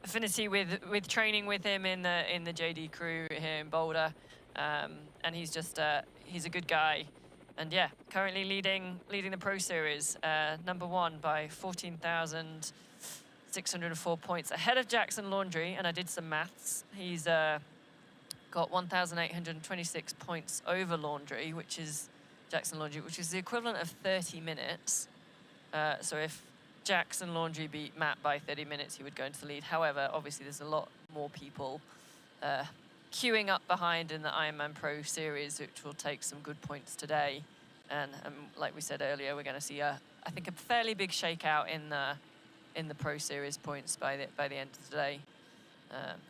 affinity with training with him in the JD crew here in Boulder, and he's just he's a good guy, and yeah, currently leading the Pro Series, #1 by 14,604 points, ahead of Jackson Laundry. And I did some maths. He's got 1,826 points over Laundry, which is Jackson Laundry, which is the equivalent of 30 minutes. So if Jackson Laundry beat Matt by 30 minutes, he would go into the lead. However, obviously there's a lot more people queuing up behind in the Ironman Pro Series, which will take some good points today. And like we said earlier, we're going to see I think a fairly big shakeout in the Pro Series points by the end of today.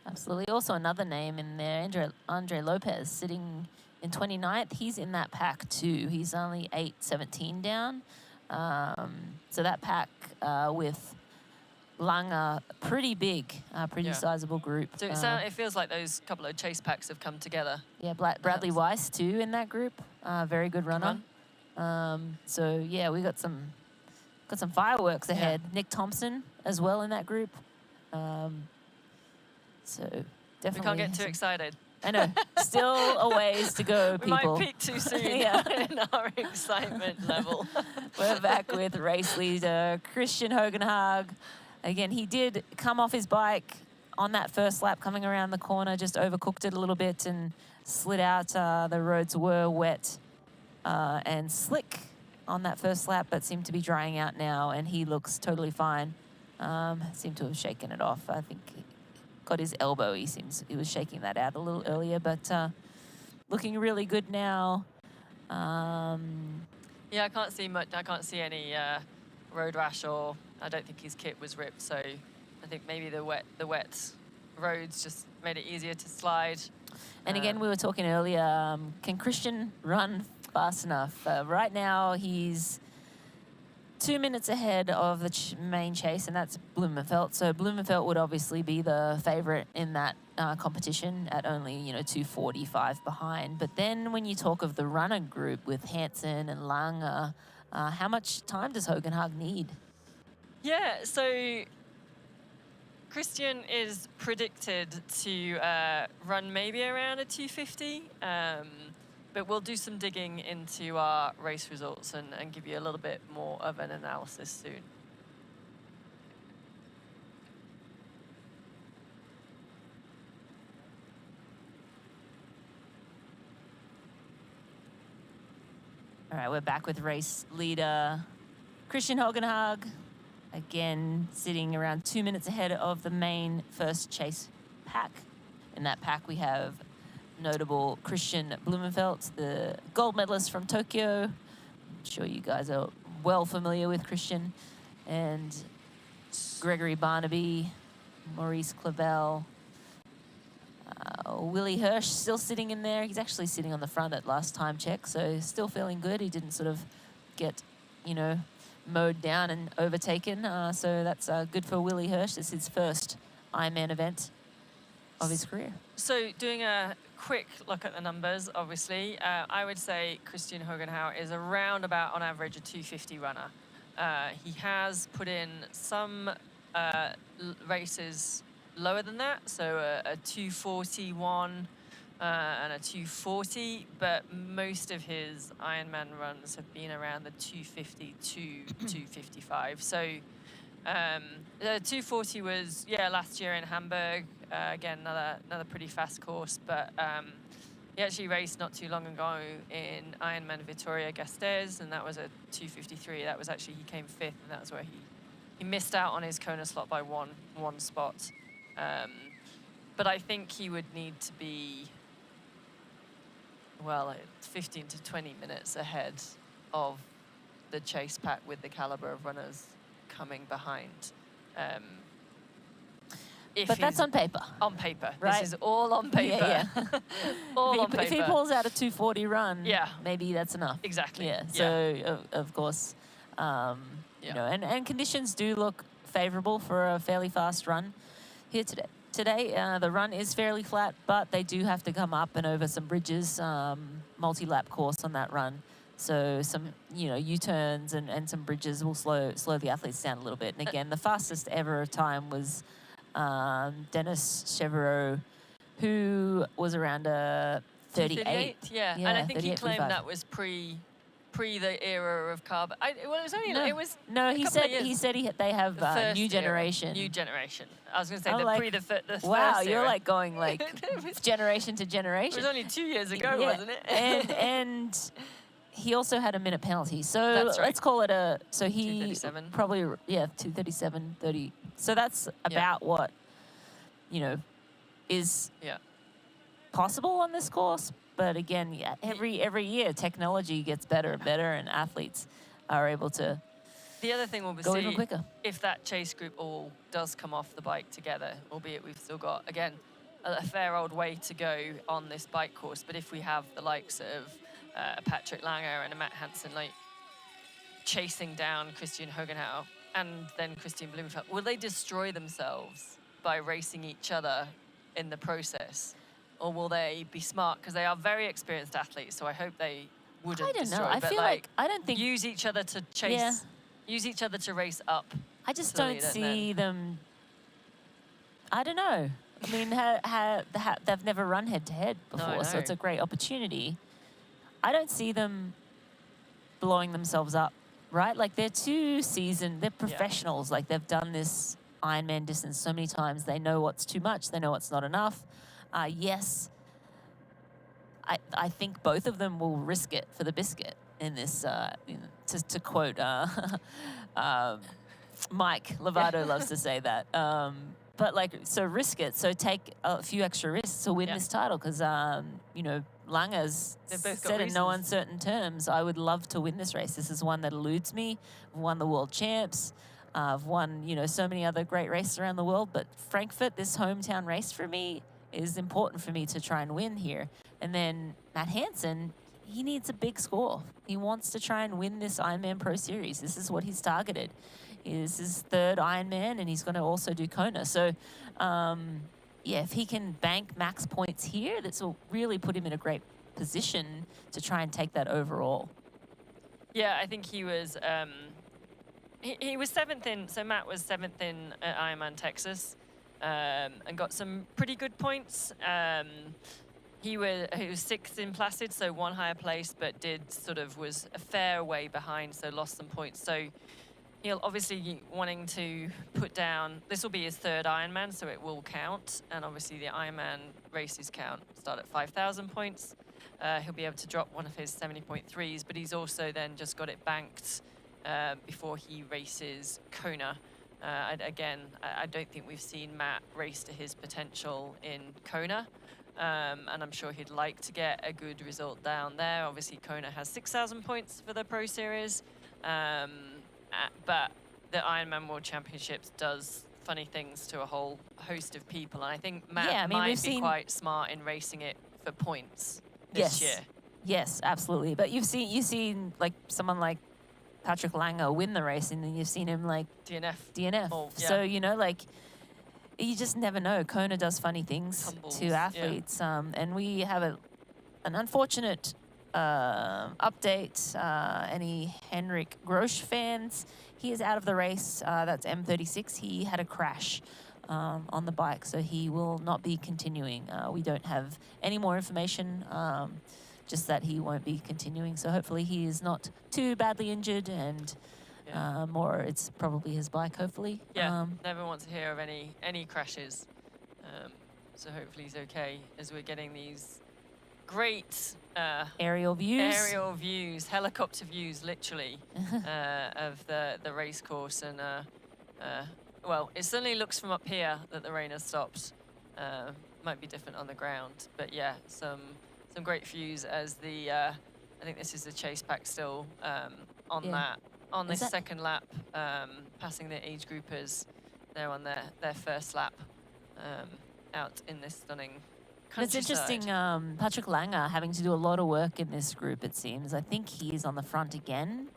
Absolutely. Also another name in there, Andre Lopez, sitting in 29th. He's in that pack too. He's only 8:17 down. So that pack with Lange, pretty big, pretty sizable group. So it feels like those couple of chase packs have come together. Yeah, Bradley Weiss too in that group. Very good runner. So yeah, we got some fireworks ahead. Yeah. Nick Thompson as well in that group. So definitely. We can't get too excited. I know. Still a ways to go, people. We might peak too soon in our excitement level. We're back with race leader Kristian Hogenhaug. Again, he did come off his bike on that first lap, coming around the corner, just overcooked it a little bit and slid out. The roads were wet and slick on that first lap, but seemed to be drying out now, and he looks totally fine. Seemed to have shaken it off. I think he got his elbow. He was shaking that out a little earlier, but looking really good now. Yeah, I can't see much. I can't see any road rash, or I don't think his kit was ripped. So I think maybe the wet roads just made it easier to slide. And again, we were talking earlier. Can Kristian run fast enough? Right now, he's 2 minutes ahead of the main chase, and that's Blummenfelt. So Blummenfelt would obviously be the favorite in that competition at only 2:45 behind. But then when you talk of the runner group with Hansen and Lange, how much time does Hogenhaug need? Yeah, so Kristian is predicted to run maybe around a 2:50. But we'll do some digging into our race results and give you a little bit more of an analysis soon. All right, we're back with race leader Kristian Hogenhaug. Again, sitting around 2 minutes ahead of the main first chase pack. In that pack, we have notable Kristian Blummenfelt, the gold medalist from Tokyo. I'm sure you guys are well familiar with Kristian. And Gregory Barnaby, Maurice Clavel, Willie Hirsch still sitting in there. He's actually sitting on the front at last time check, so still feeling good. He didn't sort of get, you know, mowed down and overtaken. So that's good for Willie Hirsch. It's his first Ironman event of his career. So doing a quick look at the numbers, obviously, I would say Kristian Hogenhauer is around about, on average, a 250 runner. He has put in some races lower than that, so a 241 and a 240, but most of his Ironman runs have been around the 250 to 255. So the 240 was, last year in Hamburg. Again, another pretty fast course, but he actually raced not too long ago in Ironman Vitoria-Gasteiz, and that was a 253. That was actually, he came 5th, and that was where he missed out on his Kona slot by one spot. But I think he would need to be, well, 15 to 20 minutes ahead of the chase pack with the caliber of runners coming behind. But that's on paper. On paper. Right? This is all on paper. Yeah. All on paper. If he pulls out a 240 run, yeah, maybe that's enough. Exactly. Yeah. So, of course, you know, and conditions do look favorable for a fairly fast run here today. Today, the run is fairly flat, but they do have to come up and over some bridges, multi-lap course on that run. So some, you know, U-turns and some bridges will slow the athletes down a little bit. And again, the fastest ever time was Dennis Chevreau, who was around 38. Yeah, and I think he claimed that was pre the era of carb. Well, it was only he said they have new generation. New generation. I was going to say the first wow, you're era. like going like generation to generation. It was only 2 years ago, wasn't it? and he also had a minute penalty. So That's right. let's call it so he 237. probably 237, 30. So that's about what, you know, is possible on this course. But again, every year technology gets better and better, and athletes are able to The other thing will be go even quicker. If that chase group all does come off the bike together, albeit we've still got, again, a fair old way to go on this bike course. But if we have the likes of Patrick Lange and a Matt Hansen like chasing down Kristian Hogenhauer and then Kristian Blummenfelt, will they destroy themselves by racing each other in the process? Or will they be smart? Because they are very experienced athletes, so I hope they wouldn't I don't destroy. know. I but feel like I don't think use each other to chase, use each other to race up. I just to the don't lead and see them. I don't know. I mean, they've never run head-to-head before, so it's a great opportunity. I don't see them blowing themselves up, right? Like, they're too seasoned. They're professionals. Like, they've done this Ironman distance so many times. They know what's too much. They know what's not enough. Yes, I think both of them will risk it for the biscuit in this, to quote Mike Lovato loves to say that. But like, so risk it. So take a few extra risks to win this title, because you know, Lange's said in no uncertain terms, I would love to win this race. This is one that eludes me. I've won the world champs. I've won, you know, so many other great races around the world. But Frankfurt, this hometown race for me, is important for me to try and win here. And then Matt Hansen, he needs a big score. He wants to try and win this Ironman Pro Series. This is what he's targeted. This is his third Ironman, and he's going to also do Kona. So, yeah, if he can bank max points here, this will really put him in a great position to try and take that overall. Yeah, I think he was he was 7th in, so Matt was 7th in Ironman Texas, and got some pretty good points. He was 6th in Placid, so one higher place, but was a fair way behind, so lost some points. So he'll obviously wanting to put down, this will be his third Ironman, so it will count. And obviously the Ironman races start at 5,000 points. He'll be able to drop one of his 70.3s, but he's also then just got it banked before he races Kona. Again, I don't think we've seen Matt race to his potential in Kona. And I'm sure he'd like to get a good result down there. Obviously, Kona has 6,000 points for the Pro Series. But the Ironman World Championships does funny things to a whole host of people. And I think Matt Yeah, I mean, might we've be seen- quite smart in racing it for points this year. Yes, absolutely. But you've seen like someone like Patrick Lange win the race, and then you've seen him like DNF. Oh, yeah. So you know, like you just never know. Kona does funny things Tumbles, to athletes, and we have an unfortunate update. Any Henrik Grosch fans? He is out of the race. That's M36. He had a crash on the bike, so he will not be continuing. We don't have any more information. Just that he won't be continuing. So hopefully he is not too badly injured, and more it's probably his bike, hopefully. Yeah, never want to hear of any crashes. So hopefully he's okay, as we're getting these great aerial views, helicopter views, literally, of the race course. And well, it certainly looks from up here that the rain has stopped. Might be different on the ground, but yeah, some great views as the I think this is the chase pack still on this second lap, passing the age groupers. They're on their first lap out in this stunning It's interesting, Patrick Lange having to do a lot of work in this group, it seems. I think he's on the front again.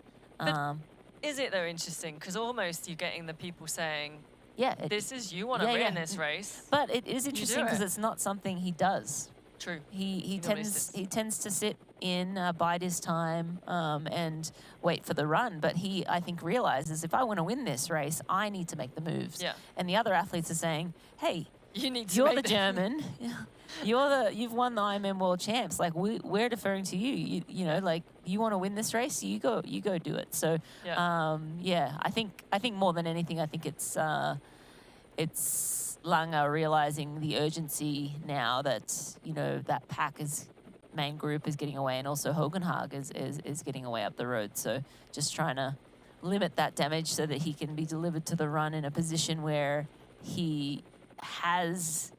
Is it though interesting? Because almost you're getting the people saying, yeah, this is you want to win this race. But it is interesting because it's not something he does. True. He tends to sit in, bide his time, and wait for the run. But he, I think, realizes if I want to win this race, I need to make the moves. Yeah. And the other athletes are saying, hey, you're the German. You've won the Ironman World Champs. Like we're deferring to you. You know, like you want to win this race, you go do it. So I think more than anything, I think it's Lange realizing the urgency now that, you know, that main group is getting away, and also Hogenhag is getting away up the road. So just trying to limit that damage so that he can be delivered to the run in a position where he has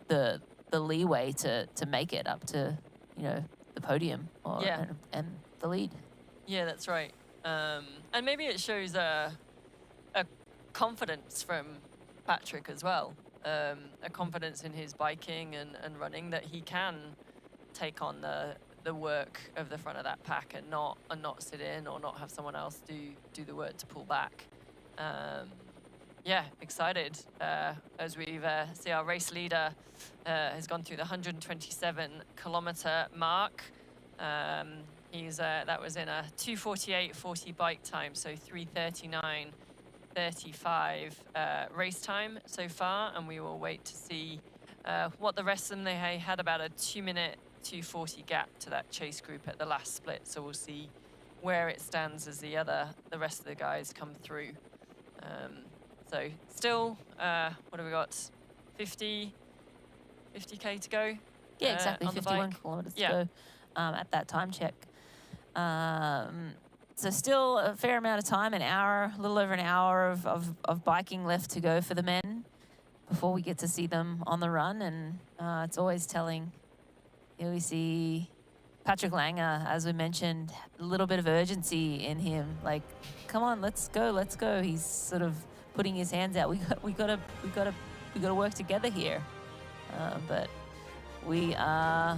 the leeway to make it up to, you know, the podium and the lead. Yeah, that's right. And maybe it shows a confidence from Patrick as well, a confidence in his biking and running, that he can take on the work of the front of that pack and not sit in or not have someone else do the work to pull back. Yeah, excited as we see our race leader has gone through the 127-kilometer mark. That was in a 2:48:40 bike time, so 3:39:35 race time so far, and we will wait to see what the rest of them. They had about a 2-minute 2:40 gap to that chase group at the last split, so we'll see where it stands as the rest of the guys come through. So still, what have we got? 50K to go? Yeah, exactly. on the 51 bike. kilometers to go at that time check. So still a fair amount of time, a little over an hour of biking left to go for the men before we get to see them on the run. And it's always telling. Here we see Patrick Lange, as we mentioned, a little bit of urgency in him. Like, come on, let's go. He's sort of putting his hands out. We gotta work together here. But we are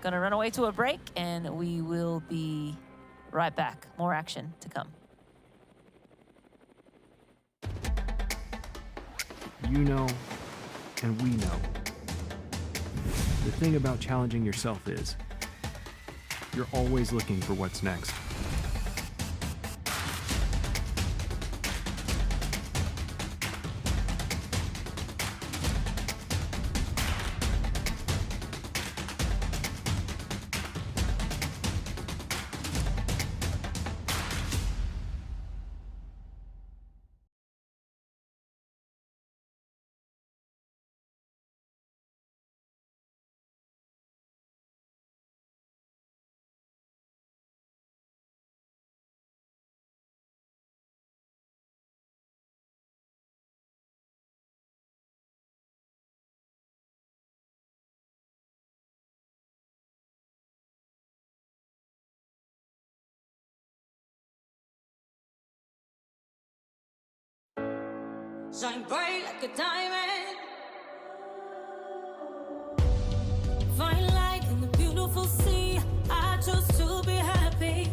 gonna run away to a break, and we will be right back. More action to come. You know, and we know. The thing about challenging yourself is you're always looking for what's next. Shine bright like a diamond. Find light in the beautiful sea. I chose to be happy.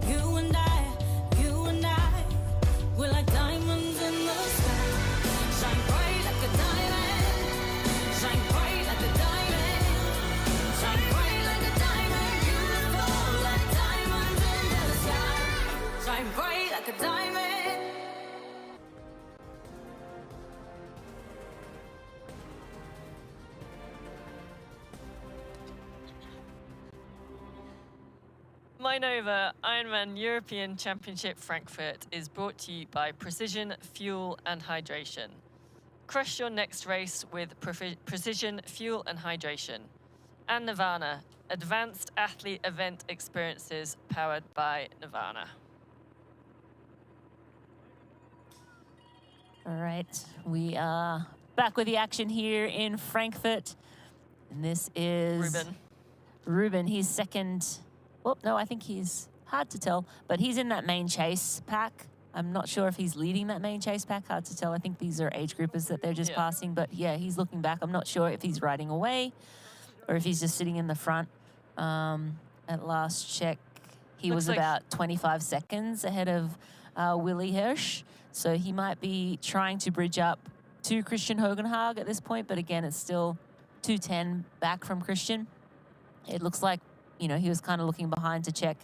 You and I, we're like diamonds in the sky. Shine bright like a diamond. Shine bright like a diamond. Shine bright like a diamond. Beautiful like diamonds in the sky. Shine bright like a diamond. Mainova Ironman European Championship Frankfurt is brought to you by Precision Fuel and Hydration. Crush your next race with Precision Fuel and Hydration. And Nirvana, advanced athlete event experiences powered by Nirvana. All right, we are back with the action here in Frankfurt. And this is Ruben, he's second. Well, no, I think he's hard to tell, but he's in that main chase pack. I'm not sure if he's leading that main chase pack, hard to tell. I think these are age groupers that they're just passing, but yeah, he's looking back. I'm not sure if he's riding away or if he's just sitting in the front. At last check, he was about 25 seconds ahead of Willy Hirsch, so he might be trying to bridge up to Christian Hogenhaug at this point, but again, it's still 2:10 back from Christian. It looks like, you know, he was kind of looking behind to check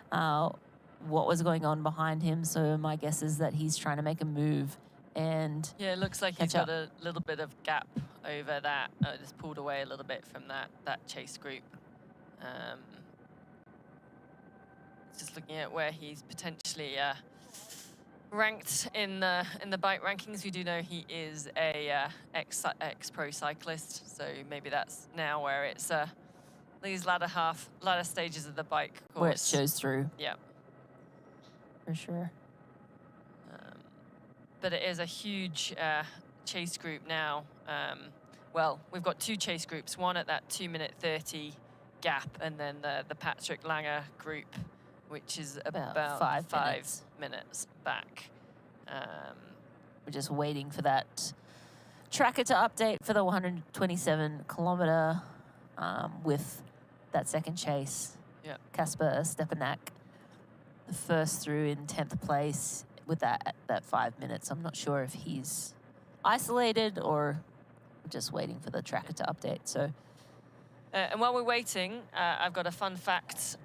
what was going on behind him. So my guess is that he's trying to make a move and yeah, it looks like he's got a little bit of gap over that. Just pulled away a little bit from that chase group. Just looking at where he's potentially ranked in the bike rankings. We do know he is a ex-pro cyclist, so maybe that's now where it's these latter stages of the bike course. Where it shows through. Yeah. For sure. But it is a huge chase group now. Well, we've got two chase groups, one at that 2:30 gap, and then the Patrick Lange group, which is about five minutes back. We're just waiting for that tracker to update for the 127-kilometer with that second chase. Yeah. Kasper Stepanek, the first through in 10th place with that 5 minutes. I'm not sure if he's isolated or just waiting for the tracker to update. So. And while we're waiting, I've got a fun fact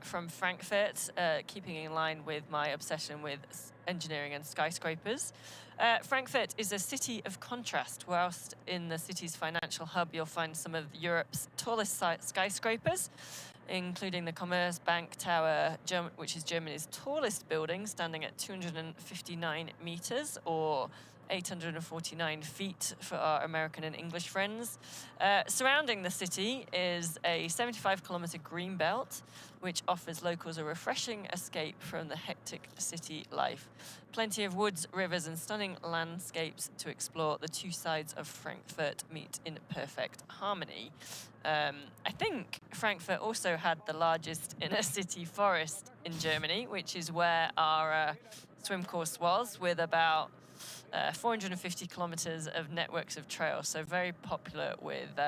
from Frankfurt, keeping in line with my obsession with engineering and skyscrapers. Frankfurt is a city of contrast. Whilst in the city's financial hub, you'll find some of Europe's tallest skyscrapers, including the Commerzbank Tower, which is Germany's tallest building, standing at 259 meters, or 849 feet for our American and English friends. Surrounding the city is a 75-kilometer green belt, which offers locals a refreshing escape from the hectic city life. Plenty of woods, rivers, and stunning landscapes to explore. The two sides of Frankfurt meet in perfect harmony. I think Frankfurt also had the largest inner-city forest in Germany, which is where our swim course was, with about 450 kilometers of networks of trails, so very popular with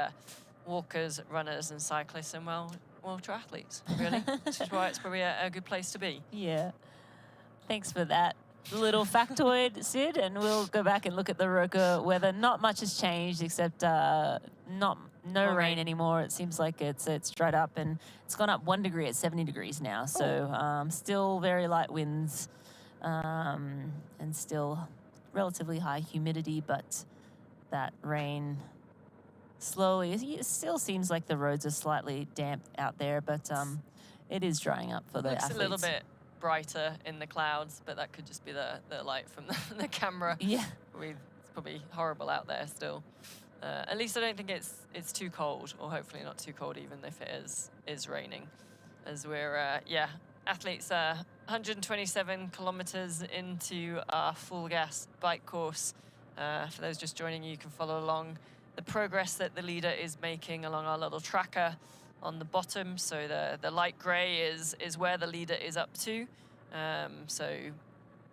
walkers, runners, and cyclists, and well, triathletes, really, which is why it's probably a good place to be. Yeah. Thanks for that little factoid, Sid, and we'll go back and look at the Roka weather. Not much has changed except no rain anymore. It seems like it's dried up, and it's gone up 1 degree at 70 degrees now, so still very light winds and still relatively high humidity, but that rain slowly, it still seems like the roads are slightly damp out there, but it is drying up for the athletes. It's a little bit brighter in the clouds, but that could just be the light from the camera. Yeah. It's probably horrible out there still. At least I don't think it's too cold, or hopefully not too cold even if it is raining. As we're, athletes 127 kilometers into our full gas bike course. For those just joining you can follow along the progress that the leader is making along our little tracker on the bottom. So the light gray is where the leader is up to. So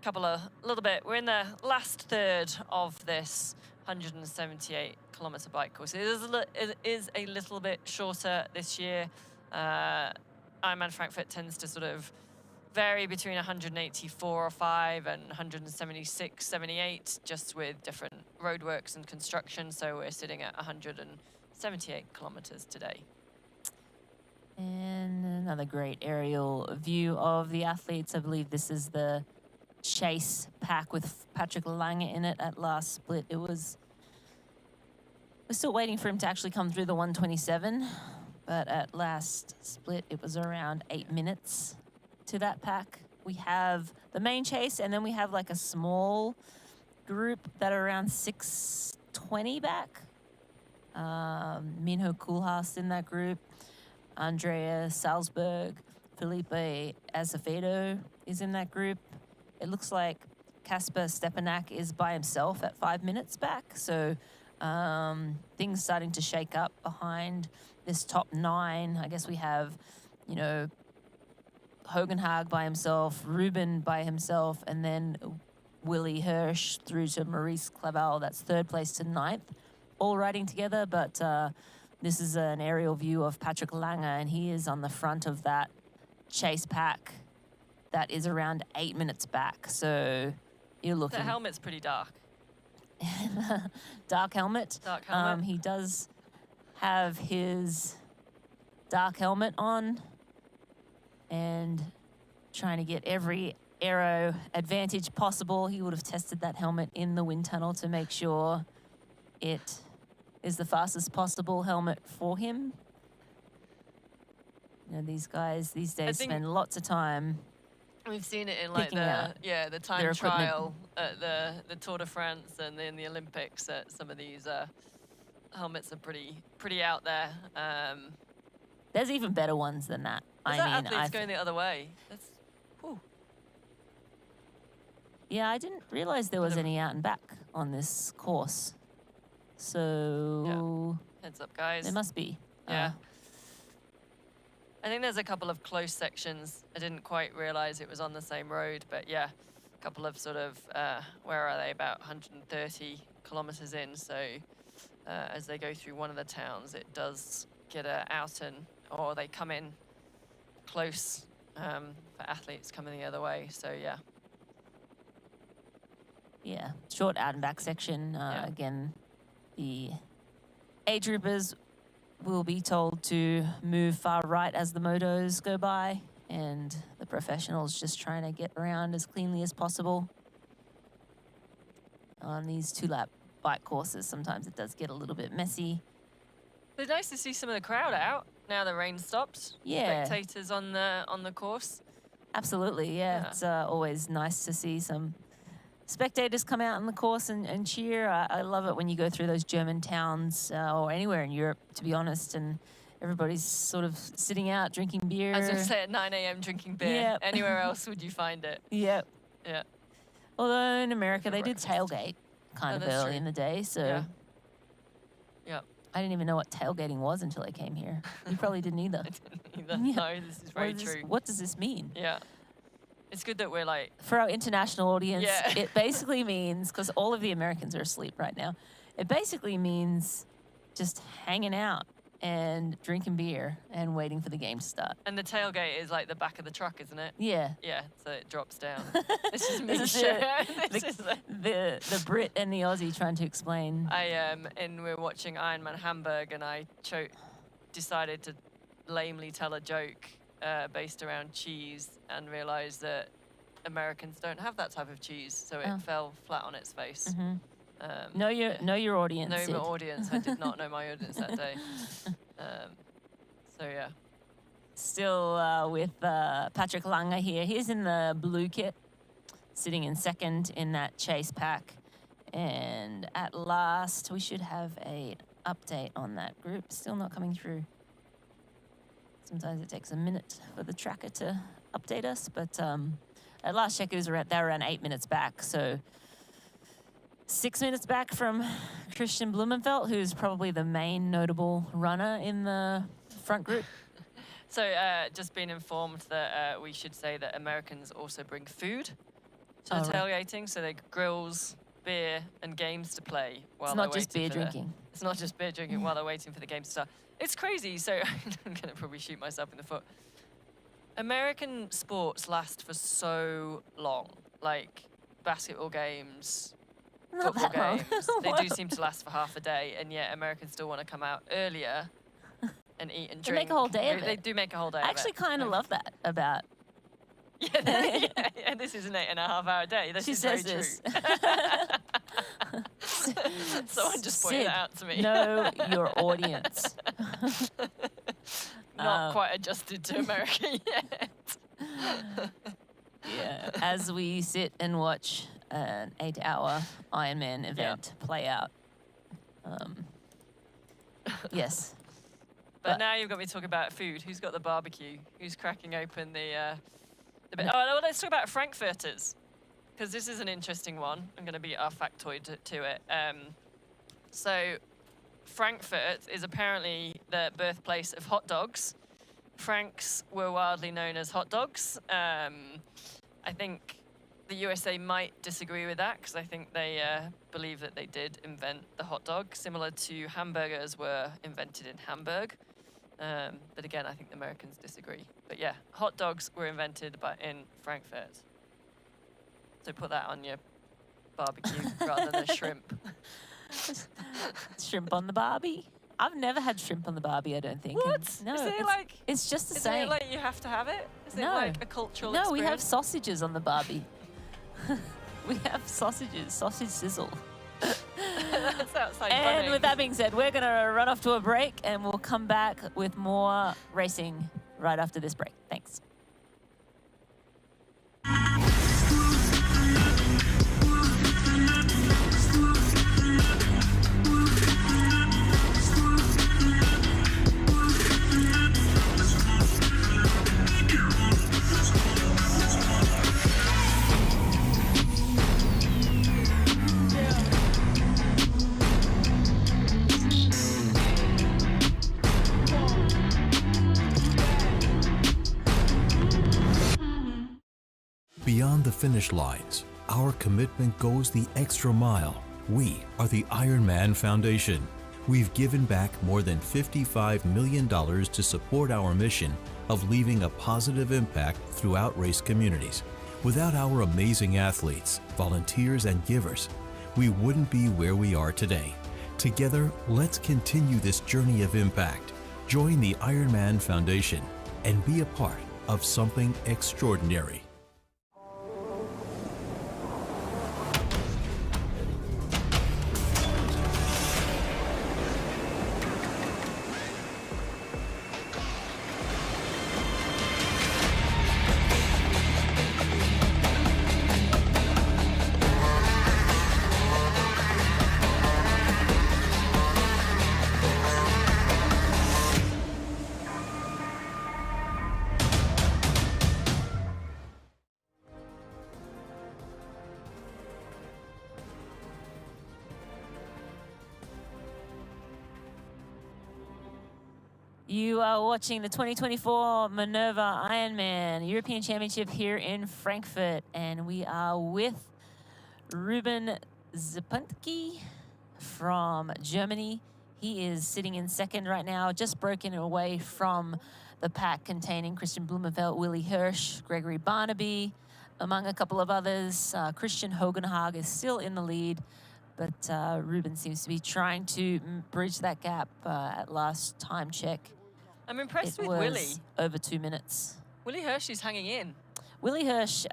We're in the last third of this 178-kilometer bike course. It is a little bit shorter this year. Ironman Frankfurt tends to sort of vary between 184 or 5 and 176, 78, just with different roadworks and construction. So we're sitting at 178 kilometers today. And another great aerial view of the athletes. I believe this is the chase pack with Patrick Lange in it at last split. We're still waiting for him to actually come through the 127, but at last split it was around 8 minutes to that pack. We have the main chase, and then we have like a small group that are around 6:20 back. Minho Koolhaas in that group, Andrea Salzberg, Felipe Azevedo is in that group. It looks like Kasper Stepanak is by himself at 5 minutes back. So things starting to shake up behind this top 9. I guess we have, Hogenhaag by himself, Ruben by himself, and then Willie Hirsch through to Maurice Clavel. That's 3rd place to 9th, all riding together. But this is an aerial view of Patrick Lange, and he is on the front of that chase pack that is around 8 minutes back. So you're looking... The helmet's pretty dark. Dark helmet. Dark helmet. He does have his dark helmet on and trying to get every aero advantage possible. He would have tested that helmet in the wind tunnel to make sure it is the fastest possible helmet for him. These guys these days spend lots of time. We've seen it in like the time trial at the Tour de France and in the Olympics. Some of these helmets are pretty out there. There's even better ones than that. Athletes going the other way. That's, whew. Yeah, I didn't realize there was any out and back on this course. So heads up, guys. There must be. Yeah. I think there's a couple of close sections. I didn't quite realize it was on the same road, but yeah, a couple of sort of, where are they? About 130 kilometers in. So as they go through one of the towns, it does get out or they come in close for athletes coming the other way. So yeah. Yeah, short out and back section. Again, the age groupers will be told to move far right as the motos go by, and the professionals just trying to get around as cleanly as possible. On these 2-lap bike courses, sometimes it does get a little bit messy. It's nice to see some of the crowd out now the rain stopped. Yeah. Spectators on the course. Absolutely, yeah. It's always nice to see some spectators come out on the course and cheer. I love it when you go through those German towns or anywhere in Europe, to be honest, and everybody's sort of sitting out drinking beer. I was going to say at 9 a.m. drinking beer. Yep. Anywhere else would you find it? Yep. Yeah. Although in America they did tailgate kind of early in the day, so yeah. I didn't even know what tailgating was until I came here. You probably didn't either. I didn't either. No, this is very true. What does this mean? Yeah. It's good that we're like... For our international audience, it basically means, because all of the Americans are asleep right now, it basically means just hanging out and drinking beer and waiting for the game to start. And the tailgate is like the back of the truck, isn't it? Yeah. Yeah, so it drops down. This is me. The Brit and the Aussie trying to explain. We're watching Ironman Hamburg, and I decided to lamely tell a joke based around cheese and realized that Americans don't have that type of cheese, so it fell flat on its face. Mm-hmm. Know your audience. Know my audience. I did not know my audience that day. So yeah. Still with Patrick Lange here. He's in the blue kit, sitting in second in that chase pack. And at last, we should have an update on that group. Still not coming through. Sometimes it takes a minute for the tracker to update us, but at last check, they're around 8 minutes back. So 6 minutes back from Kristian Blummenfelt, who's probably the main notable runner in the front group. So just being informed that we should say that Americans also bring food. to the tailgating, so they grills, beer, and games to play while It's they're not just beer waiting for drinking. It's not just beer drinking while they're waiting for the game to start. It's crazy, so I'm going to probably shoot myself in the foot. American sports last for so long, like basketball games, Not football that long. games. They do seem to last for half a day, and yet Americans still want to come out earlier and eat and They drink. make a whole day of They it. do make a whole day I of actually it. kind of love that about. Yeah, this is an 8.5-hour day. This She is says very this. true. Someone just pointed Sid, that out to me. know your audience. Not quite adjusted to America yet. Yeah, as we sit and watch an 8-hour Ironman event play out. Yes. But now you've got me talking about food. Who's got the barbecue? Who's cracking open the bit? Oh, well, let's talk about Frankfurters, because this is an interesting one. I'm going to be our factoid to it. So Frankfurt is apparently the birthplace of hot dogs. Franks were wildly known as hot dogs. I think the USA might disagree with that, because I think they believe that they did invent the hot dog, similar to hamburgers were invented in Hamburg. But again, I think the Americans disagree. But yeah, hot dogs were invented in Frankfurt. So put that on your barbecue rather than a shrimp. Shrimp on the barbie. I've never had shrimp on the barbie, I don't think. What? No, Is it like, it's just the isn't same. it like you have to have it? Is it No. like a cultural No, we have experience? sausages on the barbie. We have sausages, sausage sizzle. That sounds like And funny. with that being said, we're going to run off to a break and we'll come back with more racing right after this break. Thanks. Beyond the finish lines, our commitment goes the extra mile. We are the IRONMAN Foundation. We've given back more than $55 million to support our mission of leaving a positive impact throughout race communities. Without our amazing athletes, volunteers, and givers, we wouldn't be where we are today. Together, let's continue this journey of impact. Join the IRONMAN Foundation and be a part of something extraordinary. You are watching the 2024 Mainova Ironman European Championship here in Frankfurt, and we are with Ruben Zapuntke from Germany. He is sitting in second right now, just broken away from the pack containing Kristian Blummenfelt, Willie Hirsch, Gregory Barnaby, among a couple of others. Christian Hogenhaag is still in the lead, but Ruben seems to be trying to bridge that gap at last time check. I'm impressed with was Willie. Over 2 minutes. Willie Hirsch is hanging in. Willie Hirsch,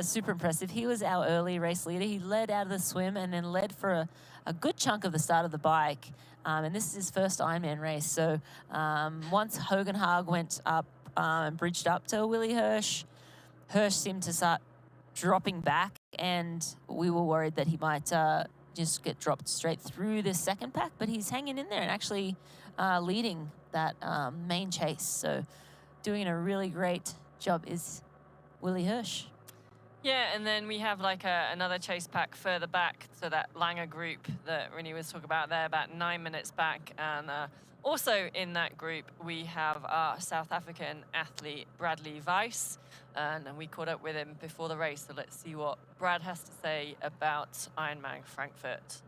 super impressive. He was our early race leader. He led out of the swim and then led for a good chunk of the start of the bike. And this is his first Ironman race. So once Hogenhaag went up and bridged up to Willie Hirsch, Hirsch seemed to start dropping back, and we were worried that he might just get dropped straight through this second pack, but he's hanging in there and actually leading that main chase. So doing a really great job is Willie Hirsch. Yeah, and then we have like another chase pack further back, so that Lange group that Rini was talking about there, about 9 minutes back. And also in that group, we have our South African athlete, Bradley Weiss, and we caught up with him before the race, so let's see what Brad has to say about Ironman Frankfurt.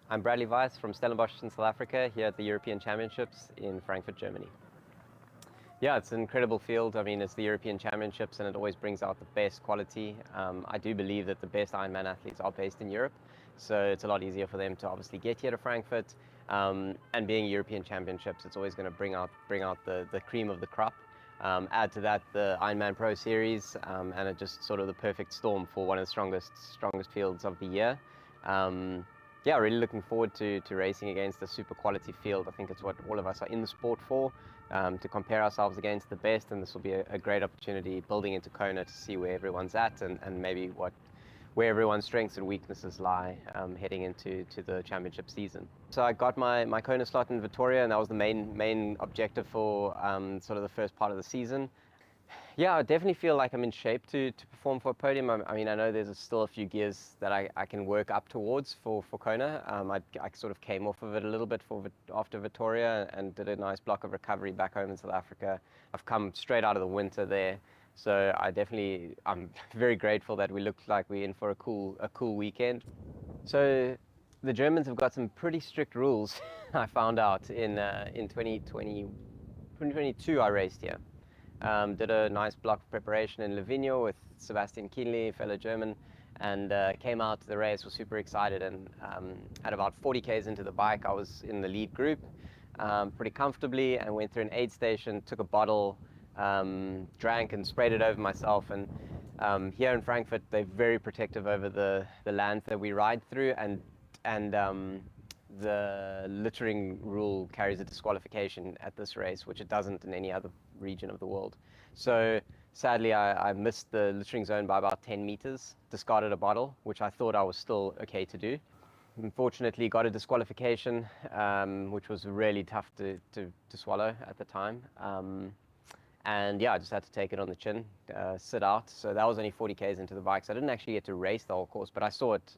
I'm Bradley Weiss from Stellenbosch in South Africa, here at the European Championships in Frankfurt, Germany. Yeah, it's an incredible field. I mean, it's the European Championships and it always brings out the best quality. I do believe that the best Ironman athletes are based in Europe, so it's a lot easier for them to obviously get here to Frankfurt. And being European Championships, it's always going to bring out the cream of the crop. Add to that the Ironman Pro Series, and it's just sort of the perfect storm for one of the strongest fields of the year. Yeah, really looking forward to racing against a super quality field. I think it's what all of us are in the sport for, to compare ourselves against the best, and this will be a great opportunity building into Kona to see where everyone's at and maybe where everyone's strengths and weaknesses lie heading into the championship season. So I got my Kona slot in Vitoria, and that was the main objective for sort of the first part of the season. Yeah, I definitely feel like I'm in shape to perform for a podium. I mean, I know there's still a few gears that I can work up towards for Kona. I sort of came off of it a little bit after Vitoria and did a nice block of recovery back home in South Africa. I've come straight out of the winter there, so I'm very grateful that we looked like we're in for a cool weekend. So the Germans have got some pretty strict rules. I found out in 2022 I raced here. Did a nice block of preparation in Livigno with Sebastian Kienle, fellow German, and came out to the race, was super excited, and at about 40 Ks into the bike, I was in the lead group pretty comfortably, and went through an aid station, took a bottle, drank and sprayed it over myself. And here in Frankfurt, they're very protective over the land that we ride through, and the littering rule carries a disqualification at this race, which it doesn't in any other region of the world. So sadly, I missed the littering zone by about 10 meters, discarded a bottle, which I thought I was still okay to do. Unfortunately, got a disqualification, which was really tough to swallow at the time. And yeah, I just had to take it on the chin, sit out. So that was only 40 Ks into the bike, so I didn't actually get to race the whole course, but I saw it.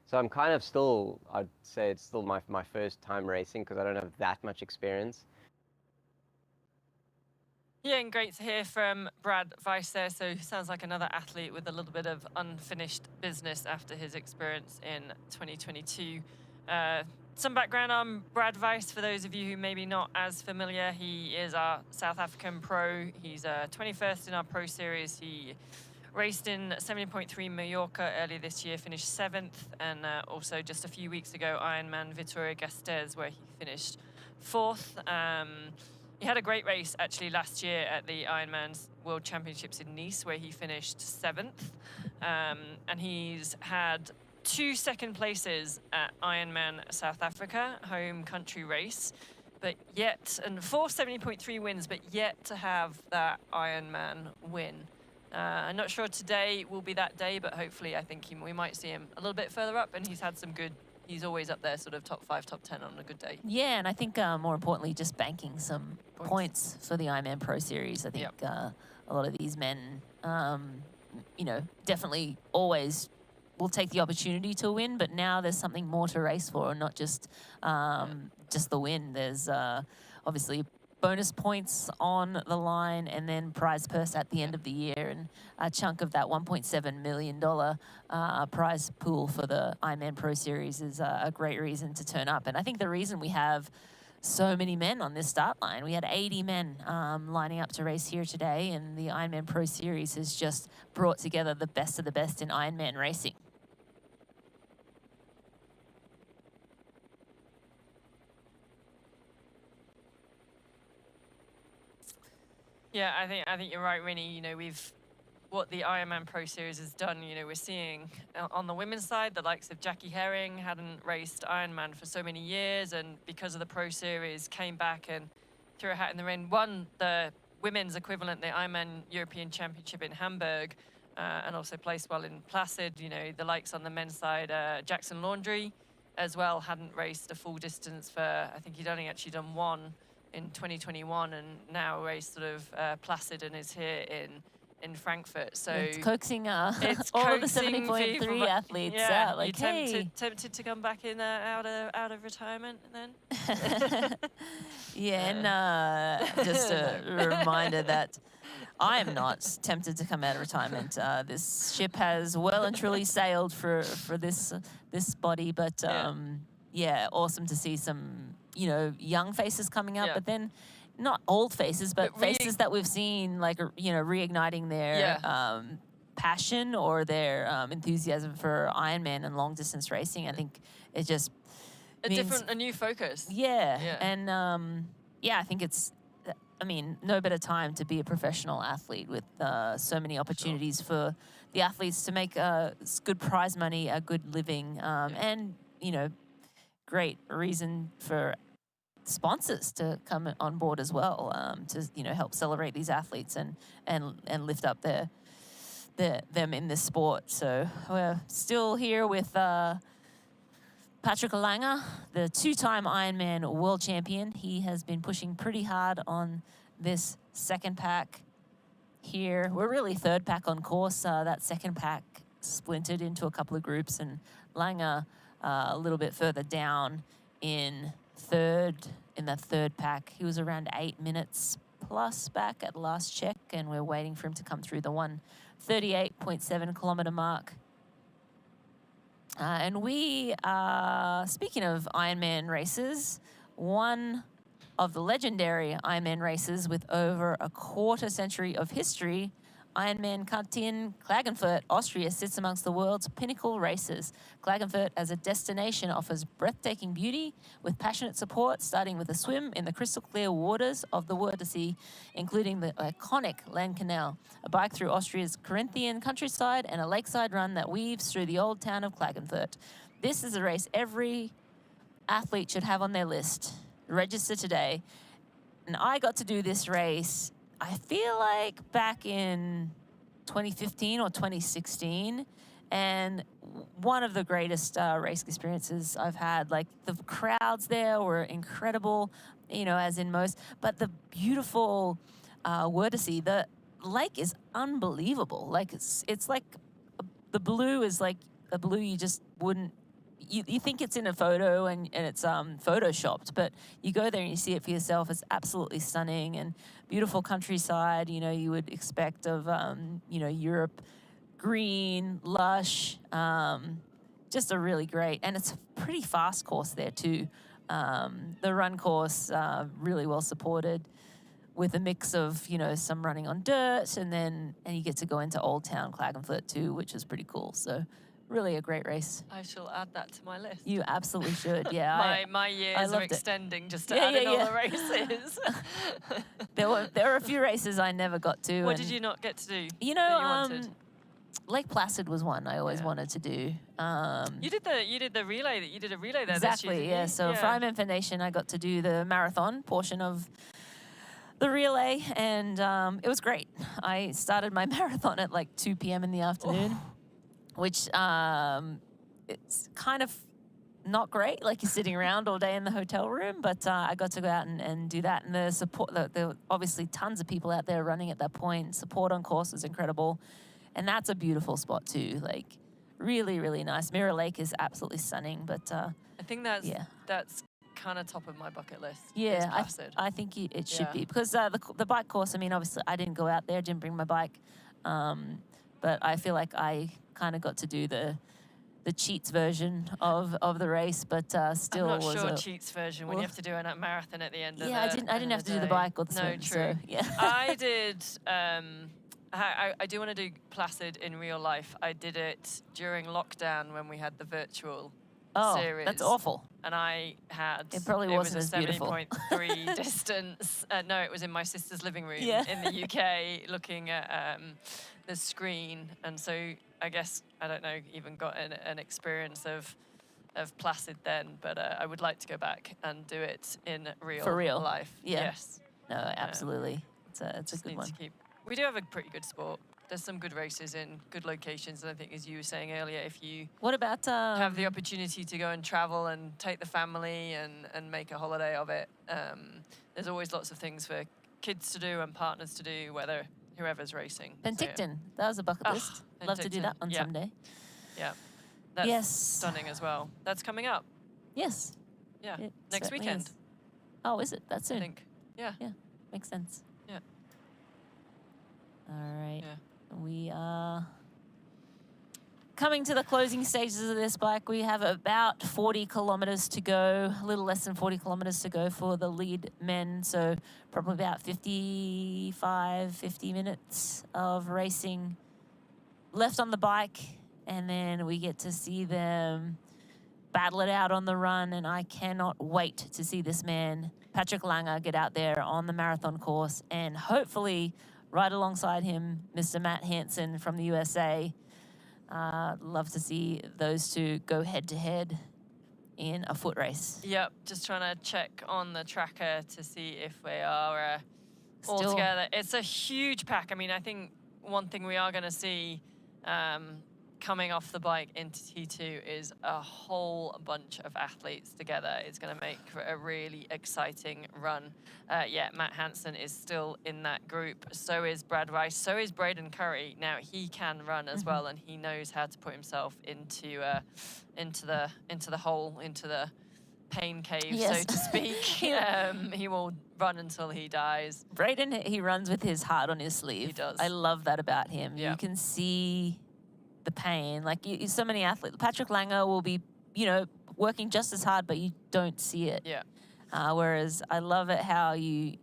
So I'm kind of still, I'd say it's still my first time racing because I don't have that much experience. Yeah, and great to hear from Brad Weiss there. So sounds like another athlete with a little bit of unfinished business after his experience in 2022. Some background on Brad Weiss, for those of you who may be not as familiar. He is our South African pro. He's 21st in our pro series. He raced in 70.3 Mallorca earlier this year, finished 7th, and also just a few weeks ago, Ironman Vitoria-Gasteiz, where he finished 4th. He had a great race actually last year at the Ironman World Championships in Nice, where he finished 7th. And he's had 2 second places at Ironman South Africa, home country race, but yet, and 4 70.3 wins, but yet to have that Ironman win. I'm not sure today will be that day, but hopefully I think we might see him a little bit further up, and he's had some good, he's always up there, sort of top 5, top 10 on a good day. Yeah, and I think more importantly, just banking some points for the Ironman Pro Series. I think a lot of these men, you know, definitely always will take the opportunity to win, but now there's something more to race for, and not just the win. There's obviously bonus points on the line, and then prize purse at the end of the year, and a chunk of that $1.7 million prize pool for the Ironman Pro Series is a great reason to turn up. And I think the reason we have so many men on this start line, we had 80 men lining up to race here today, and the Ironman Pro Series has just brought together the best of the best in Ironman racing. Yeah, I think you're right, Rini. You know, what the Ironman Pro Series has done, you know, we're seeing on the women's side, the likes of Jackie Herring hadn't raced Ironman for so many years, and because of the Pro Series came back and threw a hat in the ring, won the women's equivalent, the Ironman European Championship in Hamburg, and also placed well in Placid. You know, the likes on the men's side, Jackson Laundry as well hadn't raced a full distance for, I think he'd only actually done one in 2021, and now raced sort of Placid and is here in Frankfurt. So it's coaxing it's all of the coaxing 70.3 people back- athletes yeah, out. Like, you hey. tempted to come back in out of retirement then? Yeah, no. Just a reminder that I am not tempted to come out of retirement. This ship has well and truly sailed for this body, but yeah, awesome to see some young faces coming up, but then not old faces, but faces that we've seen like reigniting their passion or their enthusiasm for Ironman and long distance racing. I think it just means a new focus. Yeah. And I think it's, I mean, no better time to be a professional athlete with so many opportunities for the athletes to make good prize money, a good living, and, great reason for sponsors to come on board as well, to, help celebrate these athletes and lift up them in this sport. So we're still here with Patrick Lange, the two-time Ironman world champion. He has been pushing pretty hard on this second pack here. We're really third pack on course. That second pack splintered into a couple of groups, and Lange a little bit further down in the third pack. He was around 8 minutes plus back at last check, and we're waiting for him to come through the 1:38.7 kilometer mark. And we are, speaking of Ironman races, one of the legendary Ironman races with over a quarter century of history, Ironman Kantin Klagenfurt, Austria, sits amongst the world's pinnacle races. Klagenfurt as a destination offers breathtaking beauty with passionate support, starting with a swim in the crystal clear waters of the Wörthersee, including the iconic Lange Canal, a bike through Austria's Carinthian countryside, and a lakeside run that weaves through the old town of Klagenfurt. This is a race every athlete should have on their list. Register today. And I got to do this race, I feel like back in 2015 or 2016, and one of the greatest race experiences I've had. Like, the crowds there were incredible, as in most, but the beautiful Wörthersee, the lake is unbelievable. Like, it's like, the blue is like a blue you just wouldn't, you think it's in a photo and it's photoshopped, but you go there and you see it for yourself. It's absolutely stunning and beautiful countryside, you would expect of, Europe. Green, lush, just a really great, and it's a pretty fast course there too. The run course, really well supported with a mix of, some running on dirt, and you get to go into Old Town Klagenfurt too, which is pretty cool. So really a great race. I shall add that to my list. You absolutely should, yeah. my years are extending just to add in all the races. There were a few races I never got to. What did you not get to do that you wanted? Lake Placid was one I always wanted to do. You did the relay. You did a relay there. Exactly, this year, yeah. So for Ironman Foundation, I got to do the marathon portion of the relay, and it was great. I started my marathon at like 2 p.m. in the afternoon, which it's kind of not great. Like, you're sitting around all day in the hotel room, but I got to go out and do that. And the support, there were obviously tons of people out there running at that point. Support on course was incredible. And that's a beautiful spot too. Like, really, really nice. Mirror Lake is absolutely stunning, but I think that's kind of top of my bucket list. Yeah, I think it should be, because the bike course, I mean, obviously I didn't go out there, didn't bring my bike, but I feel like I kind of got to do the cheats version of the race, but still I'm not was sure cheats version when you have to do a marathon at the end of the I didn't have to do the bike or the swim. No, true. So, yeah. I did. I do want to do Placid in real life. I did it during lockdown when we had the virtual series. That's awful. And I had... It probably wasn't was as beautiful. 70.3 distance. No, it was in my sister's living room in the UK, looking at the screen. And so I guess, I don't know, even got an experience of Placid then, but I would like to go back and do it in real life. Yeah. Yes. No, absolutely. It's a good one. We do have a pretty good sport. There's some good races in good locations, and I think, as you were saying earlier, if you have the opportunity to go and travel and take the family and make a holiday of it, there's always lots of things for kids to do and partners to do, whether whoever's racing. Penticton, that was a bucket list. Love to do that one someday. Yeah, that's stunning as well. That's coming up. Yes. Yeah, It next certainly weekend. is. Oh, is it? That's soon. I think. Yeah. Yeah, makes sense. Yeah. All right. We are coming to the closing stages of this bike. We have about 40 kilometers to go, a little less than 40 kilometers to go for the lead men. So probably about 50 minutes of racing left on the bike. And then we get to see them battle it out on the run. And I cannot wait to see this man, Patrick Lange, get out there on the marathon course and hopefully right alongside him, Mr. Matt Hansen from the USA. Love to see those two go head-to-head in a foot race. Yep, just trying to check on the tracker to see if we are all Still- together. It's a huge pack. I mean, I think one thing we are going to see coming off the bike into T2 is a whole bunch of athletes together. It's going to make for a really exciting run. Yeah, Matt Hansen is still in that group. So is Brad Rice. So is Braden Currie. Now he can run as well, and he knows how to put himself into the hole, into the pain cave, so to speak. He will run until he dies. Braden, he runs with his heart on his sleeve. He does. I love that about him. Yeah. You can see the pain. Like so many athletes. Patrick Lange will be, working just as hard, but you don't see it. Yeah. Whereas I love it how you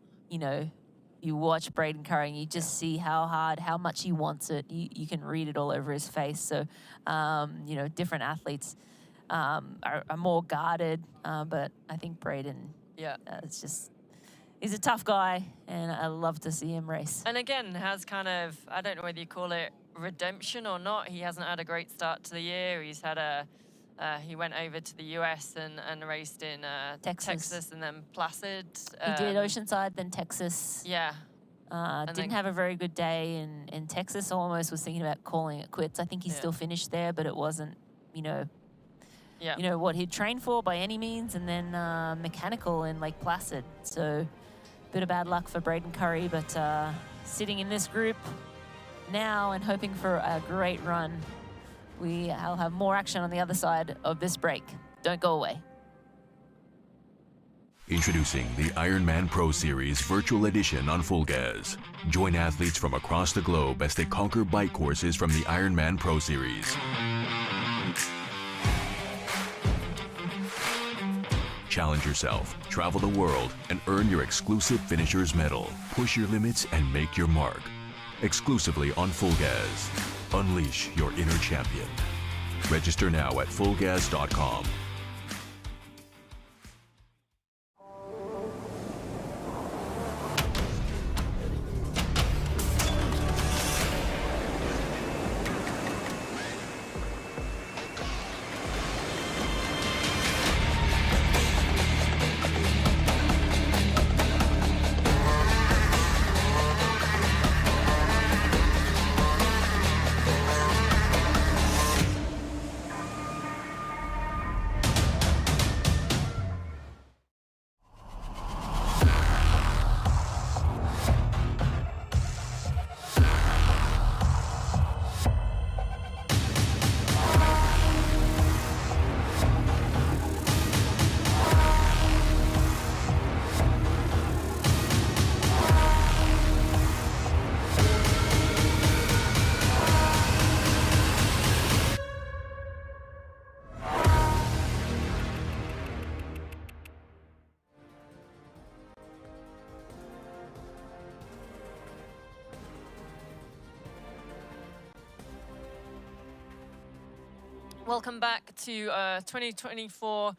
watch Braden Currie and you just see how hard, how much he wants it. You can read it all over his face. So, different athletes are more guarded, but I think Braden, he's a tough guy, and I love to see him race. And again, has kind of, I don't know whether you call it redemption or not. He hasn't had a great start to the year. He's had he went over to the US and raced in Texas and then Placid. He did Oceanside, then Texas. Yeah. Didn't have a very good day in Texas. Almost was thinking about calling it quits. I think he still finished there, but it wasn't, what he'd trained for by any means. And then mechanical in Lake Placid. So bit of bad luck for Braden Currie, but sitting in this group now and hoping for a great run. I'll have more action on the other side of this break. Don't go away. Introducing the Ironman Pro Series Virtual Edition on Full Gas. Join athletes from across the globe as they conquer bike courses from the Ironman Pro Series. Challenge yourself, travel the world, and earn your exclusive Finisher's Medal. Push your limits and make your mark. Exclusively on Full Gas. Unleash your inner champion. Register now at fullgas.com. Welcome back to 2024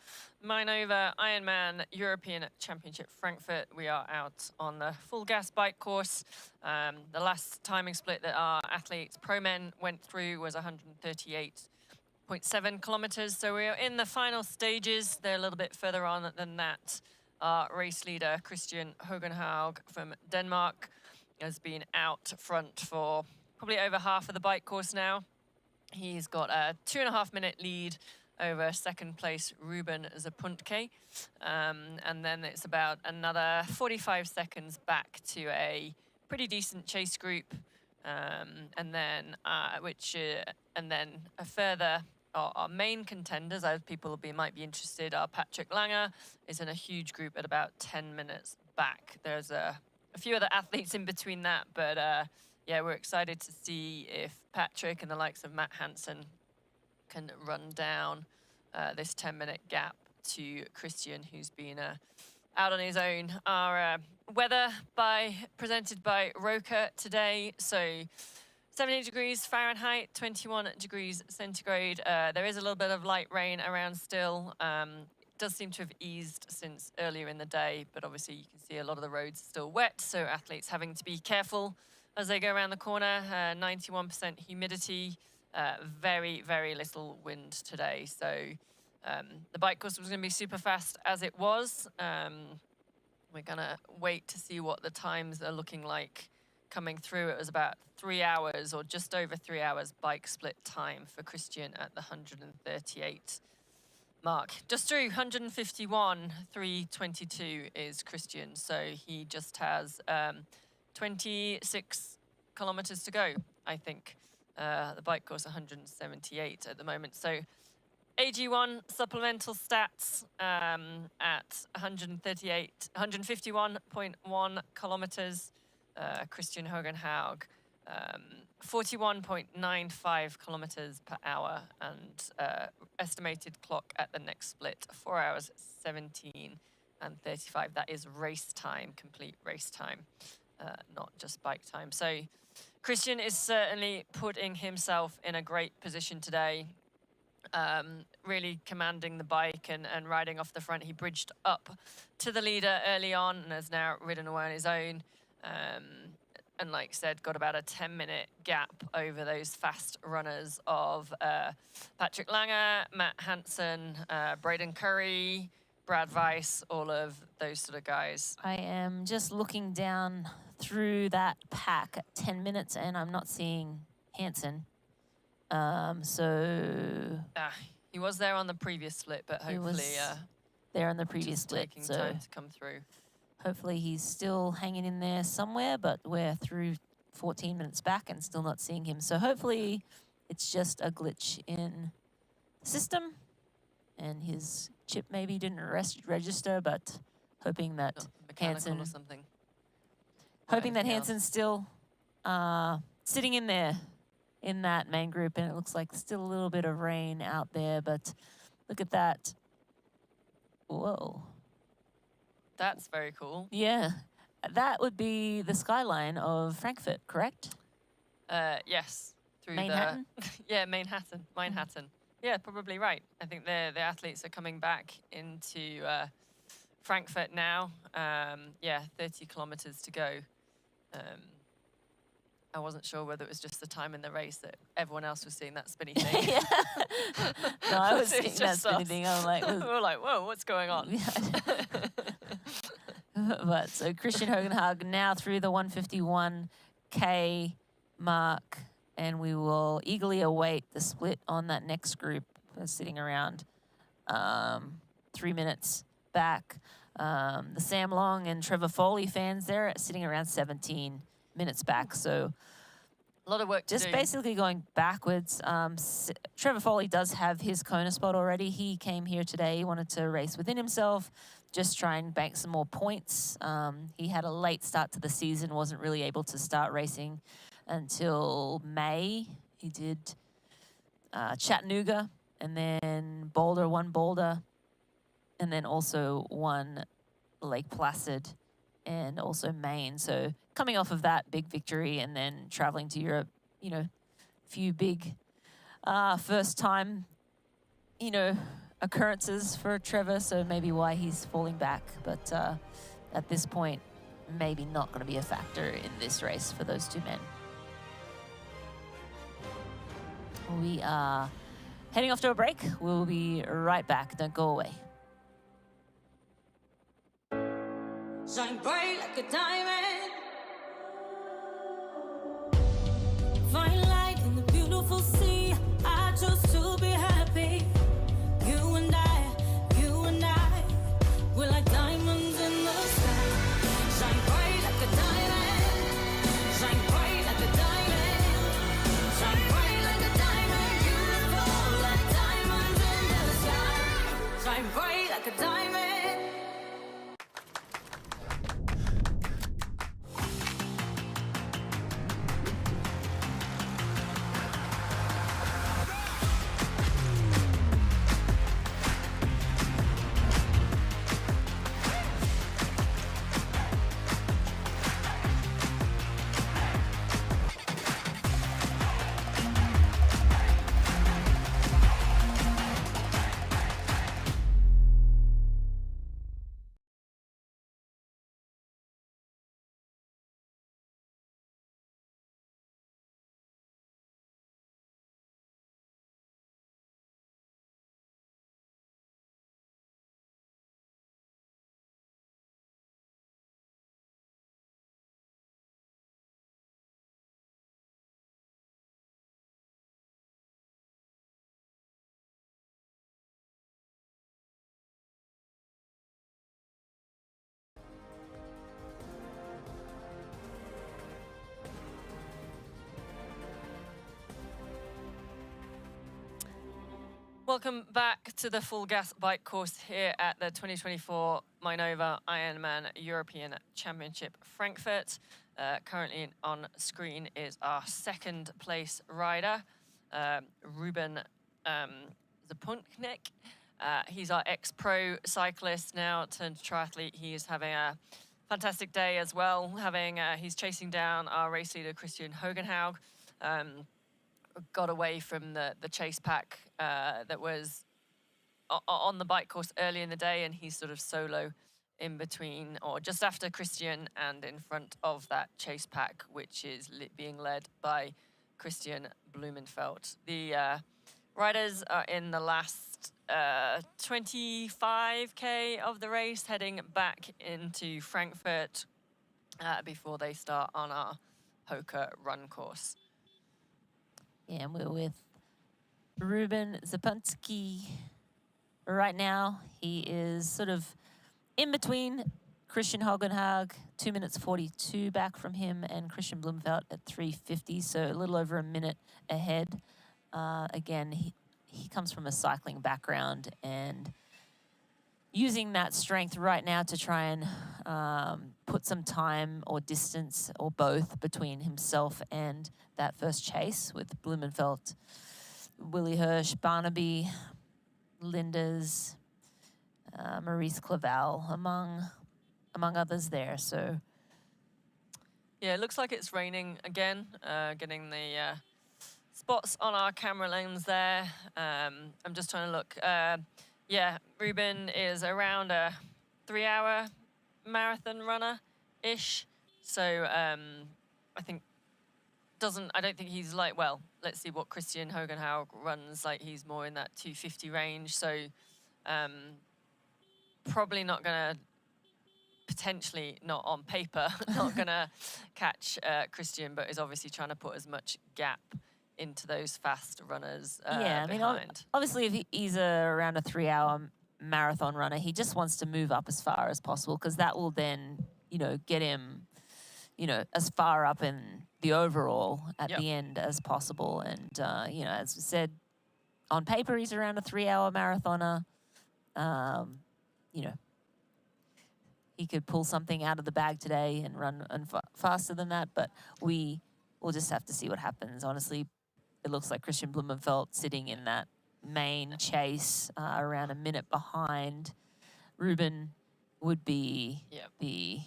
Mainova Ironman European Championship Frankfurt. We are out on the full gas bike course. The last timing split that our athletes, pro men, went through was 138.7 kilometers. So we are in the final stages. They're a little bit further on than that. Our race leader, Kristian Hogenhaug from Denmark, has been out front for probably over half of the bike course now. He's got a 2.5-minute lead over second place Ruben Zapuntke. And then it's about another 45 seconds back to a pretty decent chase group, and then a further. Our main contenders, as people might be interested, are Patrick Lange is in a huge group at about 10 minutes back. There's a few other athletes in between that, but yeah, we're excited to see if Patrick and the likes of Matt Hansen can run down this 10-minute gap to Kristian, who's been out on his own. Our weather presented by Roka today, so 70 degrees Fahrenheit, 21 degrees centigrade. There is a little bit of light rain around still. It does seem to have eased since earlier in the day, but obviously you can see a lot of the roads still wet, so athletes having to be careful as they go around the corner. 91% humidity, very, very little wind today. So the bike course was going to be super fast as it was. We're going to wait to see what the times are looking like coming through. It was about 3 hours or just over 3 hours bike split time for Kristian at the 138 mark. Just through 151, 3:22 is Kristian. So he just has 26 kilometers to go, I think. The bike course 178 at the moment. So AG1 supplemental stats at 151.1 kilometers. Kristian Høgenhaug, 41.95 kilometers per hour, and estimated clock at the next split, 4 hours, 17 and 35. That is race time, complete race time, not just bike time. So Kristian is certainly putting himself in a great position today, really commanding the bike and riding off the front. He bridged up to the leader early on and has now ridden away on his own. And like I said, got about a 10-minute gap over those fast runners of Patrick Lange, Matt Hansen, Braden Currie, Brad Weiss, all of those sort of guys. I am just looking down through that pack at 10 minutes, and I'm not seeing Hansen. He was there on the previous split, but hopefully there on the previous split, taking so time to come through. Hopefully he's still hanging in there somewhere, but we're through 14 minutes back and still not seeing him. So hopefully it's just a glitch in the system and his chip maybe didn't register, but hoping that Hansen, or something. hoping that Hansen's still sitting in there in that main group, and it looks like still a little bit of rain out there, but look at that. Whoa. That's very cool. Yeah, that would be the skyline of Frankfurt, correct? Yes. Through Manhattan? Yeah, Manhattan. Yeah, probably right. I think the athletes are coming back into Frankfurt now. Yeah, 30 kilometers to go. I wasn't sure whether it was just the time in the race that everyone else was seeing that spinny thing. No, I was seeing that spinny thing. I was like, we were like, whoa, what's going on? But so Kristian Høgenhaug now through the 151K mark, and we will eagerly await the split on that next group. We're sitting around 3 minutes back. The Sam Long and Trevor Foley fans, they're sitting around 17 minutes back. So a lot of work to just do. basically going backwards. Trevor Foley does have his Kona spot already. He came here today. He wanted to race within himself, just try and bank some more points. He had a late start to the season, wasn't really able to start racing until May. He did Chattanooga, and then one Boulder, and then also one Lake Placid, and also Maine. So coming off of that big victory and then traveling to Europe, you know, few big first time, you know, occurrences for Trevor, so maybe why he's falling back. But at this point, maybe not going to be a factor in this race for those two men. We are heading off to a break. We'll be right back. Don't go away. Shine bright like a diamond. Find light in the beautiful sea. I chose to be happy. You and I, we're like diamonds in the sky. Shine bright like a diamond. Welcome back to the full gas bike course here at the 2024 Mainova Ironman European Championship Frankfurt. Currently on screen is our second place rider, Ruben Zapunknik. He's our ex-pro cyclist now turned triathlete. He is having a fantastic day as well. He's chasing down our race leader, Kristian Hogenhaug. Got away from the chase pack that was on the bike course early in the day, and he's sort of solo in between or just after Kristian and in front of that chase pack, which is being led by Kristian Blummenfelt. The riders are in the last 25K of the race, heading back into Frankfurt before they start on our Hoka run course. Yeah, and we're with Ruben Zapunknik right now. He is sort of in between Kristian Hogenhaug, 2 minutes 42 back from him, and Kristian Blummenfelt at 3:50, so a little over a minute ahead. Again, he comes from a cycling background and using that strength right now to try and put some time or distance or both between himself and that first chase with Blummenfelt, Willie Hirsch, Barnaby, Linders, Maurice Clavel, among others there. So yeah, it looks like it's raining again. Getting the spots on our camera lens there. I'm just trying to look. Yeah, Ruben is around a 3-hour marathon runner-ish. So I don't think he's like, well, let's see what Kristian Hogenhaug runs. Like, he's more in that 250 range. So probably not going to, potentially not on paper, not going to catch Kristian, but is obviously trying to put as much gap into those fast runners yeah, I mean, obviously if he's around a 3-hour marathon runner, he just wants to move up as far as possible, because that will then, get him, as far up in the overall at the end as possible. And, as we said, on paper, he's around a 3-hour marathoner. He could pull something out of the bag today and run faster than that, but we will just have to see what happens. Honestly, it looks like Kristian Blummenfelt sitting in that main chase around a minute behind. Ruben would be the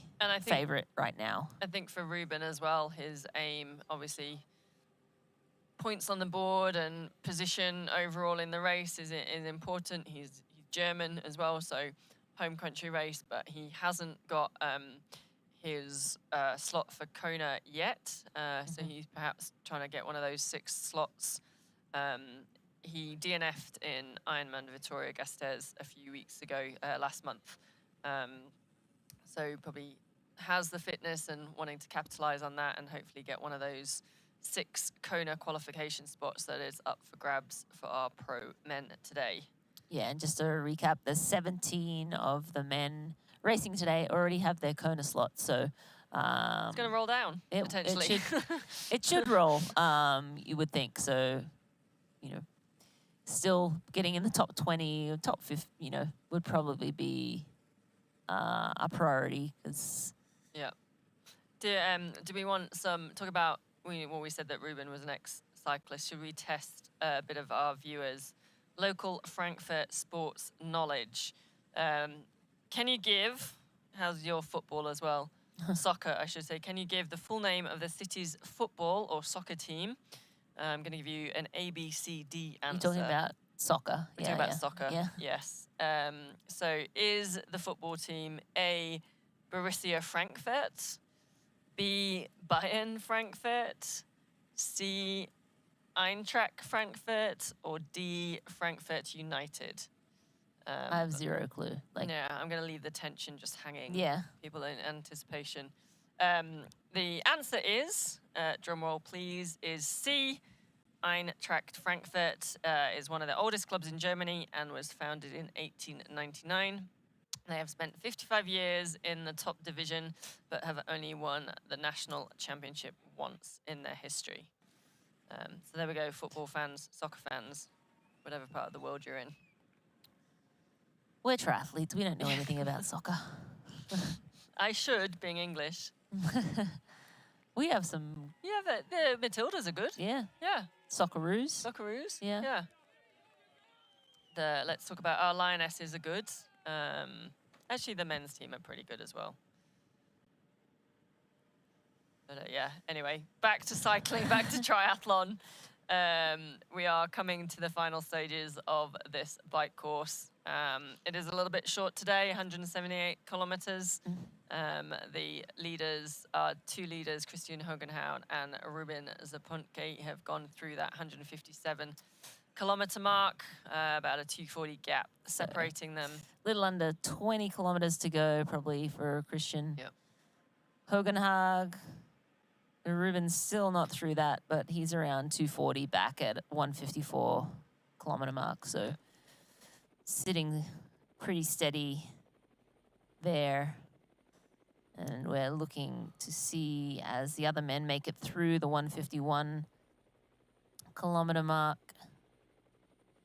favorite right now. I think for Ruben as well, his aim, obviously, points on the board and position overall in the race is important. He's German as well, so home country race, but he hasn't got his slot for Kona yet, so he's perhaps trying to get one of those 6 slots. He DNF'd in Ironman Vitoria-Gasteiz a few weeks ago, last month, so probably has the fitness and wanting to capitalize on that and hopefully get one of those 6 Kona qualification spots that is up for grabs for our pro men today. Yeah, and just to recap, the 17 of the men racing today already have their Kona slot, so it's going to roll down potentially. It should roll, you would think. So, still getting in the top 20 or top 50, would probably be a priority. Cause yeah. Do we want talk about what we said that Ruben was an ex-cyclist? Should we test a bit of our viewers' local Frankfurt sports knowledge? Can you give, how's your football as well? Soccer, I should say. Can you give the full name of the city's football or soccer team? I'm going to give you an A, B, C, D answer. You're talking about soccer. We're talking about soccer, yes. So is the football team A, Borussia Frankfurt, B, Bayern Frankfurt, C, Eintracht Frankfurt, or D, Frankfurt United? I have zero clue. Yeah, I'm going to leave the tension just hanging. Yeah. People in anticipation. The answer is, drum roll please, is C. Eintracht Frankfurt is one of the oldest clubs in Germany and was founded in 1899. They have spent 55 years in the top division, but have only won the national championship once in their history. So there we go, football fans, soccer fans. whatever part of the world you're in. We're triathletes. We don't know anything about soccer. I should, being English. We have some. Yeah, the Matildas are good. Yeah. Yeah. Socceroos. Socceroos. Yeah. Yeah. Let's talk about our Lionesses are good. Actually, the men's team are pretty good as well. But yeah, anyway, back to cycling, back to triathlon. We are coming to the final stages of this bike course. It is a little bit short today, 178 kilometers. The leaders are two leaders, Kristian Hogenhaug and Ruben Zapuntke, have gone through that 157 kilometer mark, about a 240 gap separating them. Little under 20 kilometers to go, probably, for Kristian. Yep. Hogenhaug. Ruben's still not through that, but he's around 240 back at 154 kilometer mark. So sitting pretty steady there. And we're looking to see as the other men make it through the 151 kilometer mark.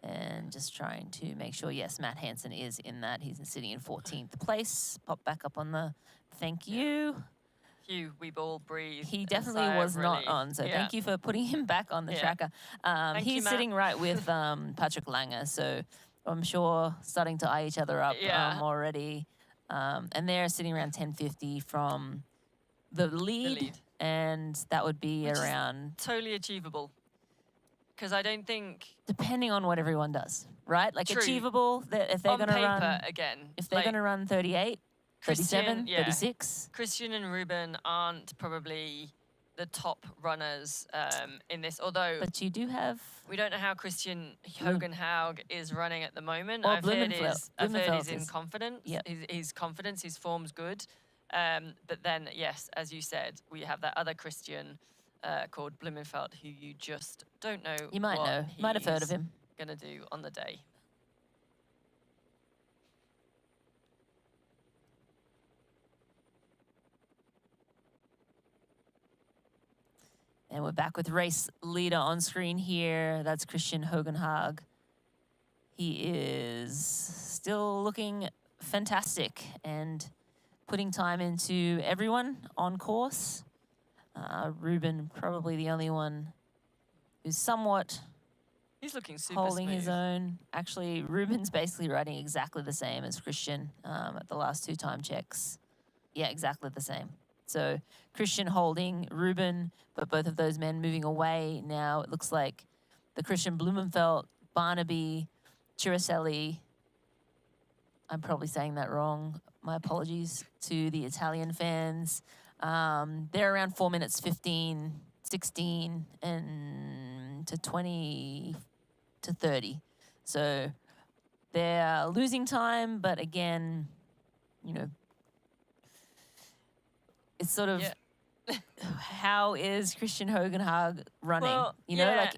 And just trying to make sure, yes, Matt Hansen is in that. He's sitting in 14th place. Pop back up on the thank you. Phew, we all breathe. He definitely was not on, so thank you for putting him back on the tracker. He's sitting right with Patrick Lange, so I'm sure starting to eye each other up already. And they're sitting around 10:50 from the lead, and that would be Which around... is totally achievable. Because I don't think... Depending on what everyone does, right? Like True. achievable, if they're going to run... again. If they're going to run 38, 37, 36. Kristian and Ruben aren't probably the top runners in this, although... But you do have... We don't know how Kristian Hogenhaug is running at the moment. Or I've heard Blummenfelt he's in confidence. Yep. His confidence, his form's good. But then, yes, as you said, we have that other Kristian called Blummenfelt, who you just don't know. You might know. Might have heard of him. Going to do on the day. And we're back with race leader on screen here. That's Kristian Hogenhaug. He is still looking fantastic and putting time into everyone on course. Ruben, probably the only one who's somewhat He's looking super holding his smooth. own. Actually, Ruben's basically riding exactly the same as Kristian at the last two time checks. Yeah, exactly the same. So Kristian holding Ruben, but both of those men moving away now. It looks like the Kristian Blummenfelt, Barnaby, Chiricelli. I'm probably saying that wrong. My apologies to the Italian fans. They're around 4 minutes 15, 16, and to 20 to 30. So they're losing time, but again, you know, it's sort of how is Kristian Hogenhaug running? Well, you know, like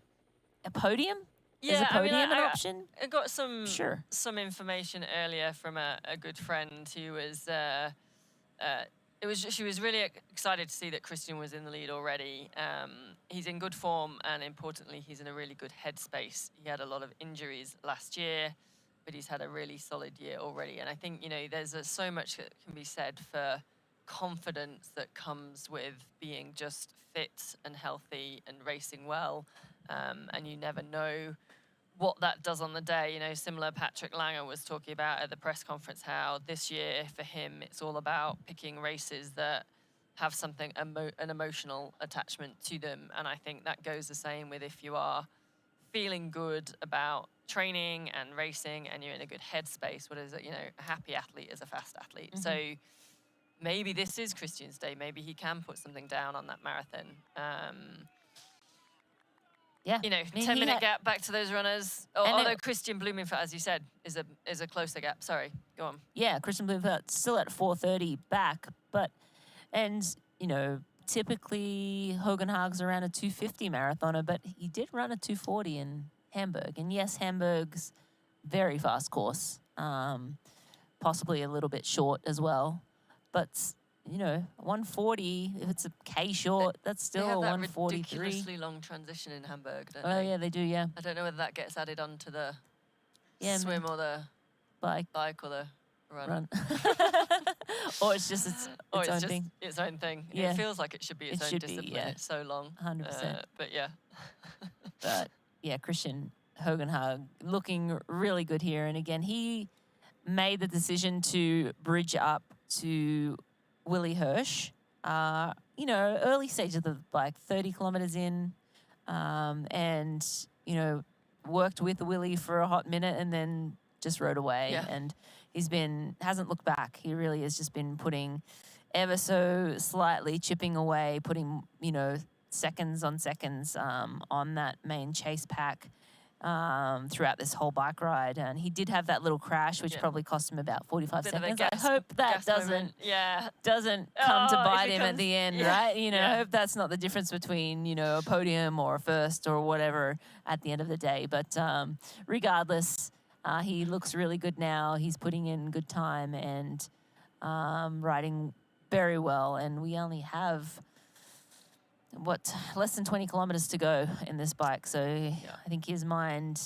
a podium? Is a podium an option? I got some Sure. some information earlier from a good friend who was she was really excited to see that Kristian was in the lead already. He's in good form, and importantly, he's in a really good headspace. He had a lot of injuries last year, but he's had a really solid year already. And I think, you know, there's so much that can be said for confidence that comes with being just fit and healthy and racing well. And you never know what that does on the day. You know, similar Patrick Lange was talking about at the press conference, how this year for him, it's all about picking races that have something, an emotional attachment to them. And I think that goes the same with if you are feeling good about training and racing and you're in a good headspace. What is it? You know, a happy athlete is a fast athlete. Mm-hmm. So maybe this is Kristian's day. Maybe he can put something down on that marathon. Yeah, you know, I mean, 10-minute gap back to those runners. Although Kristian Blummenfelt, as you said, is a closer gap. Sorry, go on. Yeah, Kristian Blummenfelt still at 4:30 back, and you know, typically Hogenhaug's around a 2:50 marathoner, but he did run a 2:40 in Hamburg, and yes, Hamburg's very fast course, possibly a little bit short as well, but you know, 140. If it's a K short, that's still they have that 143. ridiculously long transition in Hamburg, don't Oh they? yeah, they do. Yeah. I don't know whether that gets added onto the Yeah, swim or the bike or the run. Or it's just its Or own it's just thing. its own thing. Yeah. It feels like it should be its It own should be, discipline. yeah. It's so long. 100%. But yeah. But yeah, Kristian Hogenhaug looking really good here. And again, he made the decision to bridge up to Willie Hirsch. You know, early stage of the bike, 30 kilometers in, and, you know, worked with Willie for a hot minute and then just rode away. Yeah. And hasn't looked back. He really has just been putting ever so slightly chipping away, putting, you know, seconds on seconds on that main chase pack throughout this whole bike ride. And he did have that little crash, which probably cost him about 45 Bit of a seconds. gas- I hope that gas moment. doesn't come to Oh, if bite it him at comes- the end, yeah, right? You know, yeah. I hope that's not the difference between, you know, a podium or a first or whatever at the end of the day. But regardless, he looks really good now. He's putting in good time and riding very well. And we only have, less than 20 kilometers to go in this bike. So I think his mind,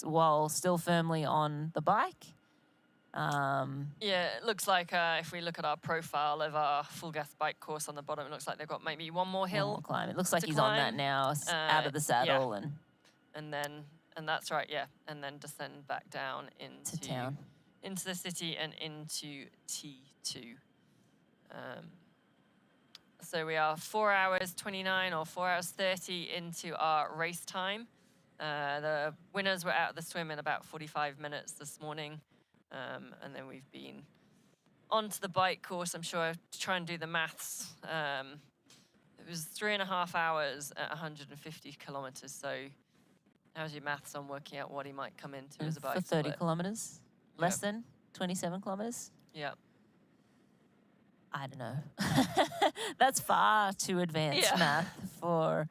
while still firmly on the bike, Yeah, it looks like if we look at our profile of our full gas bike course on the bottom, it looks like they've got maybe one more hill. one more climb. It looks like to he's on that climb. now, out of the saddle and that's right, yeah, and then descend back down into town, into the city and into T2. So we are 4 hours 29 or 4 hours 30 into our race time. The winners were out of the swim in about 45 minutes this morning. And then we've been onto the bike course. I'm sure to try and do the maths. It was 3.5 hours at 150 kilometers. So how's your maths on working out what he might come into as a bike for 30 split? kilometers, less than 27 kilometers. Yeah. I don't know. That's far too advanced math for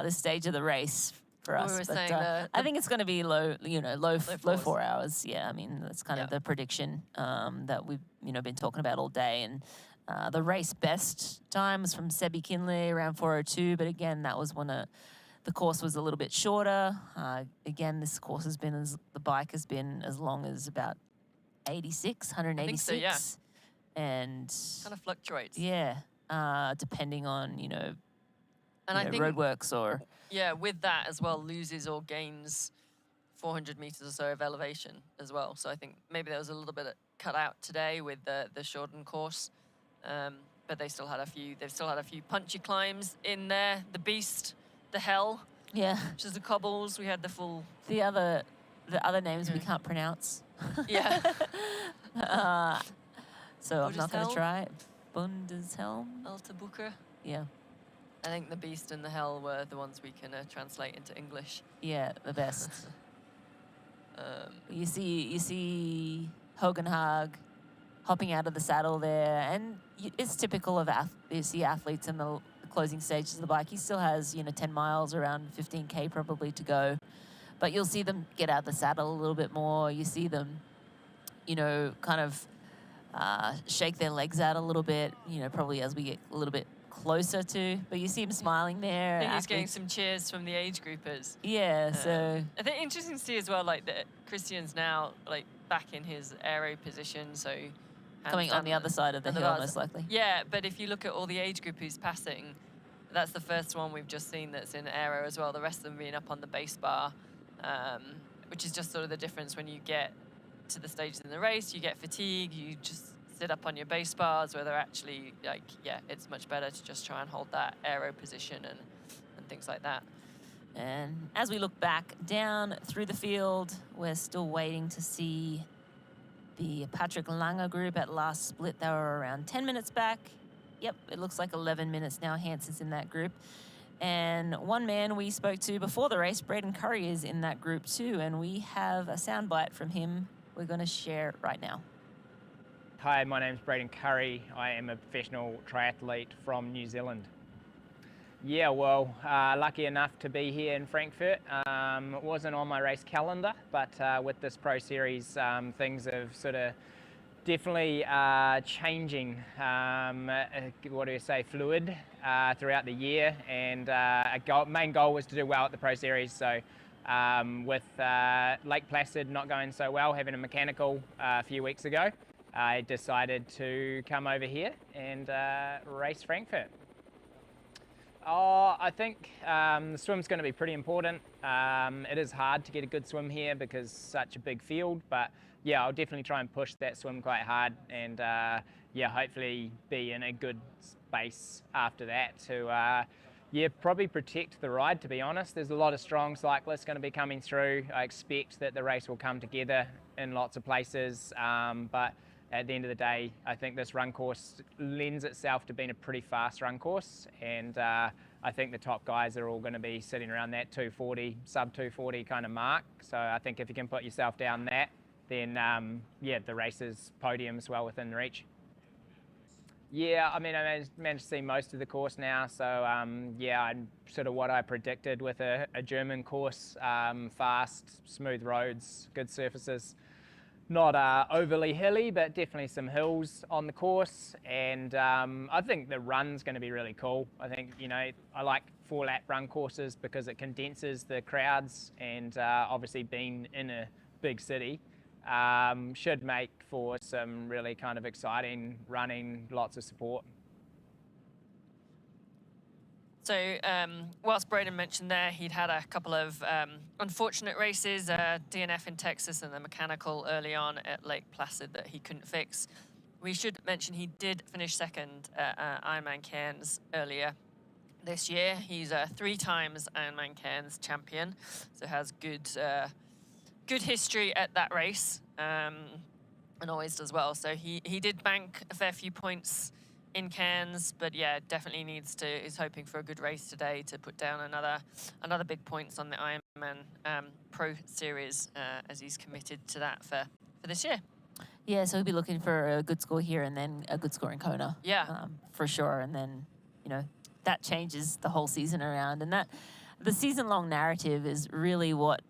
this stage of the race for Well, us. we were But saying I think it's going to be low, you know, low fours. 4 hours. Yeah, I mean that's kind of the prediction that we've been talking about all day. And the race best time was from Sebi Kinley around 4:02. But again, that was when the course was a little bit shorter. Again, this course has been the bike has been as long as about 186. I think so, yeah. And kind of fluctuates. Yeah, depending on and I think roadworks or with that as well loses or gains 400 meters or so of elevation as well. So I think maybe there was a little bit cut out today with the shortened course, but they still had a few. They've still had a few punchy climbs in there. The Beast, the Hell, which is the cobbles. We had the full. The other names we can't pronounce. Yeah. So I'm not going to Bundeshelm? try. Bundeshelm. Alta Bucher. Yeah. I think the Beast and the Hell were the ones we can translate into English. Yeah, the best. You see Hogenhaug hopping out of the saddle there, and it's typical of you see athletes in the closing stages of the bike. He still has 10 miles, around 15K probably to go, but you'll see them get out of the saddle a little bit more. You see them, kind of shake their legs out a little bit, probably as we get a little bit closer to, but you see him smiling there. I think he's getting athletes- some cheers from the age groupers. Yeah, so I think interesting to see as well, like that Kristian's now like back in his aero position, so coming on the other side of the hill, most likely. Yeah, but if you look at all the age group who's passing, that's the first one we've just seen that's in aero as well. The rest of them being up on the base bar, which is just sort of the difference when you get to the stages in the race. You get fatigue, you just sit up on your base bars, where they're actually it's much better to just try and hold that aero position and things like that. And as we look back down through the field, we're still waiting to see the Patrick Lange group at last split. They were around 10 minutes back. Yep, it looks like 11 minutes now. Hansen's in that group. And one man we spoke to before the race, Braden Currie, is in that group too. And we have a soundbite from him we're going to share right now. Hi, my name's Braden Currie. I am a professional triathlete from New Zealand. Yeah, well, lucky enough to be here in Frankfurt. It wasn't on my race calendar, but with this Pro Series, things have sort of Definitely changing, fluid throughout the year, and main goal was to do well at the Pro Series. So with Lake Placid not going so well, having a mechanical a few weeks ago, I decided to come over here and race Frankfurt. I think the swim's going to be pretty important. It is hard to get a good swim here because it's such a big field, but yeah, I'll definitely try and push that swim quite hard, and yeah, hopefully be in a good space after that to yeah, probably protect the ride, to be honest. There's a lot of strong cyclists going to be coming through. I expect that the race will come together in lots of places, but at the end of the day, I think this run course lends itself to being a pretty fast run course, and I think the top guys are all going to be sitting around that 240, sub 240 kind of mark. So I think if you can put yourself down that, then yeah, the race's podium's well within reach. Yeah, I mean, I managed to see most of the course now, so yeah, I'm sort of what I predicted with a German course, fast, smooth roads, good surfaces. Not overly hilly, but definitely some hills on the course, and I think the run's going to be really cool. I think, you know, I like 4-lap run courses because it condenses the crowds, and obviously being in a big city should make for some really kind of exciting running, lots of support. So whilst Braden mentioned there, he'd had a couple of unfortunate races, DNF in Texas and the mechanical early on at Lake Placid that he couldn't fix. We should mention he did finish second at Ironman Cairns earlier this year. He's 3 times Ironman Cairns champion, so has good history at that race, and always does well. So he did bank a fair few points in Cairns, but yeah, definitely is hoping for a good race today to put down another big points on the Ironman Pro Series, as he's committed to that for this year. Yeah, so he'll be looking for a good score here and then a good score in Kona. Yeah, for sure. And then, you know, that changes the whole season around, and that the season-long narrative is really what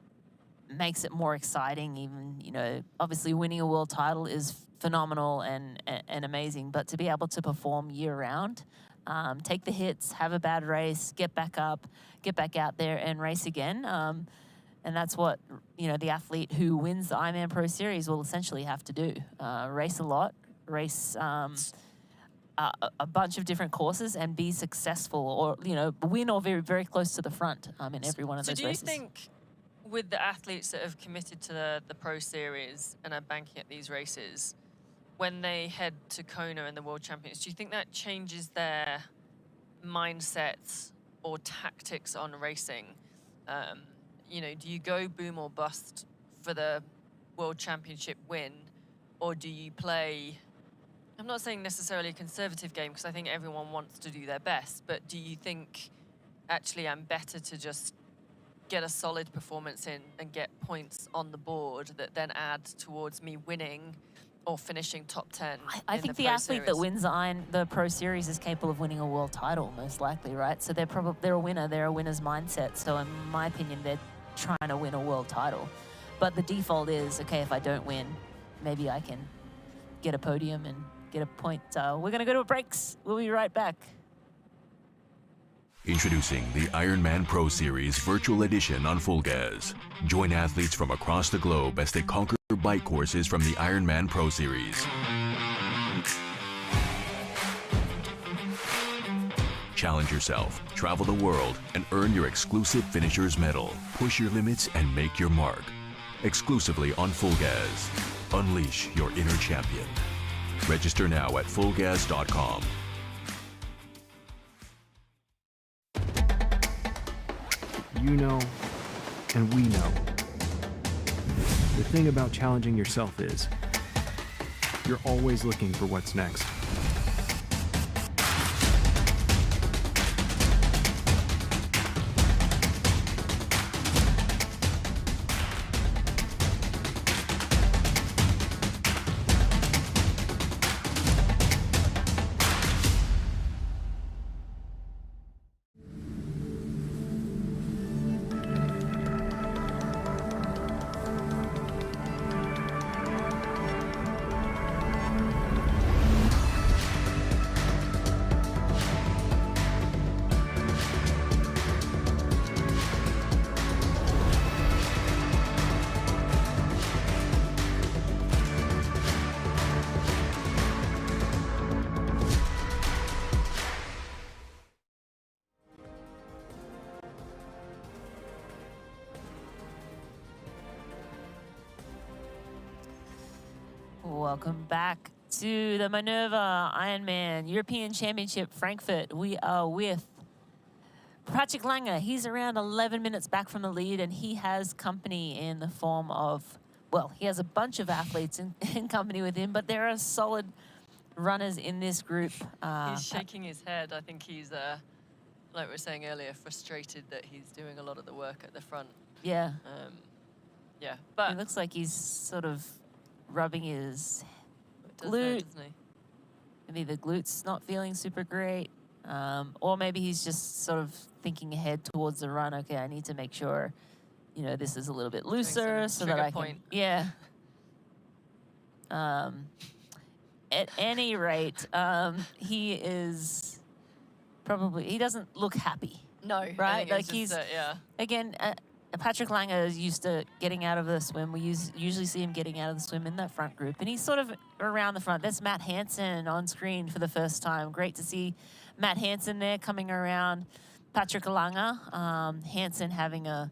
makes it more exciting. Even, you know, obviously winning a world title is phenomenal and amazing, but to be able to perform year-round, take the hits, have a bad race, get back up, get back out there and race again, and that's what, you know, the athlete who wins the Ironman Pro Series will essentially have to do. Race a lot, race a bunch of different courses and be successful, or, you know, win or very, very close to the front in every one of those races. So do you think with the athletes that have committed to the Pro Series and are banking at these races, when they head to Kona and the World Champions, do you think that changes their mindsets or tactics on racing? You know, do you go boom or bust for the World Championship win, or do you play, I'm not saying necessarily a conservative game because I think everyone wants to do their best, but do you think actually I'm better to just get a solid performance in and get points on the board that then add towards me winning or finishing top 10? I think the athlete that wins the Pro Series is capable of winning a world title, most likely, right? So they're a winner. They're a winner's mindset. So in my opinion, they're trying to win a world title. But the default is, okay, if I don't win, maybe I can get a podium and get a point. We're going to go to a breaks. We'll be right back. Introducing the Ironman Pro Series Virtual Edition on Full Gas. Join athletes from across the globe as they conquer bike courses from the Ironman Pro Series. Challenge yourself, travel the world, and earn your exclusive finisher's medal. Push your limits and make your mark. Exclusively on Full Gas. Unleash your inner champion. Register now at fullgas.com. You know, and we know. The thing about challenging yourself is, you're always looking for what's next. Welcome back to the Mainova Ironman European Championship Frankfurt. We are with Patrick Lange. He's around 11 minutes back from the lead, and he has company in the form of, well, he has a bunch of athletes in company with him, but there are solid runners in this group. He's shaking his head. I think he's, like we were saying earlier, frustrated that he's doing a lot of the work at the front. Yeah. Yeah, but it looks like he's sort of rubbing his doesn't glute. he? Maybe the glute's not feeling super great. Or maybe he's just sort of thinking ahead towards the run. Okay, I need to make sure, you know, this is a little bit looser so that I can. Yeah. At any rate, he is probably, he doesn't look happy. No, right? Like he's yeah. Again, Patrick Lange is used to getting out of the swim. We usually see him getting out of the swim in that front group, and he's sort of around the front. That's Matt Hansen on screen for the first time. Great to see Matt Hansen there coming around Patrick Lange. Hansen having a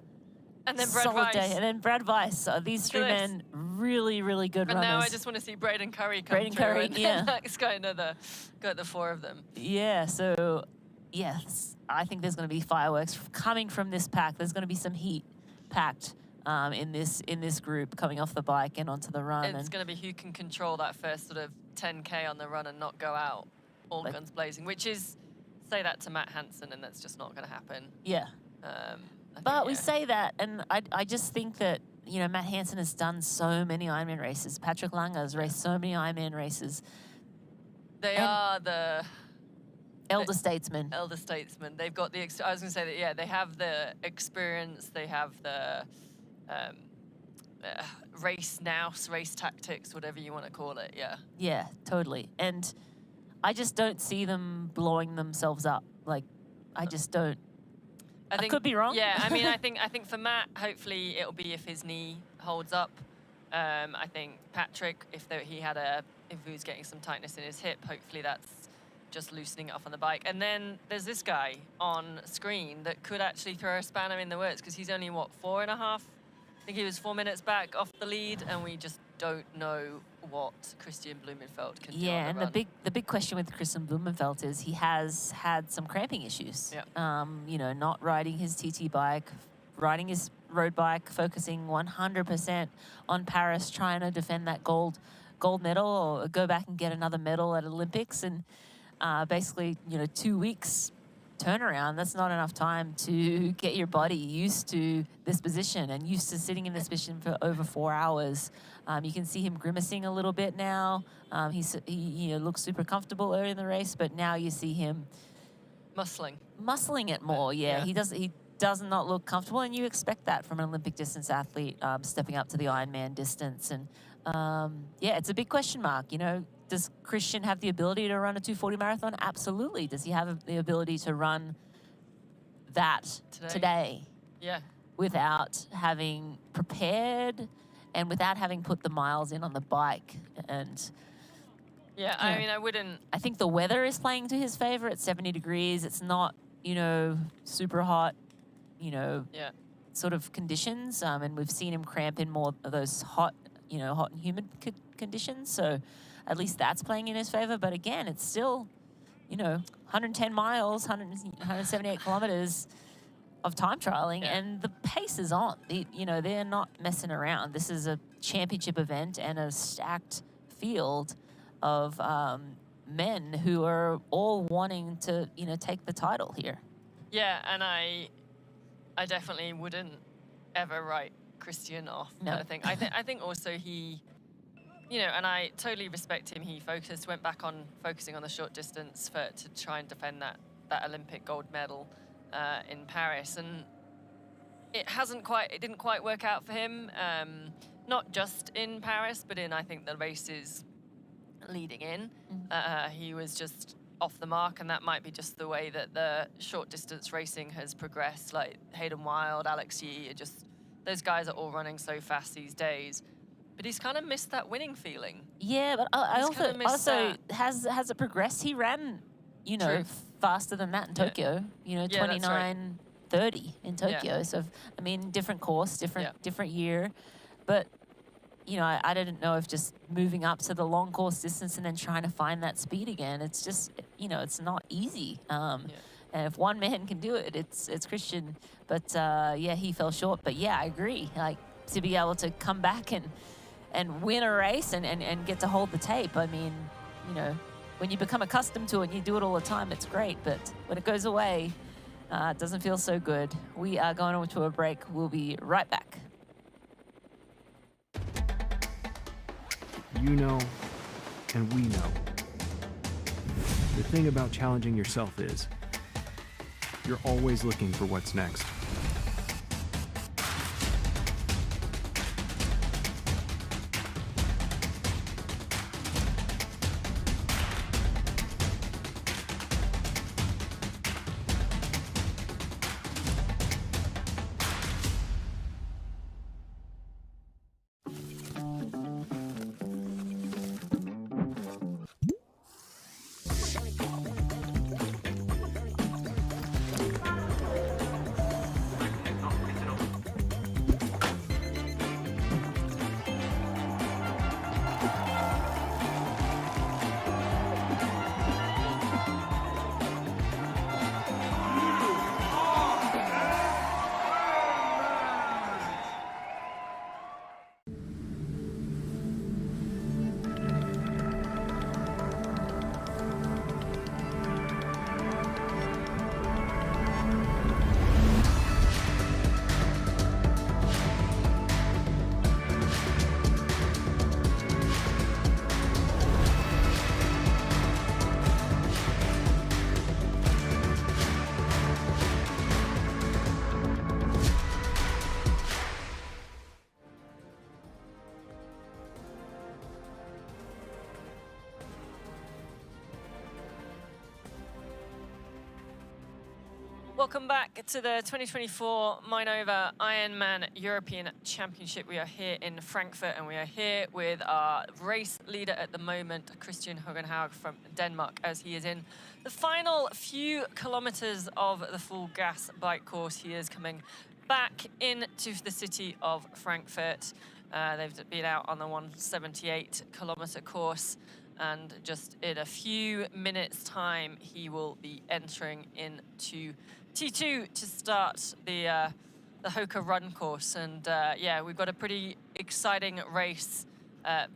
and then Brad solid Weiss. day. And then Brad Weiss. These three men, really, really good and runners. now I just want to see Braden Currie come Braden through. Currie, and yeah. Next guy, got the four of them. Yeah, so, yes, I think there's going to be fireworks coming from this pack. There's going to be some heat packed in this group coming off the bike and onto the run. It's going to be who can control that first sort of 10K on the run and not go out all guns blazing, which is, say that to Matt Hansen, and that's just not going to happen. Yeah. But we say that, and I just think that, you know, Matt Hansen has done so many Ironman races. Patrick Lange has raced so many Ironman races. They are the elder statesmen. Elder statesmen. They've got the. I was going to say that. Yeah, they have the experience. They have the race nous, race tactics, whatever you want to call it. Yeah. Yeah, totally. And I just don't see them blowing themselves up. Like, I just don't. I could be wrong. Yeah, I mean, I think for Matt, hopefully it'll be if his knee holds up. I think Patrick, if he was getting some tightness in his hip, hopefully that's just loosening it off on the bike. And then there's this guy on screen that could actually throw a spanner in the works because he's only, what, 4.5? I think he was 4 minutes back off the lead, and we just don't know what Kristian Blummenfelt can do. Yeah, on and the big question with Kristian Blummenfelt is he has had some cramping issues. Yeah. You know, not riding his TT bike, riding his road bike, focusing 100% on Paris, trying to defend that gold medal or go back and get another medal at Olympics, and basically, you know, 2 weeks turnaround. That's not enough time to get your body used to this position and used to sitting in this position for over 4 hours. You can see him grimacing a little bit now. He you know, looks super comfortable early in the race, but now you see him muscling it more. Yeah, he does not look comfortable, and you expect that from an Olympic distance athlete stepping up to the Ironman distance. And yeah, it's a big question mark. You know, does Kristian have the ability to run a 240 marathon? Absolutely. Does he have the ability to run that today? Yeah. Without having prepared and without having put the miles in on the bike. And yeah, I mean, I wouldn't. I think the weather is playing to his favor. It's 70 degrees. It's not, you know, super hot, you know, sort of conditions. And we've seen him cramp in more of those hot and humid conditions. So at least that's playing in his favor. But again, it's still, you know, 110 miles, 178 kilometers of time trialing, and the pace is on. You know, they're not messing around. This is a championship event and a stacked field of men who are all wanting to, you know, take the title here. Yeah, and I definitely wouldn't ever write Kristian off. No. I think also he, you know, and I totally respect him. He went back on focusing on the short distance to try and defend that Olympic gold medal in Paris, and it didn't quite work out for him. Not just in Paris, but in, I think, the races leading in. He was just off the mark, and that might be just the way that the short distance racing has progressed. Like Hayden Wild, Alex Yee, those guys are all running so fast these days. But he's kind of missed that winning feeling. Yeah, but I also has it progressed? He ran, you know, faster than that in Tokyo. You know, 29:30 in Tokyo. So I mean, different course, different year, but you know, I didn't know if just moving up to the long course distance and then trying to find that speed again, it's just, you know, it's not easy. And if one man can do it, it's Kristian. But yeah, he fell short. But yeah, I agree. Like, to be able to come back and win a race and get to hold the tape. I mean, you know, when you become accustomed to it and you do it all the time, it's great. But when it goes away, it doesn't feel so good. We are going on to a break. We'll be right back. You know, and we know. The thing about challenging yourself is you're always looking for what's next. Welcome back to the 2024 Mainova Ironman European Championship. We are here in Frankfurt and we are here with our race leader at the moment, Kristian Blummenfelt from Denmark, as he is in the final few kilometers of the full gas bike course. He is coming back into the city of Frankfurt. They've been out on the 178-kilometer course, and just in a few minutes' time, he will be entering into T2 to start the Hoka run course. And yeah, we've got a pretty exciting race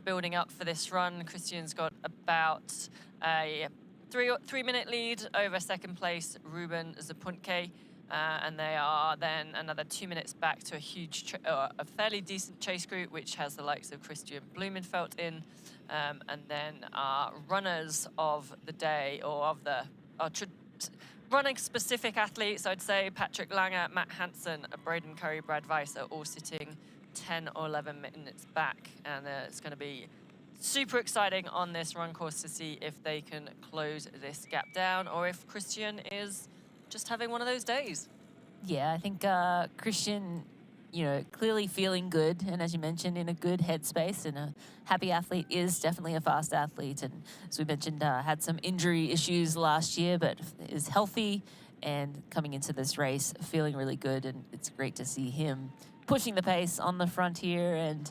building up for this run. Kristian's got about a three-minute lead over second place Ruben Zapuntke, and they are then another 2 minutes back to a fairly decent chase group, which has the likes of Kristian Blummenfelt in, and then our runners of the day, or of the running specific athletes, I'd say Patrick Lange, Matt Hansen, Braden Currie, Brad Weiss are all sitting 10 or 11 minutes back, and it's going to be super exciting on this run course to see if they can close this gap down, or if Kristian is just having one of those days. Yeah, I think Kristian, you know, clearly feeling good, and as you mentioned, in a good headspace, and a happy athlete is definitely a fast athlete. And as we mentioned, had some injury issues last year, but is healthy and coming into this race feeling really good. And it's great to see him pushing the pace on the front here. And,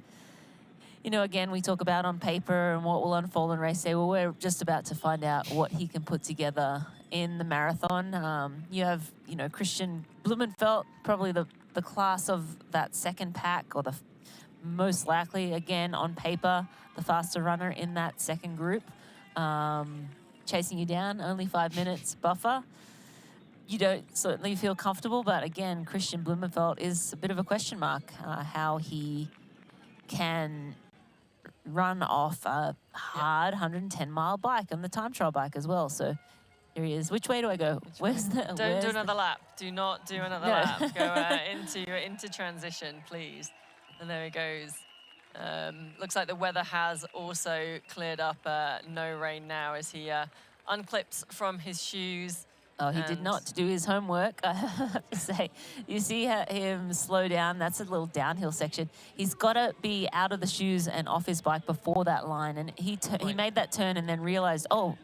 you know, again, we talk about on paper and what will unfold in race day. Well, we're just about to find out what he can put together in the marathon. You have, you know, Kristian Blummenfelt, probably the class of that second pack, or the most likely, again, on paper, the faster runner in that second group. Chasing you down, only 5 minutes buffer. You don't certainly feel comfortable, but again, Kristian Blummenfelt is a bit of a question mark, how he can run off a hard 110-mile bike on the time trial bike as well. So here he is. Which way do I go? Don't do another lap. Do not do another lap. Go into transition, please. And there he goes. Looks like the weather has also cleared up. No rain now as he unclips from his shoes. Oh, he did not do his homework, I have to say. You see him slow down. That's a little downhill section. He's got to be out of the shoes and off his bike before that line. And he made that turn and then realized, oh,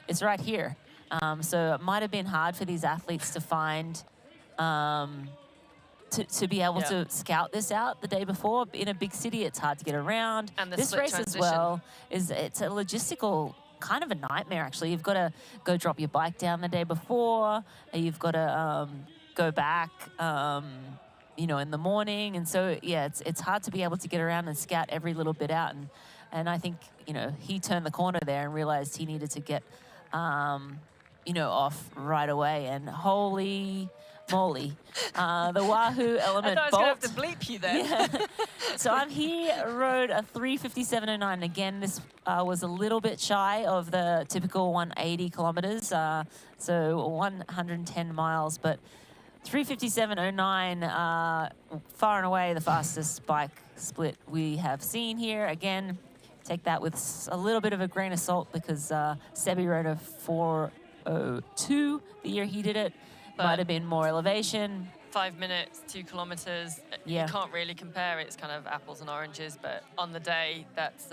it's right here. So it might have been hard for these athletes to find to be able to scout this out the day before. In a big city, it's hard to get around. And the this split race transition. as well it's a logistical kind of a nightmare, actually. You've got to go drop your bike down the day before. You've got to go back, you know, in the morning. And so, yeah, it's hard to be able to get around and scout every little bit out. And I think, you know, he turned the corner there and realized he needed to get, you know, off right away. And holy moly, the Wahoo Element I thought I was Bolt. going to have to bleep you there. Yeah. So he rode a 3:57.09. Again, this was a little bit shy of the typical 180 kilometers, so 110 miles, but 3:57.09, far and away the fastest bike split we have seen here. Again, take that with a little bit of a grain of salt because Sebi rode a 4:02 the year he did it. Might have been more elevation. 5 minutes, 2 kilometers. Yeah. You can't really compare. It's kind of apples and oranges, but on the day, that's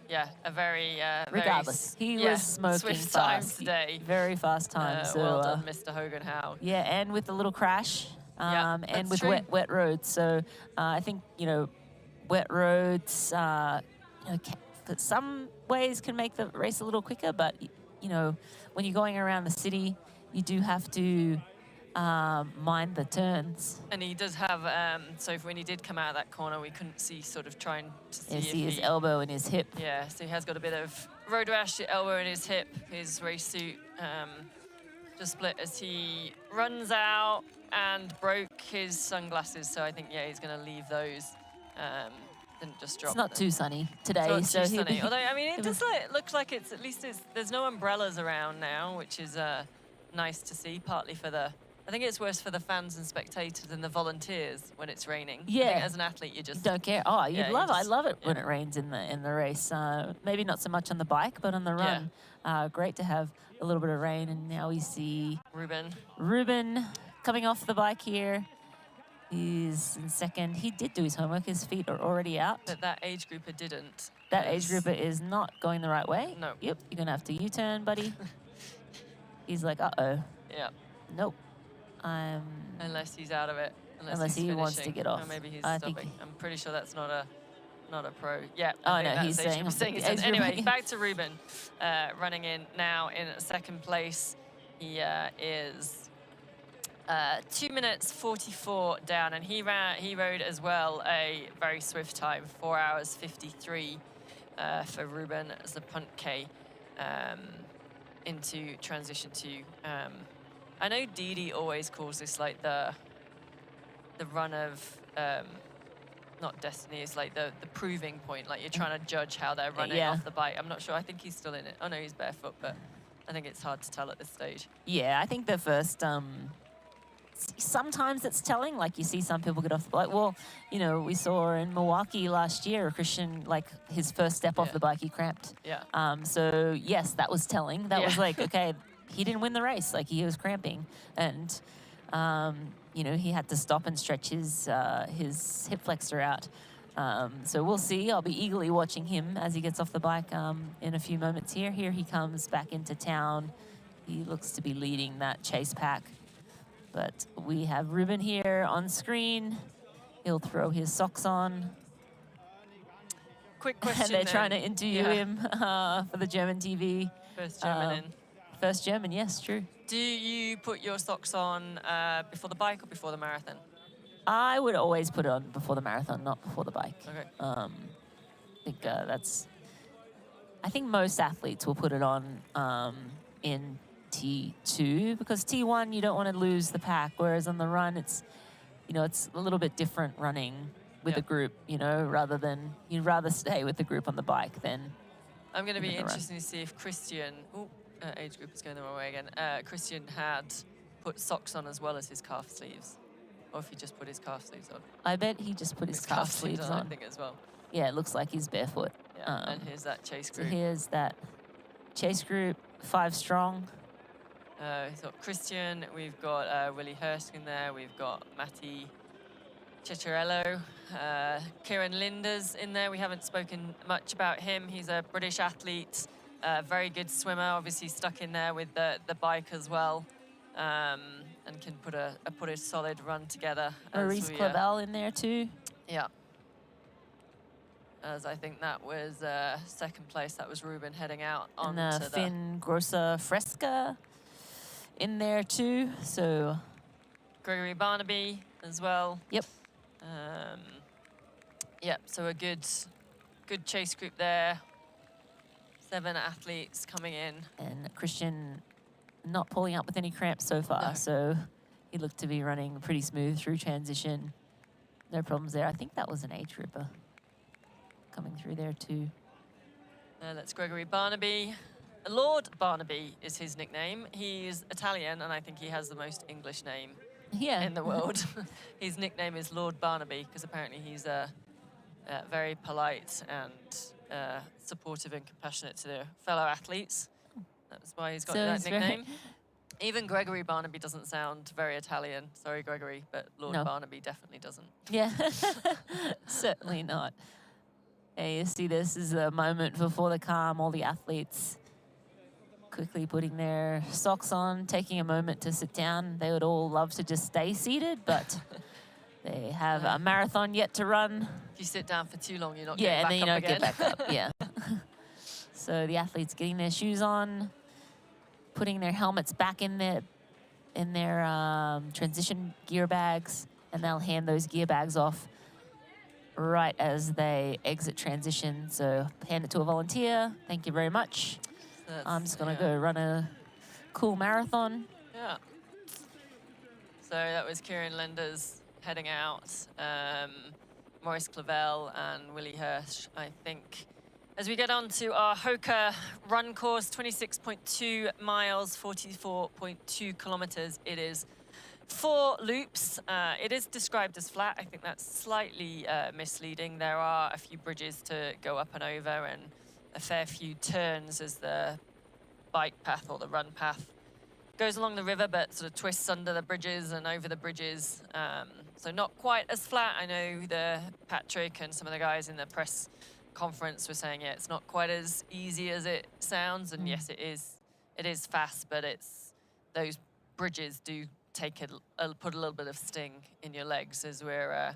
yeah, a very Regardless, he yeah, was smoking swift time fast. today. Very fast time. So, well done, Mr. Hogan Howe. Yeah, and with the little crash, and that's with true. wet roads. So I think, you know, wet roads, you know, for some ways can make the race a little quicker, but you know, when you're going around the city, you do have to mind the turns. And he does have, so when he did come out of that corner, we couldn't see, sort of trying to see, if See his he, elbow and his hip. Yeah, so he has got a bit of road rash, the elbow in his hip, his race suit just split as he runs out and broke his sunglasses. So I think, yeah, he's going to leave those. Didn't just drop It's not them. too sunny today, It's so not too he'll sunny. be- Although, I mean, it does look like it's, at least there's no umbrellas around now, which is nice to see, partly for the, I think it's worse for the fans and spectators than the volunteers when it's raining. I Yeah. think as an athlete, you just don't care. Oh, yeah, you'd love it. I love it when it rains in the race. Maybe not so much on the bike, but on the run. Great to have a little bit of rain. And now we see Ruben coming off the bike here. He's in second. He did do his homework. His feet are already out. But that age grouper didn't. That age grouper is not going the right way. No. Yep, you're going to have to U-turn, buddy. He's like, uh-oh. Yeah. Nope. Unless he's out of it. Unless he's he wants to finishing. get off. Or maybe he's I think stopping. I'm pretty sure that's not a pro. Yeah. Oh, I think no, that's he's age saying- group. Saying he's age done. group. Anyway, back to Ruben, running in now in second place. He is 2 minutes 44 down, and he rode as well a very swift time, 4 hours 53 for Ruben as the punt K into transition 2. I know Didi always calls this like the run of not destiny, it's like the proving point, like you're trying to judge how they're running Yeah. off the bike. I'm not sure. I think he's still in it. Oh no, he's barefoot, but I think it's hard to tell at this stage. Yeah, I think the first, sometimes it's telling, like you see some people get off the bike. Well, you know, we saw in Milwaukee last year, Kristian, like his first step off the bike, he cramped. Yeah. So yes, that was telling. That was Yeah. like, okay, he didn't win the race, like he was cramping. And, you know, he had to stop and stretch his hip flexor out. So we'll see. I'll be eagerly watching him as he gets off the bike in a few moments here. Here he comes back into town. He looks to be leading that chase pack. But we have Ruben here on screen. He'll throw his socks on. Quick question. And they're trying to then. interview him for the German TV. First German in. First German, yes, true. Do you put your socks on before the bike or before the marathon? I would always put it on before the marathon, not before the bike. Okay. I think that's. I think most athletes will put it on in T2 because T1 you don't want to lose the pack, whereas on the run it's, you know, it's a little bit different running with a group, you know, rather than you'd rather stay with the group on the bike than. I'm going to be in the run. interested to see if Kristian, age group is going the wrong way again. Kristian had put socks on as well as his calf sleeves, or if he just put his calf sleeves on. I bet he just put his calf sleeves on. I think as well. Yeah, it looks like he's barefoot. Yeah, and here's that chase So group. here's that chase group, 5 strong. We've got Kristian, we've got Willie Hurst in there, we've got Matti Ciccarello, Kieran Linders in there. We haven't spoken much about him. He's a British athlete, very good swimmer, obviously stuck in there with the bike as well. and can put a solid run together. Maurice Clavel in there too. Yeah. As I think that was second place. That was Ruben heading out on And Finn Grosser Fresca in there too. So Gregory Barnaby as well. Yep. Yep. So a good chase group there. 7 athletes coming in. And Kristian not pulling up with any cramps so far. No. So he looked to be running pretty smooth through transition. No problems there. I think that was an age ripper coming through there too. That's Gregory Barnaby. Lord Barnaby is his nickname. He's Italian, and I think he has the most English name in the world. His nickname is Lord Barnaby because apparently he's very polite and supportive and compassionate to the fellow athletes. That's why he's got that nickname. Even Gregory Barnaby doesn't sound very Italian. Sorry, Gregory, but Lord Barnaby definitely doesn't. Yeah, certainly not. Hey, you see this is a moment before the calm, all the athletes quickly putting their socks on, taking a moment to sit down. They would all love to just stay seated, but they have a marathon yet to run. If you sit down for too long, you're not yeah, getting back up again. Yeah, and then you don't get back up, yeah. So the athletes getting their shoes on, putting their helmets back in their transition gear bags, and they'll hand those gear bags off right as they exit transition. So hand it to a volunteer. Thank you very much. I'm just gonna go run a cool marathon. Yeah. So that was Kieran Lenders heading out. Maurice Clavel and Willie Hirsch, I think. As we get on to our Hoka run course, 26.2 miles, 44.2 kilometers. It is 4 loops. It is described as flat. I think that's slightly misleading. There are a few bridges to go up and over and a fair few turns as the bike path or the run path goes along the river, but sort of twists under the bridges and over the bridges. So not quite as flat. I know Patrick and some of the guys in the press conference were saying, yeah, it's not quite as easy as it sounds. And yes, it is fast, but those bridges do put a little bit of sting in your legs as we're,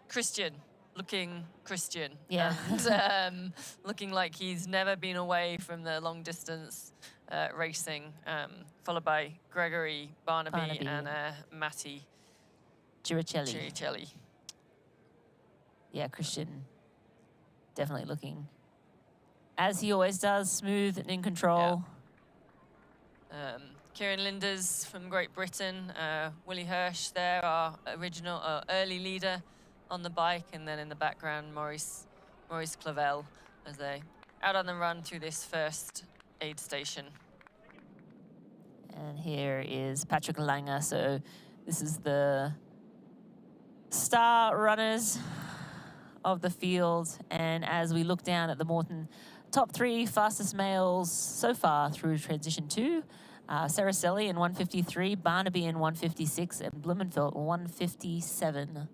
Kristian, looking Kristian. Yeah. And looking like he's never been away from the long distance racing, followed by Gregory Barnaby. And Matti Chiricelli. Yeah, Kristian definitely looking, as he always does, smooth and in control. Yeah. Kieran Linders from Great Britain, Willie Hirsch there, our early leader on the bike, and then in the background, Maurice Clavel as they out on the run through this first aid station. And here is Patrick Lange. So this is the star runners of the field. And as we look down at the Morton top 3 fastest males so far through transition 2, Saraselli in 1:53, Barnaby in 1:56, and Blummenfelt 1:57.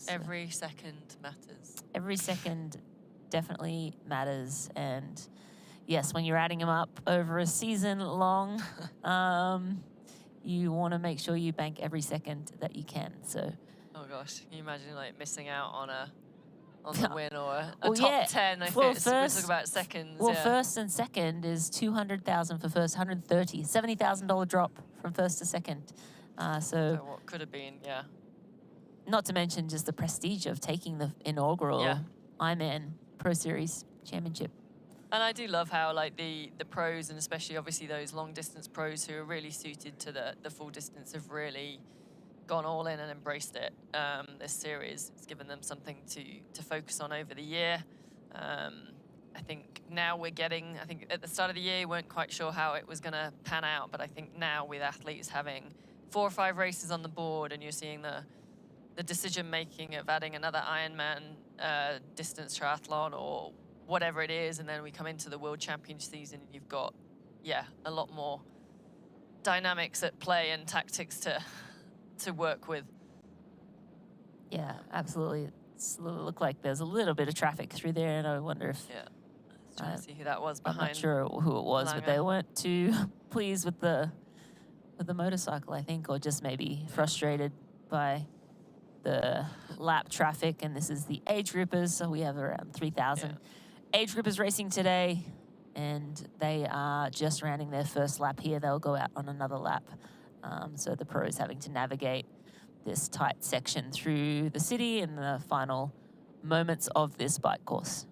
Every second matters. Every second definitely matters. And yes, when you're adding them up over a season long, you want to make sure you bank every second that you can. So. Oh gosh, can you imagine like missing out on the win or a well, top 10? Well, we talk about seconds. Well, first and second is $200,000 for first, $130,000, $70,000 drop from first to second. So what could have been, yeah. Not to mention just the prestige of taking the inaugural Ironman Pro Series Championship. And I do love how like the pros, and especially obviously those long distance pros who are really suited to the full distance, have really gone all in and embraced it. This series, it's given them something to focus on over the year. I think now I think at the start of the year, we weren't quite sure how it was going to pan out, but I think now with athletes having 4 or 5 races on the board, and you're seeing the decision making of adding another Ironman distance triathlon or whatever it is, and then we come into the World Championship season, you've got a lot more dynamics at play and tactics to work with. Yeah, absolutely. It's look like there's a little bit of traffic through there, and I wonder if Trying to see who that was behind. I'm not sure who it was, Lange. but they weren't too pleased with the with the motorcycle, I think, or just maybe frustrated by the lap traffic. And this is the age groupers, so we have around 3,000 age groupers racing today, and they are just rounding their first lap here. They'll go out on another lap. So the pros having to navigate this tight section through the city in the final moments of this bike course.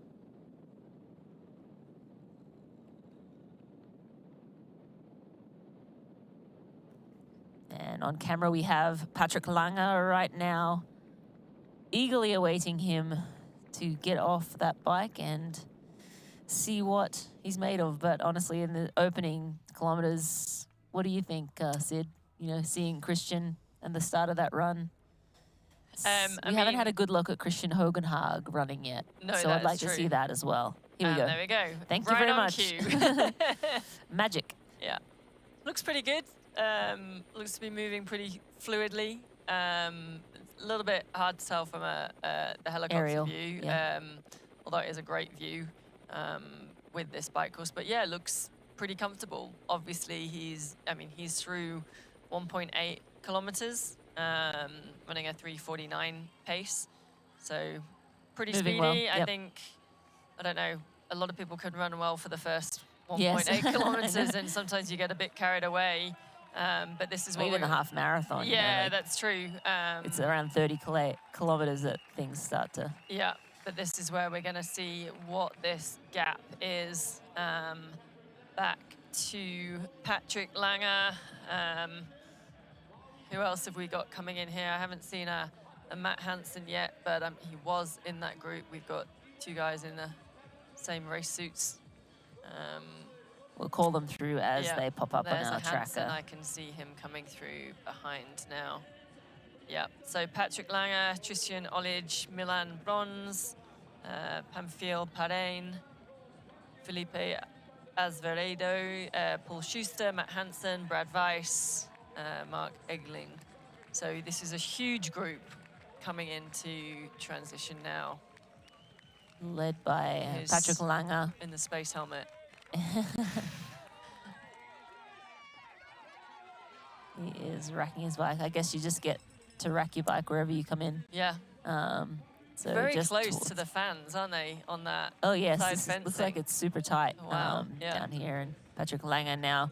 And on camera, we have Patrick Lange right now, eagerly awaiting him to get off that bike and see what he's made of. But honestly, in the opening kilometers, what do you think, Sid? You know, seeing Kristian and the start of that run. We haven't had a good look at Kristian Hogenhaag running yet. No, so I'd like to see that as well. Here we go. There we go. Thank right you very on much. Cue. Magic. Yeah. Looks pretty good. Looks to be moving pretty fluidly. A little bit hard to tell from the helicopter Aerial, view, yeah. although it is a great view with this bike course. But yeah, it looks pretty comfortable. Obviously, he's through 1.8 kilometers, running a 3:49 pace. So pretty Moving speedy. well, I yep. think, I don't know, a lot of people can run well for the first 1.8 Yes. kilometers, and sometimes you get a bit carried away. But this is what Even a half marathon. you know, Yeah, like, that's true. it's around 30 kilometers that things start to. Yeah, but this is where we're going to see what this gap is. Back to Patrick Lange. Who else have we got coming in here? I haven't seen a Matt Hansen yet, but he was in that group. We've got two guys in the same race suits. We'll call them through as Yeah, they pop up on there's our a Hansen. tracker. I can see him coming through behind now. Yeah, so Patrick Lange, Tristan Olige, Milan Bronze, Pamphile Parain, Felipe Azveredo, Paul Schuster, Matt Hansen, Brad Weiss, Mark Egling. So this is a huge group coming into transition now. Led by Who's Patrick Lange. in the space helmet. He is racking his bike. I guess you just get to rack your bike wherever you come in. Yeah. So Very just close towards- to the fans, aren't they, on that Oh yes, side this fencing? looks like it's super tight Wow, yeah. down here. And Patrick Lange now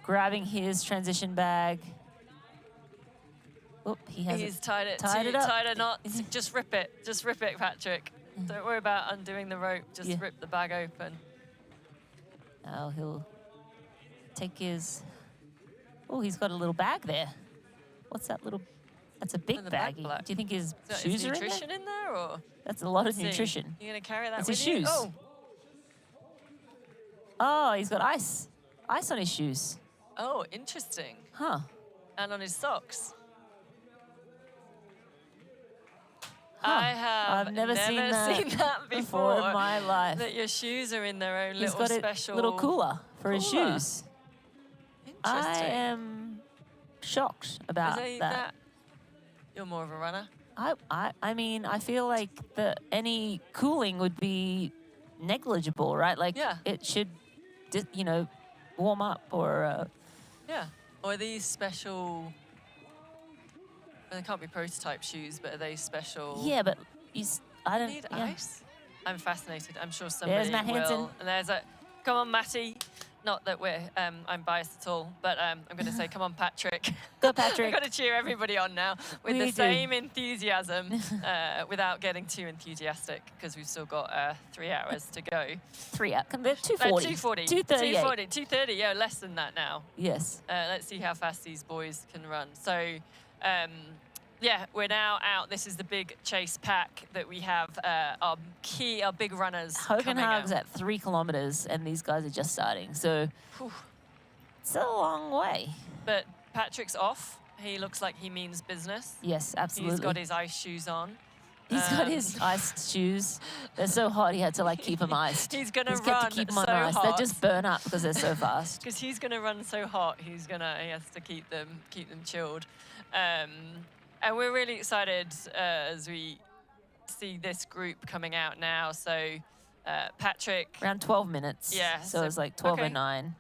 grabbing his transition bag. Oop, he has He's tied it tied it up. tied a knot. Just rip it, Patrick. Don't worry about undoing the rope. Just Yeah. rip the bag open. Oh, he'll take his. Oh, he's got a little bag there. What's that little? That's a big And the baggie. backpack. Do you think his Is shoes are in nutrition there? in there, or? That's a lot of Let's see. nutrition. You gonna carry that It's with his you? shoes. Oh, Oh, he's got ice on his shoes. oh, interesting. Huh. And on his socks. Huh. I have I've never seen that before in my life. That your shoes are in their own He's little got special a little cooler for his cooler. shoes. I Interesting. am shocked about Is that. You're more of a runner. I mean, I feel like any cooling would be negligible, right? Like Yeah. it should, warm up or. Yeah. Or are these special? They can't be prototype shoes, but are they special? Yeah, but I don't. Need yeah. ice. I'm fascinated. I'm sure somebody Matt Hansen. will. And there's a, come on, Matty. Not that I'm biased at all, but I'm going to say, come on, Patrick. Go, Patrick. I've got to cheer everybody on now with We the do. same enthusiasm, without getting too enthusiastic, because we've still got 3 hours to go. 3 hours. 240. 240. 238. 230. Yeah, less than that now. Yes. Let's see how fast these boys can run. So, yeah, we're now out. This is the big chase pack that we have. Our big runners coming out. Hogenhaag's at 3 kilometers, and these guys are just starting. So it's a long way. But Patrick's off. He looks like he means business. Yes, absolutely. He's got his ice shoes on. He's got his iced shoes. They're so hot, he had to keep them iced. He's gonna He's run got to keep them on so ice. hot. They just burn up because they're so fast. Because he's gonna run so hot, he has to keep them chilled. And we're really excited as we see this group coming out now. So Patrick. Around 12 minutes. Yeah. So it's like 12:09.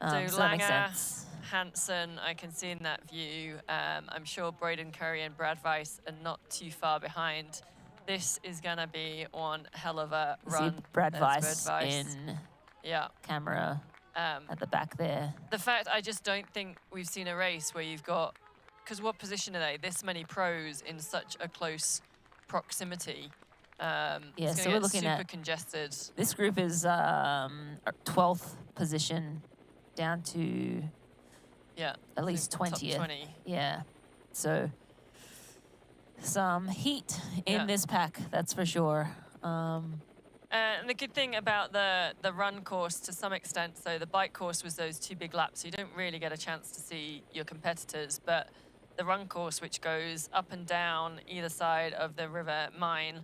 So so that makes Lange, sense. Hansen, I can see in that view. I'm sure Braden Currie and Brad Weiss are not too far behind. This is going to be one hell of a run. See Brad There's Weiss Brad Weiss. in camera at the back there. The fact I just don't think we've seen a race where you've got, because what position are they? This many pros in such a close proximity. So we're looking super at congested. This group is 12th position down to at least top 20th. 20. Yeah, so some heat in this pack, that's for sure. And the good thing about the run course to some extent, so the bike course was those 2 big laps, so you don't really get a chance to see your competitors, but the run course, which goes up and down either side of the River Main,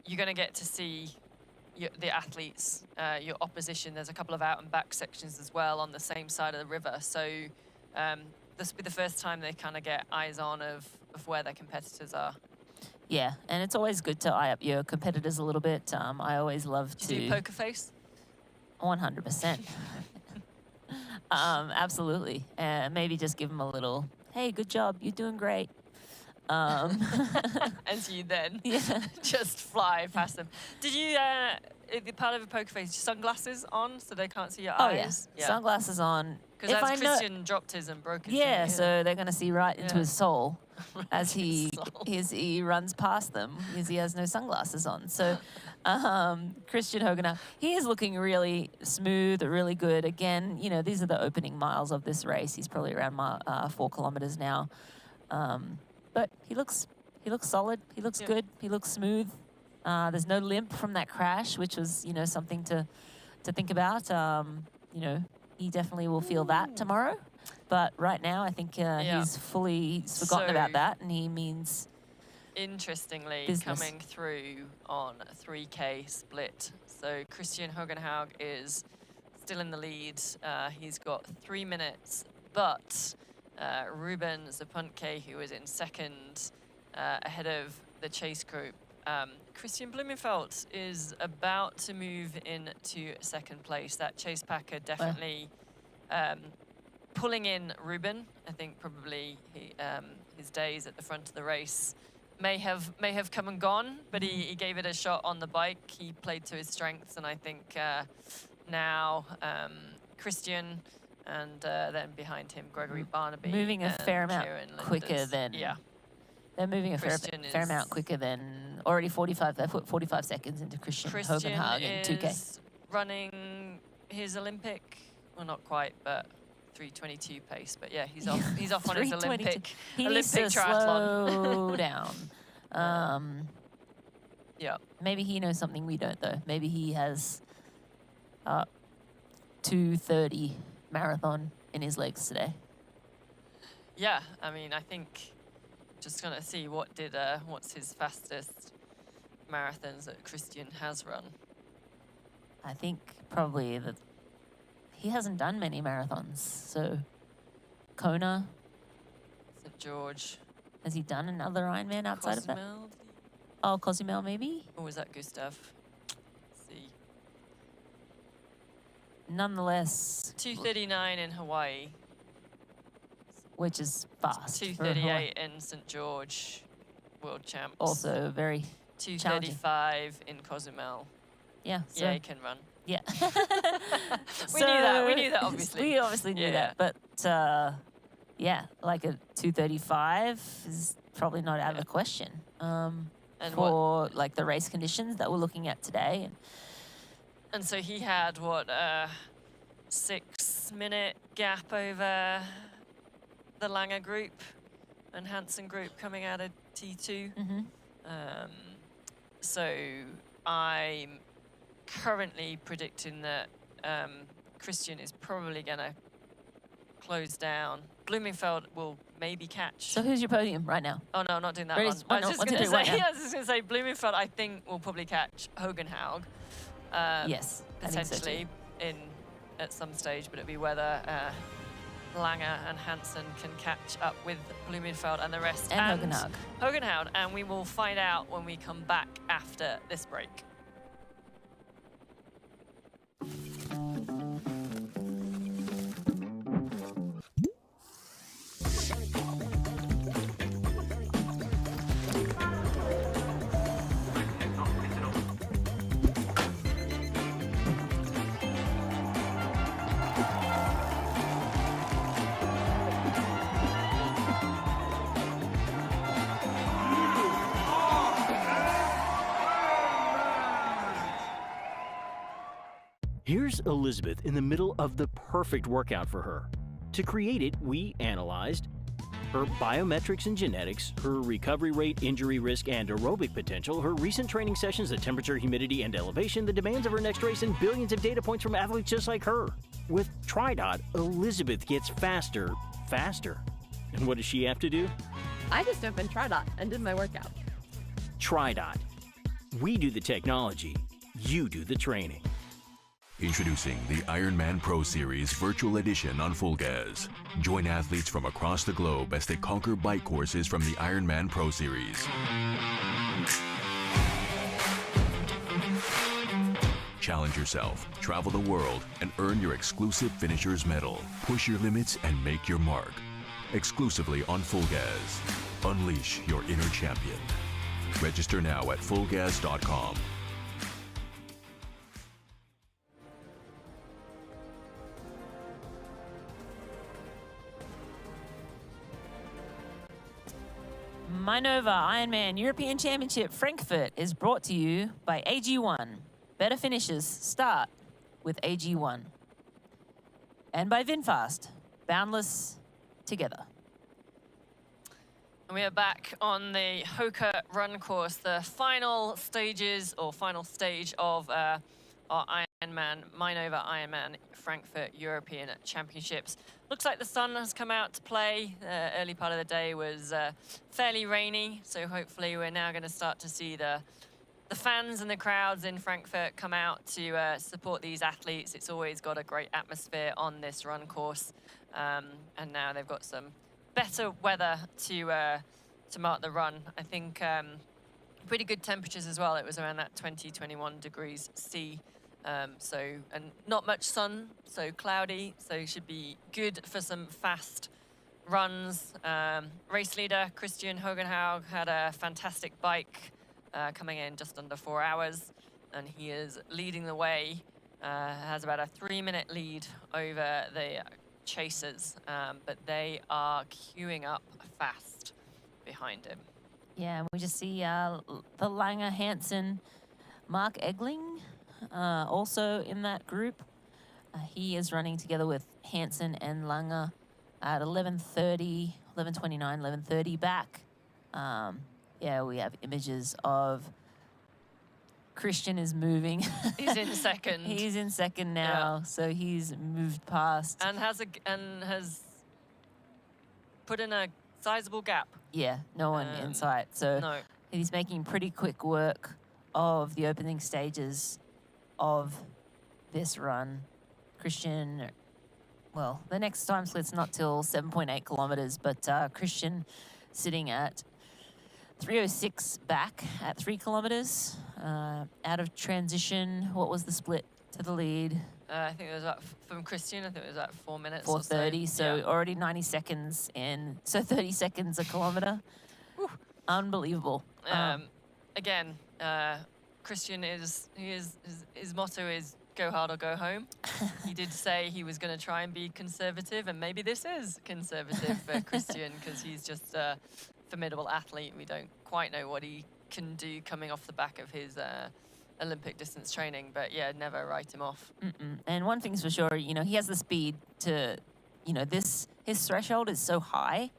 you're going to get to see the athletes, your opposition. There's a couple of out and back sections as well on the same side of the river, so this will be the first time they kind of get eyes on of where their competitors are. Yeah, and it's always good to eye up your competitors a little bit. I always love to... Do you do poker face? 100%. Absolutely. Maybe just give them a little, hey, good job, you're doing great. As you then just fly past them. Did you, part of a poker face, sunglasses on so they can't see your eyes? Yeah, sunglasses on. Because as Kristian dropped his and broke his finger, so they're going to see right into his soul as he runs past them because he has no sunglasses on. So Kristian Hogenhaug, he is looking really smooth, really good. Again, you know, these are the opening miles of this race. He's probably around 4 kilometers now. But he looks solid. He looks good. He looks smooth. There's no limp from that crash, which was, you know, something to think about. You know, he definitely will feel that tomorrow. But right now, I think he's forgotten about that, and he means interestingly business. Coming through on a 3K split. So Kristian Hogenhaug is still in the lead. He's got 3 minutes, but Ruben Zapuntke, who is in second, ahead of the chase group. Kristian Blummenfelt is about to move into second place. That chase packer definitely pulling in Ruben. I think probably his days at the front of the race may have come and gone, but he gave it a shot on the bike. He played to his strengths, and I think now Kristian and then behind him Gregory Barnaby moving a fair amount Kieran quicker Linders. than they're moving a fair amount quicker than already 45. They put 45 seconds into Kristian Hogenhaug in 2K. Is running his Olympic, well, not quite, but 3:22 pace. But yeah, he's off on his Olympic needs to triathlon. slow down. Maybe he knows something we don't though. Maybe he has 2:30 marathon in his legs today. Yeah, I mean, I think just gonna see what's his fastest marathons that Kristian has run. I think probably that he hasn't done many marathons. So Kona, St. George. Has he done another Ironman outside of that? Oh, Cozumel maybe? Or was that Gustav? Let's see. Nonetheless, 2:39 in Hawaii. Which is fast. 2:38 in St. George, world champs. Also very 2:35 in Cozumel. Yeah. So yeah, he can run. Yeah. We knew that. We knew that, obviously. We obviously knew that. But yeah, like a 2:35 is probably not out of the question. And for like the race conditions that we're looking at today. And so he had what 6-minute gap over the Lange group and Hansen group coming out of T2. So I'm currently predicting that Kristian is probably going to close down. Blummenfelt will maybe catch. So who's your podium right now? Oh no, I'm not doing that Where one. is- I was no, just what's going it to do right say, now? I was just going to say Blummenfelt I think will probably catch Hogenhaug. Yes, I think so potentially at some stage, but it'll be whether Lange and Hansen can catch up with Blummenfelt and the rest. And Hogenhaug. Hogenhaug, and we will find out when we come back after this break. Here's Elizabeth in the middle of the perfect workout for her. To create it, we analyzed her biometrics and genetics, her recovery rate, injury risk, and aerobic potential, her recent training sessions, the temperature, humidity, and elevation, the demands of her next race, and billions of data points from athletes just like her. With TriDot, Elizabeth gets faster. And what does she have to do? I just opened TriDot and did my workout. TriDot. We do the technology, you do the training. Introducing the Ironman Pro Series Virtual Edition on Full Gas. Join athletes from across the globe as they conquer bike courses from the Ironman Pro Series. Challenge yourself, travel the world, and earn your exclusive finisher's medal. Push your limits and make your mark. Exclusively on Full Gas. Unleash your inner champion. Register now at fullgas.com. Mainova Ironman European Championship Frankfurt is brought to you by AG1. Better finishes start with AG1. And by VinFast. Boundless together. And we are back on the Hoka run course, the final stages or final stage of our Ironman, Mainova Ironman Frankfurt European Championships. Looks like the sun has come out to play. Early part of the day was fairly rainy, so hopefully we're now going to start to see the fans and the crowds in Frankfurt come out to support these athletes. It's always got a great atmosphere on this run course, and now they've got some better weather to mark the run. I think pretty good temperatures as well. It was around that 20-21 degrees C. And not much sun, so cloudy, so should be good for some fast runs. Race leader Kristian Hogenhaug had a fantastic bike coming in just under 4 hours, and he is leading the way, has about a 3-minute lead over the chasers, but they are queuing up fast behind him. Yeah, we just see the Lange, Hansen, Mark Egling also in that group. He is running together with Hansen and Lange at 11:30, 11:29, 11:30 back. Yeah, we have images of Kristian is moving. He's in second. He's in second now, so he's moved past. And has put in a sizable gap. Yeah, no one in sight. So no. He's making pretty quick work of the opening stages of this run. Kristian, well, the next time split's not till 7.8 kilometers, but Kristian sitting at 3:06 back at 3 kilometers. Out of transition, what was the split to the lead? I think it was about, from Kristian, I think it was about 4 minutes 4:30, or so yeah. already 90 seconds in. So 30 seconds a kilometer. Unbelievable. Again, Kristian his motto is go hard or go home. He did say he was going to try and be conservative, and maybe this is conservative for Kristian because he's just a formidable athlete. We don't quite know what he can do coming off the back of his Olympic distance training, but yeah, never write him off. And one thing's for sure, you know, he has the speed to, you know, his threshold is so high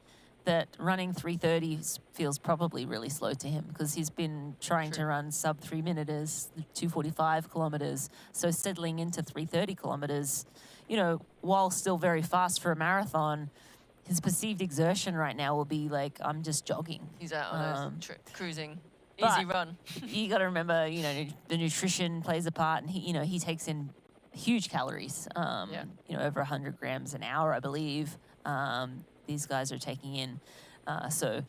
that running 3:30 feels probably really slow to him because he's been trying to run sub 3 minutes, 2:45 kilometers. So settling into 3:30 kilometers, you know, while still very fast for a marathon, his perceived exertion right now will be like, I'm just jogging. He's out on a cruising. But Easy run. You got to remember, you know, the nutrition plays a part, and he takes in huge calories. You know, over 100 grams an hour, I believe. These guys are taking in, so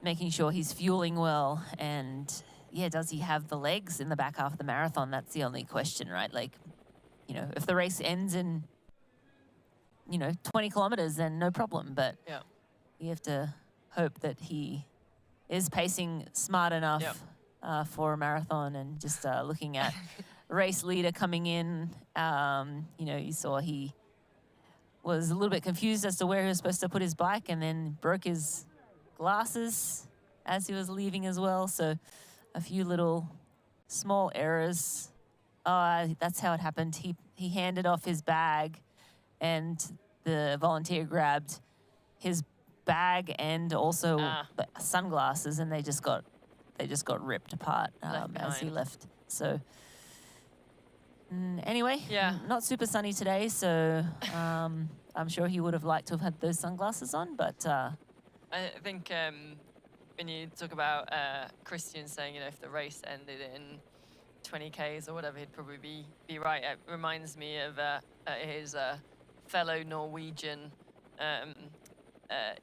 making sure he's fueling well, and yeah, does he have the legs in the back half of the marathon? That's the only question, right? Like, you know, if the race ends in, you know, 20 kilometers, then no problem. But you have to hope that he is pacing smart enough for a marathon. And just looking at race leader coming in, you know, you saw he was a little bit confused as to where he was supposed to put his bike and then broke his glasses as he was leaving as well. So a few little small errors. That's how it happened. he handed off his bag, and the volunteer grabbed his bag and also sunglasses, and they just got ripped apart as he left. So anyway, not super sunny today, so I'm sure he would have liked to have had those sunglasses on, but I think when you talk about Kristian saying, if the race ended in 20 Ks or whatever, he'd probably be right. It reminds me of his fellow Norwegian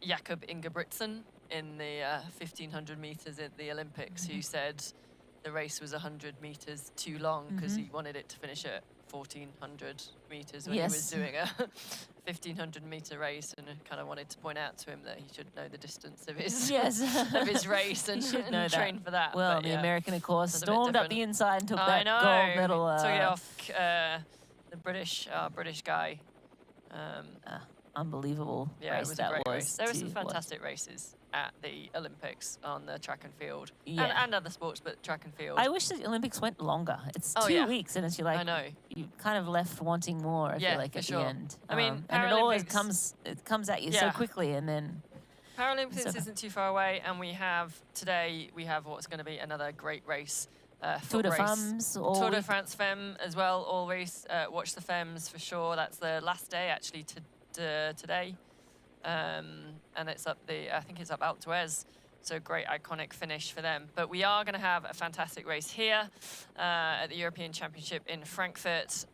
Jakob Ingebrigtsen in the 1500 meters at the Olympics, who said the race was 100 meters too long because he wanted it to finish at 1400 meters when he was doing a 1500 meter race, and kind of wanted to point out to him that he should know the distance of his of his race and train for that. Well, the American, of course, stormed up the inside and took that gold medal. Took it off the British guy. Unbelievable race it was that a great was. race. There were some fantastic races at the Olympics on the track and field, and other sports, but track and field. I wish the Olympics went longer. It's 2 weeks, and it's you're like, I know, you kind of left wanting more. I feel like at the end. I mean, and it always comes at you so quickly, and then Paralympics isn't too far away, and we have what's going to be another great race. Tour de France, Tour de France Femme as well. All race. Watch the Femmes for sure. That's the last day actually today. And it's up I think it's up Alpe d'Huez, so great iconic finish for them. But we are going to have a fantastic race here at the European Championship in Frankfurt.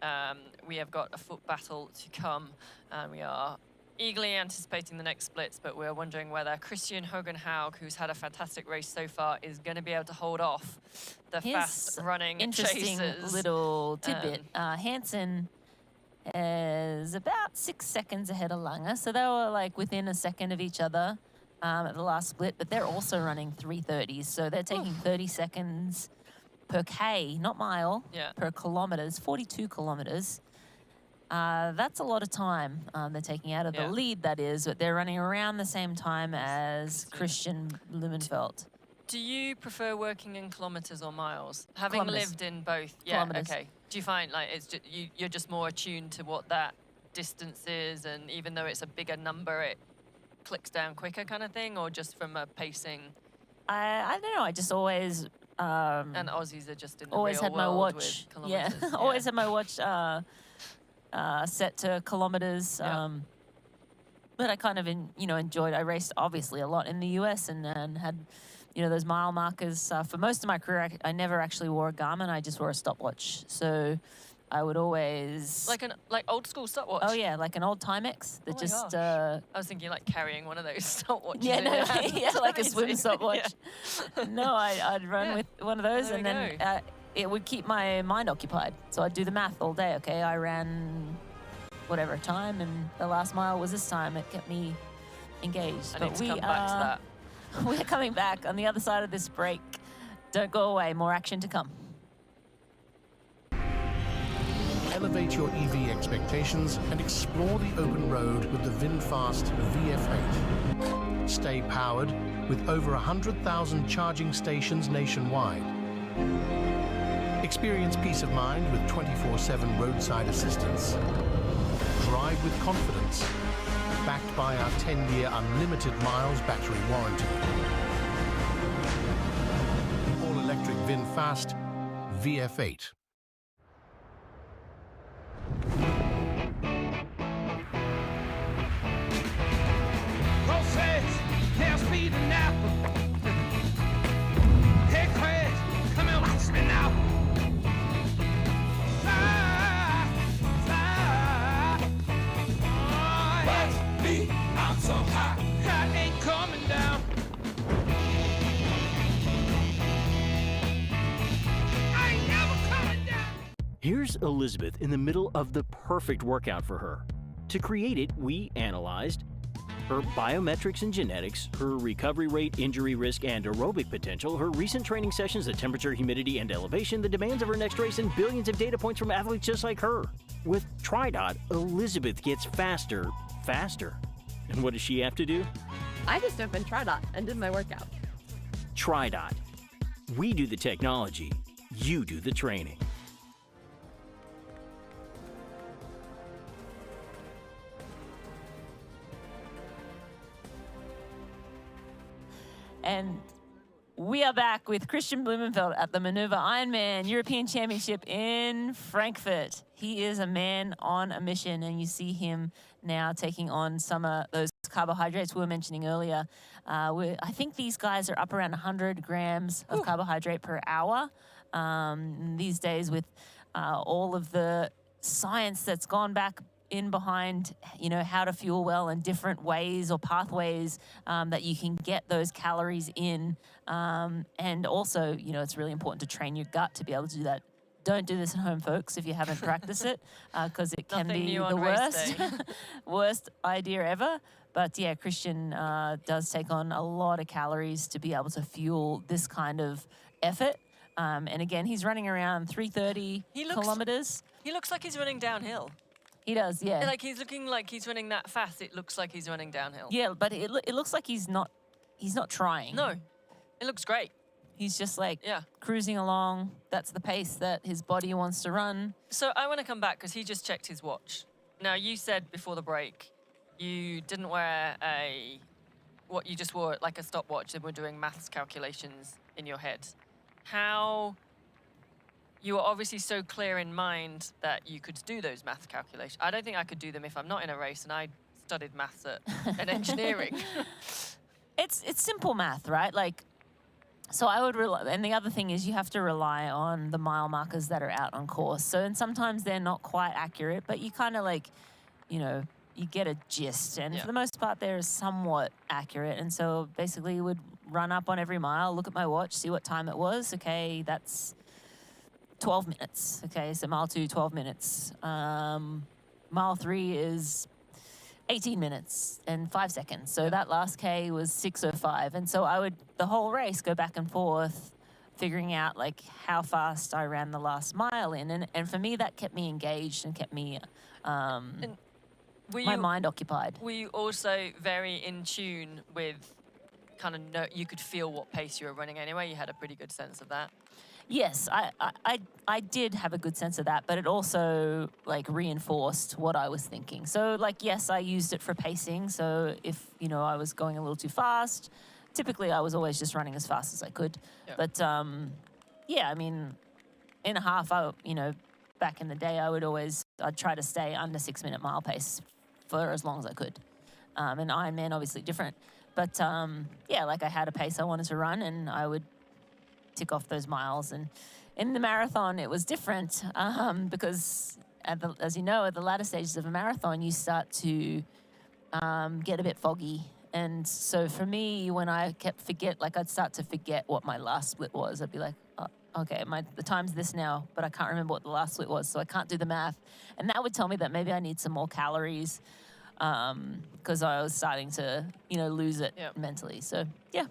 We have got a foot battle to come, and we are eagerly anticipating the next splits, but we're wondering whether Kristian Hogenhaug, who's had a fantastic race so far, is going to be able to hold off the fast-running interesting chasers. Little tidbit. Hansen is about 6 seconds ahead of Lange, so they were like within a second of each other at the last split, but they're also running 3:30s, so they're taking 30 seconds per K, not mile, per kilometers, 42 kilometers. That's a lot of time they're taking out of the lead, that is, but they're running around the same time as Kristian Blummenfelt. Do you prefer working in kilometers or miles? Having lived in both, okay. Do you find like you're just more attuned to what that distance is, and even though it's a bigger number, it clicks down quicker, kind of thing, or just from a pacing? I don't know. I just always and Aussies are just in the always real had my world watch. With kilometers. Always had my watch set to kilometers. But I kind of enjoyed. I raced obviously a lot in the US and had those mile markers. For most of my career, I never actually wore a Garmin. I just wore a stopwatch. So I would always like old school stopwatch. Oh yeah, like an old Timex that just. I was thinking like carrying one of those stopwatches. Yeah, no, like a swim stopwatch. No, I'd run with one of those, and then it would keep my mind occupied. So I'd do the math all day. Okay, I ran whatever time, and the last mile was this time. It kept me engaged. I need to come back to that. We're coming back on the other side of this break. Don't go away. More action to come. Elevate your EV expectations and explore the open road with the VinFast VF8. Stay powered with over 100,000 charging stations nationwide. Experience peace of mind with 24/7 roadside assistance. Drive with confidence, backed by our 10-year unlimited miles battery warranty. All-electric VinFast VF8. Process, now speed and now. Hey, Chris, come and watch me now. Fly, fly. Oh, watch me, I'm so high. I ain't coming down. I ain't never coming down. Here's Elizabeth in the middle of the perfect workout for her. To create it, we analyzed her biometrics and genetics, her recovery rate, injury risk, and aerobic potential, her recent training sessions, the temperature, humidity, and elevation, the demands of her next race, and billions of data points from athletes just like her. With TriDot, Elizabeth gets faster. And what does she have to do? I just opened TriDot and did my workout. TriDot. We do the technology, you do the training. And we are back with Kristian Blummenfelt at the Mainova Ironman European Championship in Frankfurt. He is a man on a mission, and you see him now taking on some of those carbohydrates we were mentioning earlier. I think these guys are up around 100 grams of carbohydrate per hour. These days, with all of the science that's gone back in behind, you know, how to fuel well and different ways or pathways that you can get those calories in. And also, you know, it's really important to train your gut to be able to do that. Don't do this at home, folks, if you haven't practiced it, because it can be the worst, worst idea ever. But yeah, Kristian does take on a lot of calories to be able to fuel this kind of effort. And again, he's running around 330 kilometers. He looks like he's running downhill. He does, yeah. Like he's looking like he's running that fast. It looks like he's running downhill. Yeah, but it looks like he's not trying. No, it looks great. He's just like cruising along. That's the pace that his body wants to run. So I want to come back because he just checked his watch. Now, you said before the break you didn't wear you just wore like a stopwatch and were doing maths calculations in your head. How... You were obviously so clear in mind that you could do those math calculations. I don't think I could do them if I'm not in a race and I studied maths at engineering. It's simple math, right? Like, so I would rely, and the other thing is you have to rely on the mile markers that are out on course. So, and sometimes they're not quite accurate, but you kind of like, you know, you get a gist. And for the most part, they're somewhat accurate. And so basically would run up on every mile, look at my watch, see what time it was. Okay, that's 12 minutes. Okay, so mile 2, 12 minutes. Mile 3 is 18 minutes and 5 seconds. So that last K was 6:05. And so I would, the whole race, go back and forth, figuring out like how fast I ran the last mile in. And for me, that kept me engaged and kept me, my mind occupied. Were you also very in tune with kind of, you could feel what pace you were running anyway? You had a pretty good sense of that? Yes, I did have a good sense of that, but it also like reinforced what I was thinking. So like, yes, I used it for pacing. So if, you know, I was going a little too fast, typically I was always just running as fast as I could. Yeah. But yeah, I mean, in a half, you know, back in the day, I'd try to stay under 6 minute mile pace for as long as I could. And Ironman, obviously different. But yeah, like I had a pace I wanted to run and I would tick off those miles. And in the marathon, it was different because, as you know, at the latter stages of a marathon, you start to get a bit foggy. And so for me, when I I'd start to forget what my last split was. I'd be like, oh, okay, the time's this now, but I can't remember what the last split was, so I can't do the math. And that would tell me that maybe I need some more calories because I was starting to, you know, lose it mentally. So, yeah.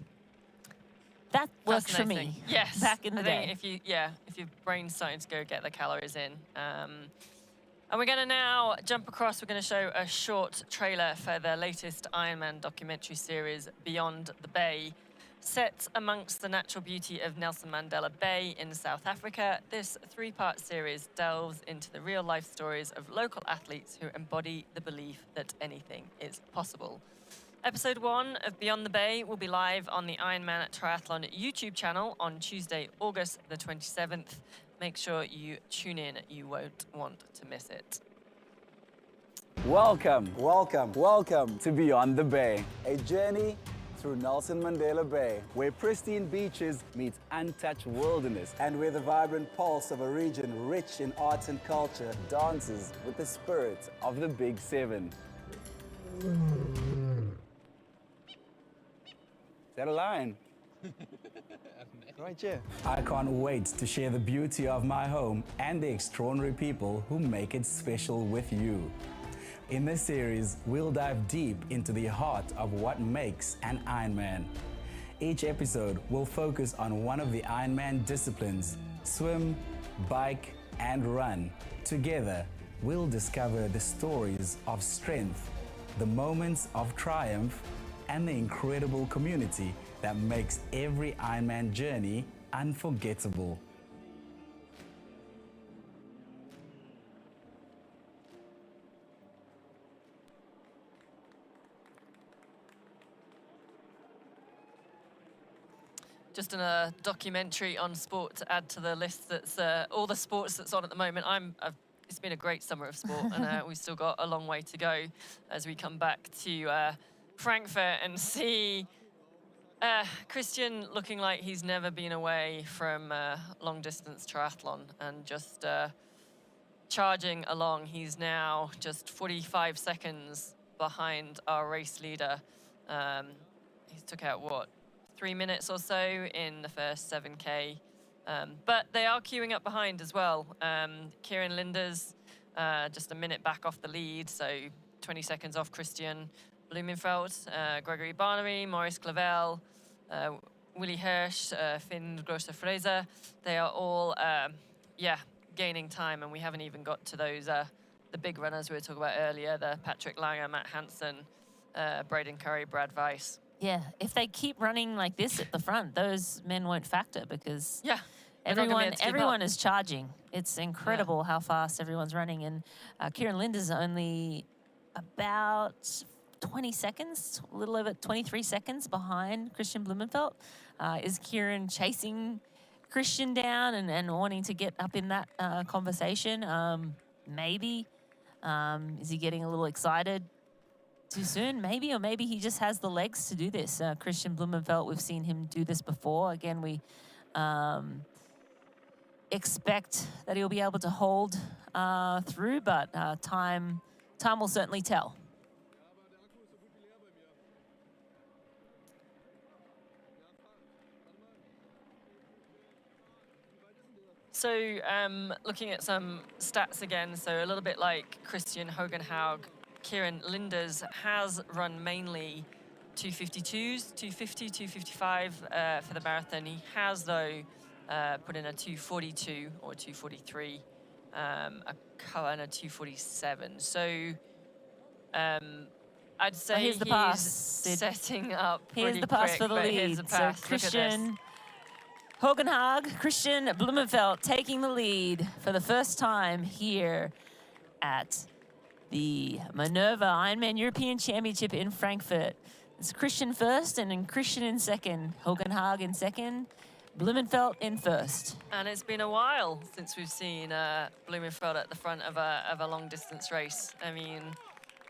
That worked for me. Yes. Back in the day. I think if your brain's starting to go get the calories in. And we're going to now jump across. We're going to show a short trailer for the latest Ironman documentary series, Beyond the Bay. Set amongst the natural beauty of Nelson Mandela Bay in South Africa, this 3-part series delves into the real-life stories of local athletes who embody the belief that anything is possible. Episode 1 of Beyond the Bay will be live on the Ironman Triathlon YouTube channel on Tuesday, August the 27th. Make sure you tune in. You won't want to miss it. Welcome, welcome, welcome to Beyond the Bay, a journey through Nelson Mandela Bay, where pristine beaches meet untouched wilderness, and where the vibrant pulse of a region rich in arts and culture dances with the spirit of the Big Seven. Is that a line? Right here. I can't wait to share the beauty of my home and the extraordinary people who make it special with you. In this series, we'll dive deep into the heart of what makes an Ironman. Each episode will focus on one of the Ironman disciplines: swim, bike, and run. Together, we'll discover the stories of strength, the moments of triumph, and the incredible community that makes every Ironman journey unforgettable. just in a documentary on sport to add to the list that's all the sports that's on at the moment. It's been a great summer of sport, and we've still got a long way to go as we come back to Frankfurt and see Kristian looking like he's never been away from long-distance triathlon and just charging along. He's now just 45 seconds behind our race leader. He took out, what, 3 minutes or so in the first 7K. But they are queuing up behind as well. Kieran Linders, just a minute back off the lead, so 20 seconds off Kristian Blummenfelt, Gregory Barnary, Maurice Clavel, Willie Hirsch, Finn Grosser-Fraser. They are all, gaining time, and we haven't even got to those, the big runners we were talking about earlier, the Patrick Lange, Matt Hansen, Braden Currie, Brad Weiss. Yeah, if they keep running like this at the front, those men won't factor because everyone is charging. It's incredible how fast everyone's running. And Kieran Linder's only about 20 seconds, a little over 23 seconds behind Kristian Blummenfelt. Is Kieran chasing Kristian down and wanting to get up in that conversation? Maybe. Is he getting a little excited too soon? Maybe, or maybe he just has the legs to do this. Kristian Blummenfelt, we've seen him do this before. Again, we expect that he'll be able to hold through, but time will certainly tell. So looking at some stats again, so a little bit like Kristian Hogenhaug, Kieran Linders has run mainly 252s, 250, 255 for the marathon. He has, though, put in a 242 or 243, a cover and a 247. So I'd say here's the he's pass. setting up Here's pretty the pass quick, for the but lead. here's the pass. So Look at this. Kristian Hogenhaug, Kristian Blummenfelt taking the lead for the first time here at the Mainova Ironman European Championship in Frankfurt. It's Kristian first and then Kristian in second, Hogenhaug in second, Blummenfelt in first. And it's been a while since we've seen Blummenfelt at the front of a long distance race. I mean,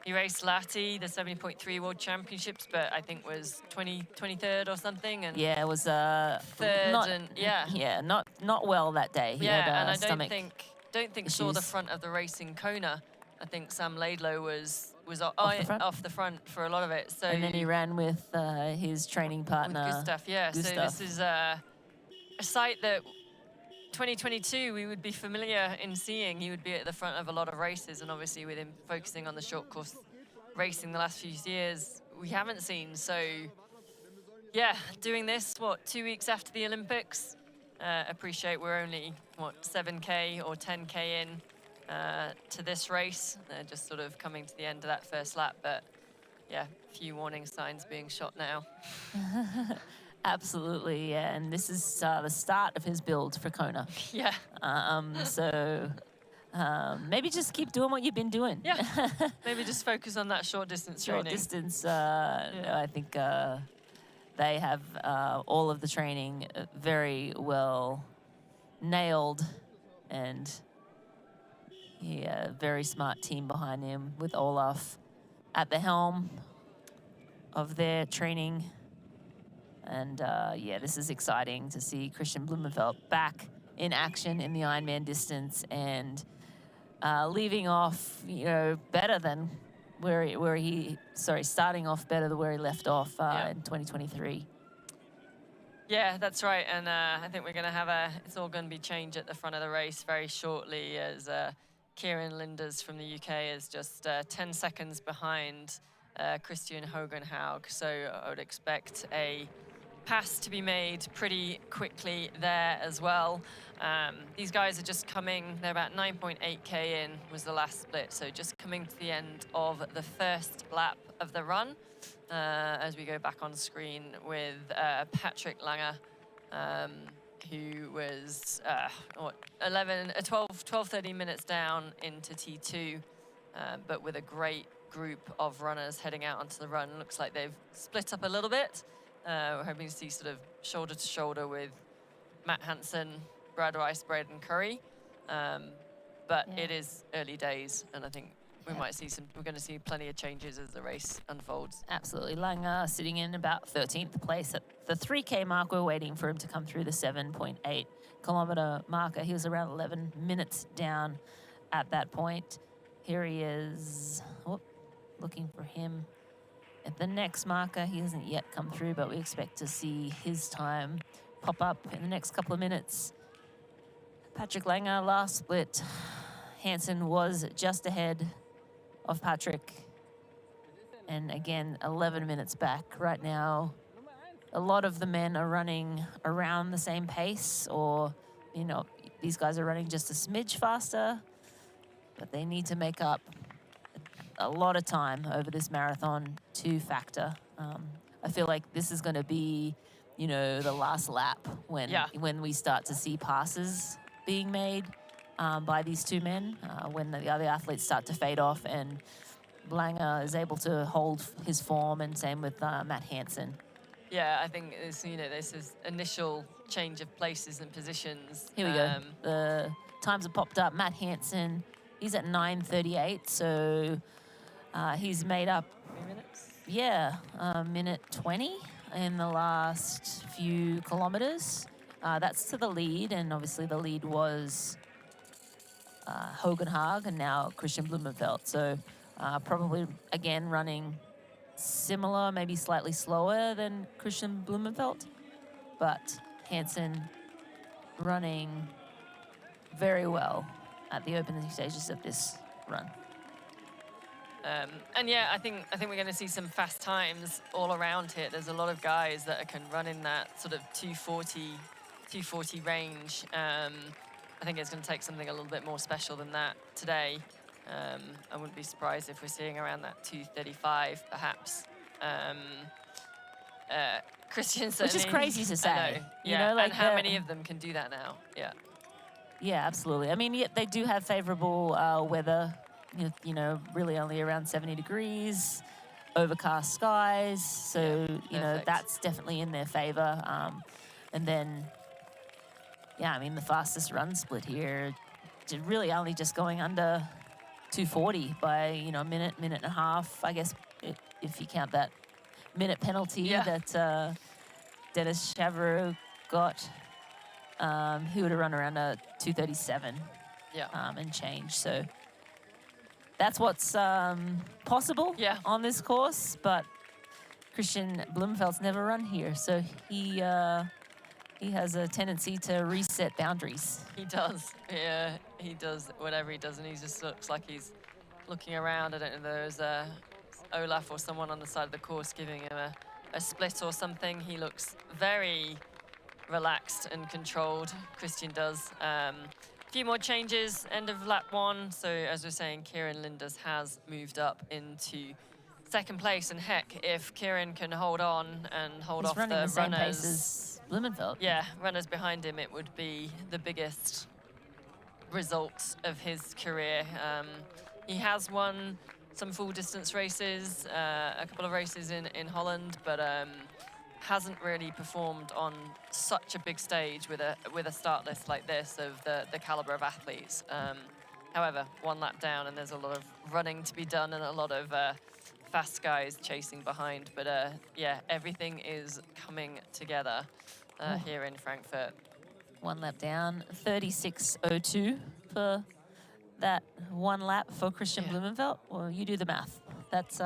he raced Lahti, the 70.3 World Championships, but I think was 23rd or something. And yeah, it was third, not well that day. He had, and I stomach don't think saw the front of the race in Kona. I think Sam Laidlow was off the front for a lot of it. So and then he ran with his training partner, Gustav. Yeah, Gustav. So this is a site that 2022 we would be familiar in seeing. He would be at the front of a lot of races, and obviously with him focusing on the short course racing the last few years, we haven't seen. So yeah, doing this, 2 weeks after the Olympics? Appreciate we're only, 7K or 10K in to this race. They're just sort of coming to the end of that first lap, but yeah, a few warning signs being shot now. Absolutely, yeah, and this is the start of his build for Kona. Yeah. So maybe just keep doing what you've been doing. Yeah, maybe just focus on that short distance training. Short distance, I think they have all of the training very well nailed, and very smart team behind him with Olaf at the helm of their training. And this is exciting to see Kristian Blummenfelt back in action in the Ironman distance and leaving off, better than starting off better than where he left off in 2023. Yeah, that's right. And I think we're going to have it's all going to be changed at the front of the race very shortly, as Kieran Linders from the UK is just 10 seconds behind Kristian Hogenhaug. So I would expect a pass to be made pretty quickly there as well. These guys are just coming, they're about 9.8K in was the last split, so just coming to the end of the first lap of the run as we go back on screen with Patrick Lange, who was 13 minutes down into T2, but with a great group of runners heading out onto the run. Looks like they've split up a little bit. We're hoping to see sort of shoulder to shoulder with Matt Hansen, Brad Rice, Braden Currie. But it is early days, and I think we're going to see plenty of changes as the race unfolds. Absolutely. Lange sitting in about 13th place at the 3K mark. We're waiting for him to come through the 7.8 kilometer marker. He was around 11 minutes down at that point. Here he is, looking for him at the next marker. He hasn't yet come through, but we expect to see his time pop up in the next couple of minutes. Patrick Lange, last split. Hansen was just ahead of Patrick. And again, 11 minutes back right now. A lot of the men are running around the same pace, or, you know, these guys are running just a smidge faster, but they need to make up a lot of time over this marathon to factor. I feel like this is going to be, you know, the last lap when we start to see passes being made by these two men, when the other athletes start to fade off, and Lange is able to hold his form, and same with Matt Hansen. Yeah, I think it's, you know, this is initial change of places and positions. Here we go. The times have popped up. Matt Hansen, he's at 9:38, so he's made up 3 minutes. Yeah, minute 20 in the last few kilometers. That's to the lead, and obviously the lead was Hogan Haag and now Kristian Blummenfelt. So probably, again, running similar, maybe slightly slower than Kristian Blummenfelt, but Hansen running very well at the opening stages of this run. And yeah, I think we're going to see some fast times all around here. There's a lot of guys that can run in that sort of 240 range. I think it's going to take something a little bit more special than that today. I wouldn't be surprised if we're seeing around that 235, perhaps. Kristian certainly, which is crazy to say. I know, you know, like and how many of them can do that now? Yeah. Yeah, absolutely. I mean, yeah, they do have favorable weather. You know, really only around 70 degrees, overcast skies. So, you know, that's definitely in their favor. And then, yeah, I mean, the fastest run split here, really only just going under 240 by, you know, a minute and a half, I guess, if you count that minute penalty that Dennis Chavarot got. He would have run around a 237 and change. So that's what's possible on this course, but Kristian Blummenfelt's never run here, so he has a tendency to reset boundaries. He does, yeah, he does whatever he does, and he just looks like he's looking around. I don't know if there's Olaf or someone on the side of the course giving him a split or something. He looks very relaxed and controlled. Kristian does. A few more changes, end of lap 1. So as we're saying, Kieran Linders has moved up into second place. And heck, if Kieran can hold on and hold off the running the same runners, pace as Blummenfelt. yeah, runners behind him, it would be the biggest result of his career. He has won some full distance races, a couple of races in Holland, but hasn't really performed on such a big stage with a start list like this of the caliber of athletes. However, one lap down, and there's a lot of running to be done and a lot of fast guys chasing behind. But yeah, everything is coming together here in Frankfurt. One lap down, 36:02 for that one lap for Kristian Blummenfelt. Well, you do the math. That's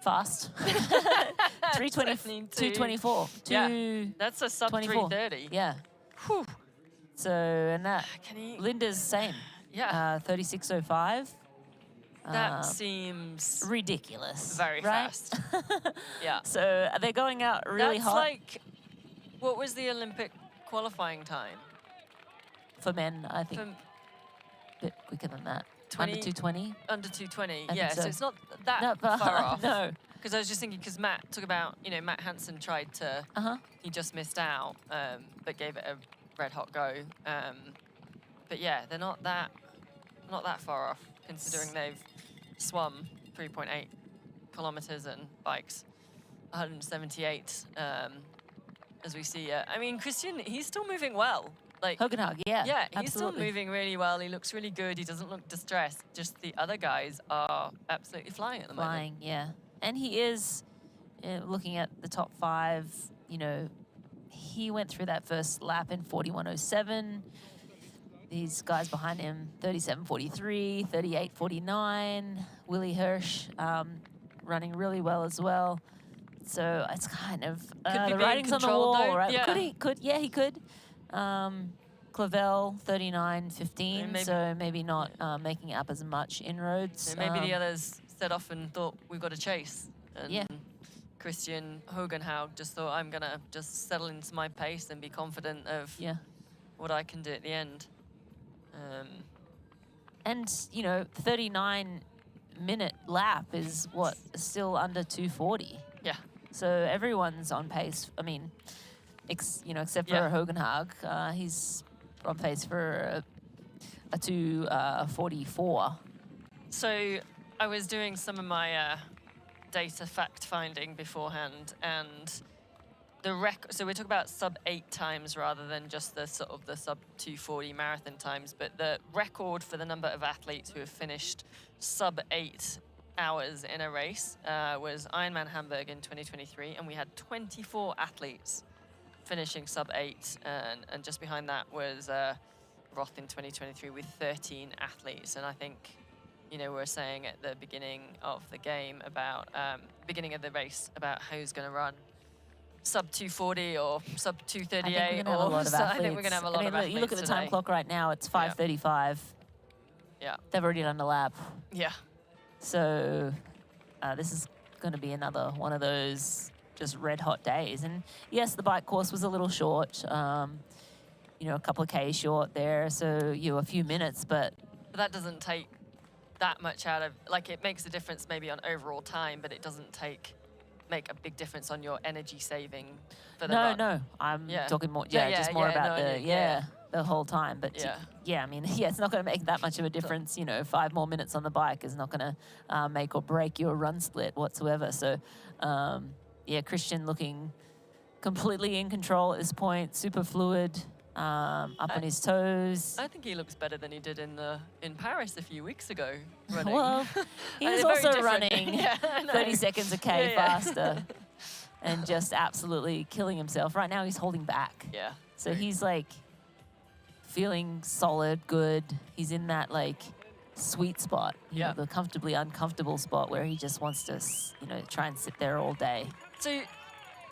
fast. 224. Yeah, that's a sub 3:30. Yeah. Whew. So, and that, Linda's same. Yeah. 36:05. That seems ridiculous. Very right? fast. Yeah. So they're going out really That's hot. like, what was the Olympic qualifying time? For men, I think. A bit quicker than that. 20, under 220? Under 220, I yeah. think So it's not that far off. No. Because I was just thinking, because Matt talked about, you know, Matt Hansen tried to, he just missed out, but gave it a red hot go. But yeah, they're not that far off, considering they've swum 3.8 kilometers and bikes. 178, as we see. I mean, Kristian, he's still moving well. Like Hogenhaug, yeah. Yeah, he's absolutely. still moving really well. He looks really good. He doesn't look distressed. Just the other guys are absolutely flying at the moment. Flying, yeah. And he is, looking at the top 5, you know, he went through that first lap in 41.07. These guys behind him, 37.43, 38.49. Willie Hirsch running really well as well. So it's kind of the writing's on the wall, right? Yeah. He could. Clavel, 39.15. So maybe not making up as much inroads. And maybe the others set off and thought, we've got to chase. And yeah. Kristian Hogenhaug just thought, I'm going to just settle into my pace and be confident of what I can do at the end. And, you know, 39-minute lap is what? Still under 2:40. Yeah. So everyone's on pace. I mean, except for Hogenhaug, he's on pace for a 2:44. So I was doing some of my data fact finding beforehand, and the so we're talking about sub 8 times rather than just the sort of the sub 2:40 marathon times, but the record for the number of athletes who have finished sub 8 hours in a race was Ironman Hamburg in 2023, and we had 24 athletes finishing sub 8, and just behind that was Roth in 2023 with 13 athletes. And I think, you know, we're saying at the beginning of the game about beginning of the race about who's going to run sub 2:40 or sub 2:38. I think we're going to have a lot of athletes. You look at the time today. clock right now; it's 5:35. Yeah, they've already done a lap. Yeah. So this is going to be another one of those just red hot days. And yes, the bike course was a little short. You know, a couple of K short there, so a few minutes, but that doesn't take that much out of, like, it makes a difference maybe on overall time, but it doesn't make a big difference on your energy saving for the run. No, I'm talking more, just more about the whole time. But I mean, it's not going to make that much of a difference. You know, 5 more minutes on the bike is not going to make or break your run split whatsoever. So, Kristian looking completely in control at this point, super fluid. Up on his toes. I think he looks better than he did in Paris a few weeks ago running. Well, he was also running 30 seconds a K faster and just absolutely killing himself. Right now he's holding back. Yeah. So he's like feeling solid, good. He's in that like sweet spot, you know, the comfortably uncomfortable spot where he just wants to, you know, try and sit there all day. So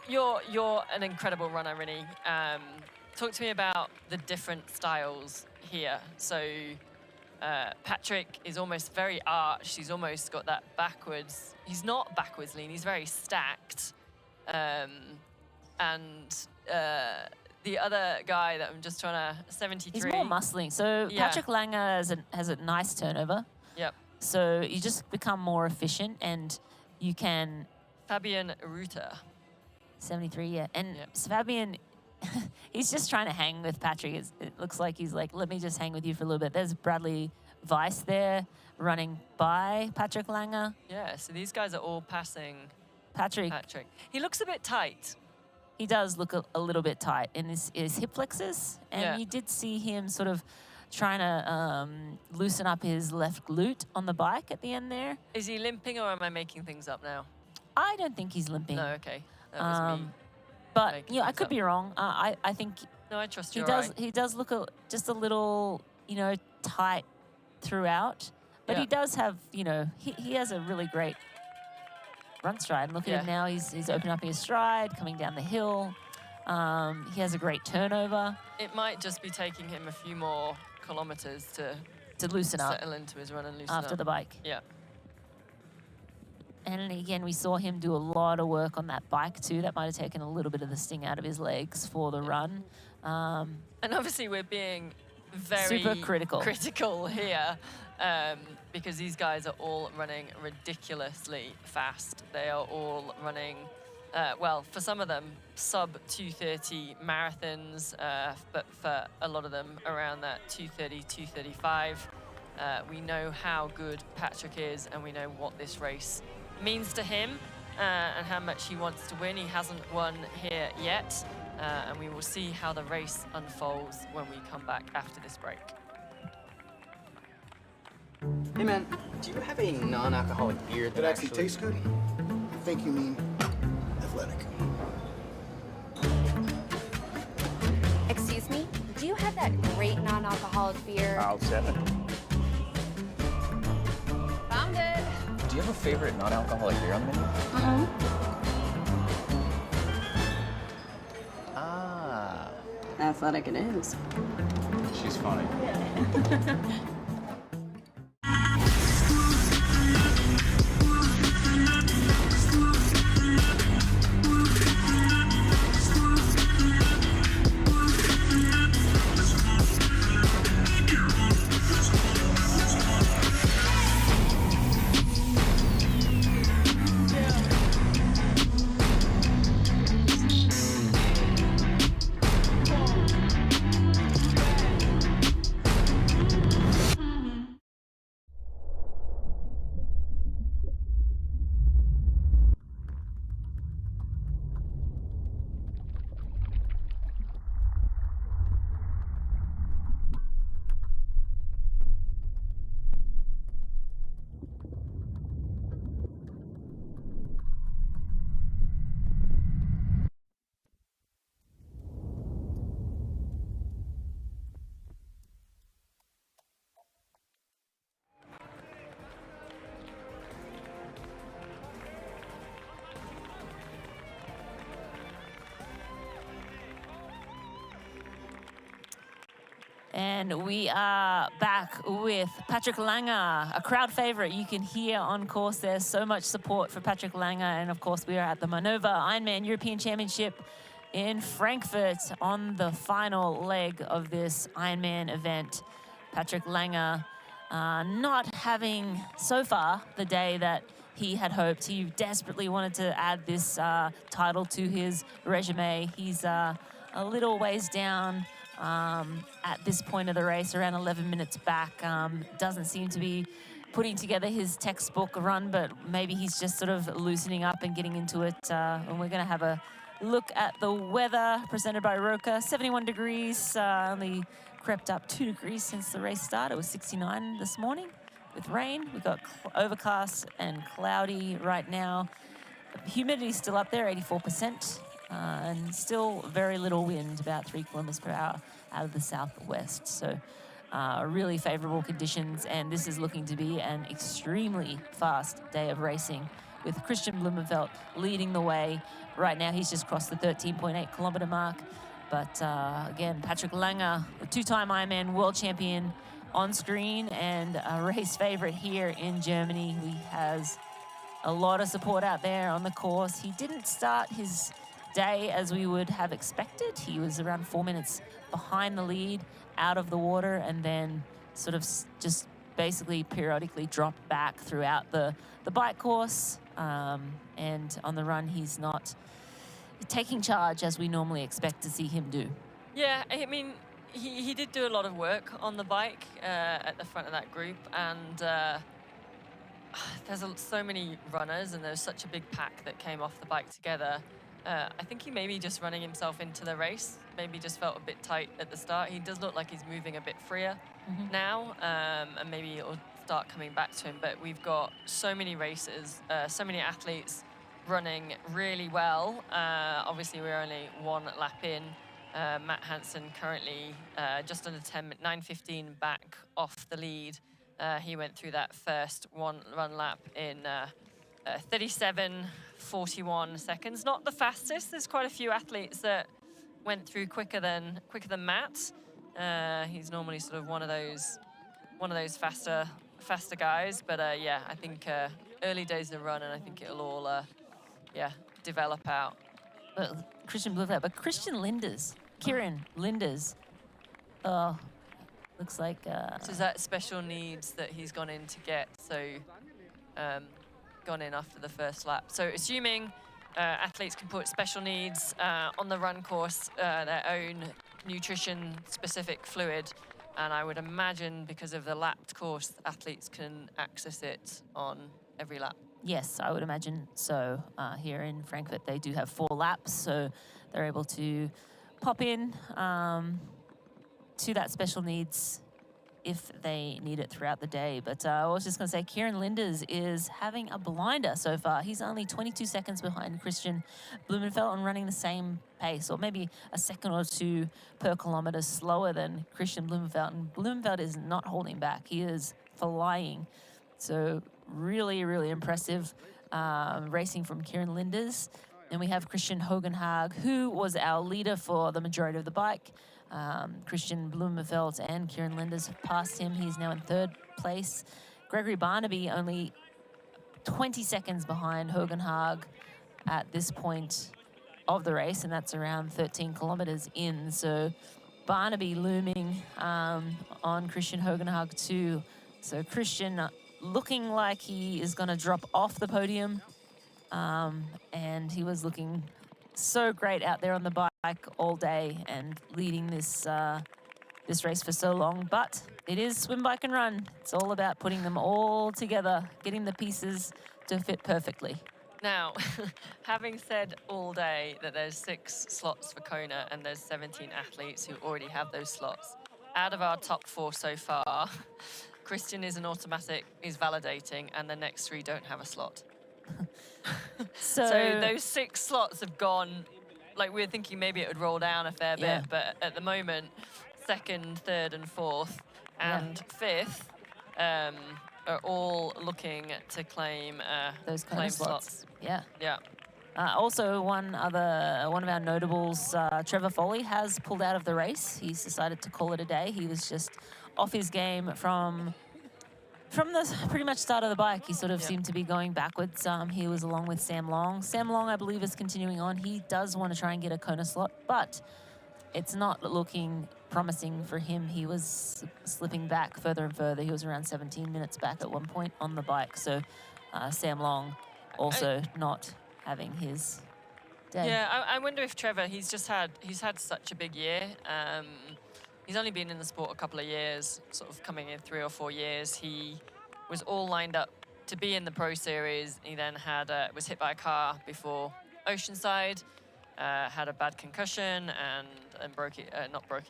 you're an incredible runner, really. Talk to me about the different styles here. So Patrick is almost very arched. He's almost got that backwards. He's not backwards lean. He's very stacked. And the other guy that I'm just trying to, 73. He's more muscling. So Patrick Lange has a nice turnover. Yep. So you just become more efficient, and you can... Fabian Rutter. 73, yeah. And Fabian... he's just trying to hang with Patrick. It looks like he's like, let me just hang with you for a little bit. There's Bradley Weiss there running by Patrick Lange. Yeah, so these guys are all passing Patrick. He looks a bit tight. He does look a little bit tight in his hip flexors. And you did see him sort of trying to loosen up his left glute on the bike at the end there. Is he limping, or am I making things up now? I don't think he's limping. No, okay. That was me. But I could be wrong. I think no, I trust you. He does look just a little, you know, tight throughout. But he does have, you know, he has a really great run stride. Look at him now. He's opening up his stride, coming down the hill. He has a great turnover. It might just be taking him a few more kilometers to loosen up, settle into his run and loosen up after the bike. Yeah. And again, we saw him do a lot of work on that bike too. That might have taken a little bit of the sting out of his legs for the run. And obviously we're being very super critical here because these guys are all running ridiculously fast. They are all running, well, for some of them, sub 2:30 marathons, but for a lot of them around that 2:30, 2:35. We know how good Patrick is, and we know what this race means to him. and how much he wants to win. He hasn't won here yet, and we will see how the race unfolds when we come back after this break. Hey man, do you have a non-alcoholic beer that actually tastes good? I think you mean athletic. Excuse me? Do you have that great non-alcoholic beer? I'll set it. Found it. Do you have a favorite non-alcoholic beer on the menu? Ah. Athletic it is. She's funny. And we are back with Patrick Lange, a crowd favorite. You can hear on course there's so much support for Patrick Lange. And of course, we are at the Mainova Ironman European Championship in Frankfurt on the final leg of this Ironman event. Patrick Lange not having so far the day that he had hoped. He desperately wanted to add this title to his resume. He's a little ways down at this point of the race, around 11 minutes back. Doesn't seem to be putting together his textbook run, but maybe he's just sort of loosening up and getting into it. And we're going to have a look at the weather presented by Roka. 71 degrees, only crept up 2 degrees since the race started. It was 69 this morning with rain. We've got overcast and cloudy right now. Humidity's still up there, 84%. And still very little wind, about 3 kilometers per hour out of the southwest. So really favorable conditions, and this is looking to be an extremely fast day of racing with Kristian Blummenfelt leading the way. Right now he's just crossed the 13.8 kilometer mark. But again, Patrick Lange, the two-time Ironman world champion on screen and a race favorite here in Germany. He has a lot of support out there on the course. He didn't start his day as we would have expected. He was around 4 minutes behind the lead out of the water, and then sort of just basically periodically dropped back throughout the bike course. And on the run, he's not taking charge as we normally expect to see him do. Yeah, I mean, he did do a lot of work on the bike at the front of that group, and there's so many runners, and there's such a big pack that came off the bike together. I think he may be just running himself into the race. Maybe just felt a bit tight at the start. He does look like he's moving a bit freer now, and maybe it'll start coming back to him. But we've got so many races, so many athletes running really well. Obviously, we're only one lap in. Matt Hansen currently just under 9:15 back off the lead. He went through that first run lap in 37:41 seconds. Not the fastest. There's quite a few athletes that went through quicker than Matt. He's normally sort of one of those faster guys. But yeah, I think early days of the run, and I think it'll all develop out. Kristian Blummenfelt, but Christian Linders, Kieran Linders. Oh, looks like. So is that special needs that he's gone in to get? So. Gone in after the first lap. So assuming athletes can put special needs on the run course, their own nutrition-specific fluid, and I would imagine because of the lapped course, athletes can access it on every lap. Yes, I would imagine so. Here in Frankfurt, they do have 4 laps, so they're able to pop in to that special needs if they need it throughout the day. But I was just going to say, Kieran Linders is having a blinder so far. He's only 22 seconds behind Kristian Blummenfelt and running the same pace, or maybe a second or 2 per kilometre slower than Kristian Blummenfelt. And Blummenfelt is not holding back. He is flying. So really, really impressive racing from Kieran Linders. And we have Christian Hogenhaag, who was our leader for the majority of the bike. Kristian Blummenfelt and Kieran Linders have passed him. He's now in 3rd place. Gregory Barnaby only 20 seconds behind Hogenhaag at this point of the race, and that's around 13 kilometres in. So Barnaby looming on Kristian Hogenhaag too. So Kristian looking like he is going to drop off the podium, and he was looking so great out there on the bike all day and leading this this race for so long. But it is swim, bike and run. It's all about putting them all together, getting the pieces to fit perfectly. Now, having said all day that there's 6 slots for Kona and there's 17 athletes who already have those slots, out of our top 4 so far, Kristian is an automatic, is validating, and the next 3 don't have a slot. So those 6 slots have gone, like we were thinking maybe it would roll down a fair bit, but at the moment, 2nd, 3rd and 4th and 5th are all looking to claim those claim slots. Yeah. Yeah. Also, one of our notables, Trevor Foley, has pulled out of the race. He's decided to call it a day. He was just off his game from the pretty much start of the bike. He sort of seemed to be going backwards. He was along with Sam Long. Sam Long, I believe, is continuing on. He does want to try and get a Kona slot, but it's not looking promising for him. He was slipping back further and further. He was around 17 minutes back at one point on the bike. So Sam Long also not having his day. Yeah, I wonder if Trevor, he's had such a big year. He's only been in the sport a couple of years, sort of coming in 3 or 4 years. He was all lined up to be in the Pro Series. He then was hit by a car before Oceanside, had a bad concussion and hurt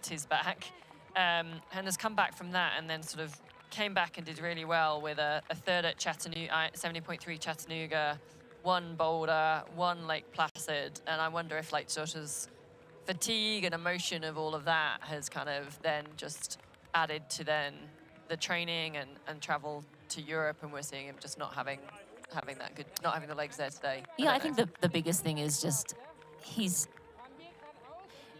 his back, and has come back from that and then sort of came back and did really well with a 3rd at Chattanooga, 70.3 Chattanooga, 1 Boulder, 1 Lake Placid, and I wonder if like sort of fatigue and emotion of all of that has kind of then just added to then the training and travel to Europe, and we're seeing him just not having the legs there today. Yeah, I think the biggest thing is just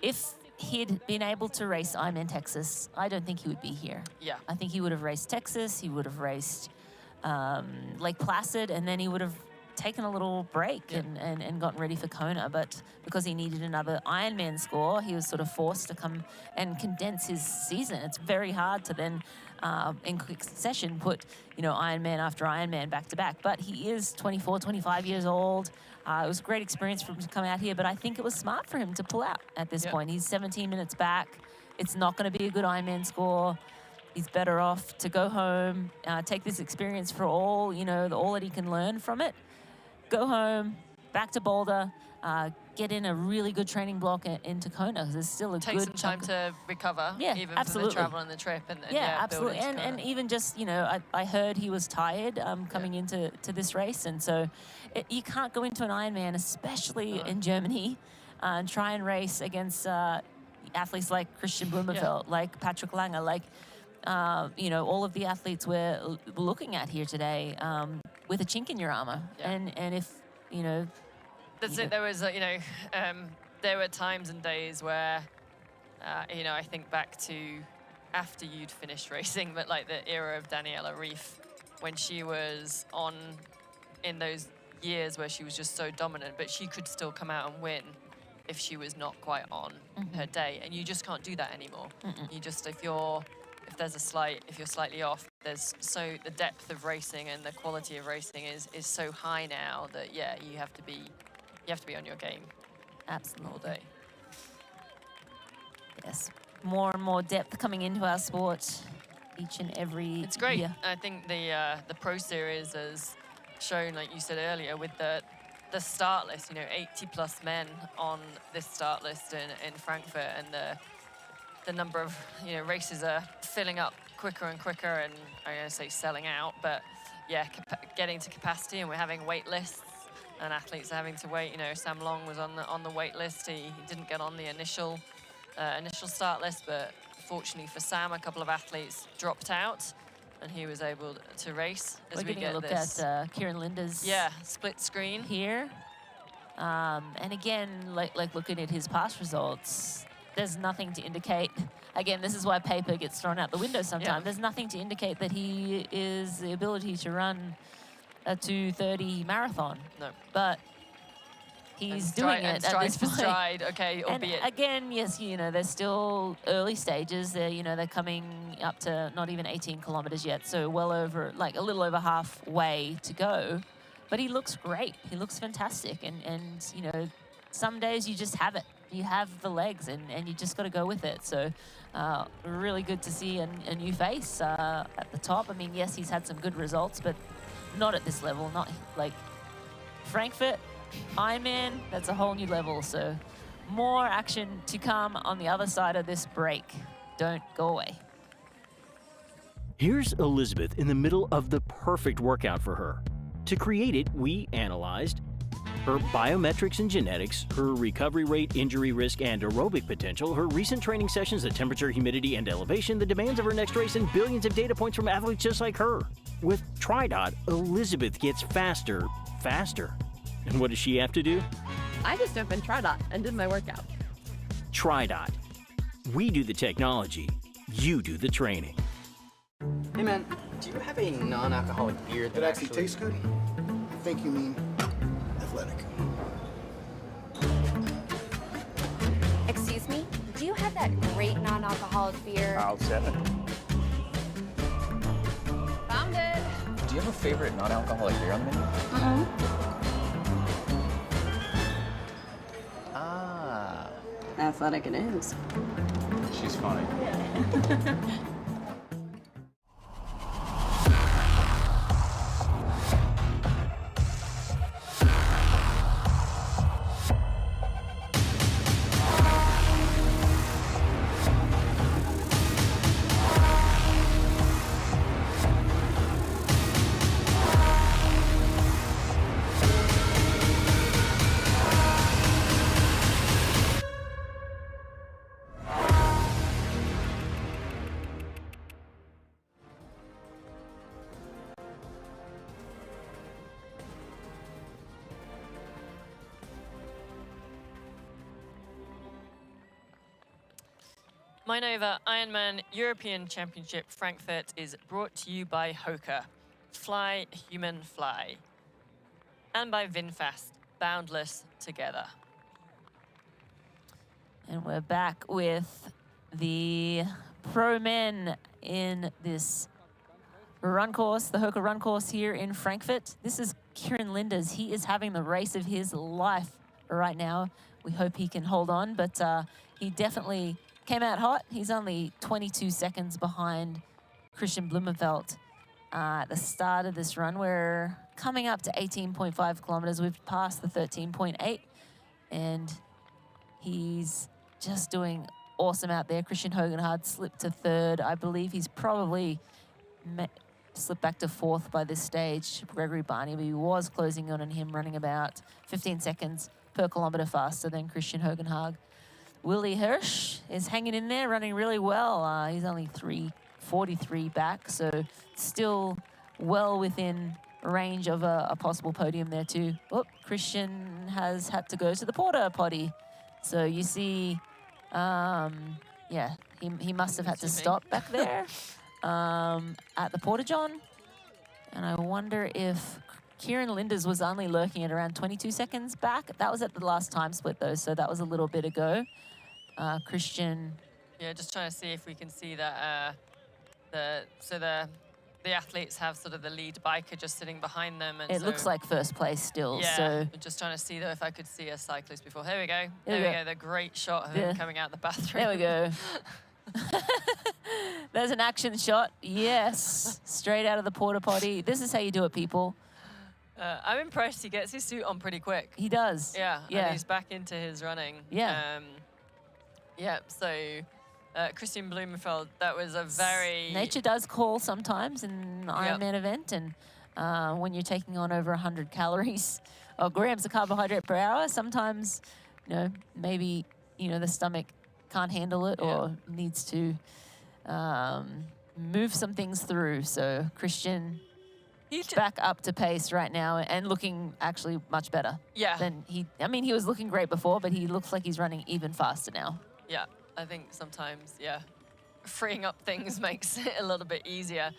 if he'd been able to race Ironman Texas, I don't think he would be here. Yeah. I think he would have raced Texas, he would have raced Lake Placid, and then he would have taken a little break and gotten ready for Kona. But because he needed another Ironman score, he was sort of forced to come and condense his season. It's very hard to then, in quick succession, put Ironman after Ironman back to back. But he is 24, 25 years old. It was a great experience for him to come out here, but I think it was smart for him to pull out at this point. He's 17 minutes back. It's not going to be a good Ironman score. He's better off to go home, take this experience for all, all that he can learn from it. Go home, back to Boulder, get in a really good training block into Kona, because there's still a Take good some time to recover, even absolutely. from the travel and the trip. And Absolutely. And even just, I heard he was tired coming into this race. And so you can't go into an Ironman, especially in Germany, and try and race against athletes like Kristian Blummenfelt, like Patrick Lange, like, all of the athletes we're looking at here today with a chink in your armor. And if, That's it. There was, there were times and days where, I think back to after you'd finished racing, but like the era of Daniela Rief, when she was on in those years where she was just so dominant, but she could still come out and win if she was not quite on her day. And you just can't do that anymore. You just, if you're slightly off, the depth of racing and the quality of racing is so high now that you have to be on your game. Absolutely. All day. Yes, more and more depth coming into our sport each and every It's great. year. I think the Pro Series has shown, like you said earlier, with the start list, 80 plus men on this start list in Frankfurt, and the number of races are filling up quicker and quicker, and I'm going to say selling out, but yeah, getting to capacity, and we're having wait lists, and athletes are having to wait. Sam Long was on the wait list. He didn't get on the initial start list, but fortunately for Sam, a couple of athletes dropped out, and he was able to race. We're getting a look at Kieran Linda's split screen here, and again, like looking at his past results, there's nothing to indicate. Again, this is why paper gets thrown out the window sometimes. Yeah. There's nothing to indicate that he is the ability to run a 2:30 marathon. No. But he's doing it at this point. Stride, okay, albeit. And again, yes, they're still early stages. They're coming up to not even 18 kilometers yet, so well over, like a little over halfway to go. But he looks great. He looks fantastic. And some days you just have it. You have the legs, and you just got to go with it. So really good to see a new face at the top. I mean, yes, he's had some good results, but not at this level. Not like Frankfurt, Ironman, that's a whole new level. So more action to come on the other side of this break. Don't go away. Here's Elizabeth in the middle of the perfect workout for her. To create it, we analyzed her biometrics and genetics, her recovery rate, injury risk, and aerobic potential, her recent training sessions, the temperature, humidity, and elevation, the demands of her next race, and billions of data points from athletes just like her. With TriDot, Elizabeth gets faster. And what does she have to do? I just opened TriDot and did my workout. TriDot. We do the technology, you do the training. Hey man, do you have a non-alcoholic beer that actually tastes good? I think you mean athletic. Excuse me? Do you have that great non-alcoholic beer? I'll set it. Found it. Do you have a favorite non-alcoholic beer on the menu? Ah. Athletic it is. She's funny. Mainova Ironman European Championship Frankfurt is brought to you by Hoka, Fly Human Fly, and by VinFast, Boundless Together. And we're back with the pro men in this run course, the Hoka run course here in Frankfurt. This is Kieran Linda's. He is having the race of his life right now. We hope he can hold on, but he definitely came out hot. He's only 22 seconds behind Kristian Blummenfelt at the start of this run. We're coming up to 18.5 kilometers. We've passed the 13.8, and he's just doing awesome out there. Christian Hogenhard slipped to third. I believe he's probably slipped back to fourth by this stage. Gregory Barnaby was closing on him, running about 15 seconds per kilometer faster than Christian Hogenhag. Willie Hirsch is hanging in there, running really well. He's only 3:43 back, so still well within range of a possible podium there too. Oh, Christian has had to go to the porta potty. So you see, yeah, he must have had to stop back there at the porta john. And I wonder if Kieran Linda's was only lurking at around 22 seconds back. That was at the last time split though, so that was a little bit ago. Christian. Yeah, just trying to see if we can see that the athletes have sort of the lead biker just sitting behind them. And it looks like first place still. Yeah, So I'm just trying to see though if I could see a cyclist before. Here we go. There we go. The great shot of him coming out the bathroom. There we go. There's an action shot. Yes, straight out of the porta potty. This is how you do it, people. I'm impressed. He gets his suit on pretty quick. He does. Yeah. Yeah. And he's back into his running. Yeah. Yeah. So, Kristian Blummenfelt, that was a very... Nature does call sometimes in an Ironman event, and when you're taking on over 100 calories or grams of carbohydrate per hour, sometimes, maybe, the stomach can't handle it or needs to move some things through. So Kristian, back up to pace right now and looking actually much better. Yeah. Than he was looking great before, but he looks like he's running even faster now. Yeah, I think sometimes, freeing up things makes it a little bit easier.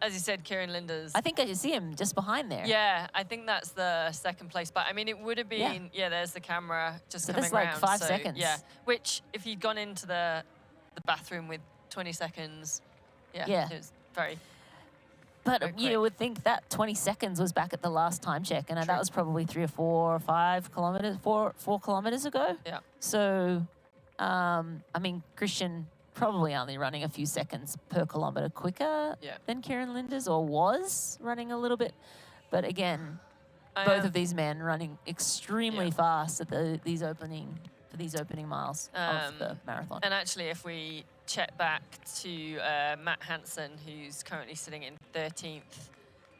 As you said, Kieran Linder's... I think I see him just behind there. Yeah, I think that's the second place. But, I mean, it would have been... Yeah, there's the camera just coming that's like around. 5 seconds. Yeah, which, if he'd gone into the bathroom with 20 seconds, it was very... But you would think that 20 seconds was back at the last time check, and that was probably 3 or 4 or 5 kilometers, 4 kilometers ago. Yeah. So, Kristian probably only running a few seconds per kilometer quicker than Kieran Linders, or was running a little bit. But again, both of these men running extremely fast at these opening miles of the marathon. And actually, if we check back to Matt Hansen, who's currently sitting in 13th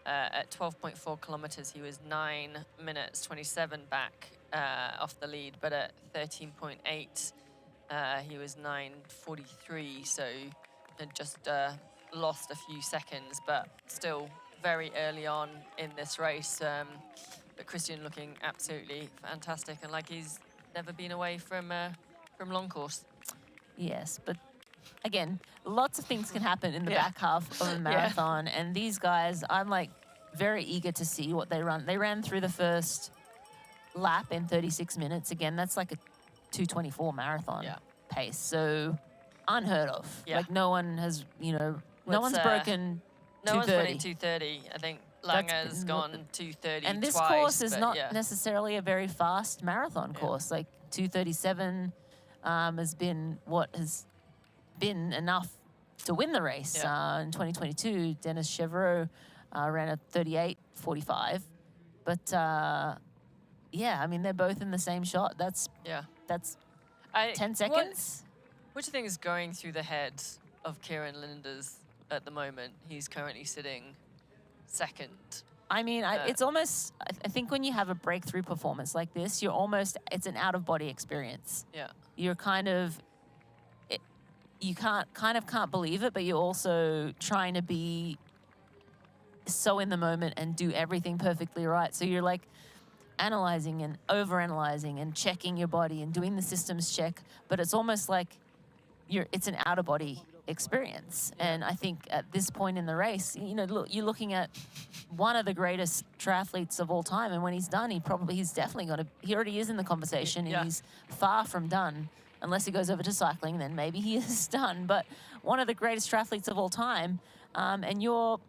at 12.4 kilometers, he was 9 minutes 27 back off the lead, but at 13.8, he was 9:43, so had just lost a few seconds, but still very early on in this race. But Kristian looking absolutely fantastic, and like he's never been away from long course. Yes, but again, lots of things can happen in the back half of a marathon, and these guys, I'm like very eager to see what they run. They ran through the first lap in 36 minutes. Again, that's like a 2:24 marathon pace, so unheard of. Like no one has, no one's broken 2:30. No one's running 2:30. I think Lange has gone 2:30 and this twice, course is but not necessarily a very fast marathon course. Like 2:37 has been what has been enough to win the race. In 2022, Dennis Chevreau ran a 38:45, but they're both in the same shot. That's 10 seconds. What do you think is going through the head of Kieran Linders at the moment? He's currently sitting second. It's almost, I think when you have a breakthrough performance like this, it's an out-of-body experience. Yeah. You're you can't believe it, but you're also trying to be so in the moment and do everything perfectly right. So you're like analyzing and overanalyzing and checking your body and doing the systems check, but it's almost like it's an out-of-body experience. And I think at this point in the race, look, you're looking at one of the greatest triathletes of all time, and when he's done, he already is in the conversation, and he's far from done. Unless he goes over to cycling, then maybe he is done. But one of the greatest triathletes of all time, and you're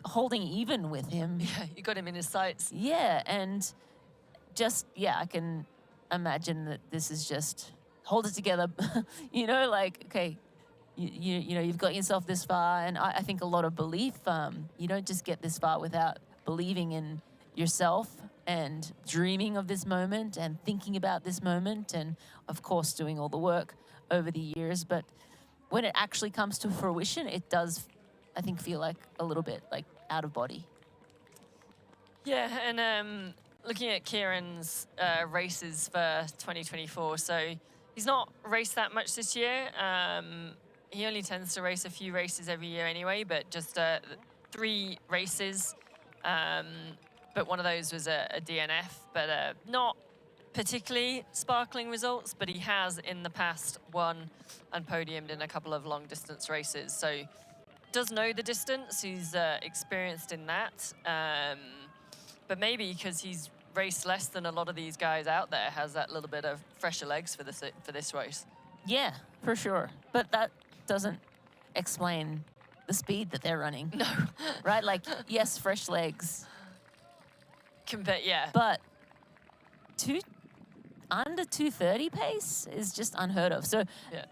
holding even with him. Yeah, you got him in his sights. Yeah, and I can imagine that this is just hold it together. Okay, you've got yourself this far, and I think a lot of belief. You don't just get this far without believing in yourself and dreaming of this moment and thinking about this moment, and of course doing all the work over the years. But when it actually comes to fruition, it does, I think, feel like a little bit like out of body. Yeah, and looking at Kieran's races for 2024, so he's not raced that much this year. He only tends to race a few races every year anyway, but just 3 races. But one of those was a DNF, but not particularly sparkling results, but he has in the past won and podiumed in a couple of long distance races. So does know the distance, he's experienced in that. But maybe because he's raced less than a lot of these guys out there, has that little bit of fresher legs for this race. Yeah, for sure. But that doesn't explain the speed that they're running. No. Right? Like, yes, fresh legs. But under 2:30 pace is just unheard of. So,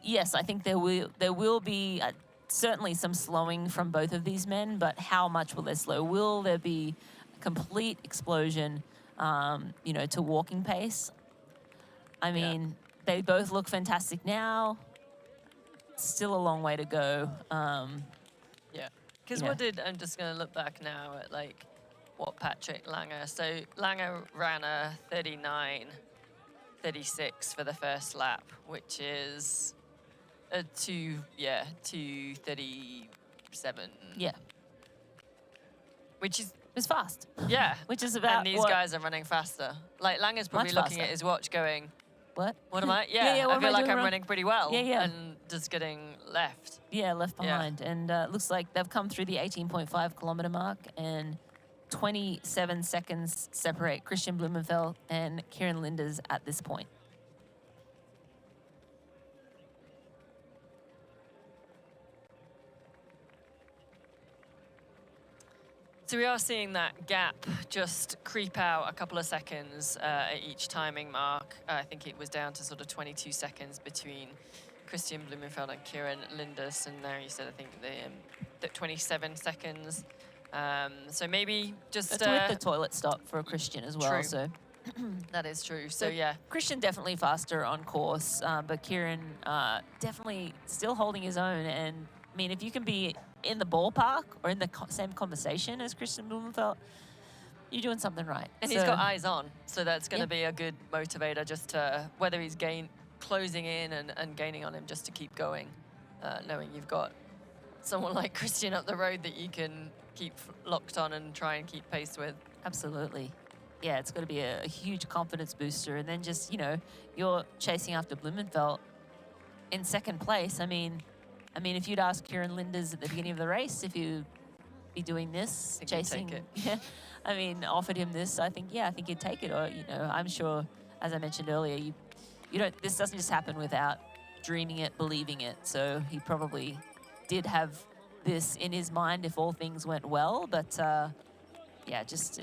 yes, I think there will be certainly some slowing from both of these men, but how much will they slow? Will there be complete explosion, you know, to walking pace. I mean, they both look fantastic now. Still a long way to go. Yeah. Because Yeah. what did, I'm just going to look back now at like what Patrick Lange, so Lange ran a 39.36 for the first lap, which is a 2:37. Yeah. Which is it's fast. Yeah. Which is about and these what- guys are running faster. Like Lange's probably Much looking faster. at his watch going, What? What am I? Yeah, Yeah, what I am feel I like doing I'm wrong? running pretty well. Yeah, yeah. And just getting left. Yeah, left behind. And looks like they've come through the 18.5 kilometer mark, and 27 seconds separate Kristian Blummenfelt and Kieran Linders at this point. So we are seeing that gap just creep out a couple of seconds at each timing mark. I think it was down to sort of 22 seconds between Kristian Blummenfelt and Kieran Linders, and there you said I think the 27 seconds. So maybe just It's with the toilet stop for Kristian as well. True. So that is true. So yeah, Kristian definitely faster on course, but Kieran definitely still holding his own. And I mean, if you can be in the ballpark or in the same conversation as Kristian Blummenfelt, you're doing something right. and So- he's got eyes on, so that's going to Yeah. be a good motivator just to whether he's closing in and gaining on him just to keep going, knowing you've got someone like Kristian up the road that you can keep locked on and try and keep pace with. Absolutely. Yeah, it's got to be a huge confidence booster. And then just, you know, you're chasing after Blummenfelt in second place. I mean, if you'd ask Kieran Linders at the beginning of the race if you'd be doing this, think he'd chasing, take it. yeah, I mean, offered him this, I think he'd take it. Or, you know, I'm sure, as I mentioned earlier, you don't, this doesn't just happen without dreaming it, believing it. So he probably did have this in his mind if all things went well. But yeah, just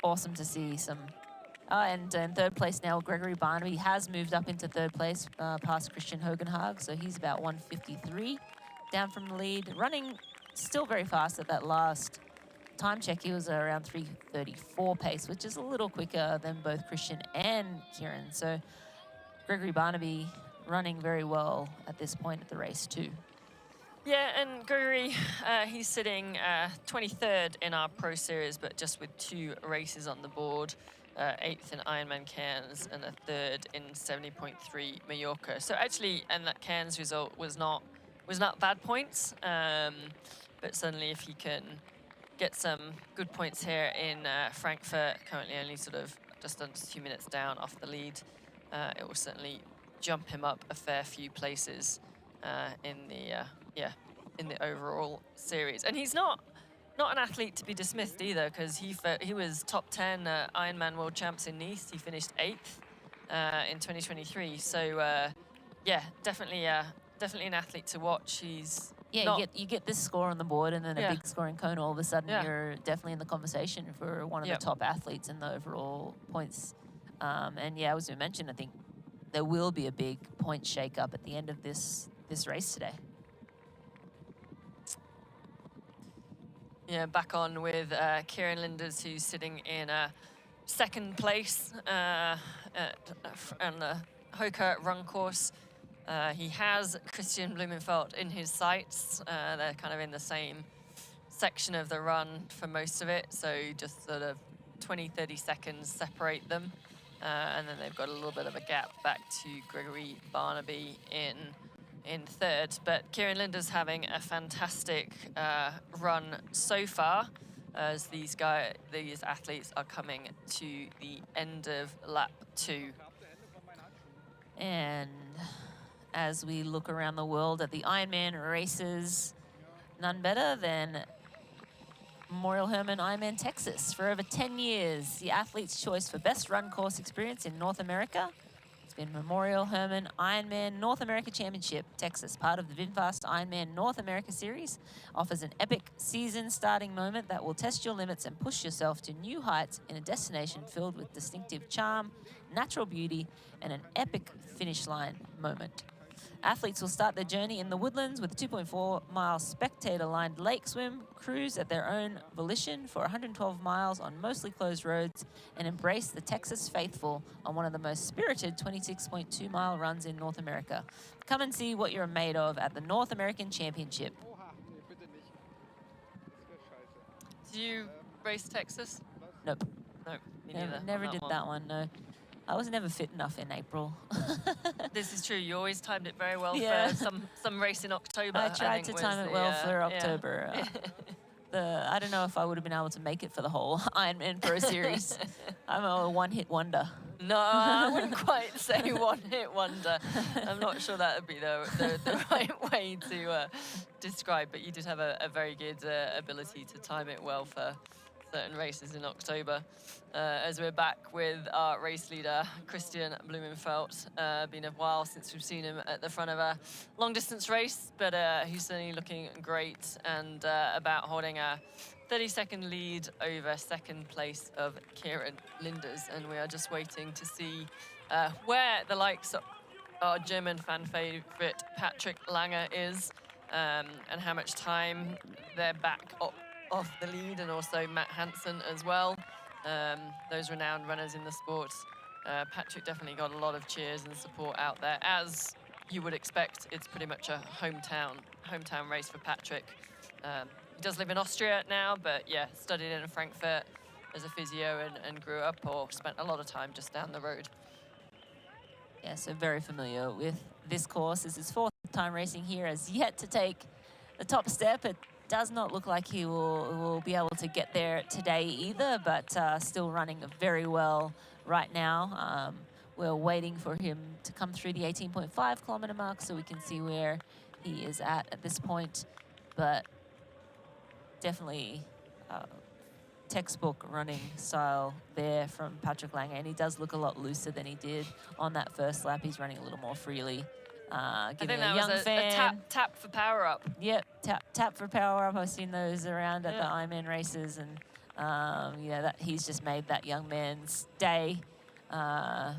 awesome to see some. And in third place now, Gregory Barnaby has moved up into third place past Christian Hogenhaag. So he's about 1:53 down from the lead. Running still very fast at that last time check. He was around 3:34 pace, which is a little quicker than both Christian and Kieran. So Gregory Barnaby running very well at this point at the race too. Yeah, and Gregory, he's sitting 23rd in our Pro Series, but just with 2 races on the board. 8th in Ironman Cairns and a 3rd in 70.3 Mallorca. So actually, and that Cairns result was not bad points, but certainly if he can get some good points here in Frankfurt, currently only sort of just under 2 minutes down off the lead, it will certainly jump him up a fair few places in the overall series. And he's not an athlete to be dismissed either, because he was top 10 Ironman World Champs in Nice. He finished 8th in 2023. So yeah, definitely an athlete to watch. He's you get this score on the board and then a Yeah. big score in Kona. All of a sudden, Yeah. you're definitely in the conversation for one of Yep. the top athletes in the overall points. And yeah, as we mentioned, I think there will be a big point shake-up at the end of this race today. Yeah, back on with Kieran Linders, who's sitting in second place on the Hoka run course. He has Kristian Blummenfelt in his sights. They're kind of in the same section of the run for most of it, so just sort of 20-30 seconds separate them. And then they've got a little bit of a gap back to Gregory Barnaby in third. But Kieran Linders having a fantastic run so far, as these athletes are coming to the end of lap 2. And as we look around the world at the Ironman races, none better than Memorial Hermann Ironman Texas. For over 10 years, the athlete's choice for best run course experience in North America. It's been Memorial Hermann Ironman North America Championship, Texas, part of the VinFast Ironman North America Series. Offers an epic season-starting moment that will test your limits and push yourself to new heights in a destination filled with distinctive charm, natural beauty, and an epic finish line moment. Athletes will start their journey in the woodlands with a 2.4-mile spectator-lined lake swim, cruise at their own volition for 112 miles on mostly closed roads, and embrace the Texas faithful on one of the most spirited 26.2-mile runs in North America. Come and see what you're made of at the North American Championship. Do you race Texas? Nope. No, me neither. Never did that one, no. I was never fit enough in April. This is true. You always timed it very well Yeah. for some race in October. I tried to think time was it well the, for yeah. October. I don't know if I would have been able to make it for the whole Ironman Pro Series. I'm a one-hit wonder. No, I wouldn't quite say one-hit wonder. I'm not sure that would be the right way to describe, but you did have a very good ability to time it well for certain races in October. As we're back with our race leader, Kristian Blummenfelt. Been a while since we've seen him at the front of a long-distance race, but he's certainly looking great and about holding a 30-second lead over second place of Kieran Linders, and we are just waiting to see where the likes of our German fan favourite Patrick Lange is, and how much time they're back off the lead, and also Matt Hansen as well. Those renowned runners in the sport. Patrick definitely got a lot of cheers and support out there, as you would expect. It's pretty much a hometown race for Patrick. He does live in Austria now, but yeah, studied in Frankfurt as a physio and grew up or spent a lot of time just down the road. Yeah, so very familiar with this course. This is his fourth time racing here, has yet to take the top step. It does not look like he will be able to get there today either, but still running very well right now. We're waiting for him to come through the 18.5 kilometer mark so we can see where he is at this point. But definitely textbook running style there from Patrick Lange, and he does look a lot looser than he did on that first lap. He's running a little more freely. I think Giving that a young was a fan tap for power up. Yep, tap for power up. I've seen those around at the Ironman races, and you know, that he's just made that young man's day.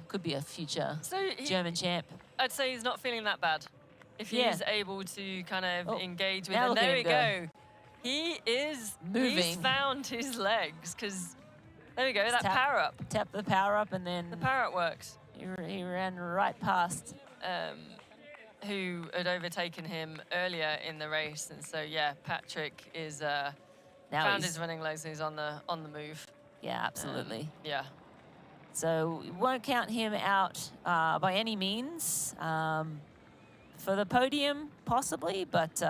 Could be a future German champ. I'd say he's not feeling that bad. If he is able to kind of engage with now it. look at There him we go. He is moving. He's found his legs, because there we go, Just that power up. Tap the power up, and then the power up works. He ran right past who had overtaken him earlier in the race, and so yeah, Patrick is found his running legs and he's on the move. Yeah, absolutely. Yeah. So we won't count him out by any means. For the podium, possibly, but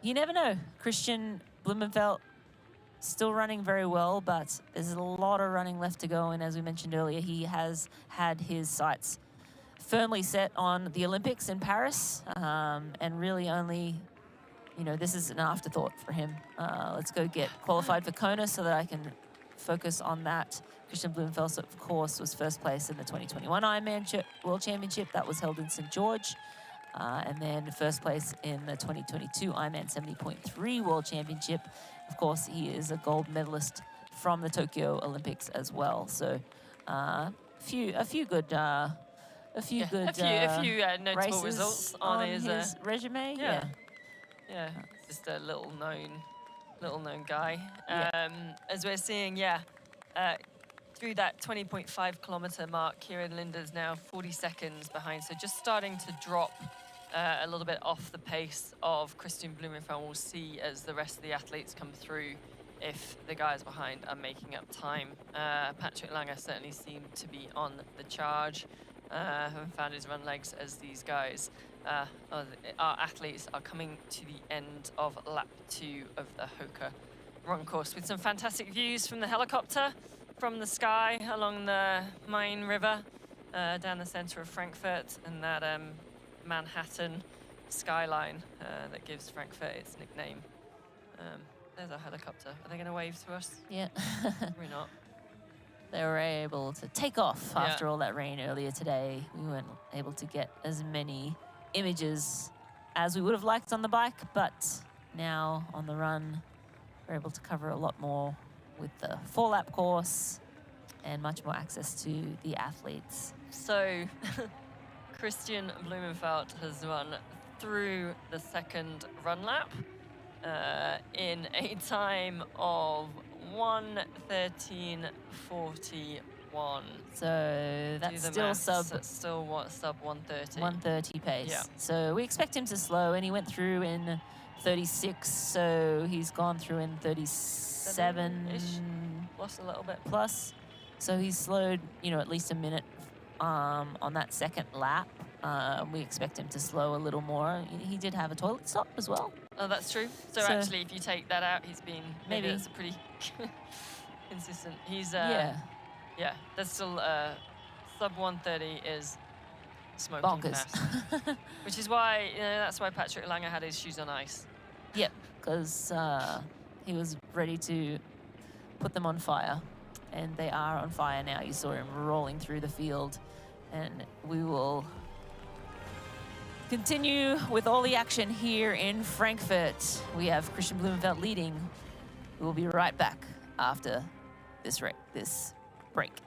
you never know. Kristian Blummenfelt still running very well, but there's a lot of running left to go. And as we mentioned earlier, he has had his sights firmly set on the Olympics in Paris, and really only, you know, this is an afterthought for him. Let's go get qualified for Kona so that I can focus on that. Kristian Blummenfelt, of course, was first place in the 2021 Ironman World Championship. That was held in St. George. And then first place in the 2022 Ironman 70.3 World Championship. Of course, he is a gold medalist from the Tokyo Olympics as well. So a few good notable races results on his resume. Yeah, just a little known guy. As we're seeing, through that 20.5 kilometer mark, Kieran Linders now 40 seconds behind, so just starting to drop a little bit off the pace of Kristian Blummenfelt. We'll see as the rest of the athletes come through if the guys behind are making up time. Patrick Lange certainly seemed to be on the charge. Haven't found his run legs as these guys, our athletes, are coming to the end of lap 2 of the Hoka run course, with some fantastic views from the helicopter from the sky along the Main River down the center of Frankfurt, and that Manhattan skyline that gives Frankfurt its nickname. There's our helicopter. Are they going to wave to us? Yeah. Probably not. They were able to take off after all that rain earlier today. We weren't able to get as many images as we would have liked on the bike, but now on the run, we're able to cover a lot more with the 4-lap course and much more access to the athletes. So, Kristian Blummenfelt has run through the second run lap in a time of 1:13:41. So that's still Still what, sub 1:30? 1:30 pace. Yeah. So we expect him to slow, and he went through in 36, so he's gone through in 37-ish. Lost a little bit. Plus. So he's slowed, you know, at least a minute on that second lap. We expect him to slow a little more. He did have a toilet stop as well. Oh, that's true. So actually, if you take that out, he's been maybe that's a pretty consistent. He's yeah. That's still sub 1:30 is smoking bonkers. fast, which is why that's why Patrick Lange had his shoes on ice. Yep, because he was ready to put them on fire, and they are on fire now. You saw him rolling through the field, and we will continue with all the action here in Frankfurt. We have Kristian Blummenfelt leading. We will be right back after this break.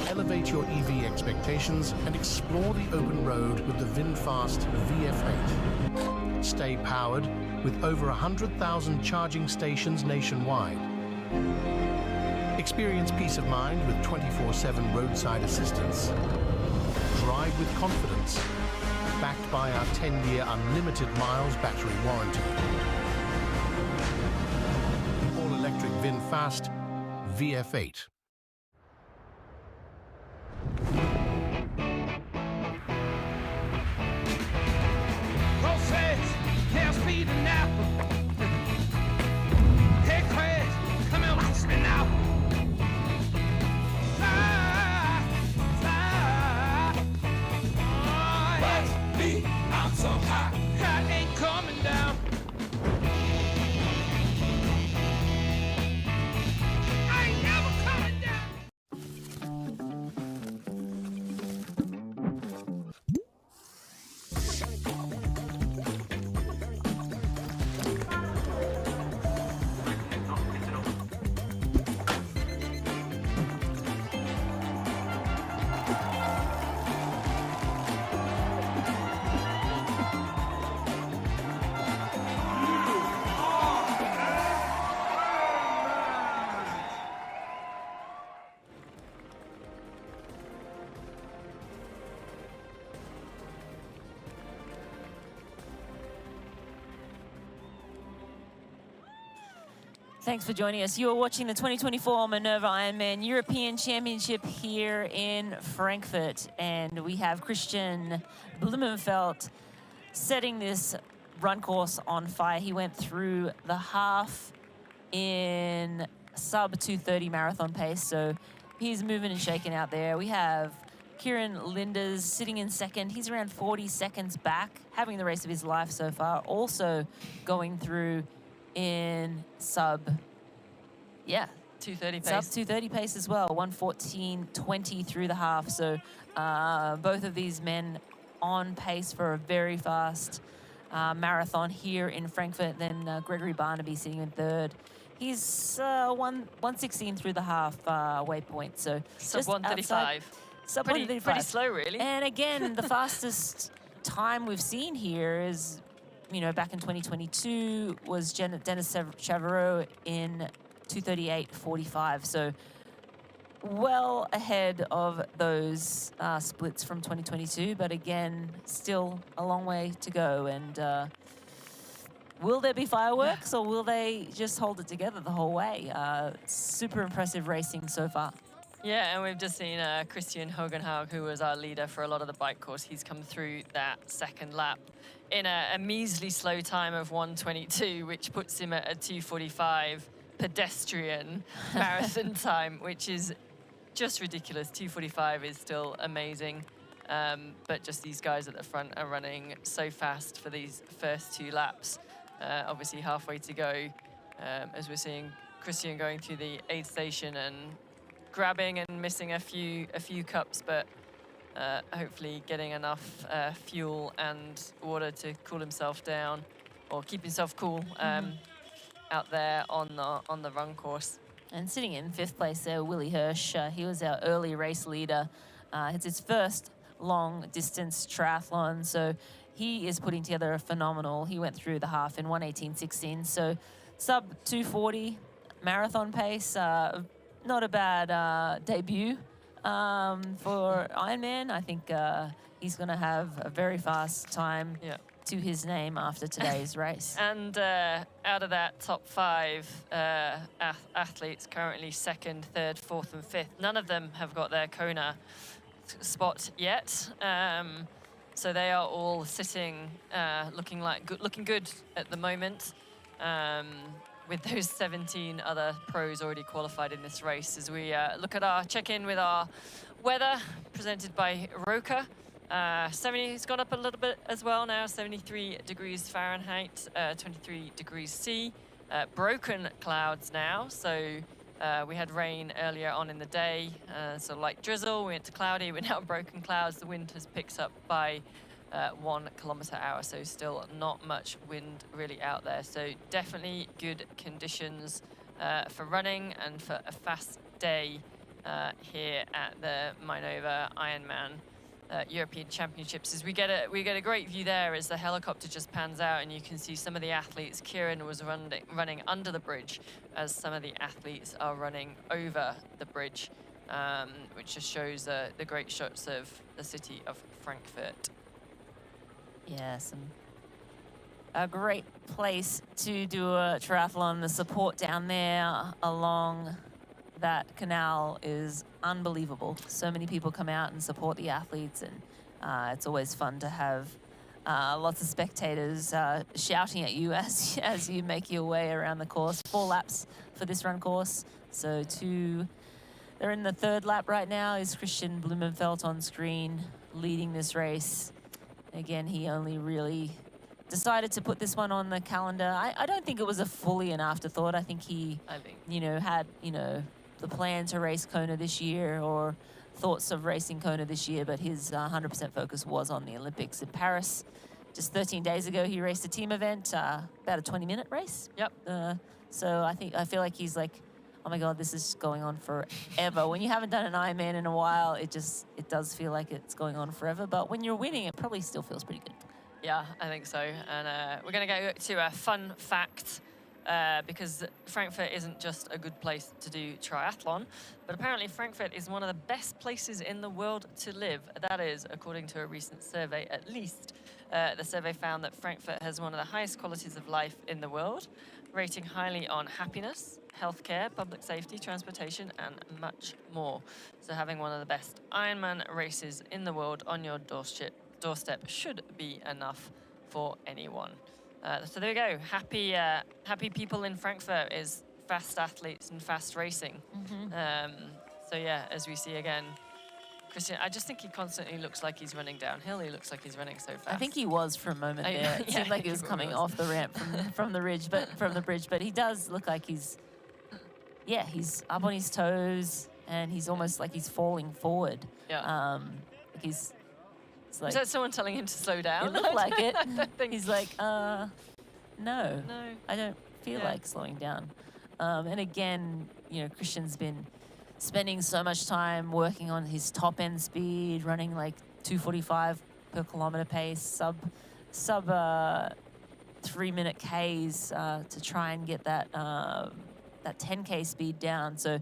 Elevate your EV expectations and explore the open road with the VinFast VF8. Stay powered with over 100,000 charging stations nationwide. Experience peace of mind with 24/7 roadside assistance. Drive with confidence, backed by our 10-year unlimited miles battery warranty. All-electric VinFast VF8. Now speeding now. Hey, Chris, come here, kiss me now. Fly, fly. Watch me, I'm so hot. I ain't coming down. I ain't never coming down. Thanks for joining us. You are watching the 2024 Mainova Ironman European Championship here in Frankfurt. And we have Kristian Blummenfelt setting this run course on fire. He went through the half in sub 2:30 marathon pace. So he's moving and shaking out there. We have Kieran Linders sitting in second. He's around 40 seconds back, having the race of his life so far. Also going through in sub 2:30 pace. Sub 2:30 pace as well, 1:14:20 through the half. So both of these men on pace for a very fast marathon here in Frankfurt. Then Gregory Barnaby sitting in third. He's 1:16 through the half waypoint. So sub just 1:35. Sub pretty 1:35. Pretty slow, really. And again, the fastest time we've seen here is, back in 2022 was Dennis Chavarot in 2:38:45. So well ahead of those splits from 2022, but again, still a long way to go. And will there be fireworks, or will they just hold it together the whole way? Super impressive racing so far. Yeah, and we've just seen Christian Hogenhaug, who was our leader for a lot of the bike course. He's come through that second lap in a measly slow time of 1:22, which puts him at a 2:45 pedestrian marathon time, which is just ridiculous. 2:45 is still amazing, but just these guys at the front are running so fast for these first two laps. Obviously halfway to go, as we're seeing Christian going through the aid station and grabbing and missing a few cups, but hopefully getting enough fuel and water to cool himself down, or keep himself cool out there on the run course. And sitting in fifth place there, Willie Hirsch. He was our early race leader It's his first long distance triathlon, so he is putting together a phenomenal. He went through the half in 1:18.16, so sub 2:40 marathon pace. Not a bad debut for Ironman. I think he's going to have a very fast time to his name after today's race. And out of that top 5 athletes, currently 2nd, 3rd, 4th and 5th, none of them have got their Kona spot yet. So they are all sitting, looking good at the moment. With those 17 other pros already qualified in this race. As we look at check in with our weather presented by Roka. 70 has gone up a little bit as well now, 73 degrees Fahrenheit, 23 degrees C. Broken clouds now, so we had rain earlier on in the day, so light drizzle, we went to cloudy, we're now broken clouds. The wind has picked up by 1 km/h, so still not much wind really out there. So definitely good conditions for running and for a fast day here at the Mainova Ironman European Championships. As we get a great view there as the helicopter just pans out, and you can see some of the athletes. Kieran was running under the bridge as some of the athletes are running over the bridge, which just shows the great shots of the city of Frankfurt. Yes, and a great place to do a triathlon. The support down there along that canal is unbelievable. So many people come out and support the athletes, and it's always fun to have lots of spectators shouting at you as you make your way around the course. 4 laps for this run course, so they're in the 3rd lap right now. Is Kristian Blummenfelt on screen leading this race. Again, he only really decided to put this one on the calendar. I don't think it was a fully an afterthought. I think he, had, the plan to race Kona this year or thoughts of racing Kona this year, but his 100% focus was on the Olympics in Paris. Just 13 days ago, he raced a team event, about a 20-minute race. Yep. So I feel like he's like, oh my God, this is going on forever. When you haven't done an Ironman in a while, it does feel like it's going on forever. But when you're winning, it probably still feels pretty good. Yeah, I think so. And we're going to go to a fun fact, because Frankfurt isn't just a good place to do triathlon, but apparently Frankfurt is one of the best places in the world to live. That is, according to a recent survey, at least. The survey found that Frankfurt has one of the highest qualities of life in the world, rating highly on happiness, healthcare, public safety, transportation, and much more. So having one of the best Ironman races in the world on your doorstep should be enough for anyone. So there we go. Happy people in Frankfurt is fast athletes and fast racing. So yeah, as we see again, Kristian, I just think he constantly looks like he's running downhill. He looks like he's running so fast. I think he was for a moment there. It seemed like he was coming off the ramp from the bridge, but he does look like he's up on his toes, and he's almost like he's falling forward. Yeah. Is that someone telling him to slow down? It looked like it. I don't think he's like, no, I don't feel like slowing down. And again, Kristian's been spending so much time working on his top end speed, running like 2:45 per kilometer pace, sub 3-minute Ks to try and get that 10K speed down. So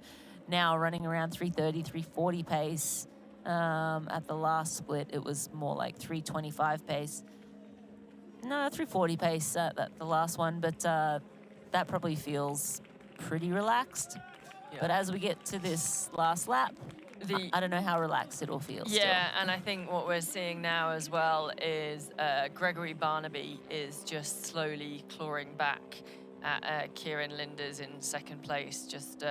now running around 3:30, 3:40 pace. At the last split, it was more like 3:25 pace. No, 3:40 pace at the last one, but that probably feels pretty relaxed. Yeah. But as we get to this last lap, I don't know how relaxed it'll feel. Yeah, and I think what we're seeing now as well is Gregory Barnaby is just slowly clawing back at Kieran Linders in 2nd place, just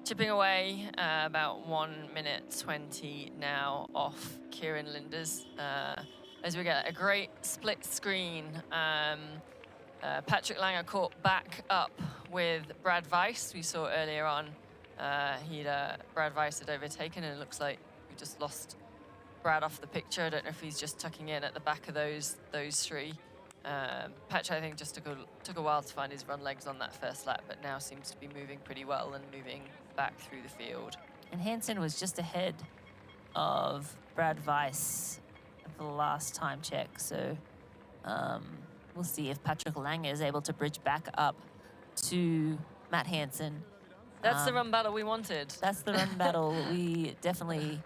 chipping away about 1:20 now off Kieran Linders. As we get a great split screen. Patrick Lange caught back up with Brad Weiss. We saw earlier on Brad Weiss had overtaken, and it looks like we just lost Brad off the picture. I don't know if he's just tucking in at the back of those 3. Patrick, I think, just took a while to find his run legs on that first lap, but now seems to be moving pretty well and moving back through the field. And Hansen was just ahead of Brad Weiss at the last time check. So we'll see if Patrick Lange is able to bridge back up to Matt Hansen. That's the run battle we wanted. That's the run battle we definitely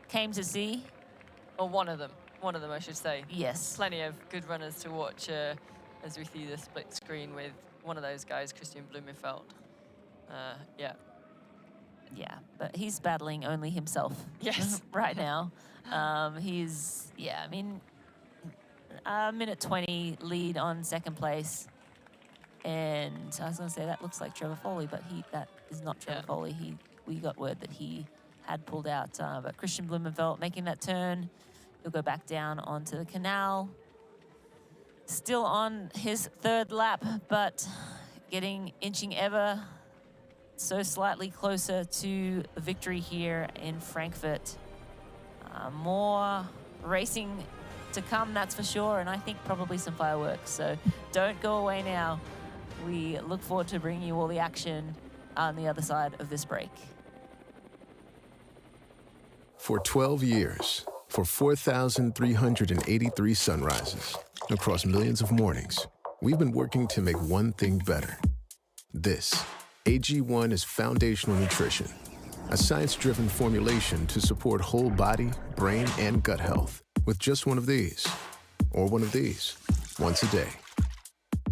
came to see. Or one of them. One of them, I should say. Yes. Plenty of good runners to watch as we see the split screen with one of those guys, Kristian Blummenfelt. Yeah. Yeah, but he's battling only himself. Yes. Right now. He's, yeah, I mean, minute 20 lead on second place. And I was going to say that looks like Trevor Foley, but that is not Trevor Foley. We got word that he had pulled out. But Kristian Blummenfelt making that turn. He'll go back down onto the canal. Still on his third lap, but inching ever so slightly closer to victory here in Frankfurt. More racing to come, that's for sure, and I think probably some fireworks. So don't go away now. We look forward to bringing you all the action on the other side of this break. For 12 years, for 4,383 sunrises, across millions of mornings, we've been working to make one thing better. This, AG1 is foundational nutrition, a science-driven formulation to support whole body, brain, and gut health with just one of these, or one of these, once a day.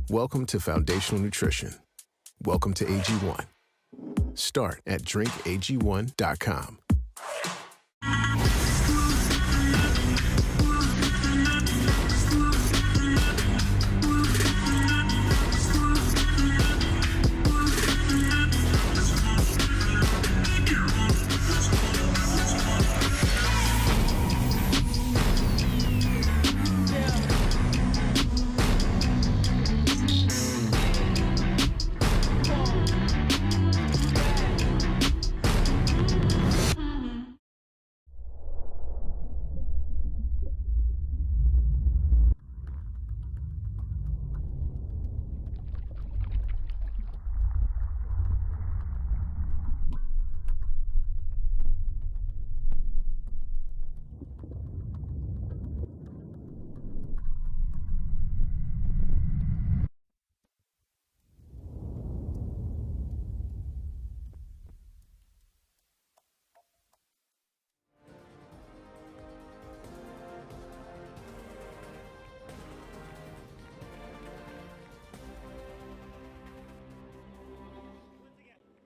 Welcome to Foundational Nutrition. Welcome to AG1. Start at drinkag1.com.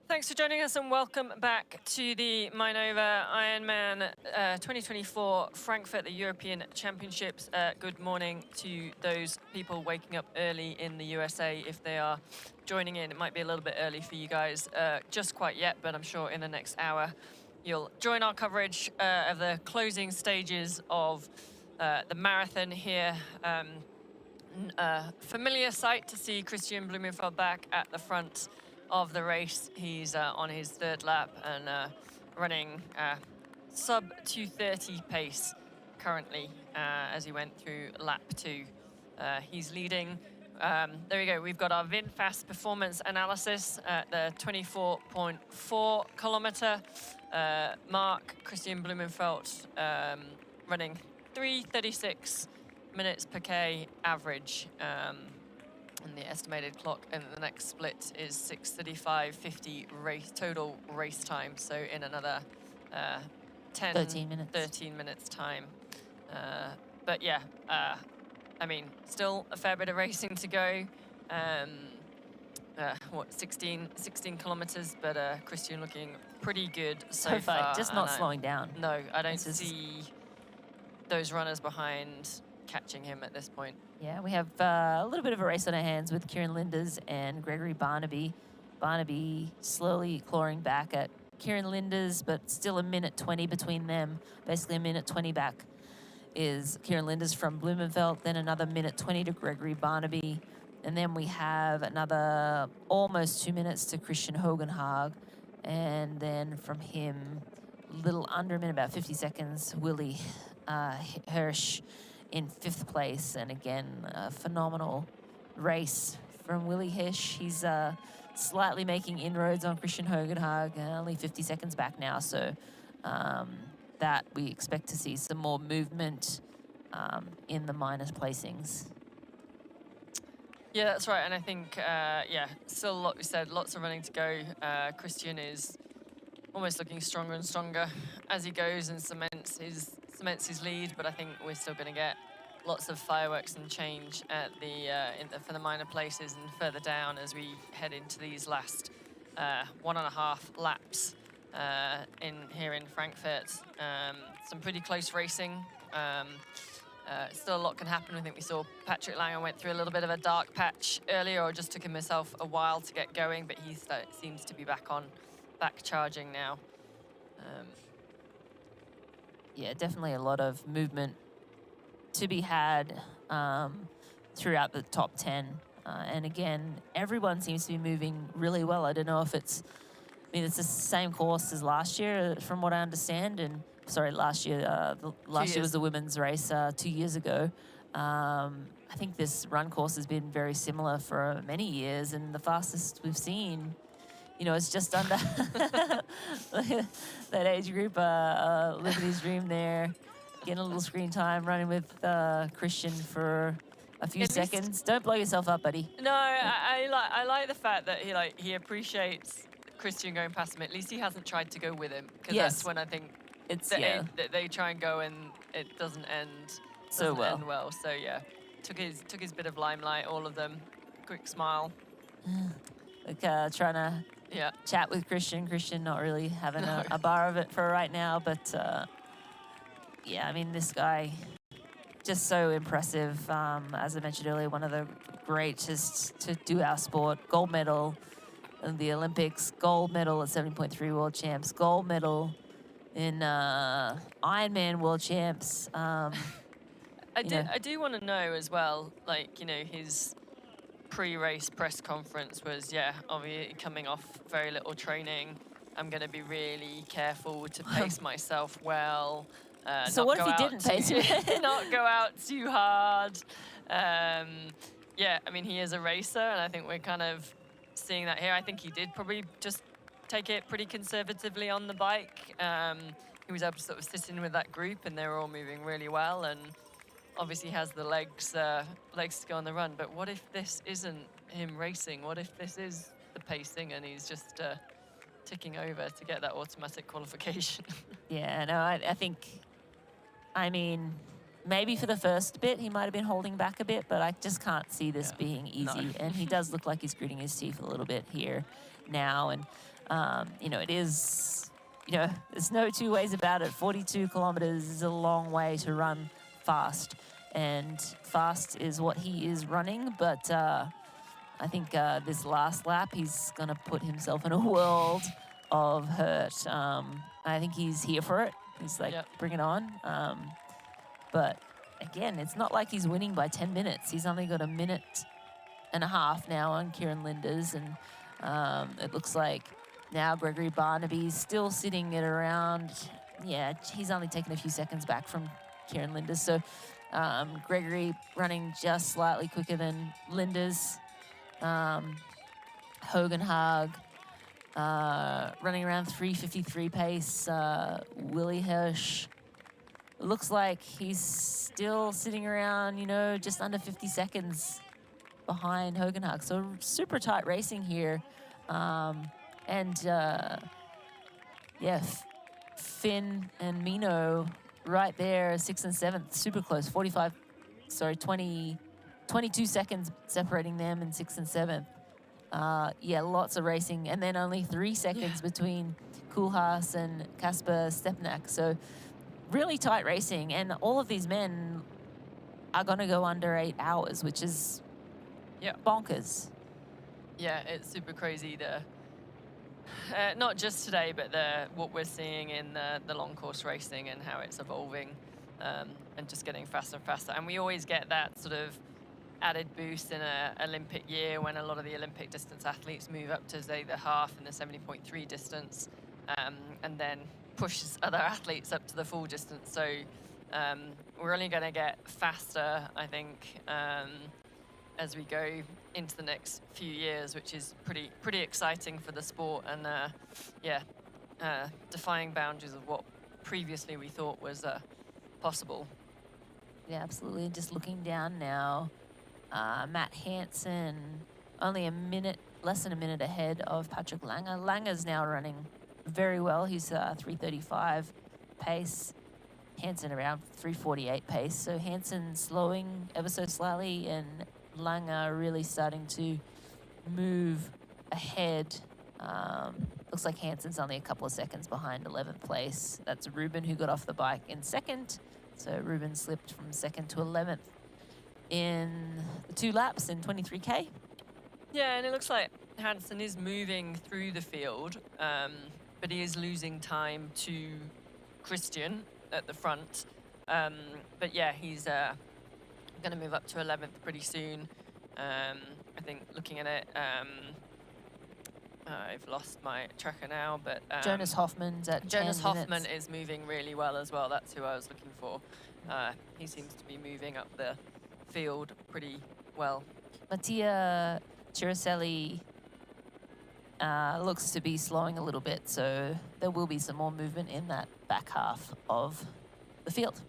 Thanks for joining us and welcome back to the Mainova Ironman 2024 Frankfurt, the European Championships. Good morning to those people waking up early in the USA. If they are joining in, it might be a little bit early for you guys, just quite yet, but I'm sure in the next hour you'll join our coverage of the closing stages of the marathon here. Familiar sight to see Kristian Blummenfelt back at the front of the race. He's on his third lap and running sub 2:30 pace currently as he went through lap 2. He's leading. There we go. We've got our VinFast performance analysis at the 24.4 kilometer mark. Kristian Blummenfelt running 3:36 minutes per K average. And the estimated clock in the next split is 6:35.50 total race time. So in another 13 minutes time. But yeah, I mean, still a fair bit of racing to go. 16 kilometers, but Kristian looking pretty good so far. Just not slowing down. No, I don't see those runners behind catching him at this point. Yeah, we have a little bit of a race on our hands with Kieran Linders and Gregory Barnaby. Barnaby slowly clawing back at Kieran Linders, but still a minute 20 between them. Basically a minute 20 back is Kieran Linders from Blummenfelt, then another minute 20 to Gregory Barnaby. And then we have another almost 2 minutes to Christian Hogenhaag. And then from him, little under a minute, about 50 seconds, Willie Hirsch in 5th place. And again, a phenomenal race from Willie Hirsch. He's slightly making inroads on Christian Hogenhaag, only 50 seconds back now. So that, we expect to see some more movement in the minor placings. Yeah, that's right. And I think, yeah, still, like we said, lots of running to go. Kristian is almost looking stronger and stronger as he goes and cements his lead. But I think we're still going to get lots of fireworks and change at for the minor places and further down as we head into these last 1.5 laps here in Frankfurt. Some pretty close racing. Still a lot can happen. I think we saw Patrick Lange went through a little bit of a dark patch earlier, or just took himself a while to get going, but he seems to be back charging now. Yeah, definitely a lot of movement to be had throughout the top 10. And again, everyone seems to be moving really well. I don't know if it's the same course as last year, from what I understand. And sorry, last year, last year was the women's race 2 years ago. I think this run course has been very similar for many years, and the fastest we've seen, you know, it's just under that age group, living his dream there, getting a little screen time, running with Kristian for a few seconds. Don't blow yourself up, buddy. No, I like the fact that he appreciates Kristian going past him. At least he hasn't tried to go with him, because that's when I think they try and go and it doesn't end well. So yeah, took his bit of limelight, all of them. Quick smile. Like trying to chat with Kristian. Kristian not really having a bar of it for right now, but yeah, I mean, this guy just so impressive. As I mentioned earlier, one of the greatest to do our sport. Gold medal in the Olympics, gold medal at 70.3 World Champs, gold medal in Ironman World Champs. I do want to know as well, like, you know, his pre-race press conference was, obviously coming off very little training. I'm going to be really careful to pace myself well. So what if he didn't pace it? Not go out too hard. Yeah, I mean, he is a racer, and I think we're kind of seeing that here. I think he did probably just take it pretty conservatively on the bike. He was able to sort of sit in with that group, and they were all moving really well, and obviously has the legs to go on the run. But what if this isn't him racing? What if this is the pacing and he's just ticking over to get that automatic qualification? Yeah, no, I think, I mean, maybe for the first bit he might have been holding back a bit, but I just can't see this being easy. No. And he does look like he's gritting his teeth a little bit here now. And, you know, it is, you know, there's no two ways about it. 42 kilometers is a long way to run fast. And fast is what he is running. But I think this last lap, he's going to put himself in a world of hurt. I think he's here for it. He's like, bring it on. But again, it's not like he's winning by 10 minutes. He's only got 1.5 minutes now on Kieran Linders. And it looks like now Gregory Barnaby's still sitting at around, he's only taken a few seconds back from Kieran Linders. So Gregory running just slightly quicker than Linders. Hogan Haag running around 3:53 pace. Willie Hirsch looks like he's still sitting around, you know, just under 50 seconds behind Hogan Haag. So super tight racing here. Finn and Mino right there, 6th and 7th, super close. 22 seconds separating them in 6th and 7th. Lots of racing, and then only 3 seconds between Koolhaas and Kasper Stepnak. So really tight racing, and all of these men are going to go under 8 hours, which is bonkers. Yeah, it's super crazy to not just today, but what we're seeing in the long course racing and how it's evolving, and just getting faster and faster. And we always get that sort of added boost in an Olympic year when a lot of the Olympic distance athletes move up to, say, the half and the 70.3 distance, and then pushes other athletes up to the full distance. So we're only going to get faster, I think, as we go into the next few years, which is pretty exciting for the sport, and defying boundaries of what previously we thought was possible. Yeah, absolutely. Just looking down now, Matt Hansen only less than a minute ahead of Patrick Lange. Lange's now running very well. He's 3:35 pace. Hansen around 3:48 pace. So Hansen slowing ever so slightly, and Lange really starting to move ahead. Looks like Hansen's only a couple of seconds behind 11th place. That's Ruben, who got off the bike in second. So Ruben slipped from second to 11th in the 2 laps in 23K. Yeah, and it looks like Hansen is moving through the field, but he is losing time to Kristian at the front. But yeah, he's going to move up to 11th pretty soon. I think looking at it, I've lost my tracker now, but Jonas Hoffman's at Jonas 10 Hoffman minutes. is moving really well as well. That's who I was looking for. He seems to be moving up the field pretty well. Mattia Chiriselli looks to be slowing a little bit, so there will be some more movement in that back half of the field.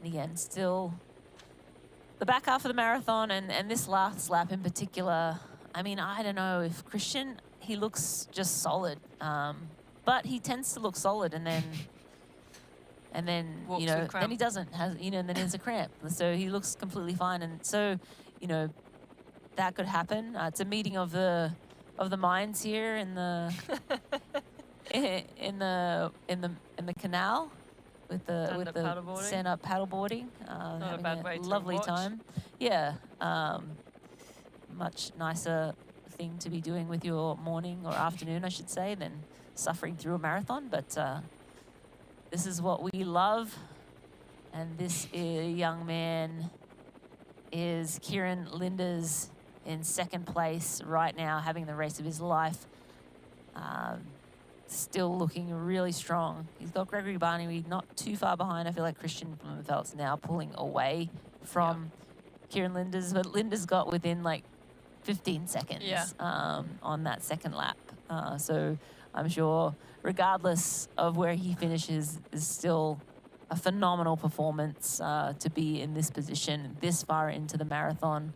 And again, still the back half of the marathon and this last lap in particular. I mean, I don't know if Kristian, he looks just solid, but he tends to look solid and then Walks you know, with cramp. then he doesn't, and then there's a cramp. So he looks completely fine, and so that could happen. It's a meeting of the minds here in the in the canal with the stand-up paddleboarding. Not a bad way to lovely watch. time. Yeah, much nicer thing to be doing with your morning or afternoon, I should say, than suffering through a marathon. But this is what we love, and this young man is Kieran Linders in second place right now, having the race of his life. Still looking really strong. He's got Gregory Barney not too far behind. I feel like Kristian Blummenfelt's now pulling away from Kieran Linders, but Linders got within like 15 seconds on that second lap. So I'm sure, regardless of where he finishes, is still a phenomenal performance to be in this position this far into the marathon.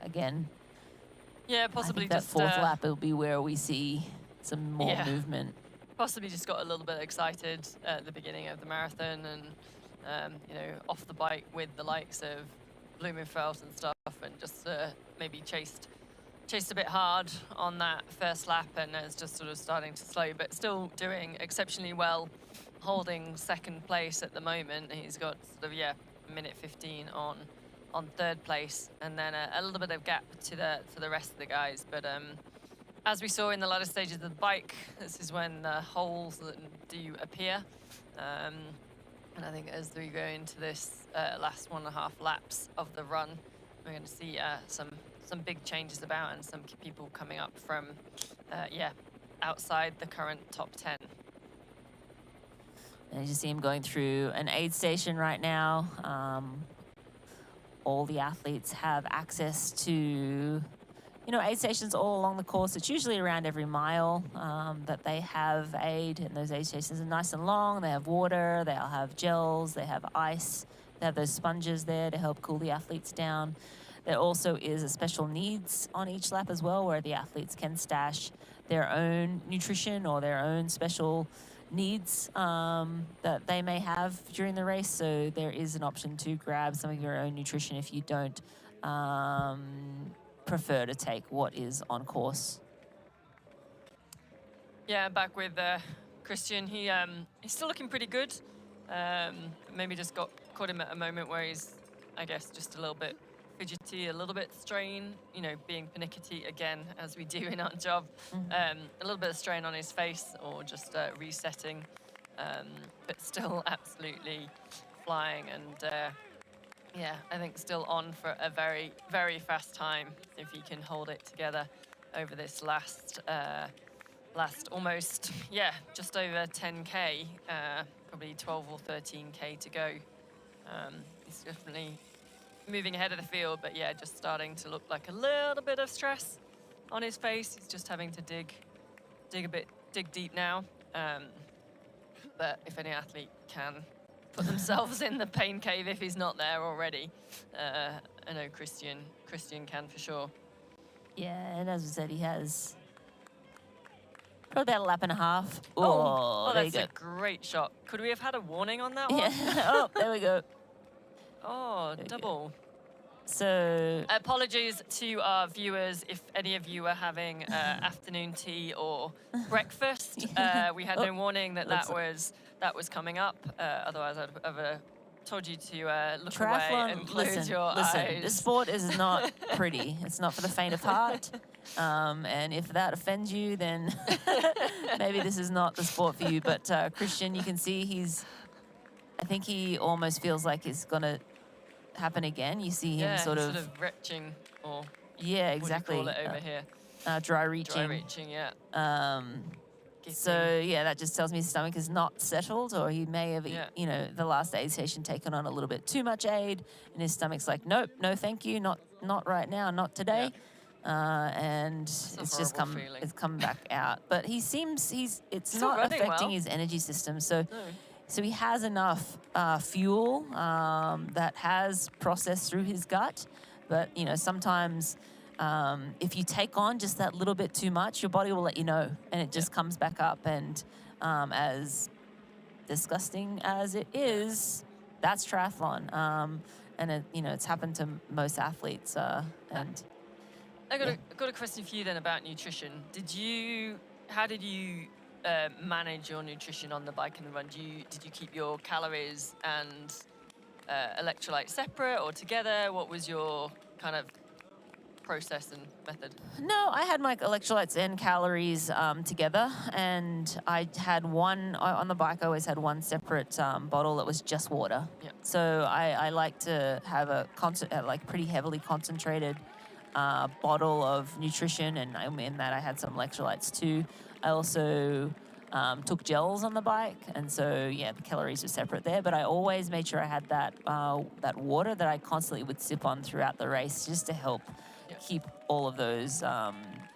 Again, Yeah, possibly I think that just fourth lap will be where we see some more movement. Possibly just got a little bit excited at the beginning of the marathon, and off the bike with the likes of Blumenfeld and stuff, and just maybe chased a bit hard on that first lap, and is just sort of starting to slow, but still doing exceptionally well, holding second place at the moment. He's got sort of a minute 15 on third place, and then a little bit of gap to the rest of the guys. But as we saw in the latter stages of the bike, this is when the holes do appear. And I think as we go into this last 1.5 laps of the run, we're going to see some big changes about, and some people coming up from outside the current top 10. And you see him going through an aid station right now. All the athletes have access to, aid stations all along the course. It's usually around every mile that they have aid, and those aid stations are nice and long. They have water, they'll have gels, they have ice, they have those sponges there to help cool the athletes down. There also is a special needs on each lap as well, where the athletes can stash their own nutrition or their own special needs that they may have during the race. So there is an option to grab some of your own nutrition if you don't prefer to take what is on course. Yeah, back with Kristian. He's still looking pretty good. Maybe just caught him at a moment where he's, I guess, just a little bit fidgety, a little bit strain, being pernickety again, as we do in our job. A little bit of strain on his face, or just resetting, but still absolutely flying. And I think still on for a very, very fast time, if he can hold it together over this last almost, just over 10K, probably 12 or 13K to go. He's definitely moving ahead of the field, but yeah, just starting to look like a little bit of stress on his face. He's just having to dig deep now. But if any athlete can put themselves in the pain cave if he's not there already, I know Kristian can for sure. Yeah, and as I said, he has probably about a lap and a half. Oh, there you that's go. a great shot. Could we have had a warning on that one? Yeah. Oh, there we go. Oh, double. So apologies to our viewers if any of you were having afternoon tea or breakfast. We had no warning that that was coming up. Otherwise, I'd have told you to look away and close your eyes. The sport is not pretty. It's not for the faint of heart. And if that offends you, then maybe this is not the sport for you. But Kristian, you can see I think he almost feels like it's going to happen again. You see him sort of retching, or yeah, exactly. What do you call it over here? Dry reaching. Dry reaching, yeah. So yeah, that just tells me his stomach is not settled, or he may have, you know, the last aid station taken on a little bit too much aid, and his stomach's like, nope, no, thank you, not right now, not today. And it's just come back out. But he seems it's Still not affecting well. his energy system. So. No. So he has enough fuel that has processed through his gut, but you know sometimes if you take on just that little bit too much, your body will let you know, and it just comes back up. And as disgusting as it is, that's triathlon, and it's happened to most athletes. And I got a question for you then about nutrition. How did you manage your nutrition on the bike and the run? Did you keep your calories and electrolytes separate or together? What was your kind of process and method? No, I had my electrolytes and calories together, and I had one on the bike. I always had one separate bottle that was just water. Yep. So I like to have a pretty heavily concentrated bottle of nutrition, and in that I had some electrolytes too. I also took gels on the bike, and so yeah, the calories were separate there. But I always made sure I had that water that I constantly would sip on throughout the race, just to help keep all of those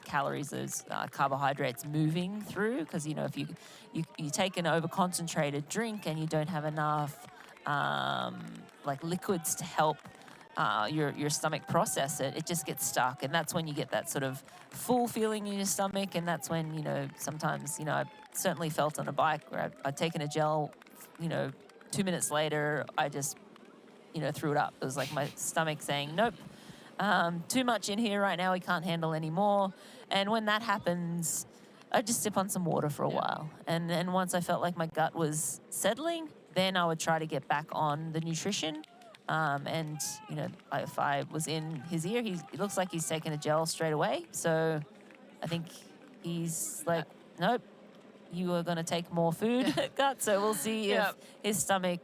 calories, those carbohydrates moving through. Because you know, if you take an over-concentrated drink and you don't have enough liquids to help your stomach process it, it just gets stuck, and that's when you get that sort of full feeling in your stomach. And that's when, you know, sometimes, you know, I certainly felt on a bike where I'd taken a gel, you know, 2 minutes later I just, you know, threw it up. It was like my stomach saying, nope, too much in here right now, we can't handle any more. And when that happens, I just sip on some water for a while, and then once I felt like my gut was settling, then I would try to get back on the nutrition. And, you know, if I was in his ear, it looks like he's taken a gel straight away. So I think he's like, nope, you are going to take more food, gut. So we'll see if his stomach...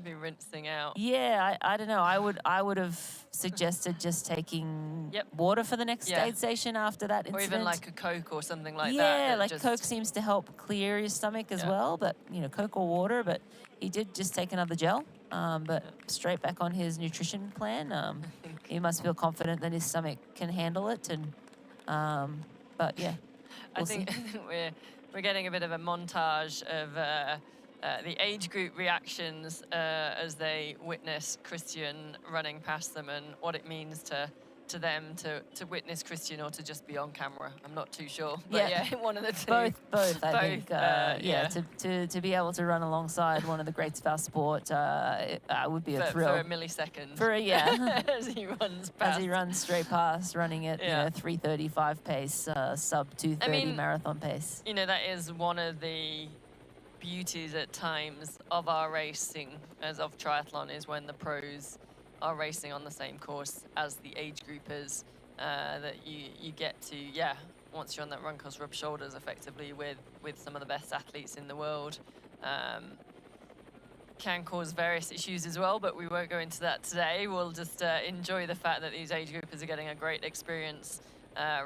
be rinsing out. Yeah, I don't know. I would have suggested just taking water for the next aid station after that incident. Or even like a Coke or something like that. Yeah, like Coke seems to help clear your stomach as well. But, you know, Coke or water. But he did just take another gel. But straight back on his nutrition plan. He must feel confident that his stomach can handle it. And but yeah, I think we're getting a bit of a montage of the age group reactions as they witness Kristian running past them, and what it means to them to witness Kristian or to just be on camera. I'm not too sure, but yeah, one of the two. Both. I think. To be able to run alongside one of the greats of our sport, would be a thrill. For a millisecond. As he runs past. As he runs straight past, running at 3:35 pace, sub 2:30 marathon pace. You know, that is one of the beauties at times of our racing, as of triathlon, is when the pros are racing on the same course as the age groupers, that you get to, once you're on that run course, rub shoulders effectively with some of the best athletes in the world. Can cause various issues as well, but we won't go into that today. We'll just enjoy the fact that these age groupers are getting a great experience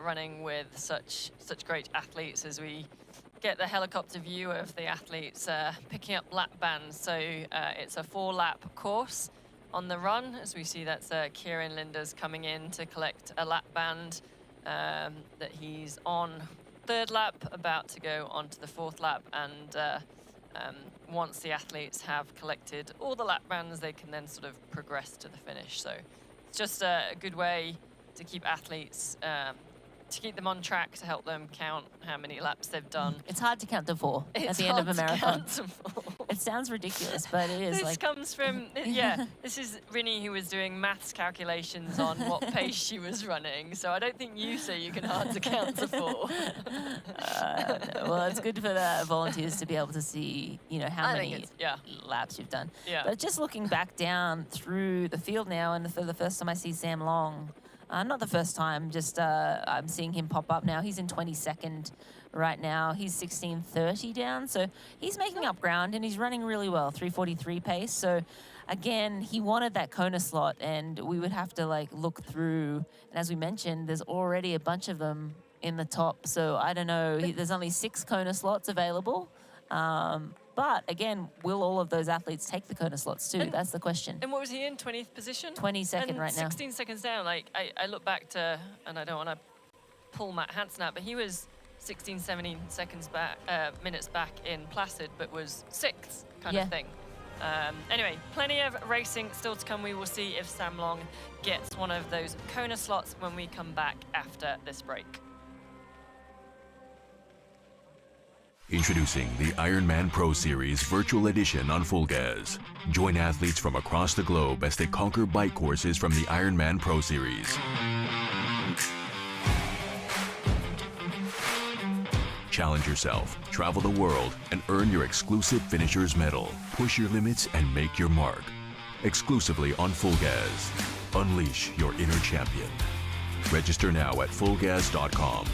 running with such great athletes, as we get the helicopter view of the athletes picking up lap bands. So it's a 4-lap course. on the run, as we see that's Kieran Linders coming in to collect a lap band that he's on 3rd lap, about to go on to the 4th lap, and once the athletes have collected all the lap bands, they can then sort of progress to the finish. So it's just a good way to keep athletes, to keep them on track, to help them count how many laps they've done. It's hard to count to 4 at the end of a marathon. It sounds ridiculous, but it is. This like, comes from, yeah, this is Rinny who was doing maths calculations on what pace she was running. So I don't think you say you can hard to count to 4. No. Well, it's good for the volunteers to be able to see, you know, how many laps you've done. Yeah. But just looking back down through the field now, and for the first time I see Sam Long, not the first time, just I'm seeing him pop up now. He's in 22nd right now. He's 16:30 down, so he's making up ground, and he's running really well, 3:43 pace. So again, he wanted that Kona slot, and we would have to like look through. And as we mentioned, there's already a bunch of them in the top. So I don't know, there's only 6 Kona slots available. But again, will all of those athletes take the Kona slots too? That's the question. And what was he in, 20th position? 22nd and right now. 16 seconds down. Like, I look back to, and I don't want to pull Matt Hansen out, but he was 16, 17 seconds back, minutes back in Placid, but was 6th kind of thing. Anyway, plenty of racing still to come. We will see if Sam Long gets one of those Kona slots when we come back after this break. Introducing the Ironman Pro Series Virtual Edition on Full Gas. Join athletes from across the globe as they conquer bike courses from the Ironman Pro Series. Challenge yourself, travel the world, and earn your exclusive finisher's medal. Push your limits and make your mark. Exclusively on Full Gas. Unleash your inner champion. Register now at fullgas.com.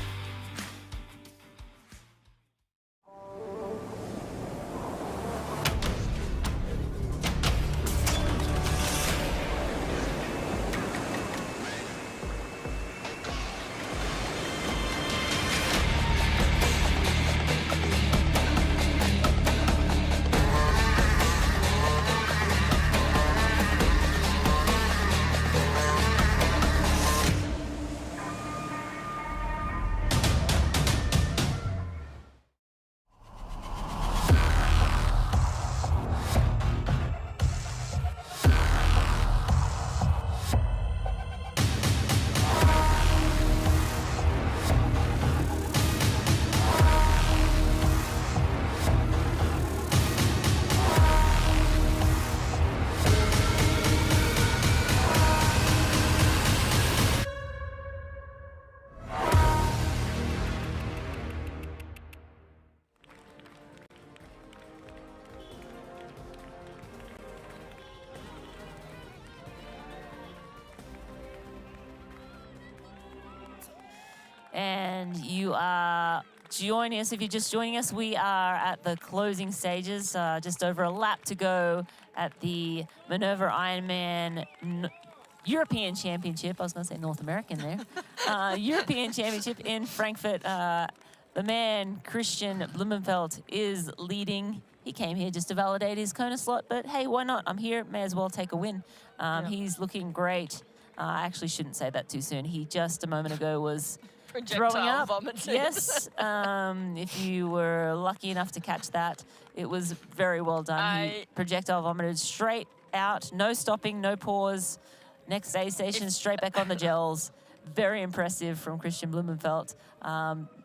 And you are joining us. If you're just joining us, we are at the closing stages, just over a lap to go at the Mainova Ironman European Championship. I was going to say North American there. European Championship in Frankfurt. The man, Kristian Blummenfelt, is leading. He came here just to validate his Kona slot, but hey, why not? I'm here, may as well take a win. He's looking great. I actually shouldn't say that too soon. He just a moment ago was throwing up. Vomiting. Yes, if you were lucky enough to catch that, it was very well done. He projectile vomited straight out, no stopping, no pause. Next aid station, straight back on the gels. Very impressive from Kristian Blummenfelt.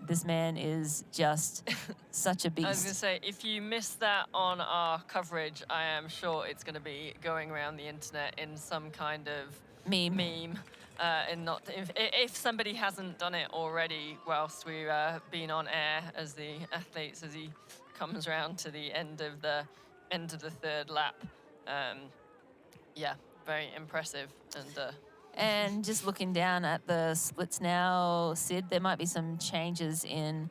This man is just such a beast. I was going to say, if you missed that on our coverage, I am sure it's going to be going around the internet in some kind of meme. And not if somebody hasn't done it already whilst we've been on air as the athletes, as he comes around to the end of the 3rd lap. Yeah, very impressive. And just looking down at the splits now, Sid, there might be some changes in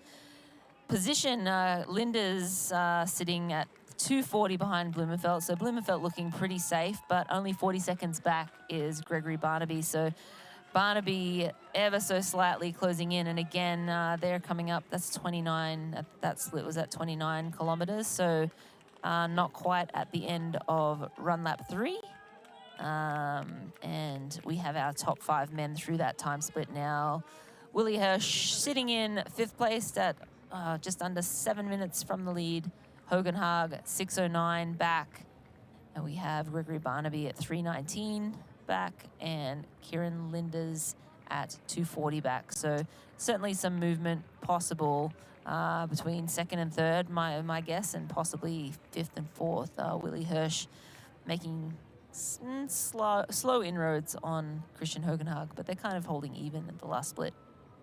position. Linda's sitting at 2:40 behind Blummenfelt, so Blummenfelt looking pretty safe, but only 40 seconds back is Gregory Barnaby. So Barnaby ever so slightly closing in, and again, they're coming up. That's 29, that split was at 29 kilometers, so not quite at the end of run lap 3. And we have our top 5 men through that time split now. Willie Hirsch sitting in 5th place at just under 7 minutes from the lead. Hogan Haag at 6:09 back. And we have Gregory Barnaby at 3:19 back, and Kieran Linders at 2:40 back. So certainly some movement possible between 2nd and 3rd, my guess, and possibly 5th and 4th. Willie Hirsch making slow inroads on Christian Hogenhaag, but they're kind of holding even at the last split.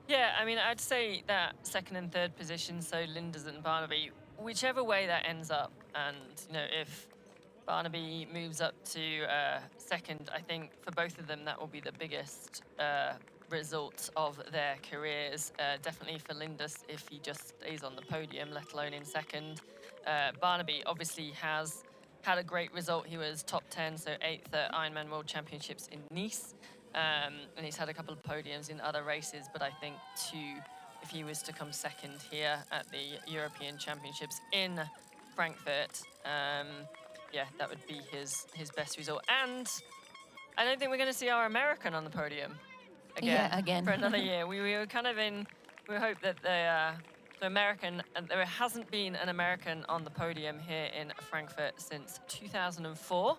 Yeah, I mean, I'd say that 2nd and 3rd position, so Linders and Barnaby, whichever way that ends up, and, you know, if Barnaby moves up to 2nd, I think for both of them that will be the biggest result of their careers. Definitely for Linders if he just stays on the podium, let alone in 2nd. Barnaby obviously has had a great result. He was top 10, so 8th at Ironman World Championships in Nice. And he's had a couple of podiums in other races, but I think if he was to come 2nd here at the European Championships in Frankfurt, yeah, that would be his best result. And I don't think we're going to see our American on the podium again. For another year. We were kind of we hope that the American, and there hasn't been an American on the podium here in Frankfurt since 2004,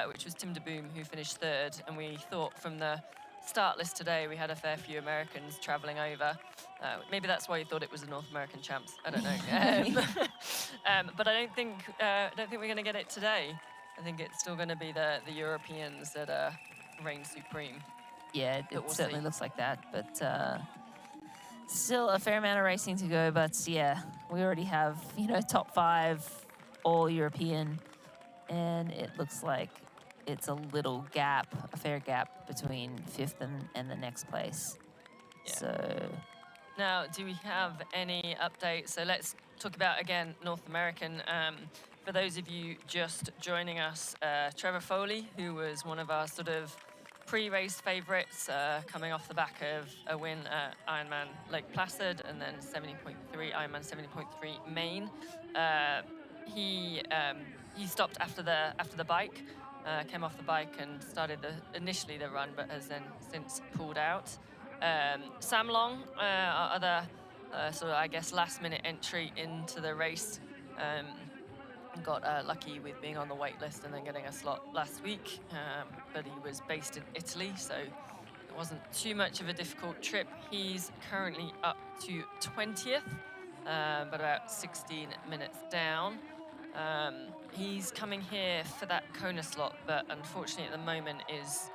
which was Tim de Boom, who finished 3rd. And we thought from the start list today, we had a fair few Americans traveling over. Maybe that's why you thought it was the North American champs. I don't know. But I don't think we're going to get it today. I think it's still going to be the Europeans that reign supreme. Yeah, it certainly looks like that. But still a fair amount of racing to go. But yeah, we already have, top 5 all European, and it looks like it's a little gap, a fair gap between 5th and the next place. Yeah. So now, do we have any updates? So let's talk about, again, North American. For those of you just joining us, Trevor Foley, who was one of our sort of pre-race favourites, coming off the back of a win at Ironman Lake Placid and then 70.3 Ironman 70.3 Maine. He stopped after the bike, came off the bike and started initially the run, but has then since pulled out. Sam Long, our other sort of, I guess, last-minute entry into the race, got lucky with being on the wait list and then getting a slot last week, but he was based in Italy, so it wasn't too much of a difficult trip. He's currently up to 20th, but about 16 minutes down. He's coming here for that Kona slot, but unfortunately at the moment is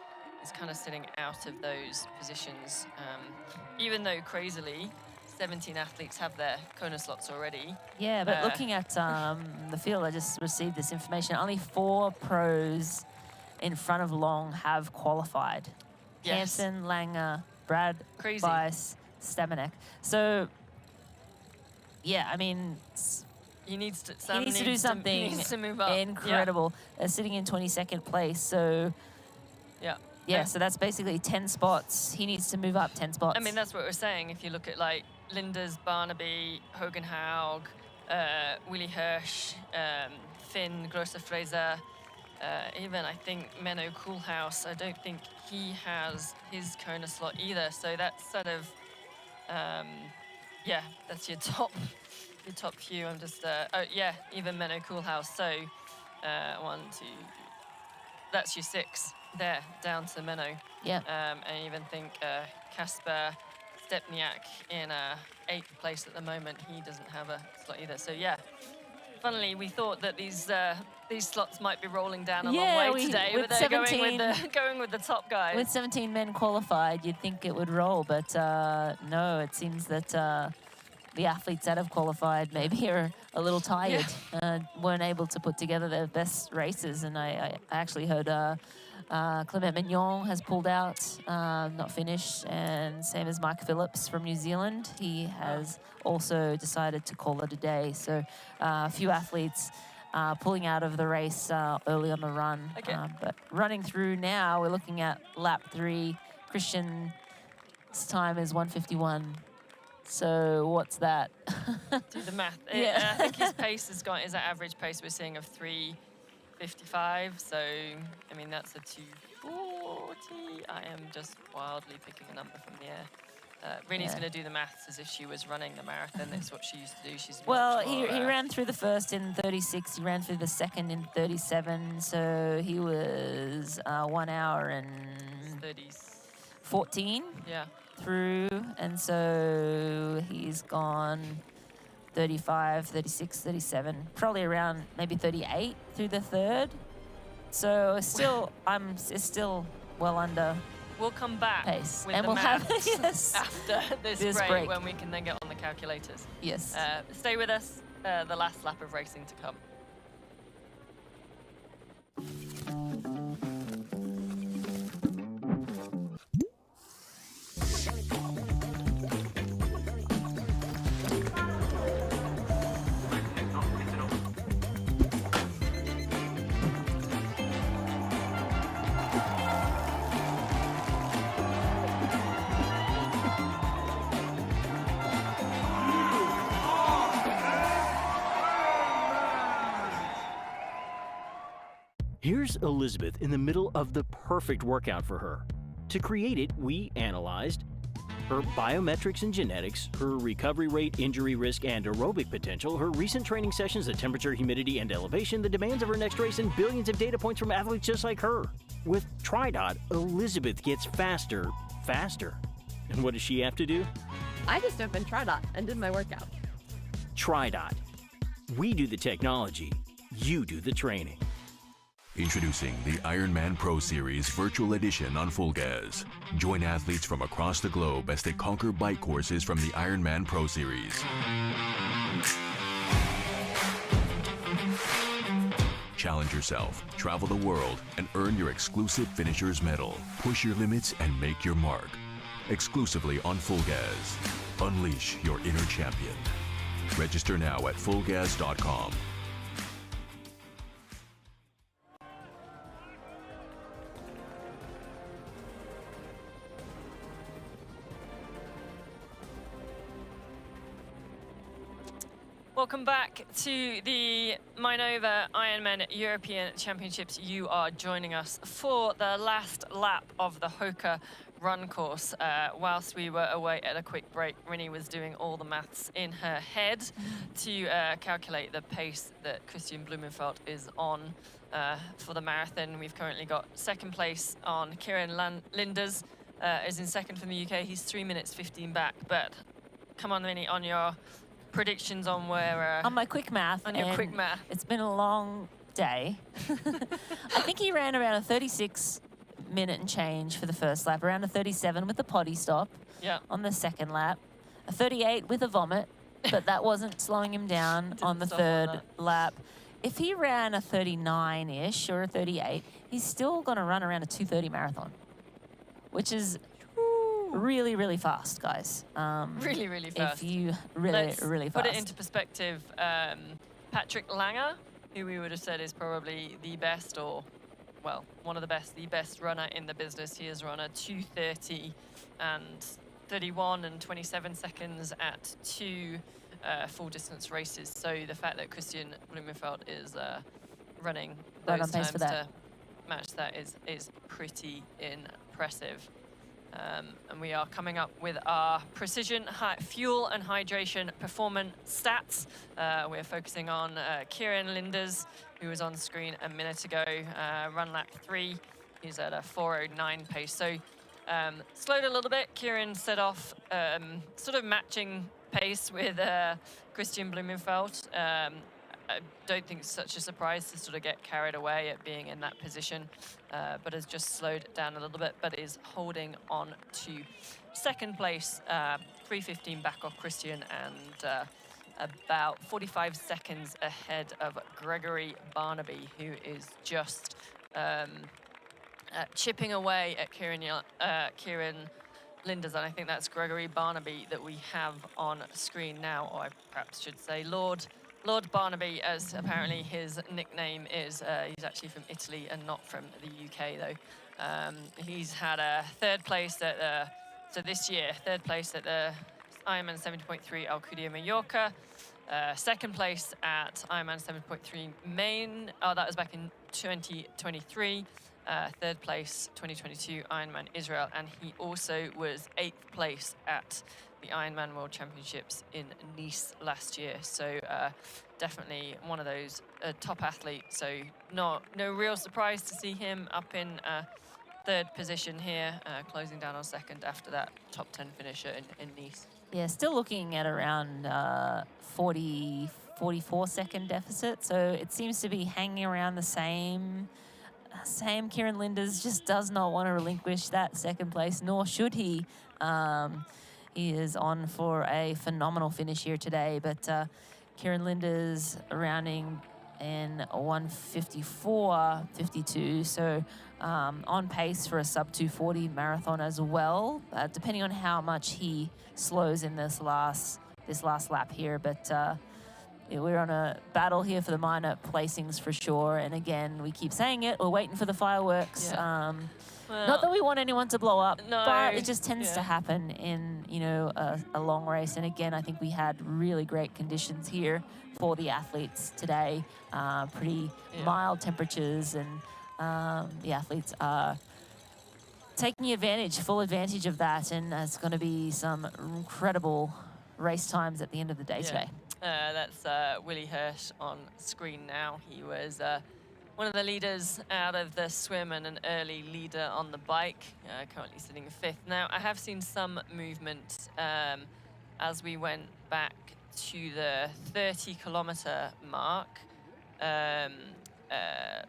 kind of sitting out of those positions, even though crazily 17 athletes have their Kona slots already. yeah, but looking at the field, I just received this information. Only 4 pros in front of Long have qualified. Yes. Hansen, Lange, Brad, Crazy. Weiss, Stamenek. So, yeah, I mean, he needs to do something He needs to move up. incredible. Sitting in 22nd place, so Yeah. so that's basically 10 spots. He needs to move up 10 spots. I mean, that's what we're saying. If you look at like Linders, Barnaby, Hogenhaug, Willie Hirsch, Finn, Grosser Fraser, even I think Menno Koolhaus, I don't think he has his Kona slot either. So that's sort of, that's your top few. I'm just, even Menno Koolhaus. So 1, 2, that's your 6 there, down to Menno. Yeah. And even think Kasper Stepniak in 8th place at the moment. He doesn't have a slot either. So yeah, funnily we thought that these slots might be rolling down a long way today, but they're going with the top guys. With 17 men qualified, you'd think it would roll, but no, it seems that the athletes that have qualified maybe are a little tired, weren't able to put together their best races. And I actually heard Clement Mignon has pulled out, not finished, and same as Mike Phillips from New Zealand. He has also decided to call it a day. So a few athletes pulling out of the race early on the run. Okay. But running through now, we're looking at lap 3. Christian's time is 1:51. So what's that? Do the math. Yeah. I think his pace is that average pace we're seeing of 3:51 55. So, I mean, that's a 240. I am just wildly picking a number from the air. Rinny's going to do the maths as if she was running the marathon. That's what she used to do. She's Well, much more, he ran through the first in 36. He ran through the second in 37. So he was 1 hour and 14 through. And so he's gone 35, 36, 37, probably around maybe 38 through the third. So still, it's still well under. We'll come back pace. with And the we'll have maths after this break, break when we can then get on the calculators. Yes. Stay with us. The last lap of racing to come. Here's Elizabeth in the middle of the perfect workout for her. To create it, we analyzed her biometrics and genetics, her recovery rate, injury risk, and aerobic potential, her recent training sessions, the temperature, humidity, and elevation, the demands of her next race, and billions of data points from athletes just like her. With TriDot, Elizabeth gets faster. And what does she have to do? I just opened TriDot and did my workout. TriDot. We do the technology, you do the training. Introducing the Ironman Pro Series Virtual Edition on Full Gas. Join athletes from across the globe as they conquer bike courses from the Ironman Pro Series. Challenge yourself, travel the world, and earn your exclusive finisher's medal. Push your limits and make your mark. Exclusively on Full Gas. Unleash your inner champion. Register now at fullgas.com. Welcome back to the Mainova Ironman European Championships. You are joining us for the last lap of the Hoka run course. Whilst we were away at a quick break, Rinny was doing all the maths in her head to calculate the pace that Kristian Blummenfelt is on for the marathon. We've currently got second place on Kieran Linders, is in second from the UK. He's 3 minutes 15 back, but come on, Rinny, on your predictions on where... on my quick math. On your quick math. It's been a long day. I think he ran around a 36-minute and change for the first lap, around a 37 with the potty stop on the second lap, a 38 with a vomit, but that wasn't slowing him down on the third lap. If he ran a 39-ish or a 38, he's still going to run around a 2:30 marathon, which is really, really fast, guys. Really, really fast. If you really fast. Put it into perspective, Patrick Lange, who we would have said is probably the best, or, well, one of the best runner in the business. He has run a 2:30 and 31 and 27 seconds at 2 full-distance races. So the fact that Kristian Blummenfelt is running those times to match that is pretty impressive. And we are coming up with our precision fuel and hydration performance stats. We're focusing on Kieran Linders, who was on screen a minute ago, run lap 3. He's at a 4:09 pace. So slowed a little bit. Kieran set off sort of matching pace with Kristian Blummenfelt. I don't think it's such a surprise to sort of get carried away at being in that position, but has just slowed down a little bit, but is holding on to second place, 3:15 back off Kristian, and about 45 seconds ahead of Gregory Barnaby, who is just chipping away at Kieran Linders, and I think that's Gregory Barnaby that we have on screen now, or I perhaps should say Lord Barnaby, as apparently his nickname is. He's actually from Italy and not from the UK, though. He's had a third place at, so this year, third place at the Ironman 70.3 Alcudia Mallorca, second place at Ironman 7.3 Main. Oh, that was back in 2023. Third place, 2022 Ironman Israel. And he also was 8th place at the Ironman World Championships in Nice last year. So definitely one of those top athletes. So no real surprise to see him up in third position here, closing down on second after that top 10 finisher in Nice. Yeah, still looking at around 44 second deficit. So it seems to be hanging around the same. Kieran Linders just does not want to relinquish that second place, nor should he. He is on for a phenomenal finish here today, but Kieran Linders rounding in 1:54.52, so on pace for a sub 2:40 marathon as well, depending on how much he slows in this last lap here. But yeah, we're on a battle here for the minor placings for sure. And again, we keep saying it, we're waiting for the fireworks. Yeah. Not that we want anyone to blow up, No, but it just tends to happen in, a long race. And again, I think we had really great conditions here for the athletes today. Pretty mild temperatures, and the athletes are taking full advantage of that. And it's going to be some incredible race times at the end of the day today. That's Willie Hirsch on screen now. He was one of the leaders out of the swim and an early leader on the bike, currently sitting 5th. Now, I have seen some movement as we went back to the 30-kilometer mark.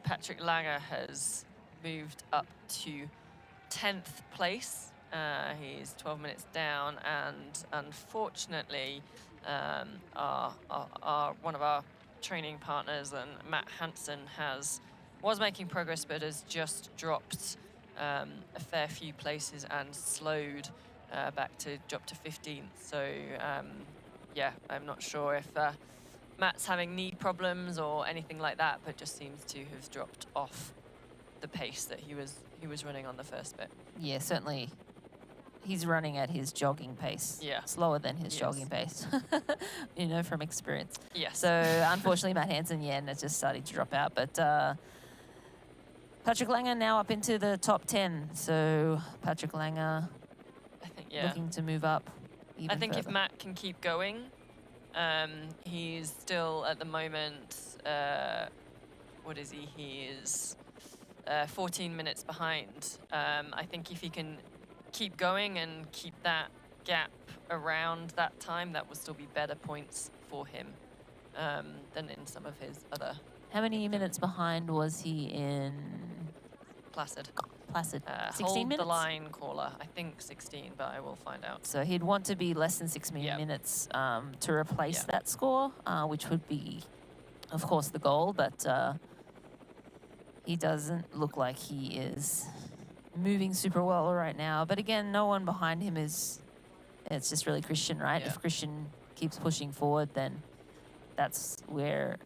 Patrick Lange has moved up to 10th place. He's 12 minutes down, and unfortunately, one of our training partners, and Matt Hansen, was making progress but has just dropped a fair few places and slowed back to drop to 15th. So yeah, I'm not sure if Matt's having knee problems or anything like that, but just seems to have dropped off the pace that he was running on the first bit. Yeah, certainly. He's running at his jogging pace. Yeah. Slower than his jogging pace, from experience. Yes. So unfortunately, Matt Hansen, and it's just starting to drop out. But Patrick Lange now up into the top 10. So Patrick Lange looking to move up even I think further. if Matt can keep going, he's still at the moment, what is he? He is 14 minutes behind. I think if he can keep going and keep that gap around that time, that will still be better points for him than in some of his other. How many minutes behind was he in? Placid. 16 hold minutes? the line caller. I think 16, but I will find out. So he'd want to be less than 6 minutes to replace that score, which would be, of course, the goal. But he doesn't look like he is moving super well right now. But again, no one behind him is. It's just really Kristian, right? Yeah. If Kristian keeps pushing forward, then that's where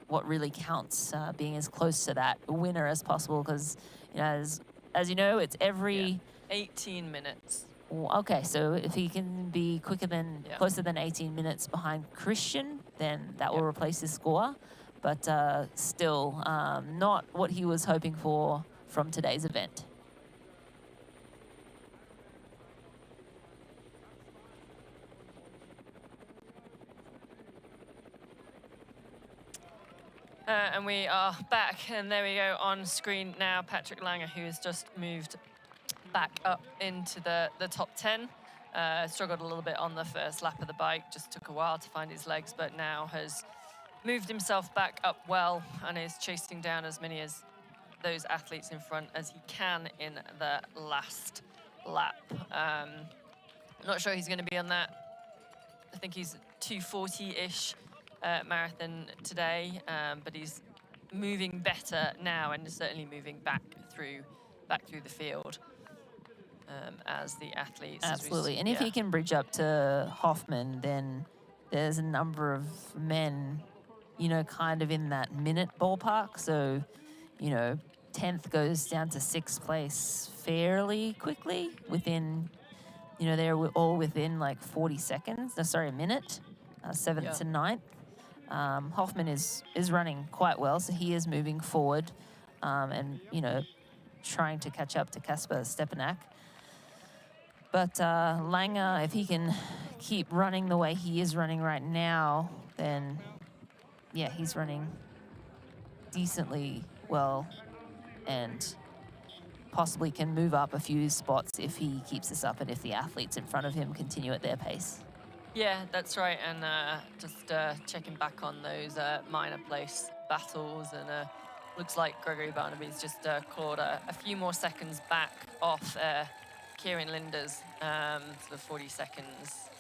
what really counts, being as close to that winner as possible. Because as you know, it's every 18 minutes. Okay, so if he can be closer than 18 minutes behind Kristian, then that will replace his score. But still, not what he was hoping for from today's event. And we are back, and there we go on screen now. Patrick Lange, who has just moved back up into the top 10. Struggled a little bit on the first lap of the bike, just took a while to find his legs, but now has moved himself back up well and is chasing down as many as those athletes in front as he can in the last lap. Not sure he's going to be on that. I think he's 240-ish marathon today, but he's moving better now and is certainly moving back through the field as the athletes. Absolutely, and if he can bridge up to Hoffman, then there's a number of men, kind of in that minute ballpark. So, 10th goes down to 6th place fairly quickly within, they're all within like 40 seconds. No, sorry, a minute. 7th to 9th. Hoffman is running quite well, so he is moving forward and, trying to catch up to Kasper Stepanek. But Lange, if he can keep running the way he is running right now, then, yeah, he's running decently well and possibly can move up a few spots if he keeps this up and if the athletes in front of him continue at their pace. Yeah, that's right. And just checking back on those minor place battles, and looks like Gregory Barnaby's just clawed a few more seconds back off Kieran Linders, sort of 40 seconds.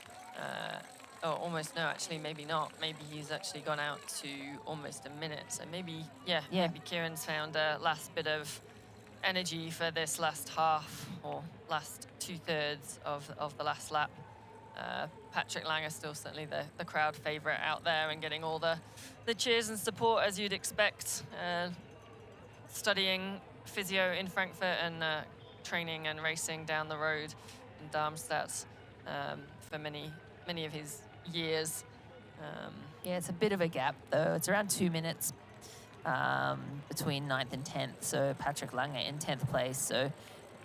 Oh, almost, no, actually, maybe not. Maybe he's actually gone out to almost a minute. So maybe, maybe Kieran's found a last bit of energy for this last half or last 2/3 of the last lap. Patrick Lange is still certainly the crowd favourite out there and getting all the cheers and support as you'd expect. Studying physio in Frankfurt and training and racing down the road in Darmstadt for many of his years. Yeah, it's a bit of a gap though. It's around 2 minutes between 9th and 10th. So Patrick Lange in 10th place. So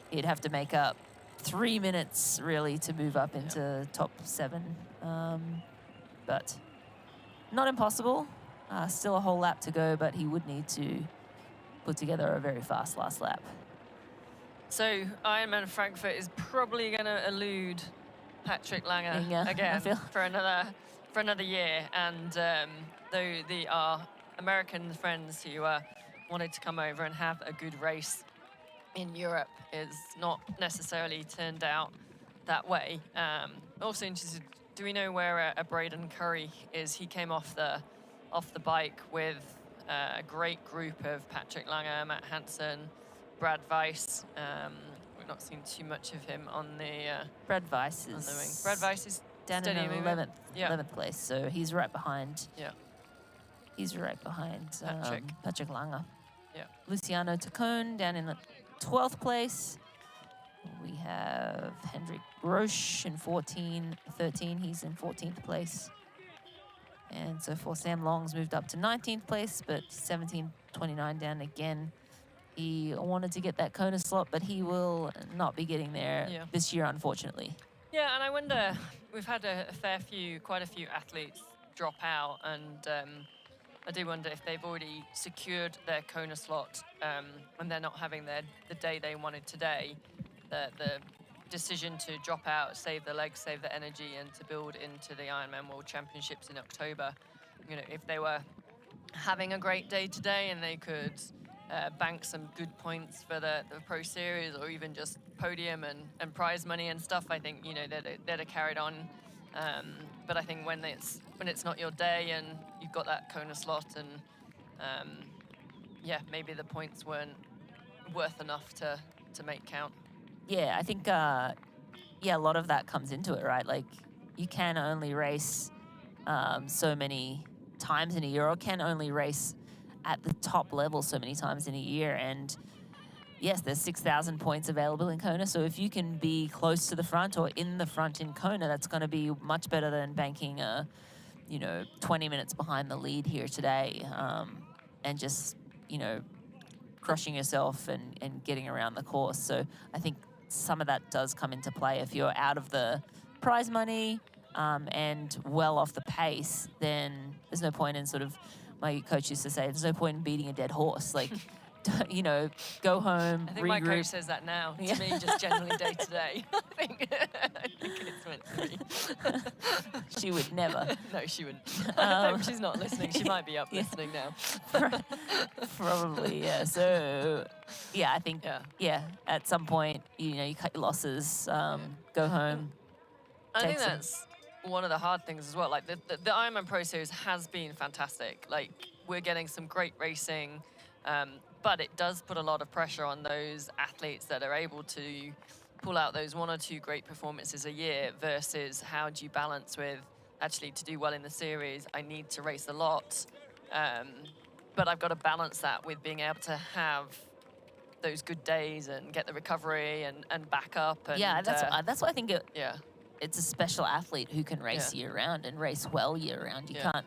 he'd have to make up 3 minutes really to move up into top 7. But not impossible. Still a whole lap to go, but he would need to put together a very fast last lap. So Ironman Frankfurt is probably going to elude Patrick Lange again for another year. And though they are American friends who wanted to come over and have a good race in Europe, is not necessarily turned out that way. Also interested, do we know where a Braden Currie is? He came off the bike with a great group of Patrick Lange, Matt Hansen, Brad Weiss. We've not seen too much of him on the Brad Weiss on the wing. Brad Weiss is down in 11th place, so he's right behind. Yeah. He's right behind Patrick Lange. Yeah. Luciano Taccone down in the 12th place. We have Hendrik Roche in 13. He's in 14th place. And so for Sam Long's moved up to 19th place, but 17:29 down again. He wanted to get that Kona slot, but he will not be getting there this year, unfortunately. Yeah, and I wonder, we've had quite a few athletes drop out, and I do wonder if they've already secured their Kona slot and they're not having the day they wanted today. The decision to drop out, save the legs, save the energy, and to build into the Ironman World Championships in October. If they were having a great day today and they could bank some good points for the Pro Series, or even just podium and prize money and stuff, I think they'd have carried on. But I think when it's not your day and you've got that Kona slot, and maybe the points weren't worth enough to make count. Yeah, I think a lot of that comes into it, right? Like, you can only race so many times in a year, or can only race at the top level so many times in a year. And yes, there's 6,000 points available in Kona. So if you can be close to the front or in the front in Kona, that's going to be much better than banking 20 minutes behind the lead here today, and just, crushing yourself and getting around the course. So I think some of that does come into play. If you're out of the prize money and well off the pace, then there's no point in my coach used to say, there's no point in beating a dead horse. Like, go home, I think regroup. my coach says that now to me, just generally day to day. I think it's meant to be. She would never. No, she wouldn't. I hope she's not listening. She might be up listening now. Probably, yeah. So, yeah, I think, at some point, you cut your losses, go home. I think that's one of the hard things as well. Like, the Ironman Pro Series has been fantastic. Like, we're getting some great racing, but it does put a lot of pressure on those athletes that are able to pull out those 1 or 2 great performances a year, versus how do you balance with, actually, to do well in the series, I need to race a lot, but I've got to balance that with being able to have those good days and get the recovery and back up. And, that's why I think it's a special athlete who can race year round and race well year round. You can't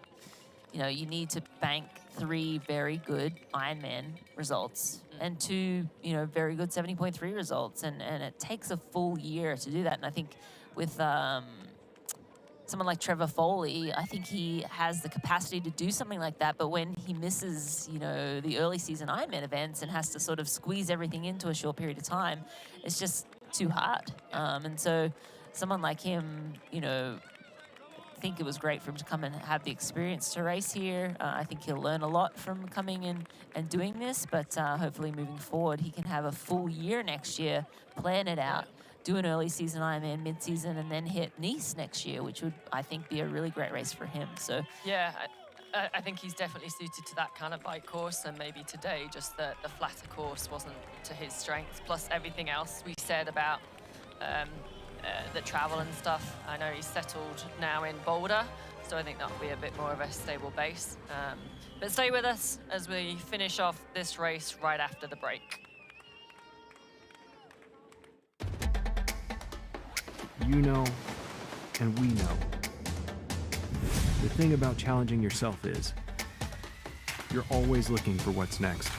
you need to bank 3 very good Ironman results and 2, very good 70.3 results. And it takes a full year to do that. And I think with someone like Trevor Foley, I think he has the capacity to do something like that. But when he misses, the early season Ironman events and has to sort of squeeze everything into a short period of time, it's just too hard. And so someone like him, I think it was great for him to come and have the experience to race here. I think he'll learn a lot from coming in and doing this, but hopefully moving forward, he can have a full year next year, plan it out, do an early season Ironman, mid-season, and then hit Nice next year, which would, I think, be a really great race for him. So yeah, I think he's definitely suited to that kind of bike course, and maybe today just the flatter course wasn't to his strengths, plus everything else we said about the travel and stuff. I know he's settled now in Boulder, so I think that'll be a bit more of a stable base. But stay with us as we finish off this race right after the break. You know, and we know. The thing about challenging yourself is you're always looking for what's next.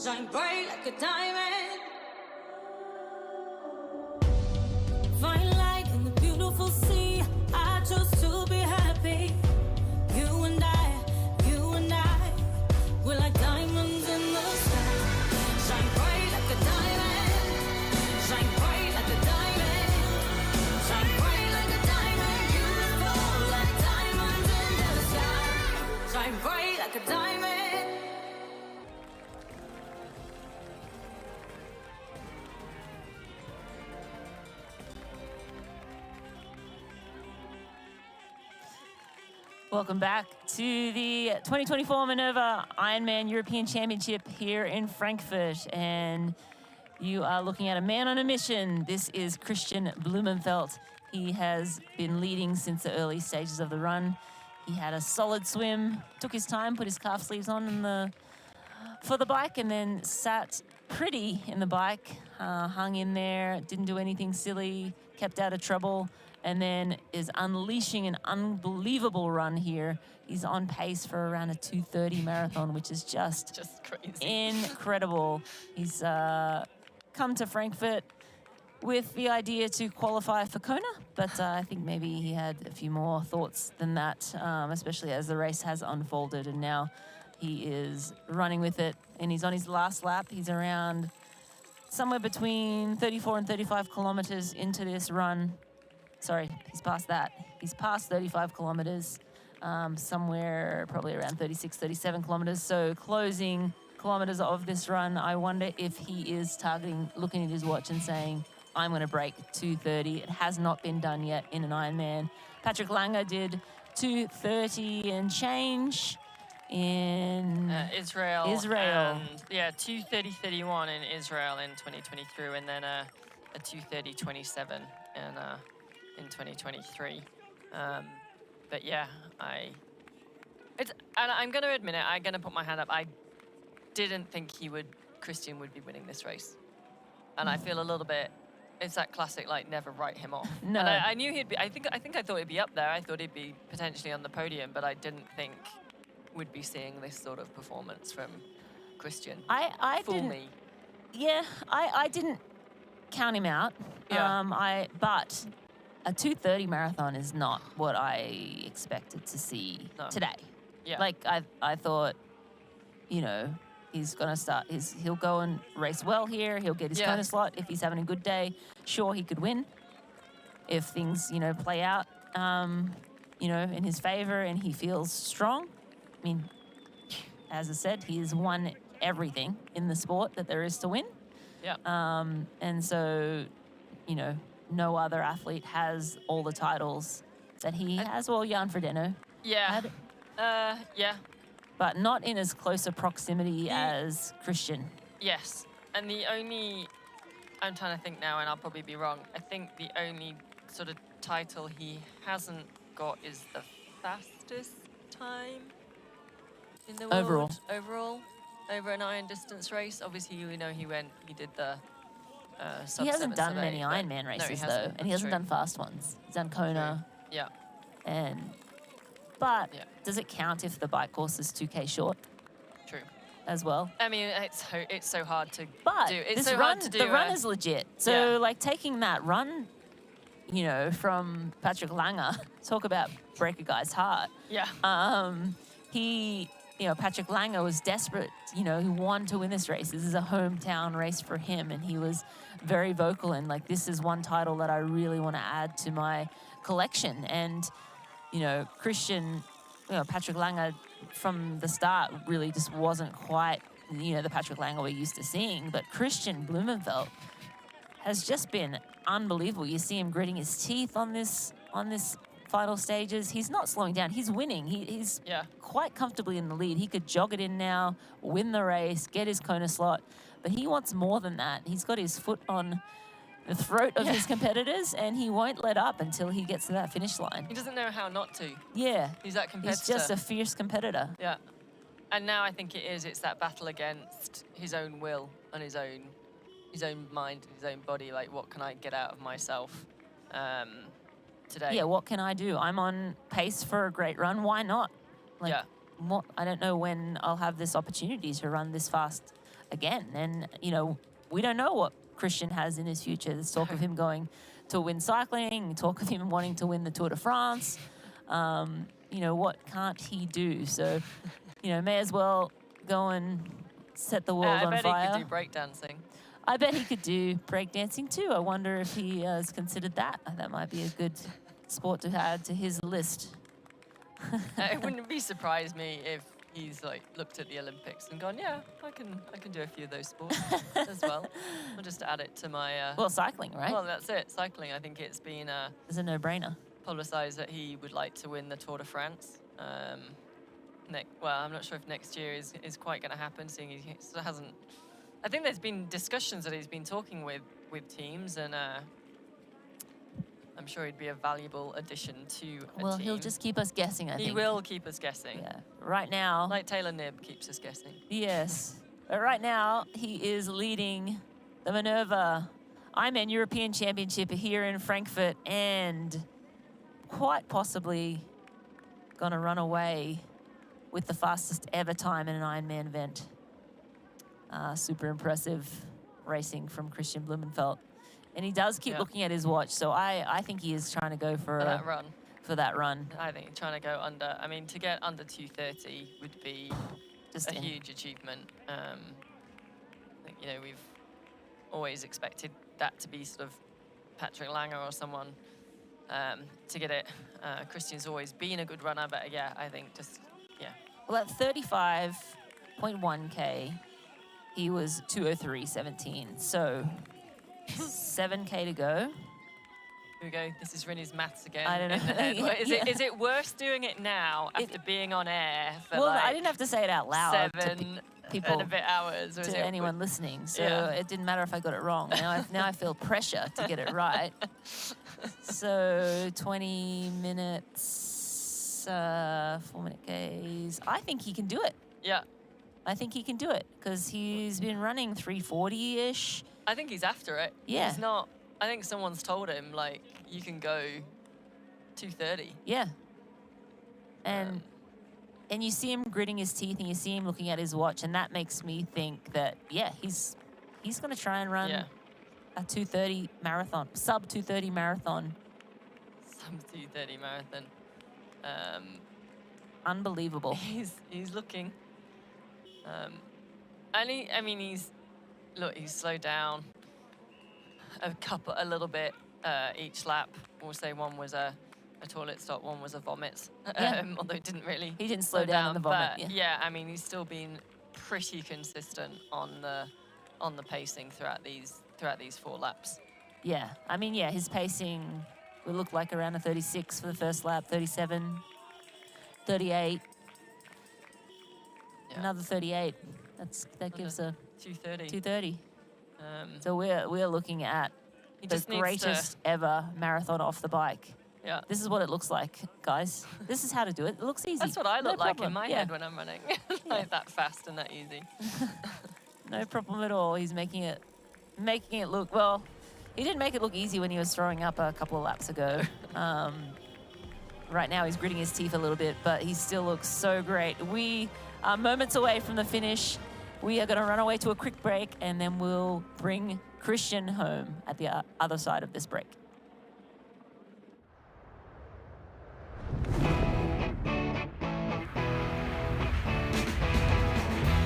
Shine bright like a diamond. Find light in the beautiful sea. I chose to be happy. You and I, we're like diamonds in the sky. Shine bright like a diamond. Shine bright like a diamond. Shine bright like a diamond. Beautiful like diamonds in the sky. Shine bright like a diamond. welcome back to the 2024 Mainova Ironman European Championship here in Frankfurt. And you are looking at a man on a mission. This is Kristian Blummenfelt. He has been leading since the early stages of the run. He had a solid swim, took his time, put his calf sleeves on for the bike, and then sat pretty in the bike, hung in there, didn't do anything silly, kept out of trouble, and then is unleashing an unbelievable run here. He's on pace for around a 2:30 marathon, which is just crazy, incredible. He's come to Frankfurt with the idea to qualify for Kona, but I think maybe he had a few more thoughts than that, especially as the race has unfolded, and now he is running with it, and he's on his last lap. He's around somewhere between 34 and 35 kilometers into this run. Sorry, he's past that. He's past 35 kilometers, somewhere probably around 36, 37 kilometers. So closing kilometers of this run, I wonder if he is targeting, looking at his watch and saying, I'm going to break 2:30. It has not been done yet in an Ironman. Patrick Lange did 2:30 and change in Israel. Israel. And, yeah, 2:30:31 in Israel in 2023, and then a 2:30:27 in 2023. But yeah, and I'm going to admit it. I'm going to put my hand up. I didn't think Kristian would be winning this race, and I feel a little bit. It's that classic, like, never write him off. No. And I knew he'd be. I thought he'd be up there. I thought he'd be potentially on the podium, but I didn't think we'd be seeing this sort of performance from Kristian. I Fool didn't, me. Yeah, I didn't count him out. Yeah. But a 2:30 marathon is not what I expected to see today. Yeah. Like I thought, he's gonna start. He'll go and race well here. He'll get his Kona slot if he's having a good day. Sure, he could win. if things, play out, in his favor and he feels strong. I mean, as I said, he has won everything in the sport that there is to win. Yeah. And so, no other athlete has all the titles that he has. Well, Jan Frodeno. Yeah. Yeah. But not in as close a proximity as Kristian. Yes. And I'm trying to think now, and I'll probably be wrong. I think the only sort of title he hasn't got is the fastest time in the world. Overall. Over an iron distance race. Obviously, he did the sub He hasn't 7, done sub many 8, but Ironman races, no, he though. hasn't. And he hasn't done fast ones. He's done Kona. True. Yeah. But does it count if the bike course is 2K short? True. As well. I mean, it's so hard to but do. It's this so run, hard to do. the run is legit. So, taking that run, from Patrick Lange, talk about break a guy's heart. Yeah. Patrick Lange was desperate. He wanted to win this race. This is a hometown race for him, and he was very vocal and this is one title that I really want to add to my collection. And, Kristian, Patrick Lange from the start really just wasn't quite, the Patrick Lange we're used to seeing. But Kristian Blummenfelt has just been unbelievable. You see him gritting his teeth on this final stages. He's not slowing down. He's winning. He's quite comfortably in the lead. He could jog it in now, win the race, get his Kona slot. But he wants more than that. He's got his foot on the throat of his competitors, and he won't let up until he gets to that finish line. He doesn't know how not to. Yeah. He's that competitor. He's just a fierce competitor. Yeah. And now I think it's that battle against his own will and his own mind and his own body. Like, what can I get out of myself today? Yeah, what can I do? I'm on pace for a great run. Why not? I don't know when I'll have this opportunity to run this fast again. And, we don't know what Kristian has in his future. There's talk of him going to win cycling, talk of him wanting to win the Tour de France. What can't he do? So, may as well go and set the world on fire. I bet he could do breakdancing. I bet he could do breakdancing too. I wonder if he has considered that. That might be a good sport to add to his list. It wouldn't be surprised me if he's looked at the Olympics and gone, yeah, I can do a few of those sports as well. I'll just add it to my... cycling, right? Well, that's it. Cycling, I think it's been... It's a no-brainer. Publicised that he would like to win the Tour de France. I'm not sure if next year is quite going to happen, seeing he still hasn't... I think there's been discussions that he's been talking with teams, and I'm sure he'd be a valuable addition to a team. Well, he'll just keep us guessing, I think. He will keep us guessing. Yeah. Right now... Like Taylor Knibb keeps us guessing. Yes. But right now, he is leading the Mainova Ironman European Championship here in Frankfurt, and quite possibly going to run away with the fastest ever time in an Ironman event. Super impressive racing from Kristian Blummenfelt. And he does keep looking at his watch, so I think he is trying to go for that run. For that run. I think trying to go under... I mean, to get under 2:30 would be just a huge achievement. We've always expected that to be sort of Patrick Lange or someone to get it. Kristian's always been a good runner, but I think Well, at 35.1K, he was 2:03.17. So 7K to go. Here we go. This is Rinny's maths again. I don't know. Is it worse doing it now after being on air for I didn't have to say it out loud 7 people and a bit hours. Or to anyone listening. So it didn't matter if I got it wrong. Now I feel pressure to get it right. So 20 minutes, 4-minute Ks. I think he can do it. Yeah. I think he can do it because he's been running 340-ish. I think he's after it. Yeah. He's not... I think someone's told him, you can go 2:30. Yeah. And you see him gritting his teeth, and you see him looking at his watch, and that makes me think that, he's going to try and run a 2:30 marathon, sub 2:30 marathon. Sub 2:30 marathon. Unbelievable. He's looking. And he's slowed down a little bit each lap we'll say one was a toilet stop, one was a vomit, Yeah. although it didn't really He didn't slow down on the vomit, But yeah. I mean, he's still been pretty consistent on the pacing throughout these 4 laps. Yeah, I mean, yeah, his pacing will look like around a 36 for the first lap, 37, 38, another 38. That gives a 2:30. 2:30. So we're looking at He the just needs greatest ever marathon off the bike. Yeah. This is what it looks like, guys. This is how to do it. It looks easy. That's what I No look like problem. in my Yeah. head when I'm running, like that fast and that easy. No problem at all. He's making it look, well, he didn't make it look easy when he was throwing up a couple of laps ago. Right now he's gritting his teeth a little bit, but he still looks so great. We are moments away from the finish. We are going to run away to a quick break, and then we'll bring Kristian home at the other side of this break.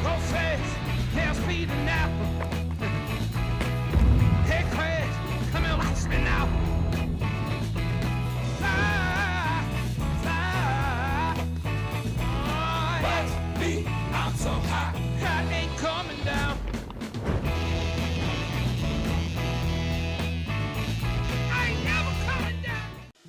Go fast, now speeding now. Hey, Chris, come and watch me now. Fly, fly. Oh, watch me, I'm so high. I ain't coming down. I ain't never coming down.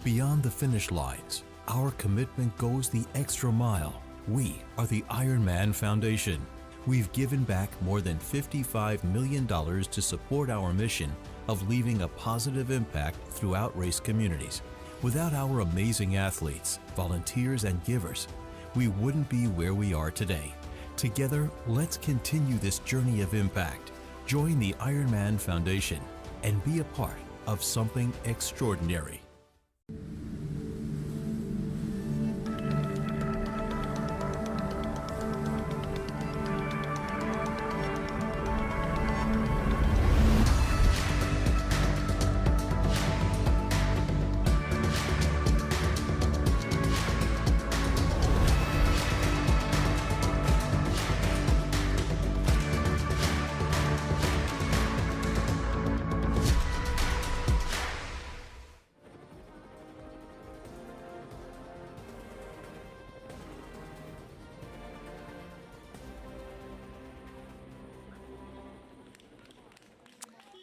Beyond the finish lines, our commitment goes the extra mile. We are the IRONMAN Foundation. We've given back more than $55 million to support our mission of leaving a positive impact throughout race communities. Without our amazing athletes, volunteers, and givers, we wouldn't be where we are today. Together, let's continue this journey of impact. Join the IRONMAN Foundation and be a part of something extraordinary.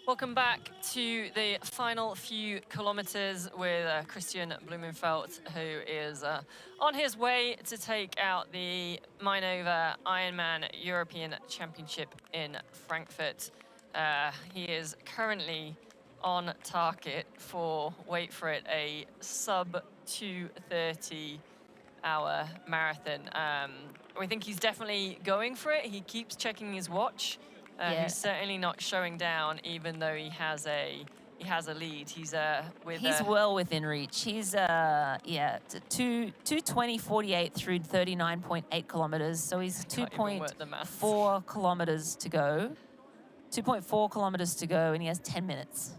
Welcome back to the final few kilometers with Kristian Blummenfelt, who is on his way to take out the Mainova Ironman European Championship in Frankfurt. He is currently on target for, wait for it, a sub 2:30 hour marathon. We think he's definitely going for it. He keeps checking his watch. Yeah. He's certainly not showing down, even though he has a lead. He's He's well within reach. He's 2:20:48 through 39.8 kilometers. So he's 2.4 kilometers to go. 2.4 kilometers to go, and he has 10 minutes.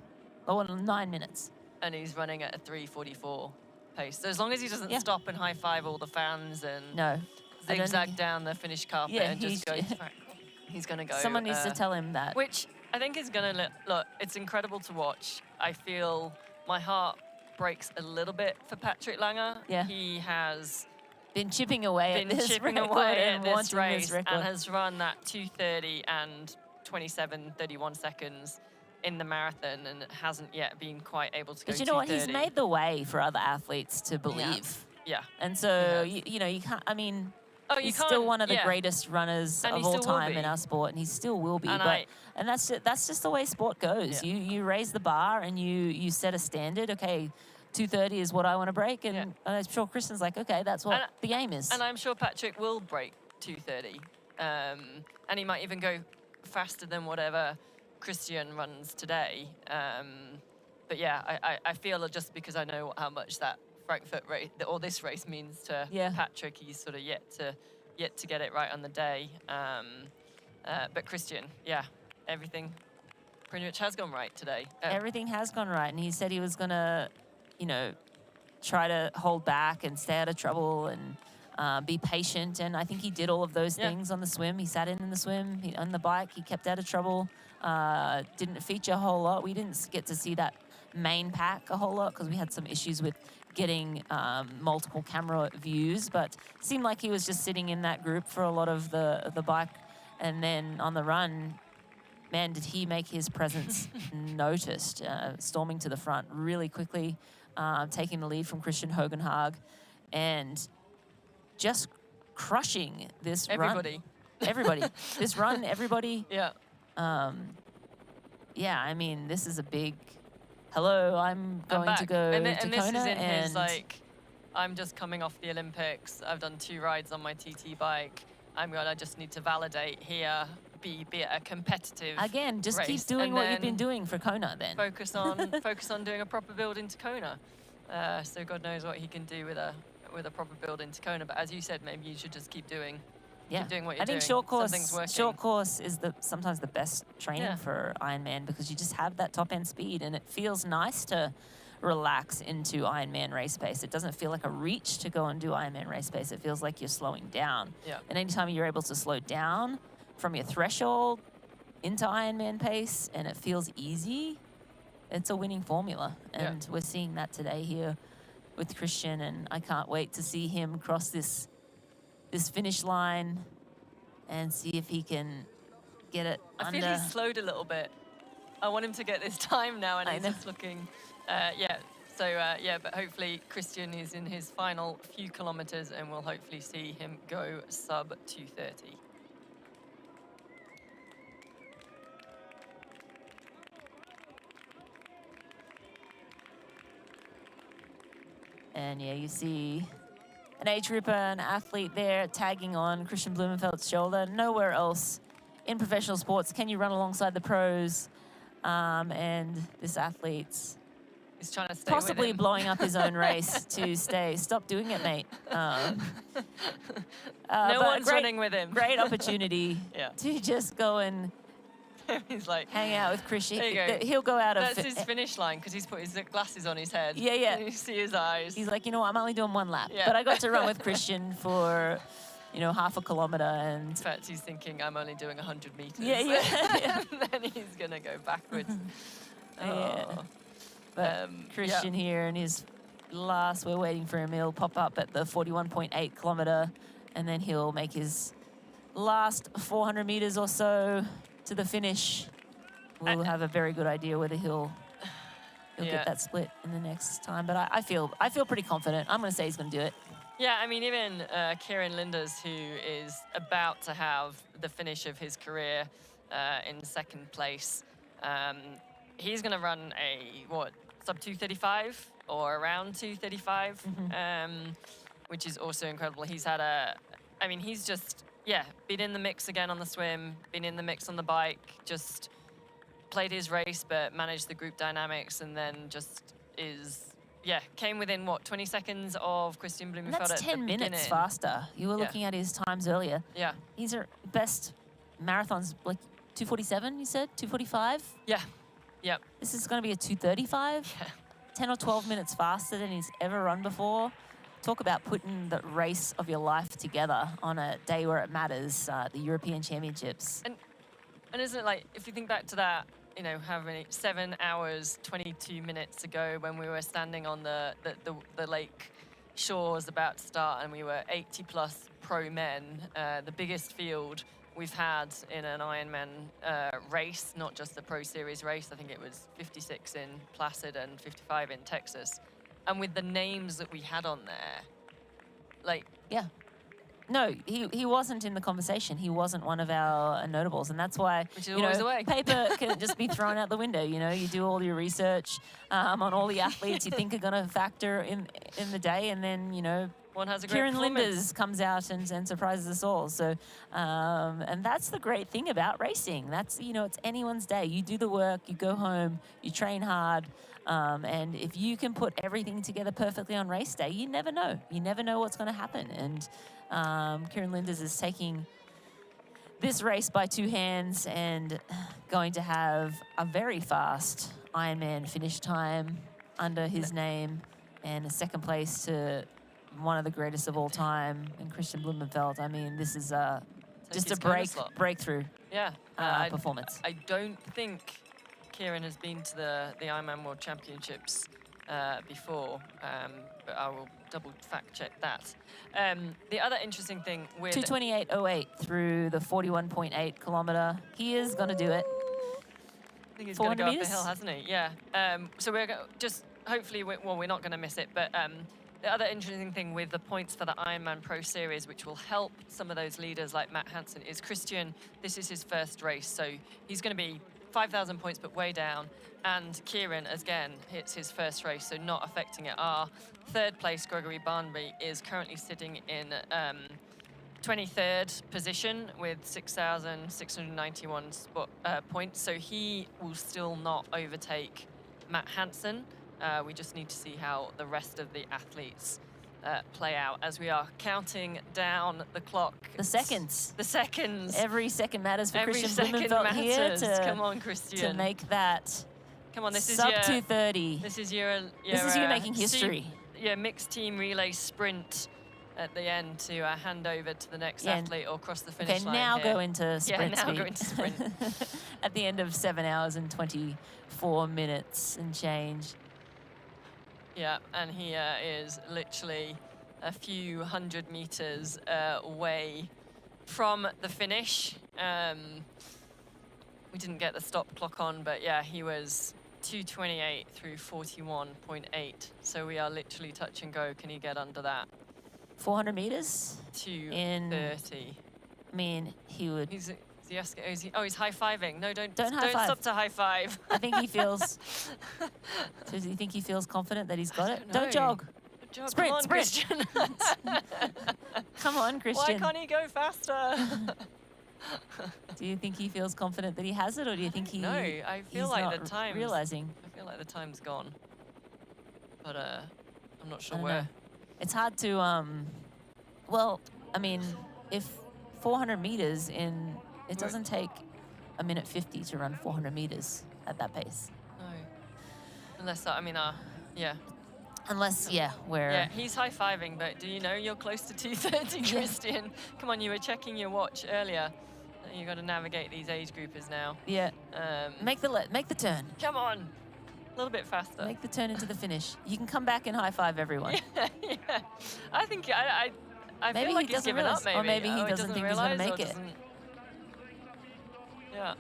Oh, 9 minutes. And he's running at a 3:44 pace. So as long as he doesn't stop and high five all the fans and zigzag down the finish carpet and just go, he's going to go. Someone needs to tell him that. Which I think is going to look, it's incredible to watch. I feel my heart breaks a little bit for Patrick Lange. Yeah. He has been chipping away been at this chipping record away and at this wanting race this record. and has run that 2:30 and 27:31 seconds in the marathon and hasn't yet been quite able to go. But you know what? 2:30. He's made the way for other athletes to believe. Yeah. And so, you know, you can't, I mean, he's still can't- one of the yeah. greatest runners And he of all still will time be. in our sport, and he still will be. And And that's just the way sport goes. You raise the bar and you set a standard. Okay, 2:30 is what I want to break, and I'm sure Kristian's like, okay, that's what the aim is. And I'm sure Patrick will break 2:30. And he might even go faster than whatever Kristian runs today. But yeah, I feel just because I know how much that Frankfurt race, or this race means to Patrick, he's sort of yet to get it right on the day. But Kristian, yeah, everything pretty much has gone right today. Everything has gone right, and he said he was gonna, you know, try to hold back and stay out of trouble and be patient. And I think he did all of those things on the swim. He sat in the swim, on the bike, he kept out of trouble. Didn't feature a whole lot. We didn't get to see that main pack a whole lot because we had some issues with getting multiple camera views, but seemed like he was just sitting in that group for a lot of the bike. And then on the run, man, did he make his presence noticed, storming to the front really quickly, taking the lead from Christian Hogenhaag, and just crushing this Everybody. run. Everybody. This run, everybody. Yeah. Yeah, I mean, this is a big, hello, I'm going to go and to this Kona. is in his, like, I'm just coming off the Olympics. I've done 2 rides on my TT bike. I just need to validate here, be a competitive Again, just race. keep doing And what you've then been doing for Kona then. focus on doing a proper build into Kona. So God knows what he can do with a proper build into Kona. But as you said, maybe you should just keep doing what you're doing. I think short course is sometimes the best training for Ironman because you just have that top end speed and it feels nice to relax into Ironman race pace. It doesn't feel like a reach to go and do Ironman race pace. It feels like you're slowing down. Yeah. And anytime you're able to slow down from your threshold into Ironman pace and it feels easy, it's a winning formula. And we're seeing that today here with Kristian, and I can't wait to see him cross this finish line and see if he can get it I under. feel he's slowed a little bit. I want him to get this time now, and he's just looking. But hopefully Kristian is in his final few kilometers, and we'll hopefully see him go sub 2:30. And yeah, you see an age grouper, an athlete there tagging on Kristian Blummenfelt's shoulder. Nowhere else in professional sports can you run alongside the pros. And this athlete's He's trying to stay possibly with him. blowing up his own race to stay. Stop doing it, mate. No but one's great, running with him. Great opportunity Yeah. to just go and He's like, hang out with Kristian. There you go. He'll go out of... That's his finish line because he's put his glasses on his head. Yeah, yeah. And you see his eyes. He's like, you know what, I'm only doing 1 lap. Yeah. But I got to run with Kristian for, half a kilometer. And in fact, he's thinking, I'm only doing 100 meters. Yeah, yeah. And then he's going to go backwards. Yeah. But Kristian here in his last, we're waiting for him. He'll pop up at the 41.8 kilometer, and then he'll make his last 400 meters or so to the finish. We'll have a very good idea whether he'll get that split in the next time. But I feel pretty confident. I'm going to say he's going to do it. Yeah, I mean, even Kieran Linders, who is about to have the finish of his career in second place, he's going to run sub 235 or around 235, which is also incredible. He's had he's just, been in the mix again on the swim, been in the mix on the bike, just played his race, but managed the group dynamics, and then just came within, 20 seconds of Kristian Blummenfelt. And that's at 10 the minutes beginning. faster. You were looking at his times earlier. Yeah. These are best marathons, like 2:47, you said? 2:45? Yeah. Yep. This is going to be a 2:35? Yeah. 10 or 12 minutes faster than he's ever run before. Talk about putting the race of your life together on a day where it matters, the European Championships. And isn't it like, if you think back to that, how many, 7 hours, 22 minutes ago when we were standing on the lake shores about to start, and we were 80 plus pro men, the biggest field we've had in an Ironman race, not just the Pro Series race. I think it was 56 in Placid and 55 in Texas. And with the names that we had on there, Yeah. No, he wasn't in the conversation. He wasn't one of our notables, and that's why paper can just be thrown out the window. You do all your research on all the athletes you think are going to factor in the day, and then one has a great Kieran performance. Linders comes out and surprises us all. So, and that's the great thing about racing. That's it's anyone's day. You do the work, you go home, you train hard. And if you can put everything together perfectly on race day, you never know. You never know what's going to happen. And Kieran Linders is taking this race by 2 hands and going to have a very fast Ironman finish time under his name, and a second place to one of the greatest of all time in Kristian Blummenfelt. I mean, this is just a breakthrough Yeah. performance. I don't think Kieran has been to the Ironman World Championships before, but I will double fact check that. The other interesting thing with 2:28.08 through the 41.8 kilometer. He is going to do it. I think he's going to go up the hill, hasn't he? Yeah. So we're just hopefully, we're not going to miss it. But the other interesting thing with the points for the Ironman Pro Series, which will help some of those leaders like Matt Hansen, is Kristian. This is his first race, so he's going to be 5,000 points, but way down. And Kieran, again, hits his first race, so not affecting it. Our third place, Gregory Barnby, is currently sitting in 23rd position with 6,691 points. So he will still not overtake Matt Hansen. We just need to see how the rest of the athletes play out as we are counting down the clock. The seconds. The seconds. Every second matters for Every Kristian second Blummenfelt matters. here Come on, Kristian. to make that Come on, this is sub your 2:30. This is your This is you making history. Your mixed team relay sprint at the end to hand over to the next Yeah. athlete or cross the finish line. Okay, now here. go into sprint Yeah, now speed. go into sprint. At the end of 7 hours and 24 minutes and change. Yeah, and he is literally a few hundred meters away from the finish. We didn't get the stop clock on, but yeah, he was 2:28 through 41.8. So we are literally touch and go. Can he get under that? 400 meters? 2:30. I mean, he would... Is he asking, he's high-fiving. No, don't high five. stop to high-five. I think he feels... Does he think he feels confident that he's got it? know. Don't jog. Jog, Sprint, come on, sprint. Kristian. Come on, Kristian. Why can't he go faster? Do you think he feels confident that he has it, or do you think he? No, I feel he's like not the time's realizing. I feel like the time's gone, but I'm not I sure don't where. know. It's hard to well, I mean, if 400 meters it doesn't take a minute 50 to run 400 meters at that pace. No, unless yeah. Unless, yeah, where... Yeah, he's high-fiving, but do you know you're close to 2:30, Kristian? Come on, you were checking your watch earlier. You got to navigate these age groupers now. Yeah. Make the turn. Come on, a little bit faster. Make the turn into the finish. You can come back and high-five everyone. Yeah. I think I maybe feel like he he's doesn't given realize, up. Maybe, or maybe he he doesn't think he's going to make it. doesn't- Yeah.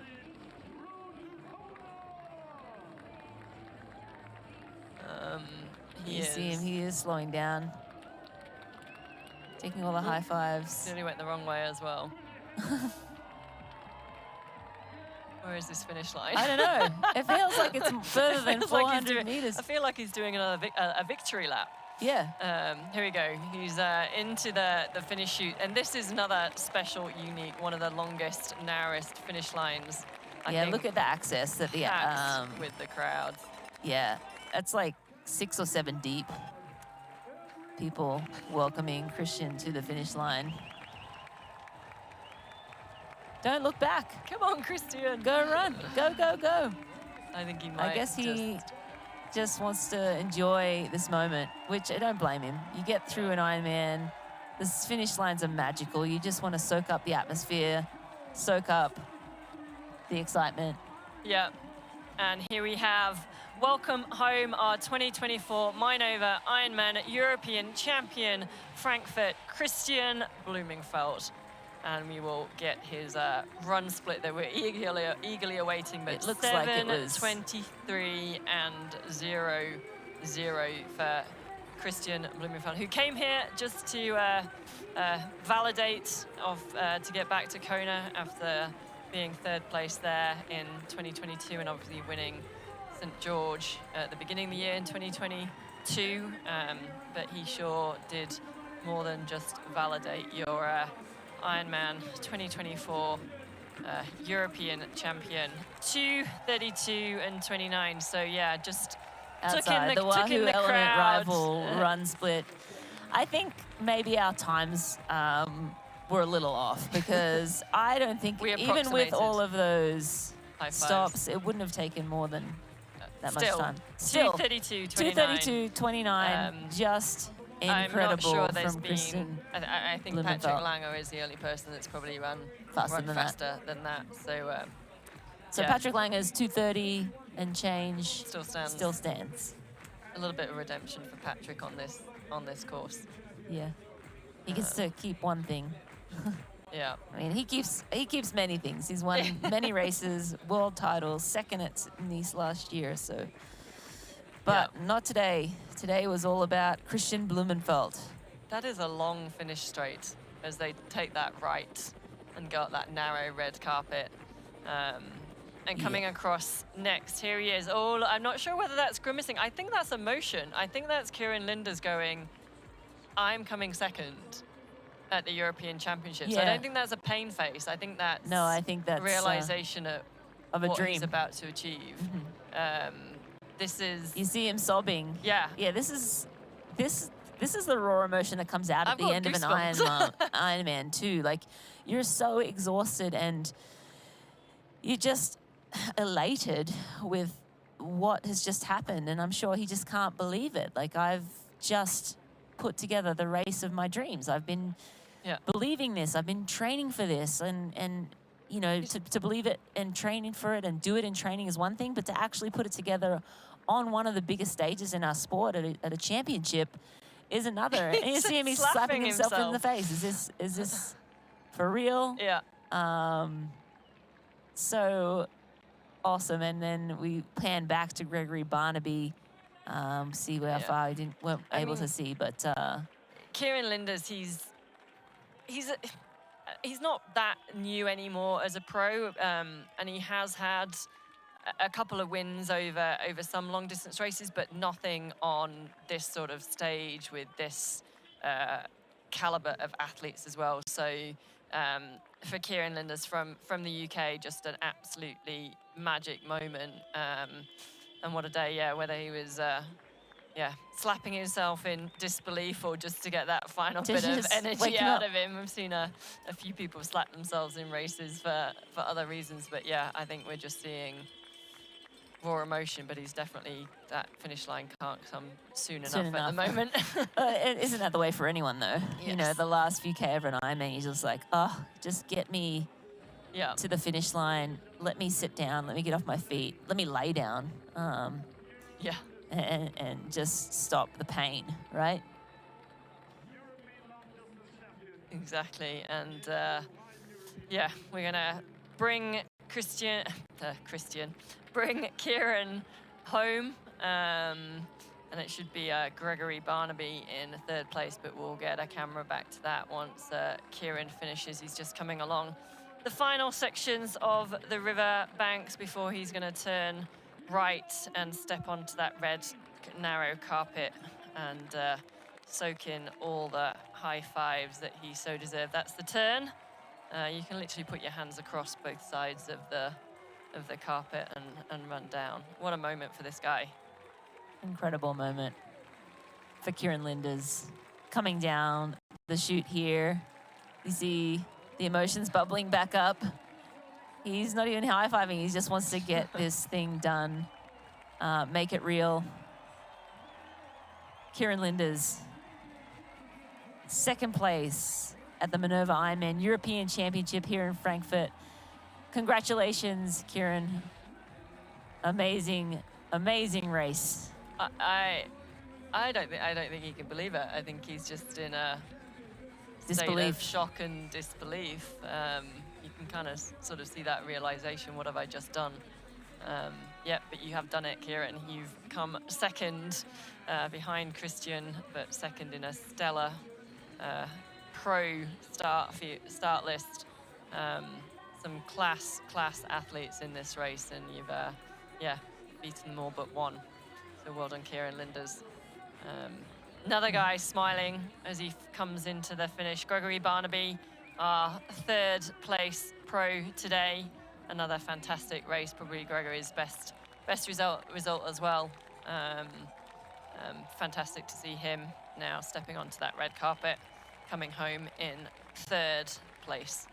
You see him, he is slowing down. Taking all the high fives. Nearly went the wrong way as well. Where is this finish line? I don't know. It feels like it's further than Feels like he's 400 meters. I feel like he's doing another a victory lap. Yeah. Here we go. He's into the finish chute. And this is another special, unique, one of the longest, narrowest finish lines. I Yeah, think, look at the access that the packed with the crowd. yeah, that's like 6 or 7 deep. People welcoming Kristian to the finish line. Don't look back. Come on, Kristian. Go run. Go, go, go. I think he might. I guess he just wants to enjoy this moment, which I don't blame him. You get through an Ironman. The finish lines are magical. You just want to soak up the atmosphere, soak up the excitement. Yeah. And here we have welcome home our 2024 Mainova Ironman European champion, Frankfurt, Kristian Blummenfelt. And we will get his run split that we're eagerly awaiting. But It looks like it was 7:23 and 0:0 for Kristian Blummenfelt, who came here just to validate to get back to Kona after being third place there in 2022 and obviously winning St. George at the beginning of the year in 2022. But he sure did more than just validate your Ironman 2024 European champion. 2:32 and 29. So yeah, just Outside, the took Wahoo in the Element crowd. rival run split. I think maybe our times were a little off because I don't think, We even with approximated. all of those High fives. stops, it wouldn't have taken more than that much Still, time. 2:32.29. 2:32.29, just incredible I'm not sure there's from been. Kristian. I think Blummenfelt. Patrick Lange is the only person that's probably run Faster than that. faster than that. So So yeah. Patrick Lange is 2:30 and change Still stands. Still stands. A little bit of redemption for Patrick on this course. Yeah. He gets to keep one thing. Yeah. I mean, he keeps many things. He's won many races, world titles, second at Nice last year. So, but not today. Today was all about Kristian Blummenfelt. That is a long finish straight as they take that right and go up that narrow red carpet. And coming across next, here he is. Oh, I'm not sure whether that's grimacing. I think that's emotion. I think that's Kieran Linders going, I'm coming second at the European Championships. I don't think that's a pain face. I think that's I think that's realization of a what dream he's about to achieve. This is... You see him sobbing. Yeah. Yeah, this is the raw emotion that comes out at the end of an Ironman too. Like, you're so exhausted and you're just elated with what has just happened. And I'm sure he just can't believe it. Like, I've just put together the race of my dreams. I've been believing this. I've been training for this. And you know, to believe it and training for it and do it in training is one thing, but to actually put it together on one of the biggest stages in our sport at a championship is another. And you see him, he's slapping himself in the face. Is this for real? Yeah. So awesome. And then we pan back to Gregory Barnaby, see how far we weren't able to see, but Kieran Linders, he's not that new anymore as a pro, and he has had a couple of wins over some long distance races, but nothing on this sort of stage with this caliber of athletes as well. So for Kieran Linders from the UK, just an absolutely magic moment. And what a day, whether he was slapping himself in disbelief or just to get that final bit of energy out of him. We've seen a few people slap themselves in races for other reasons, but yeah, I think we're just seeing raw emotion, but he's definitely, that finish line can't come soon enough at the moment. Isn't that the way for anyone though? Yes. You know, the last few K of an Ironman, you're just like, oh, just get me to the finish line. Let me sit down. Let me get off my feet. Let me lay down. And just stop the pain, right? Exactly, and we're gonna bring bring Kieran home, and it should be Gregory Barnaby in third place, but we'll get a camera back to that once Kieran finishes. He's just coming along the final sections of the river banks before he's gonna turn right and step onto that red narrow carpet and soak in all the high fives that he so deserved. That's the turn. You can literally put your hands across both sides of the carpet and run down. What a moment for this guy. Incredible moment for Kieran Linders. Coming down the chute here, you see the emotions bubbling back up. He's not even high-fiving, he just wants to get this thing done, make it real. Kieran Linders, second place at the Mainova Ironman European Championship here in Frankfurt. Congratulations, Kieran. Amazing, amazing race. I don't think he can believe it. I think he's just in a state of shock and disbelief. You can kind of sort of see that realization. What have I just done? But you have done it, Kieran. You've come second behind Kristian, but second in a stellar pro start list. Some class athletes in this race, and you've beaten them all but one. So well done, Kieran Linders. Another guy smiling as he comes into the finish. Gregory Barnaby, our third place pro today. Another fantastic race, probably Gregory's best result as well. Fantastic to see him now stepping onto that red carpet, coming home in third place.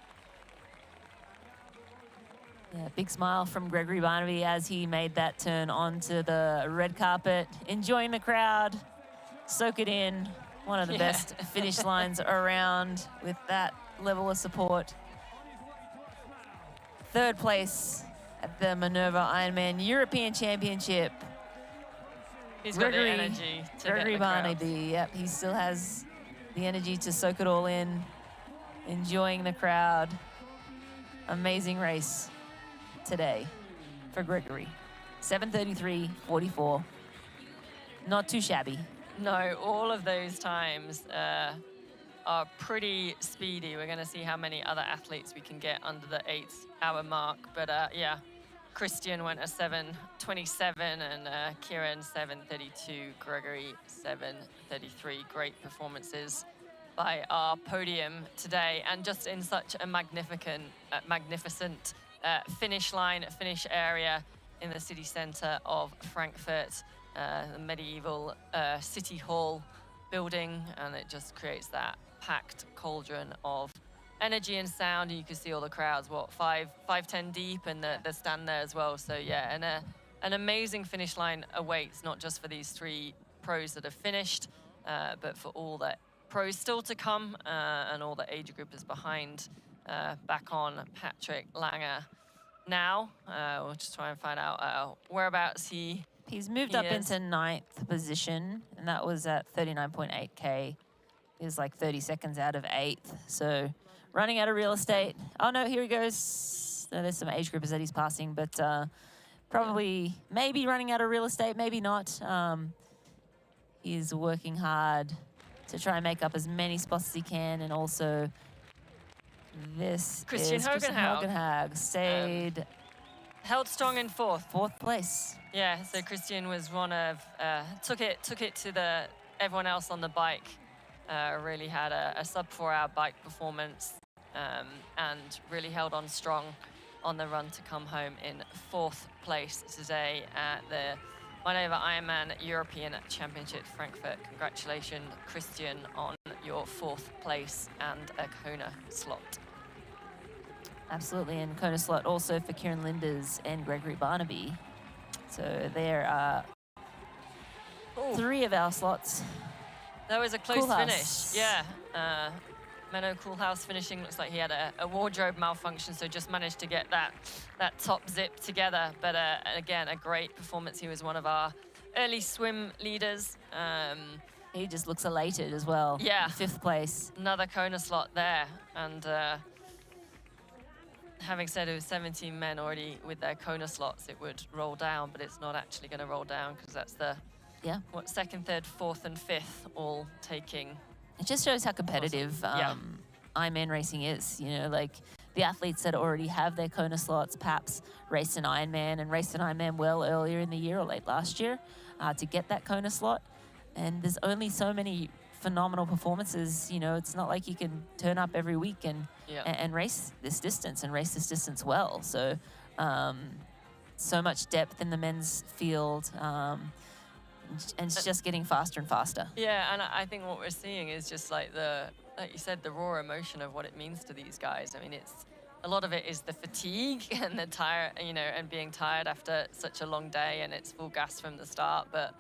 Yeah, big smile from Gregory Barnaby as he made that turn onto the red carpet, enjoying the crowd, soak it in. One of the best finish lines around with that level of support. Third place at the Mainova Ironman European Championship. He's got the energy to Gregory get the crowd. Barnaby, yep, he still has the energy to soak it all in, enjoying the crowd. Amazing race today for Gregory. 7:33.44. Not too shabby. No, all of those times are pretty speedy. We're going to see how many other athletes we can get under the 8-hour mark. But yeah, Kristian went a 7:27 and Kieran 7:32, Gregory 7:33. Great performances by our podium today, and just in such a magnificent finish area in the city center of Frankfurt, the medieval city hall building, and it just creates that packed cauldron of energy and sound. And you can see all the crowds, what, 5-10 deep, and the stand there as well. So yeah, and an amazing finish line awaits, not just for these 3 pros that have finished, but for all the pros still to come, and all the age groupers behind. Back on Patrick Lange now. We'll just try and find out whereabouts He's moved up into 9th position, and that was at 39.8K. He was like 30 seconds out of 8th. So running out of real estate. Oh no, here he goes. No, there's some age groupers that he's passing, but probably maybe running out of real estate, maybe not. He's working hard to try and make up as many spots as he can, and also this Kristian is Kristian Hogenhaug. Hogenhaug stayed held strong in 4th. 4th place. Yeah, so Kristian was one of, took it to everyone else on the bike. Really had a sub 4-hour bike performance, and really held on strong on the run to come home in 4th place today at the Mainova Ironman European Championship Frankfurt. Congratulations, Kristian, on your 4th place and a Kona slot. Absolutely, and Kona slot also for Kieran Linders and Gregory Barnaby. So there are 3 of our slots. That was a close Koolhaas. finish, yeah. Menno Koolhaas finishing, looks like he had a wardrobe malfunction, so just managed to get that top zip together. But again, a great performance. He was one of our early swim leaders. He just looks elated as well. Yeah. 5th place. Another Kona slot there. And having said it was 17 men already with their Kona slots, it would roll down, but it's not actually going to roll down because that's the 2nd, 3rd, 4th, and 5th all taking. It just shows how competitive Ironman racing is. You know, like the athletes that already have their Kona slots, perhaps raced an Ironman and raced an Ironman well earlier in the year or late last year to get that Kona slot. And there's only so many phenomenal performances. You know, it's not like you can turn up every week and race this distance and race this distance well. So, so much depth in the men's field. And it's just getting faster and faster. Yeah, and I think what we're seeing is just like like you said, the raw emotion of what it means to these guys. I mean, a lot of it is the fatigue and the and being tired after such a long day, and it's full gas from the start. But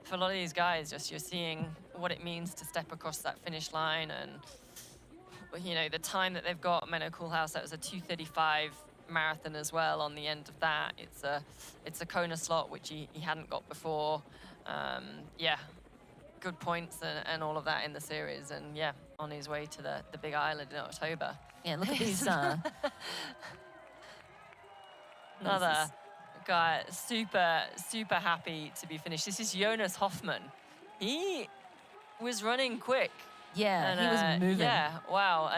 for a lot of these guys, just you're seeing what it means to step across that finish line, and the time that they've got. Menno Koolhaas, that was a 2:35 marathon as well. On the end of that, it's a Kona slot which he hadn't got before. Yeah, good points and all of that in the series, and yeah, on his way to the Big Island in October. Yeah, look at these. Another guy, super happy to be finished. This is Jonas Hoffmann. He was running quick. Yeah, and, he was moving. Yeah, wow,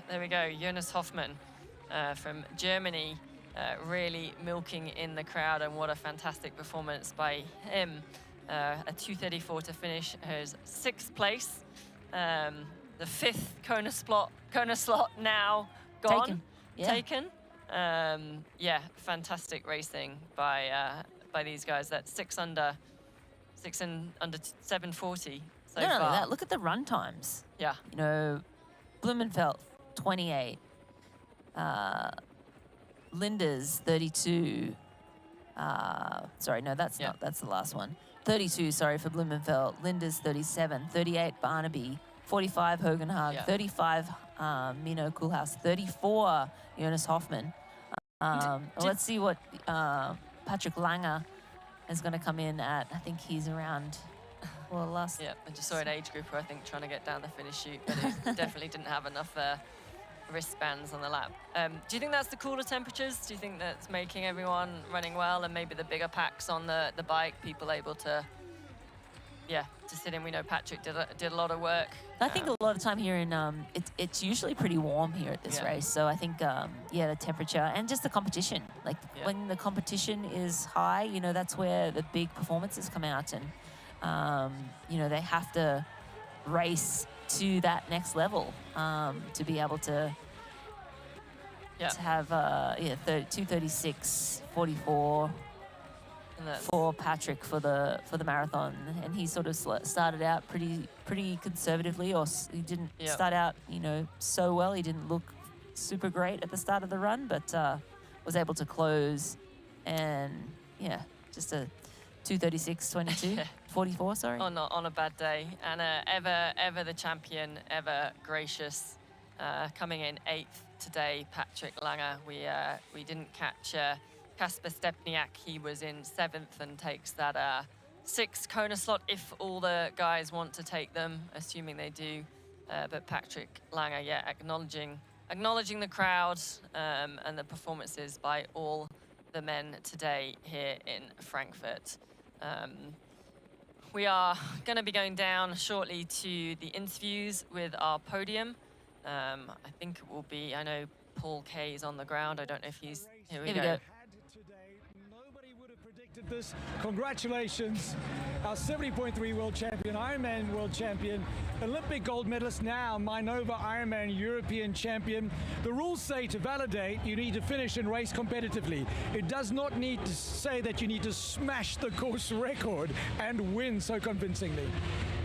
there we go, Jonas Hoffmann from Germany, really milking in the crowd, and what a fantastic performance by him. A 2:34 to finish his 6th place. The 5th Kona slot now gone. Taken. Yeah, fantastic racing by these guys. That's 6 under 7:40 so far. That, look at the run times. Yeah. You know, Blummenfelt 28, Linders 32. Sorry, no, that's not. That's the last one. 32, sorry, for Blummenfelt. Linders 37, 38 Barnaby, 45 Hogenhaug, 35 Menno Koolhaas, 34 Jonas Hoffmann. Let's see what Patrick Lange is going to come in at. I think he's around. Well, last. Yeah, I just saw an age grouper, I think, trying to get down the finish chute, but he definitely didn't have enough wristbands on the lap. Do you think that's the cooler temperatures? Do you think that's making everyone running well, and maybe the bigger packs on the bike, people able to, to sit in? We know Patrick did a lot of work. I think a lot of the time here in it's usually pretty warm here at this race. So I think the temperature and just the competition. Like when the competition is high, you know, that's where the big performances come out, and you know, they have to race to that next level to be able to have 2:36.44 for Patrick for the marathon, and he sort of started out pretty conservatively, or he didn't start out, you know, so well. He didn't look super great at the start of the run, but was able to close, and just a 2:36.22. 44, sorry. On a bad day, and ever the champion, ever gracious, coming in 8th today, Patrick Lange. We didn't catch Kasper Stepniak. He was in 7th and takes that 6th Kona slot if all the guys want to take them, assuming they do. But Patrick Lange, acknowledging the crowd and the performances by all the men today here in Frankfurt. We are going to be going down shortly to the interviews with our podium. I think it will be, I know Paul K is on the ground. I don't know if he's, here we go. This. Congratulations, our 70.3 world champion, Ironman world champion, Olympic gold medalist, now Mainova Ironman European champion. The rules say to validate, you need to finish and race competitively. It does not need to say that you need to smash the course record and win so convincingly.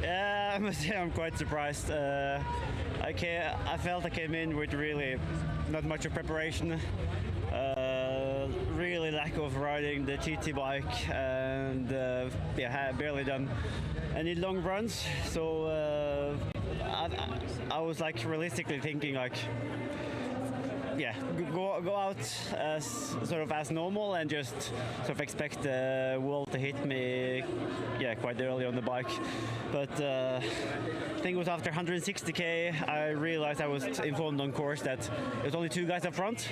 Yeah, I must say I'm quite surprised. I felt I came in with really not much of preparation. Really lack of riding the TT bike, and had barely done any long runs. So I was like realistically thinking like, go out as normal and just sort of expect the wall to hit me quite early on the bike. But I think it was after 160k I realized, I was informed on course that there was only 2 guys up front.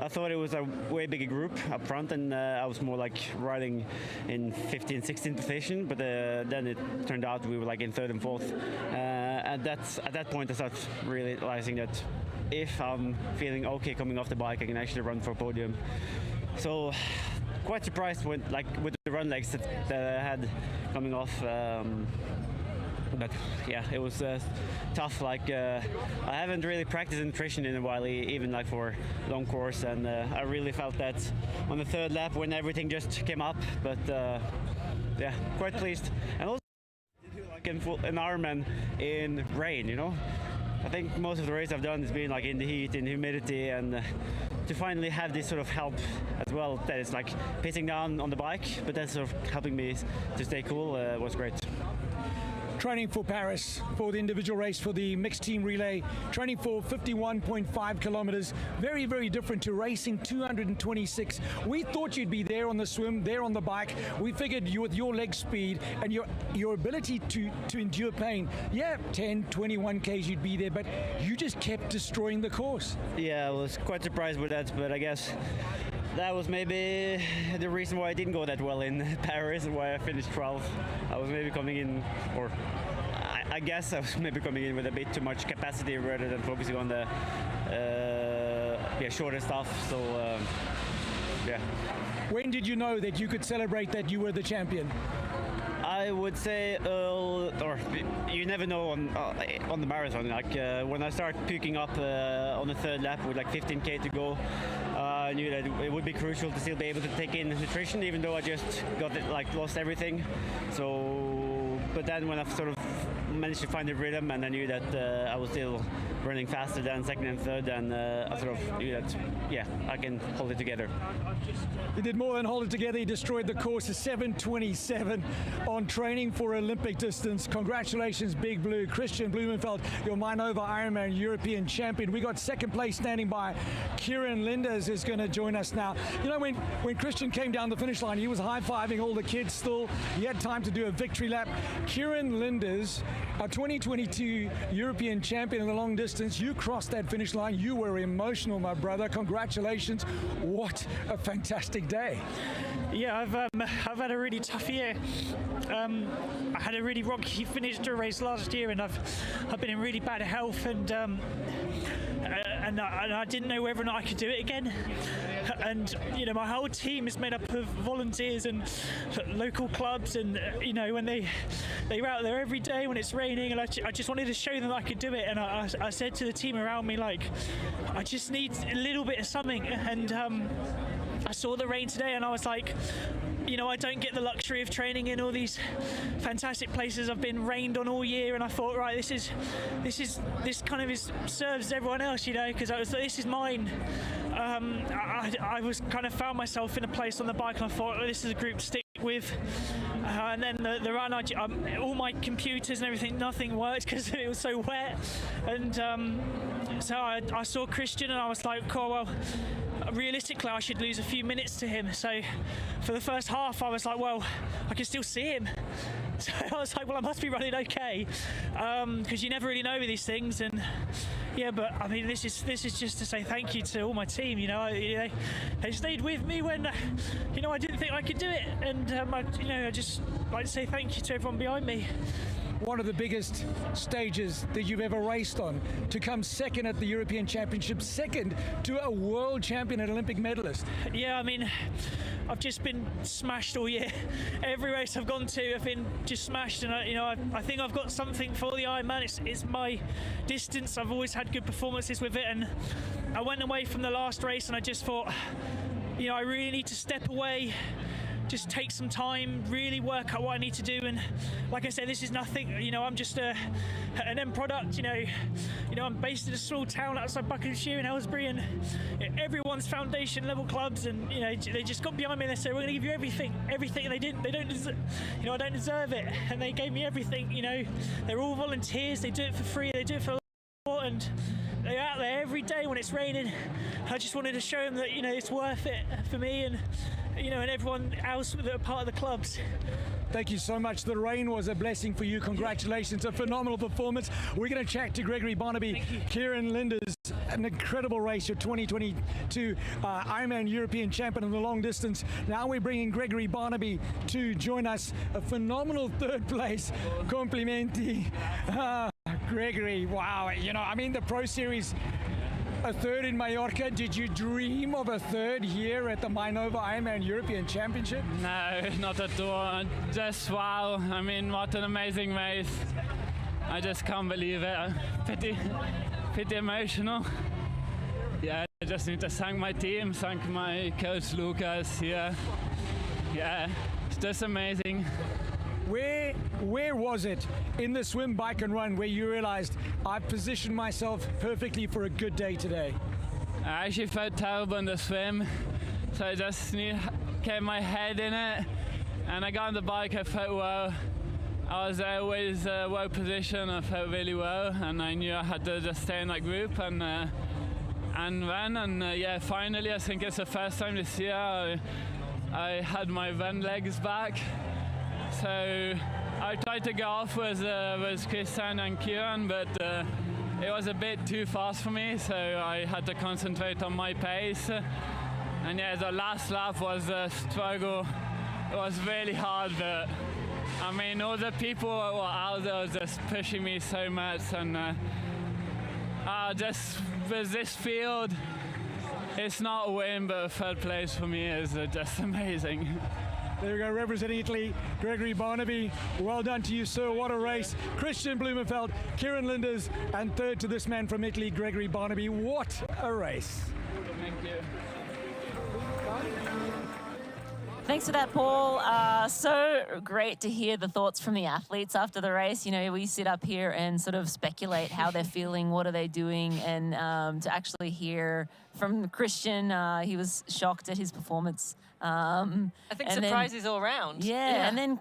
I thought it was a way bigger group up front, and I was more like riding in 15th, 16th position, but then it turned out we were like in 3rd and 4th. And at that point I started realizing that if I'm feeling okay coming off the bike, I can actually run for a podium. So quite surprised with the run legs that I had coming off. But it was tough. Like I haven't really practiced nutrition in a while, even like for long course, and I really felt that on the 3rd lap when everything just came up. But quite pleased. And also like an Ironman in rain, you know. I think most of the race I've done has been like in the heat, in humidity, and to finally have this sort of help as well, that is like pissing down on the bike, but that's sort of helping me to stay cool, was great. Training for Paris, for the individual race, for the mixed team relay, training for 51.5 kilometers. Very, very different to racing 226. We thought you'd be there on the swim, there on the bike. We figured you, with your leg speed and your ability to endure pain, 10, 21 Ks you'd be there, but you just kept destroying the course. Yeah, I was quite surprised with that, but I guess that was maybe the reason why I didn't go that well in Paris and why I finished 12th. I was maybe coming in, or I guess I was maybe coming in with a bit too much capacity rather than focusing on the shorter stuff. So When did you know that you could celebrate that you were the champion? I would say, or you never know on the marathon. Like when I start puking up on the 3rd lap with like 15k to go, I knew that it would be crucial to still be able to take in nutrition, even though I just lost everything. So But then when I sort of managed to find the rhythm, and I knew that I was still running faster than second and third, and I sort of knew that, yeah, I can hold it together. He did more than hold it together. He destroyed the course, a 7:27 on training for Olympic distance. Congratulations, Big Blue. Kristian Blummenfelt, your Mainova Ironman European champion. We got second place standing by. Kieran Linders is going to join us now. You know, when Kristian came down the finish line, he was high-fiving all the kids still. He had time to do a victory lap. Kieran Linders, a 2022 European champion in the long distance. You crossed that finish line. You were emotional, my brother. Congratulations. What a fantastic day. Yeah, I've had a really tough year. I had a really rocky finish to a race last year, and I've been in really bad health, and I didn't know whether or not I could do it again. And you know, my whole team is made up of volunteers and local clubs, and you know, when they were out there every day when it's raining, and I just wanted to show them that I could do it. And I said to the team around me, like, I just need a little bit of something. And I saw the rain today, and I was like, you know, I don't get the luxury of training in all these fantastic places I've been rained on all year, and I thought, right, this kind of serves everyone else, you know, because this is mine. I was kind of found myself in a place on the bike, and I thought, oh, this is a group to stick with. And then the run, all my computers and everything, nothing worked because it was so wet. And so I saw Kristian, and I was like, cool, well, realistically I should lose a few minutes to him. So for the first half I was like, well, I can still see him. So I was like, well, I must be running okay, because you never really know with these things. And yeah, but I mean, this is just to say thank you to all my team. You know, they stayed with me when, you know, I didn't think I could do it, and I just like to say thank you to everyone behind me. One of the biggest stages that you've ever raced on, to come second at the European Championship, second to a world champion and Olympic medalist. Yeah, I mean, I've just been smashed all year. Every race I've gone to, I've been just smashed, and I think I've got something for the Ironman. It's my distance. I've always had good performances with it, and I went away from the last race, and I just thought, you know, I really need to step away, just take some time, really work out what I need to do. And like I said, this is nothing, you know, I'm just an end product. You know, I'm based in a small town outside Buckinghamshire in Aylesbury, and everyone's foundation level clubs, and you know, they just got behind me and they said, we're going to give you everything, and they don't deserve, you know, I don't deserve it, and they gave me everything. You know, they're all volunteers, they do it for free, they do it for sport, and they're out there every day when it's raining. I just wanted to show them that, you know, it's worth it for me, and you know, and everyone else that are part of the clubs. Thank you so much. The rain was a blessing for you. Congratulations, a phenomenal performance. We're going to chat to Gregory Barnaby. Kieran Linders, an incredible race, your 2022 Ironman European champion in the long distance. Now we're bringing Gregory Barnaby to join us. A phenomenal third place. Complimenti. Gregory, wow. You know, I mean, the Pro Series, a third in Mallorca. Did you dream of a third here at the Mainova Ironman European Championship? No, not at all. Just wow. I mean, what an amazing race. I just can't believe it. Pretty emotional. Yeah, I just need to thank my team, thank my coach Lucas here. Yeah, it's just amazing. Where was it in the swim, bike and run where you realized I've positioned myself perfectly for a good day today? I actually felt terrible in the swim, so I just kept my head in it, and I got on the bike, I felt well. I was always well positioned, I felt really well, and I knew I had to just stay in that group and run, and yeah, finally I think it's the first time this year I had my run legs back. So I tried to go off with Kristian and Kieran, but it was a bit too fast for me, so I had to concentrate on my pace. And yeah, the last lap was a struggle. It was really hard, but I mean, all the people who were out there were just pushing me so much, and just with this field, it's not a win, but a third place for me is just amazing. There we go, representing Italy, Gregory Barnaby. Well done to you, sir. What a race. Kristian Blummenfelt, Kieran Linders, and third to this man from Italy, Gregory Barnaby. What a race. Thank you. Thanks for that, Paul. So great to hear the thoughts from the athletes after the race. You know, we sit up here and sort of speculate how they're feeling, what are they doing, and to actually hear from Kristian, he was shocked at his performance. I think surprises all round. Yeah, and then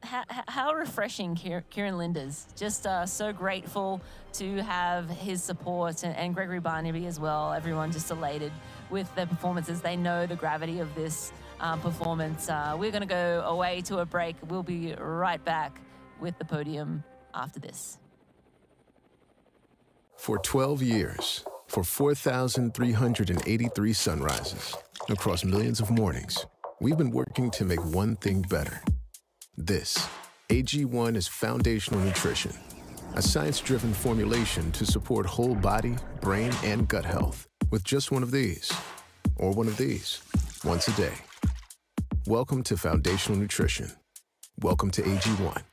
how refreshing Kieran Linders. Just so grateful to have his support, and Gregory Barnaby as well. Everyone just elated with their performances. They know the gravity of this performance. We're going to go away to a break. We'll be right back with the podium after this. For 12 years, for 4,383 sunrises, across millions of mornings, we've been working to make one thing better. This, AG1 is foundational nutrition, a science-driven formulation to support whole body, brain, and gut health with just one of these, or one of these, once a day. Welcome to Foundational Nutrition. Welcome to AG1.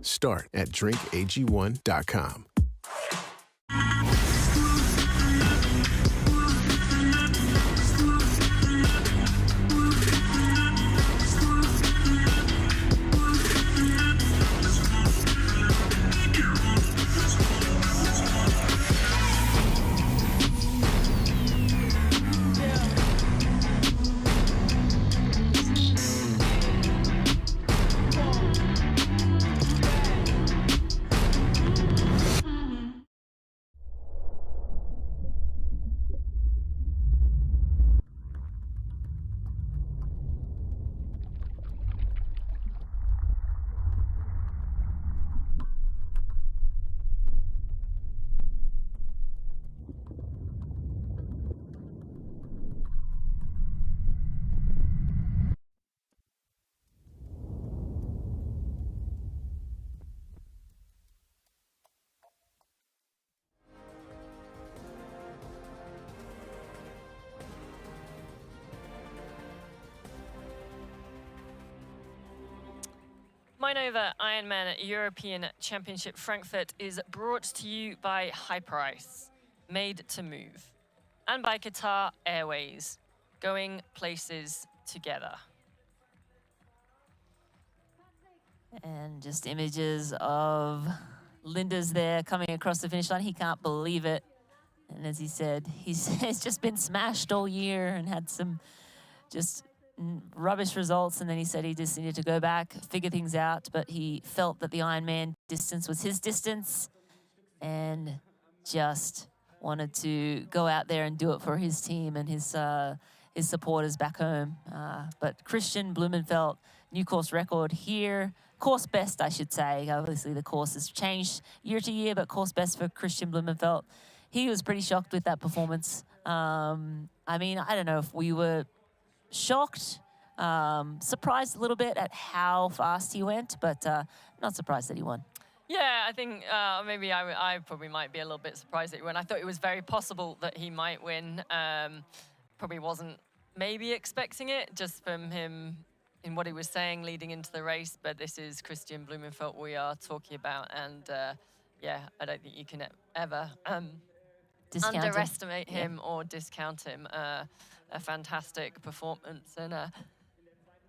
Start at drinkag1.com. Mainova Ironman European Championship Frankfurt is brought to you by Hyperice, made to move, and by Qatar Airways, going places together. And just images of Linders there coming across the finish line. He can't believe it. And as he said, he's just been smashed all year and had some just rubbish results, and then he said he just needed to go back, figure things out, but he felt that the Ironman distance was his distance and just wanted to go out there and do it for his team and his supporters back home. But Kristian Blummenfelt, new course record here, course best, I should say. Obviously the course has changed year to year, but course best for Kristian Blummenfelt. He was pretty shocked with that performance. I mean, I don't know if we were shocked, surprised a little bit at how fast he went, but not surprised that he won. Yeah, I think maybe I probably might be a little bit surprised that he won. I thought it was very possible that he might win. Probably wasn't maybe expecting it just from him in what he was saying leading into the race, but this is Kristian Blummenfelt we are talking about, and yeah, I don't think you can ever underestimate him or discount him. A fantastic performance, and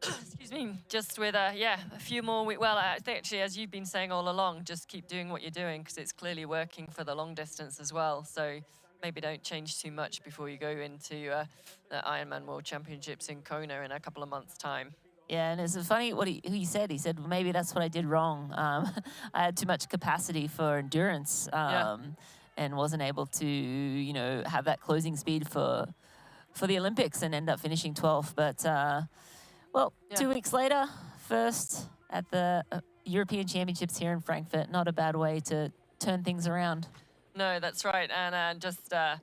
excuse me, just with a few more weeks. Well, I think actually, as you've been saying all along, just keep doing what you're doing because it's clearly working for the long distance as well. So maybe don't change too much before you go into the Ironman World Championships in Kona in a couple of months' time. Yeah, and it's funny what he said. He said, well, maybe that's what I did wrong. I had too much capacity for endurance and wasn't able to, you know, have that closing speed for the Olympics and end up finishing 12th. But, well, 2 weeks later, first at the European Championships here in Frankfurt. Not a bad way to turn things around. No, that's right. And just to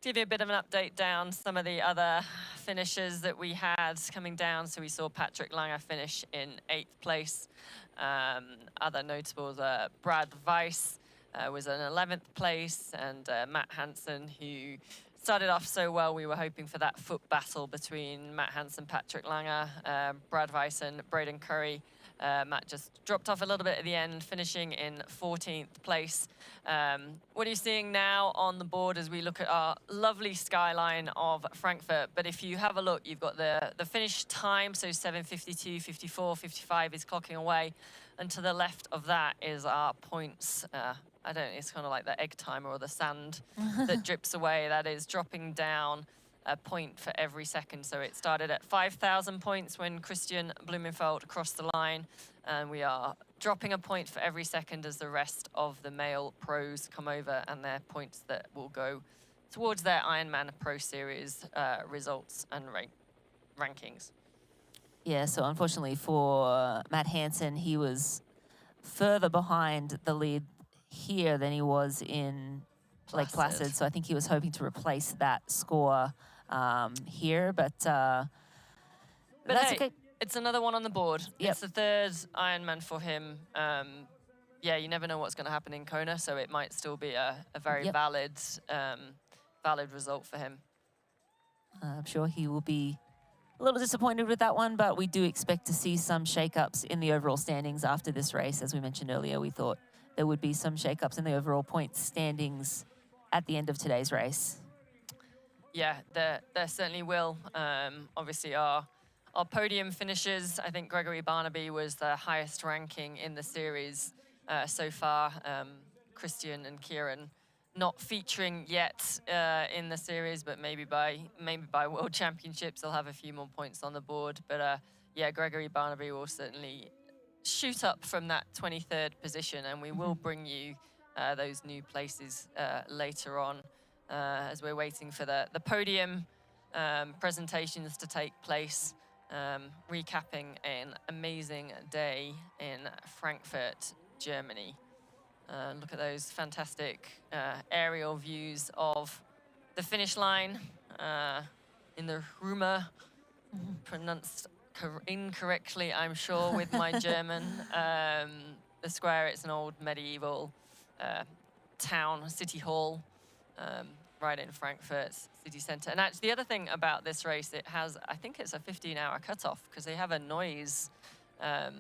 give you a bit of an update down some of the other finishes that we had coming down. So we saw Patrick Lange finish in 8th place. Other notables, Brad Weiss was in 11th place, and Matt Hansen, who started off so well. We were hoping for that foot battle between Matt Hansen, Patrick Lange, Brad Weiss and Braden Currie Matt just dropped off a little bit at the end, finishing in 14th place. What are you seeing now on the board as we look at our lovely skyline of Frankfurt? But if you have a look, you've got the finish time, so 7:52, 54, 55 is clocking away. And to the left of that is our points. I don't know, it's kind of like the egg timer or the sand that drips away. That is dropping down a point for every second. So it started at 5,000 points when Kristian Blummenfelt crossed the line. And we are dropping a point for every second as the rest of the male pros come over, and their points that will go towards their Ironman Pro Series results and rankings. Yeah, so unfortunately for Matt Hansen, he was further behind the lead here than he was in Lake Placid. So I think he was hoping to replace that score here, but that's hey, okay. It's another one on the board. Yep. It's the third Ironman for him. Yeah, you never know what's going to happen in Kona, so it might still be a very valid result for him. I'm sure he will be a little disappointed with that one, but we do expect to see some shakeups in the overall standings after this race. As we mentioned earlier, we thought there would be some shakeups in the overall points standings at the end of today's race. Yeah, there certainly will. Obviously, our podium finishes, I think Gregory Barnaby was the highest ranking in the series so far. Kristian and Kieran not featuring yet in the series, but maybe by World Championships they'll have a few more points on the board. But yeah, Gregory Barnaby will certainly shoot up from that 23rd position, and we will bring you those new places later on as we're waiting for the podium presentations to take place, recapping an amazing day in Frankfurt, Germany. Look at those fantastic aerial views of the finish line in the Römer, pronounced incorrectly, I'm sure, with my German. The square, it's an old medieval town, city hall, right in Frankfurt city center. And actually, the other thing about this race, it has, I think it's a 15-hour cutoff, because they have a noise, I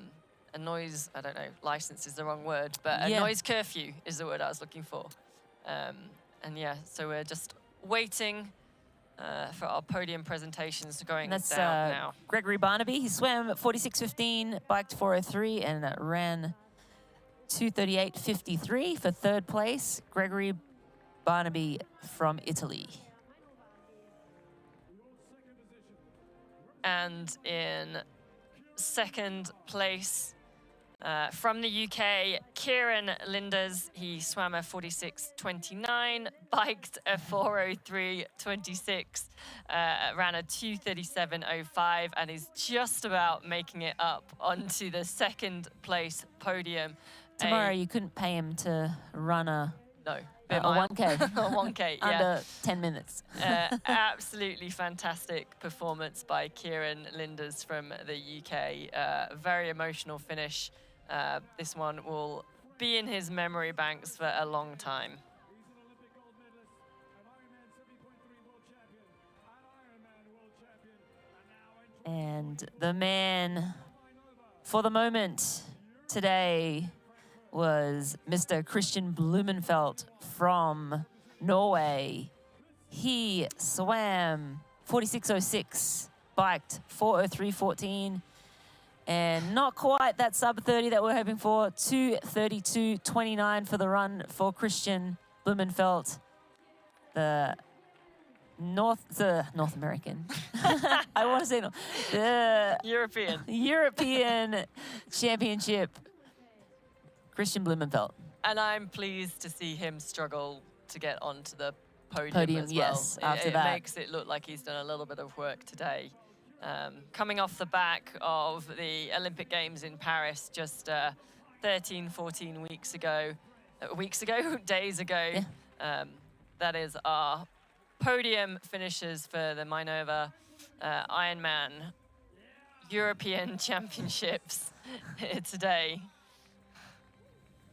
don't know, license is the wrong word, but a noise curfew is the word I was looking for. And yeah, so we're just waiting for our podium presentations going down now. Gregory Barnaby, he swam 46:15, biked 4:03, and ran 2:38:53 for third place. Gregory Barnaby from Italy. And in second place, from the UK, Kieran Linders. He swam a 46:29, biked a 4:03:26, ran a 2:37:05, and is just about making it up onto the second place podium. Tomorrow, you couldn't pay him to run a 1K. A 1K, yeah. Under 10 minutes. Absolutely fantastic performance by Kieran Linders from the UK. Very emotional finish. This one will be in his memory banks for a long time. And the man for the moment today was Mr. Kristian Blummenfelt from Norway. He swam 46:06, biked 4:03:14, and not quite that sub-30 that we're hoping for. 2:32:29 for the run for Kristian Blummenfelt, the North American. I want to say the European Championship. Kristian Blummenfelt. And I'm pleased to see him struggle to get onto the podium as well. Yes, after that. It makes it look like he's done a little bit of work today. Coming off the back of the Olympic Games in Paris just 13, 14 weeks ago, days ago. Yeah. That is our podium finishes for the Mainova Ironman European Championships today.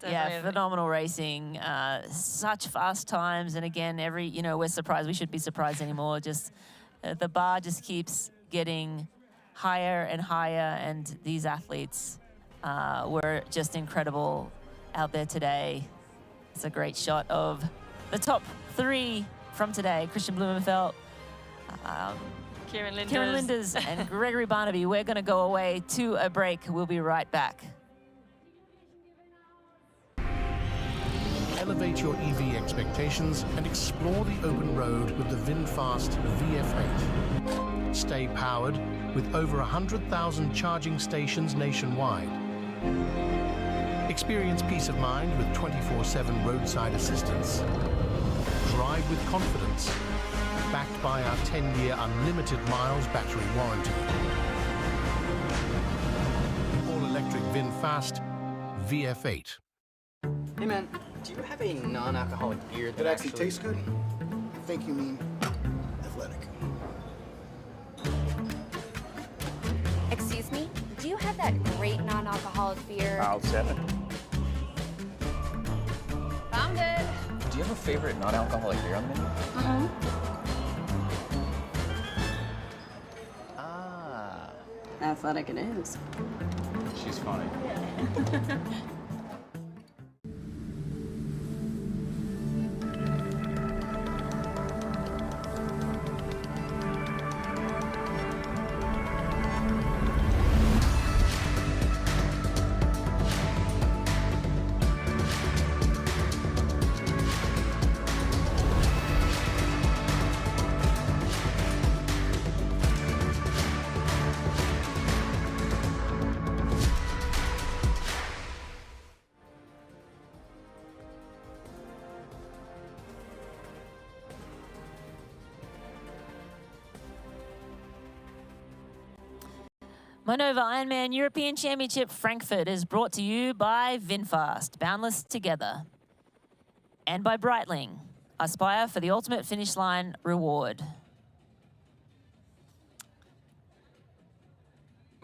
Yeah, phenomenal racing, such fast times, and again, we're surprised. We shouldn't be surprised anymore. Just the bar just keeps getting higher and higher, and these athletes were just incredible out there today. It's a great shot of the top 3 from today. Kristian Blummenfelt, Kieran Linders and Gregory Barnaby. We're going to go away to a break. We'll be right back. Elevate your EV expectations and explore the open road with the VinFast VF8. Stay powered with over 100,000 charging stations nationwide. Experience peace of mind with 24/7 roadside assistance. Drive with confidence, backed by our 10-year unlimited miles battery warranty. All-electric VinFast VF8. Hey man, do you have a non-alcoholic beer that actually tastes good? I think you mean athletic. Excuse me? Do you have that great non-alcoholic beer? I'll 7. Found it. Do you have a favorite non-alcoholic beer on the menu? Ah. Athletic it is. She's funny. Mainova Ironman European Championship Frankfurt is brought to you by VinFast, Boundless Together, and by Breitling, Aspire for the ultimate finish line reward.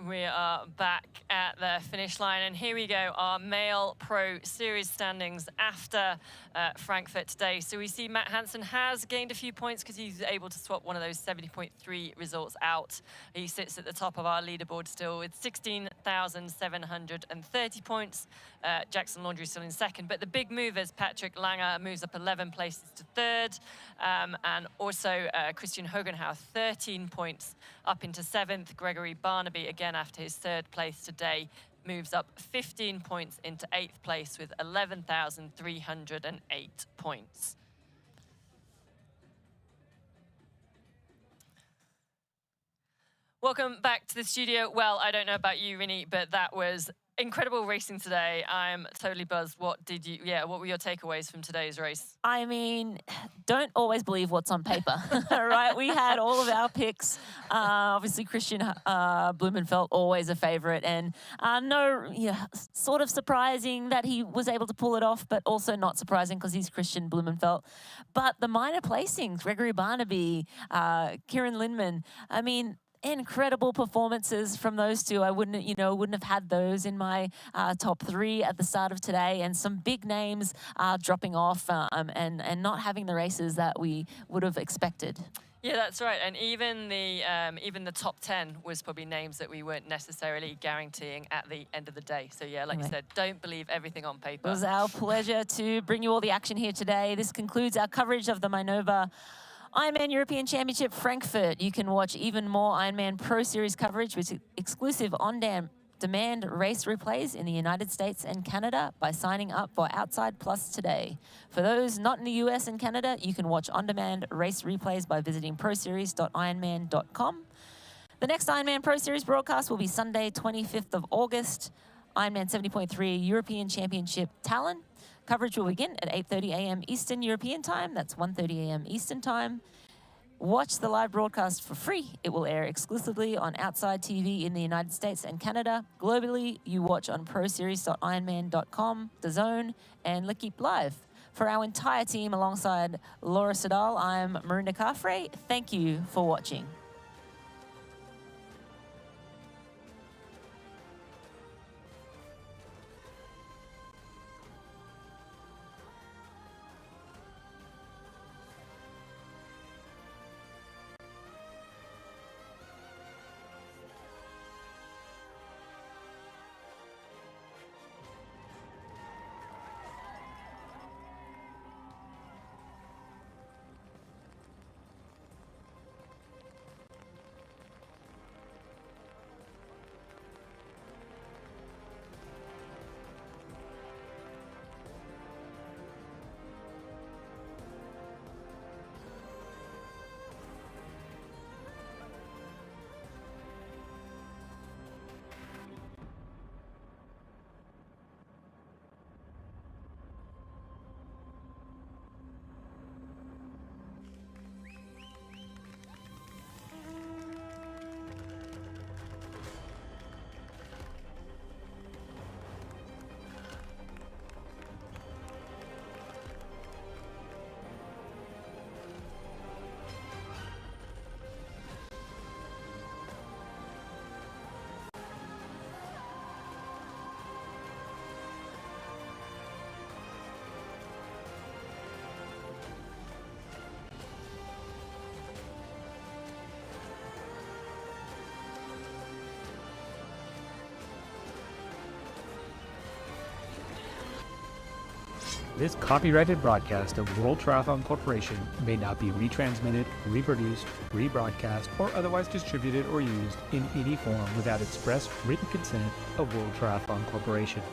We are back at the finish line, and here we go, our male pro series standings after Frankfurt today. So we see Matt Hansen has gained a few points because he's able to swap one of those 70.3 results out. He sits at the top of our leaderboard still with 16,730 points. Jackson Laundrie still in second, but the big movers, Patrick Lange moves up 11 places to third, and also Christian Hogenhauer 13 points up into seventh. Gregory Barnaby, again after his third place today, moves up 15 points into 8th place with 11,308 points. Welcome back to the studio. Well, I don't know about you, Rini, but that was incredible racing today. I'm totally buzzed. What were your takeaways from today's race? I mean, don't always believe what's on paper, right? We had all of our picks. Obviously, Kristian Blummenfelt, always a favorite. And sort of surprising that he was able to pull it off, but also not surprising because he's Kristian Blummenfelt. But the minor placings, Gregory Barnaby, Kieran Lindman, I mean, incredible performances from those two. I wouldn't have had those in my top 3 at the start of today, and some big names dropping off and not having the races that we would have expected. Yeah, that's right. And even the top 10 was probably names that we weren't necessarily guaranteeing at the end of the day. So yeah, like you said, don't believe everything on paper. It was our pleasure to bring you all the action here today. This concludes our coverage of the Mainova Ironman European Championship Frankfurt. You can watch even more Ironman Pro Series coverage with exclusive on-demand race replays in the United States and Canada by signing up for Outside Plus today. For those not in the US and Canada, you can watch on-demand race replays by visiting proseries.ironman.com. The next Ironman Pro Series broadcast will be Sunday, 25th of August, Ironman 70.3 European Championship Tallinn. Coverage will begin at 8:30 a.m. Eastern European Time. That's 1:30 a.m. Eastern Time. Watch the live broadcast for free. It will air exclusively on Outside TV in the United States and Canada. Globally, you watch on proseries.ironman.com, DAZN, and L'Equipe Live. For our entire team, alongside Laura Sedal, I'm Marinda Carfrey. Thank you for watching. This copyrighted broadcast of World Triathlon Corporation may not be retransmitted, reproduced, rebroadcast, or otherwise distributed or used in any form without express written consent of World Triathlon Corporation.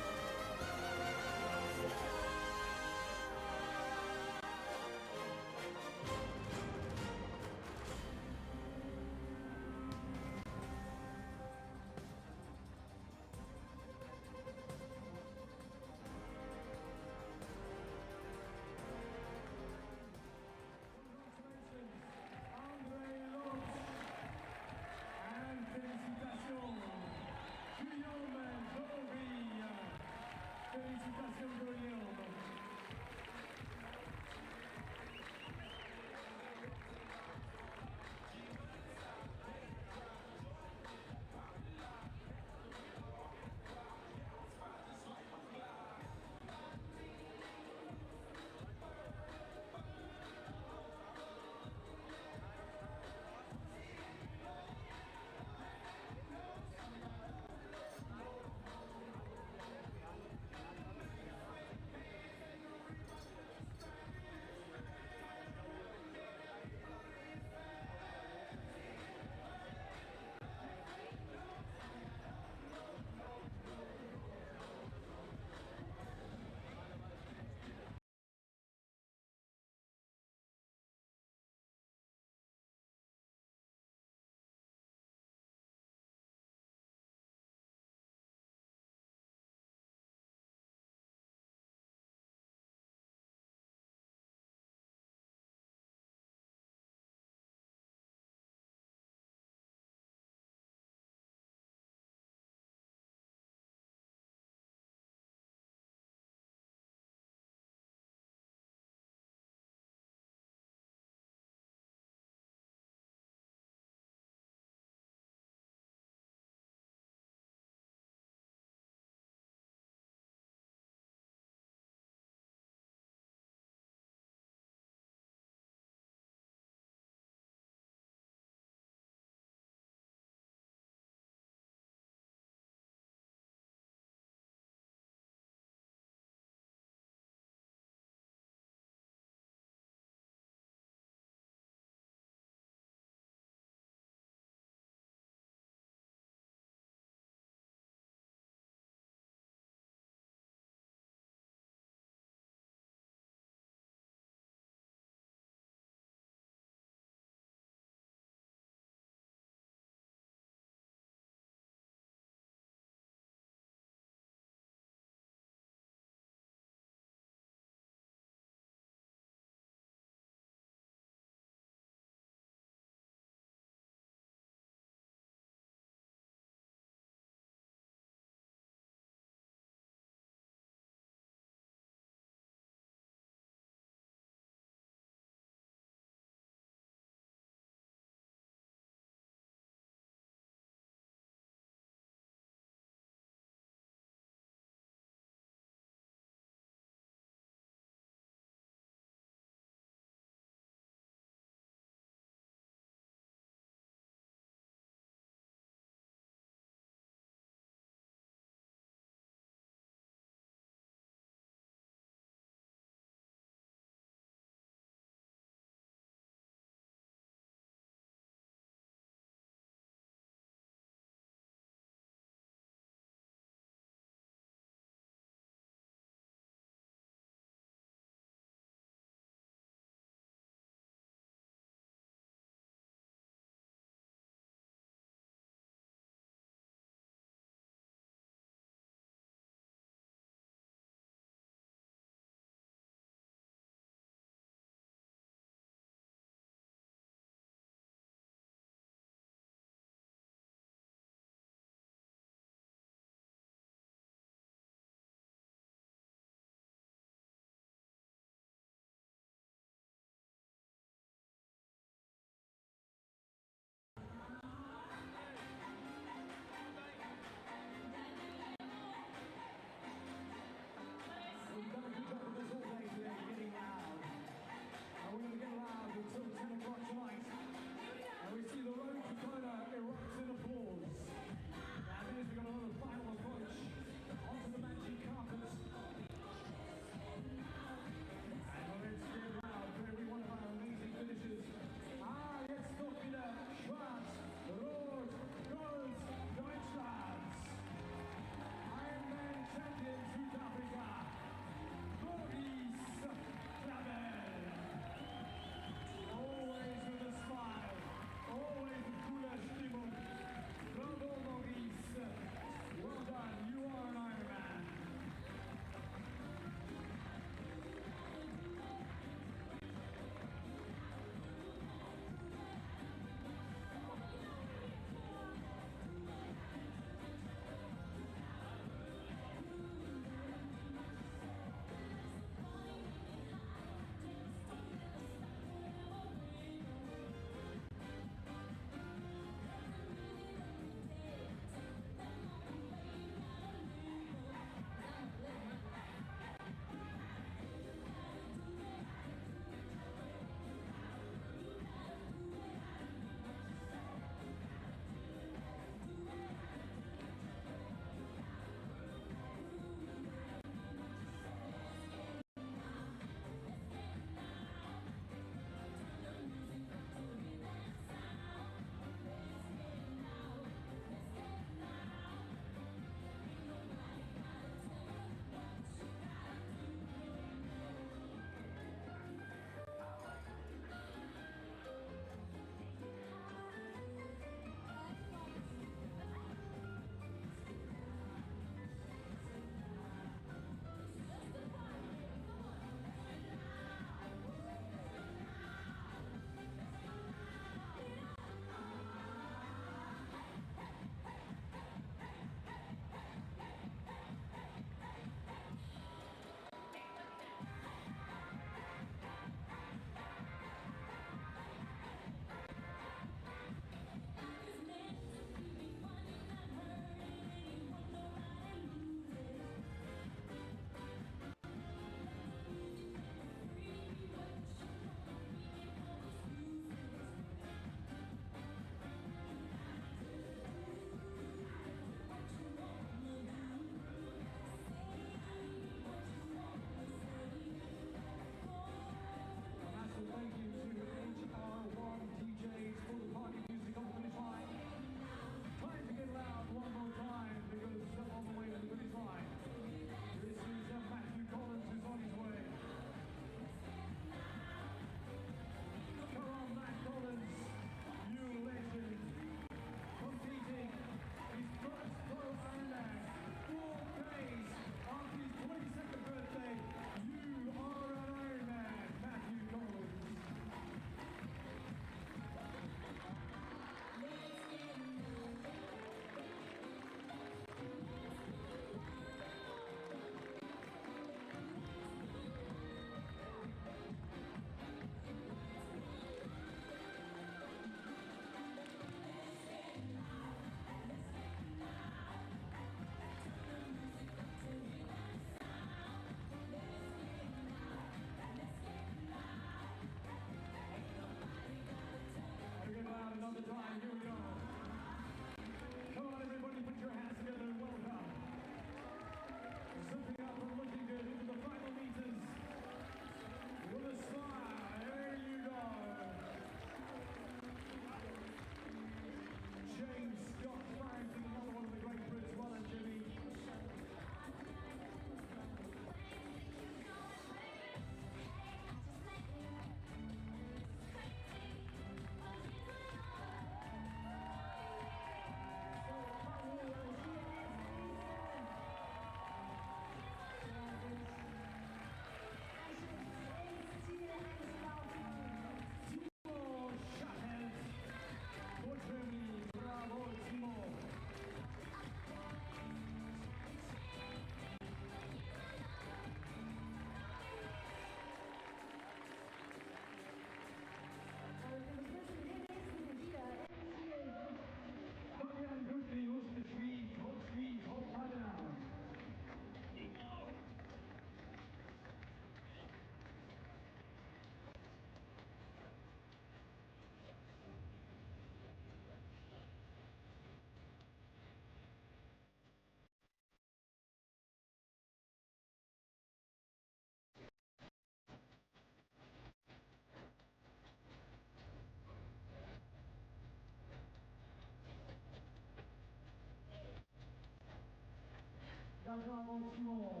Dann haben wir uns noch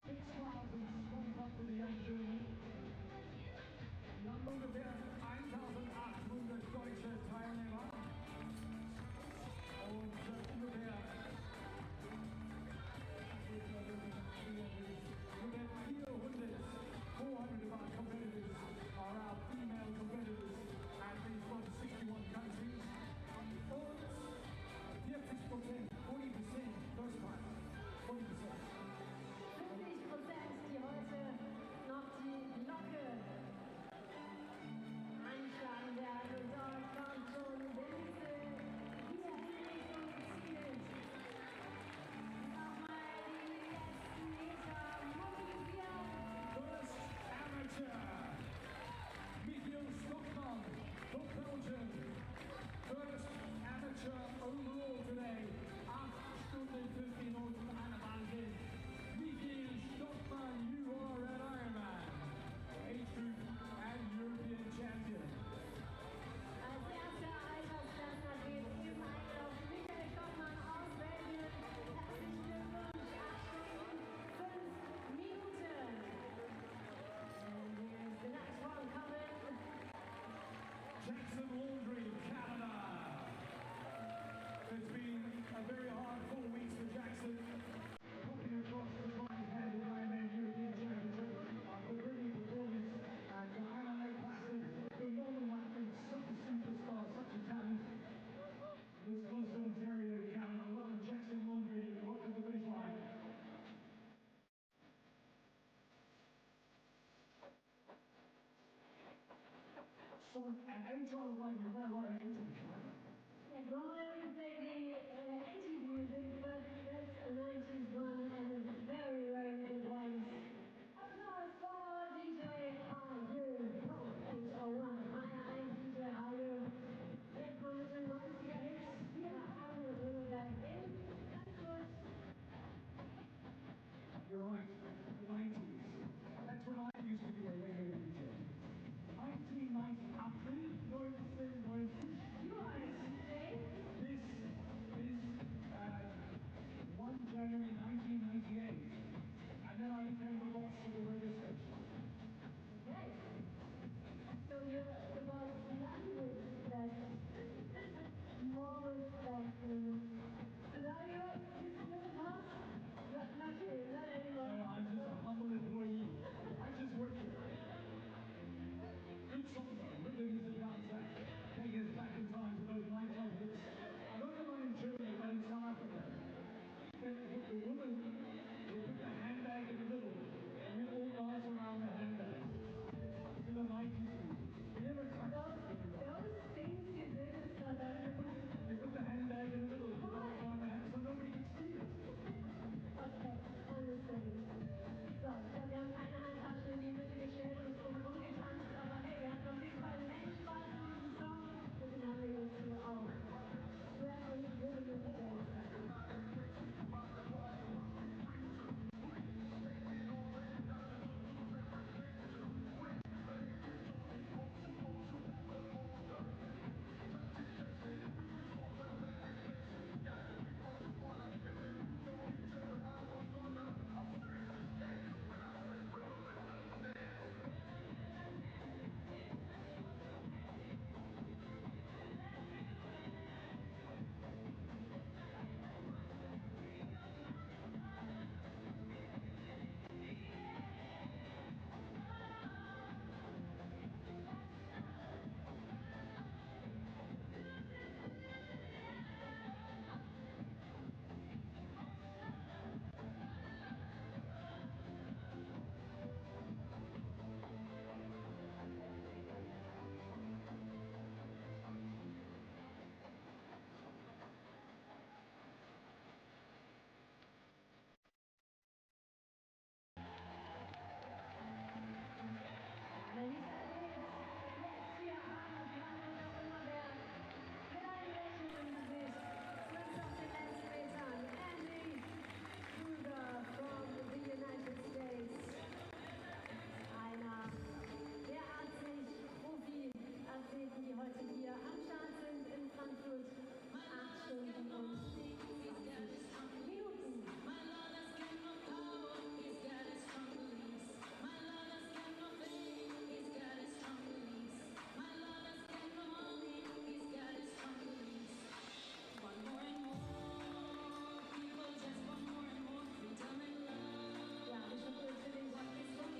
6.000 kommt up to the engine. Wir haben ungefähr 1.800 deutsche Teilnehmer. Und ungefähr 400 of our competitors are our female competitors, and they're from 61 countries. Und 40%, 40% first time, 40%. 50%, die heute noch die Glocke einschlagen werden. Und dort kommt schon der nächste hier in Richtung Ziel. Nochmal die letzten Meter mobilisieren. First amateur, Michael Stockman from Belgium. First amateur overall today. 8 Stunden 15 Minuten eine Wahnsinn. Michael Stockman, you are an Ironman. Age group and European champion. Als erster Altersklasse-Athlet im Einlauf Michael Stockmann aus Belgien. Herzlichen Glückwunsch, 8 Stunden 5 Minuten. And here's the next one coming. Jackson Laundry, Canada. It's been a very hard 4 weeks for Jackson. Hopping across the line head in Ironman European Championship. A brilliant performance and Ironman classes. The Northern Latin, such a superstar, such a talent. This close to Ontario, Canada. Welcome Jackson Laundry, welcome to the finish line. So, and every time I like, you're very right.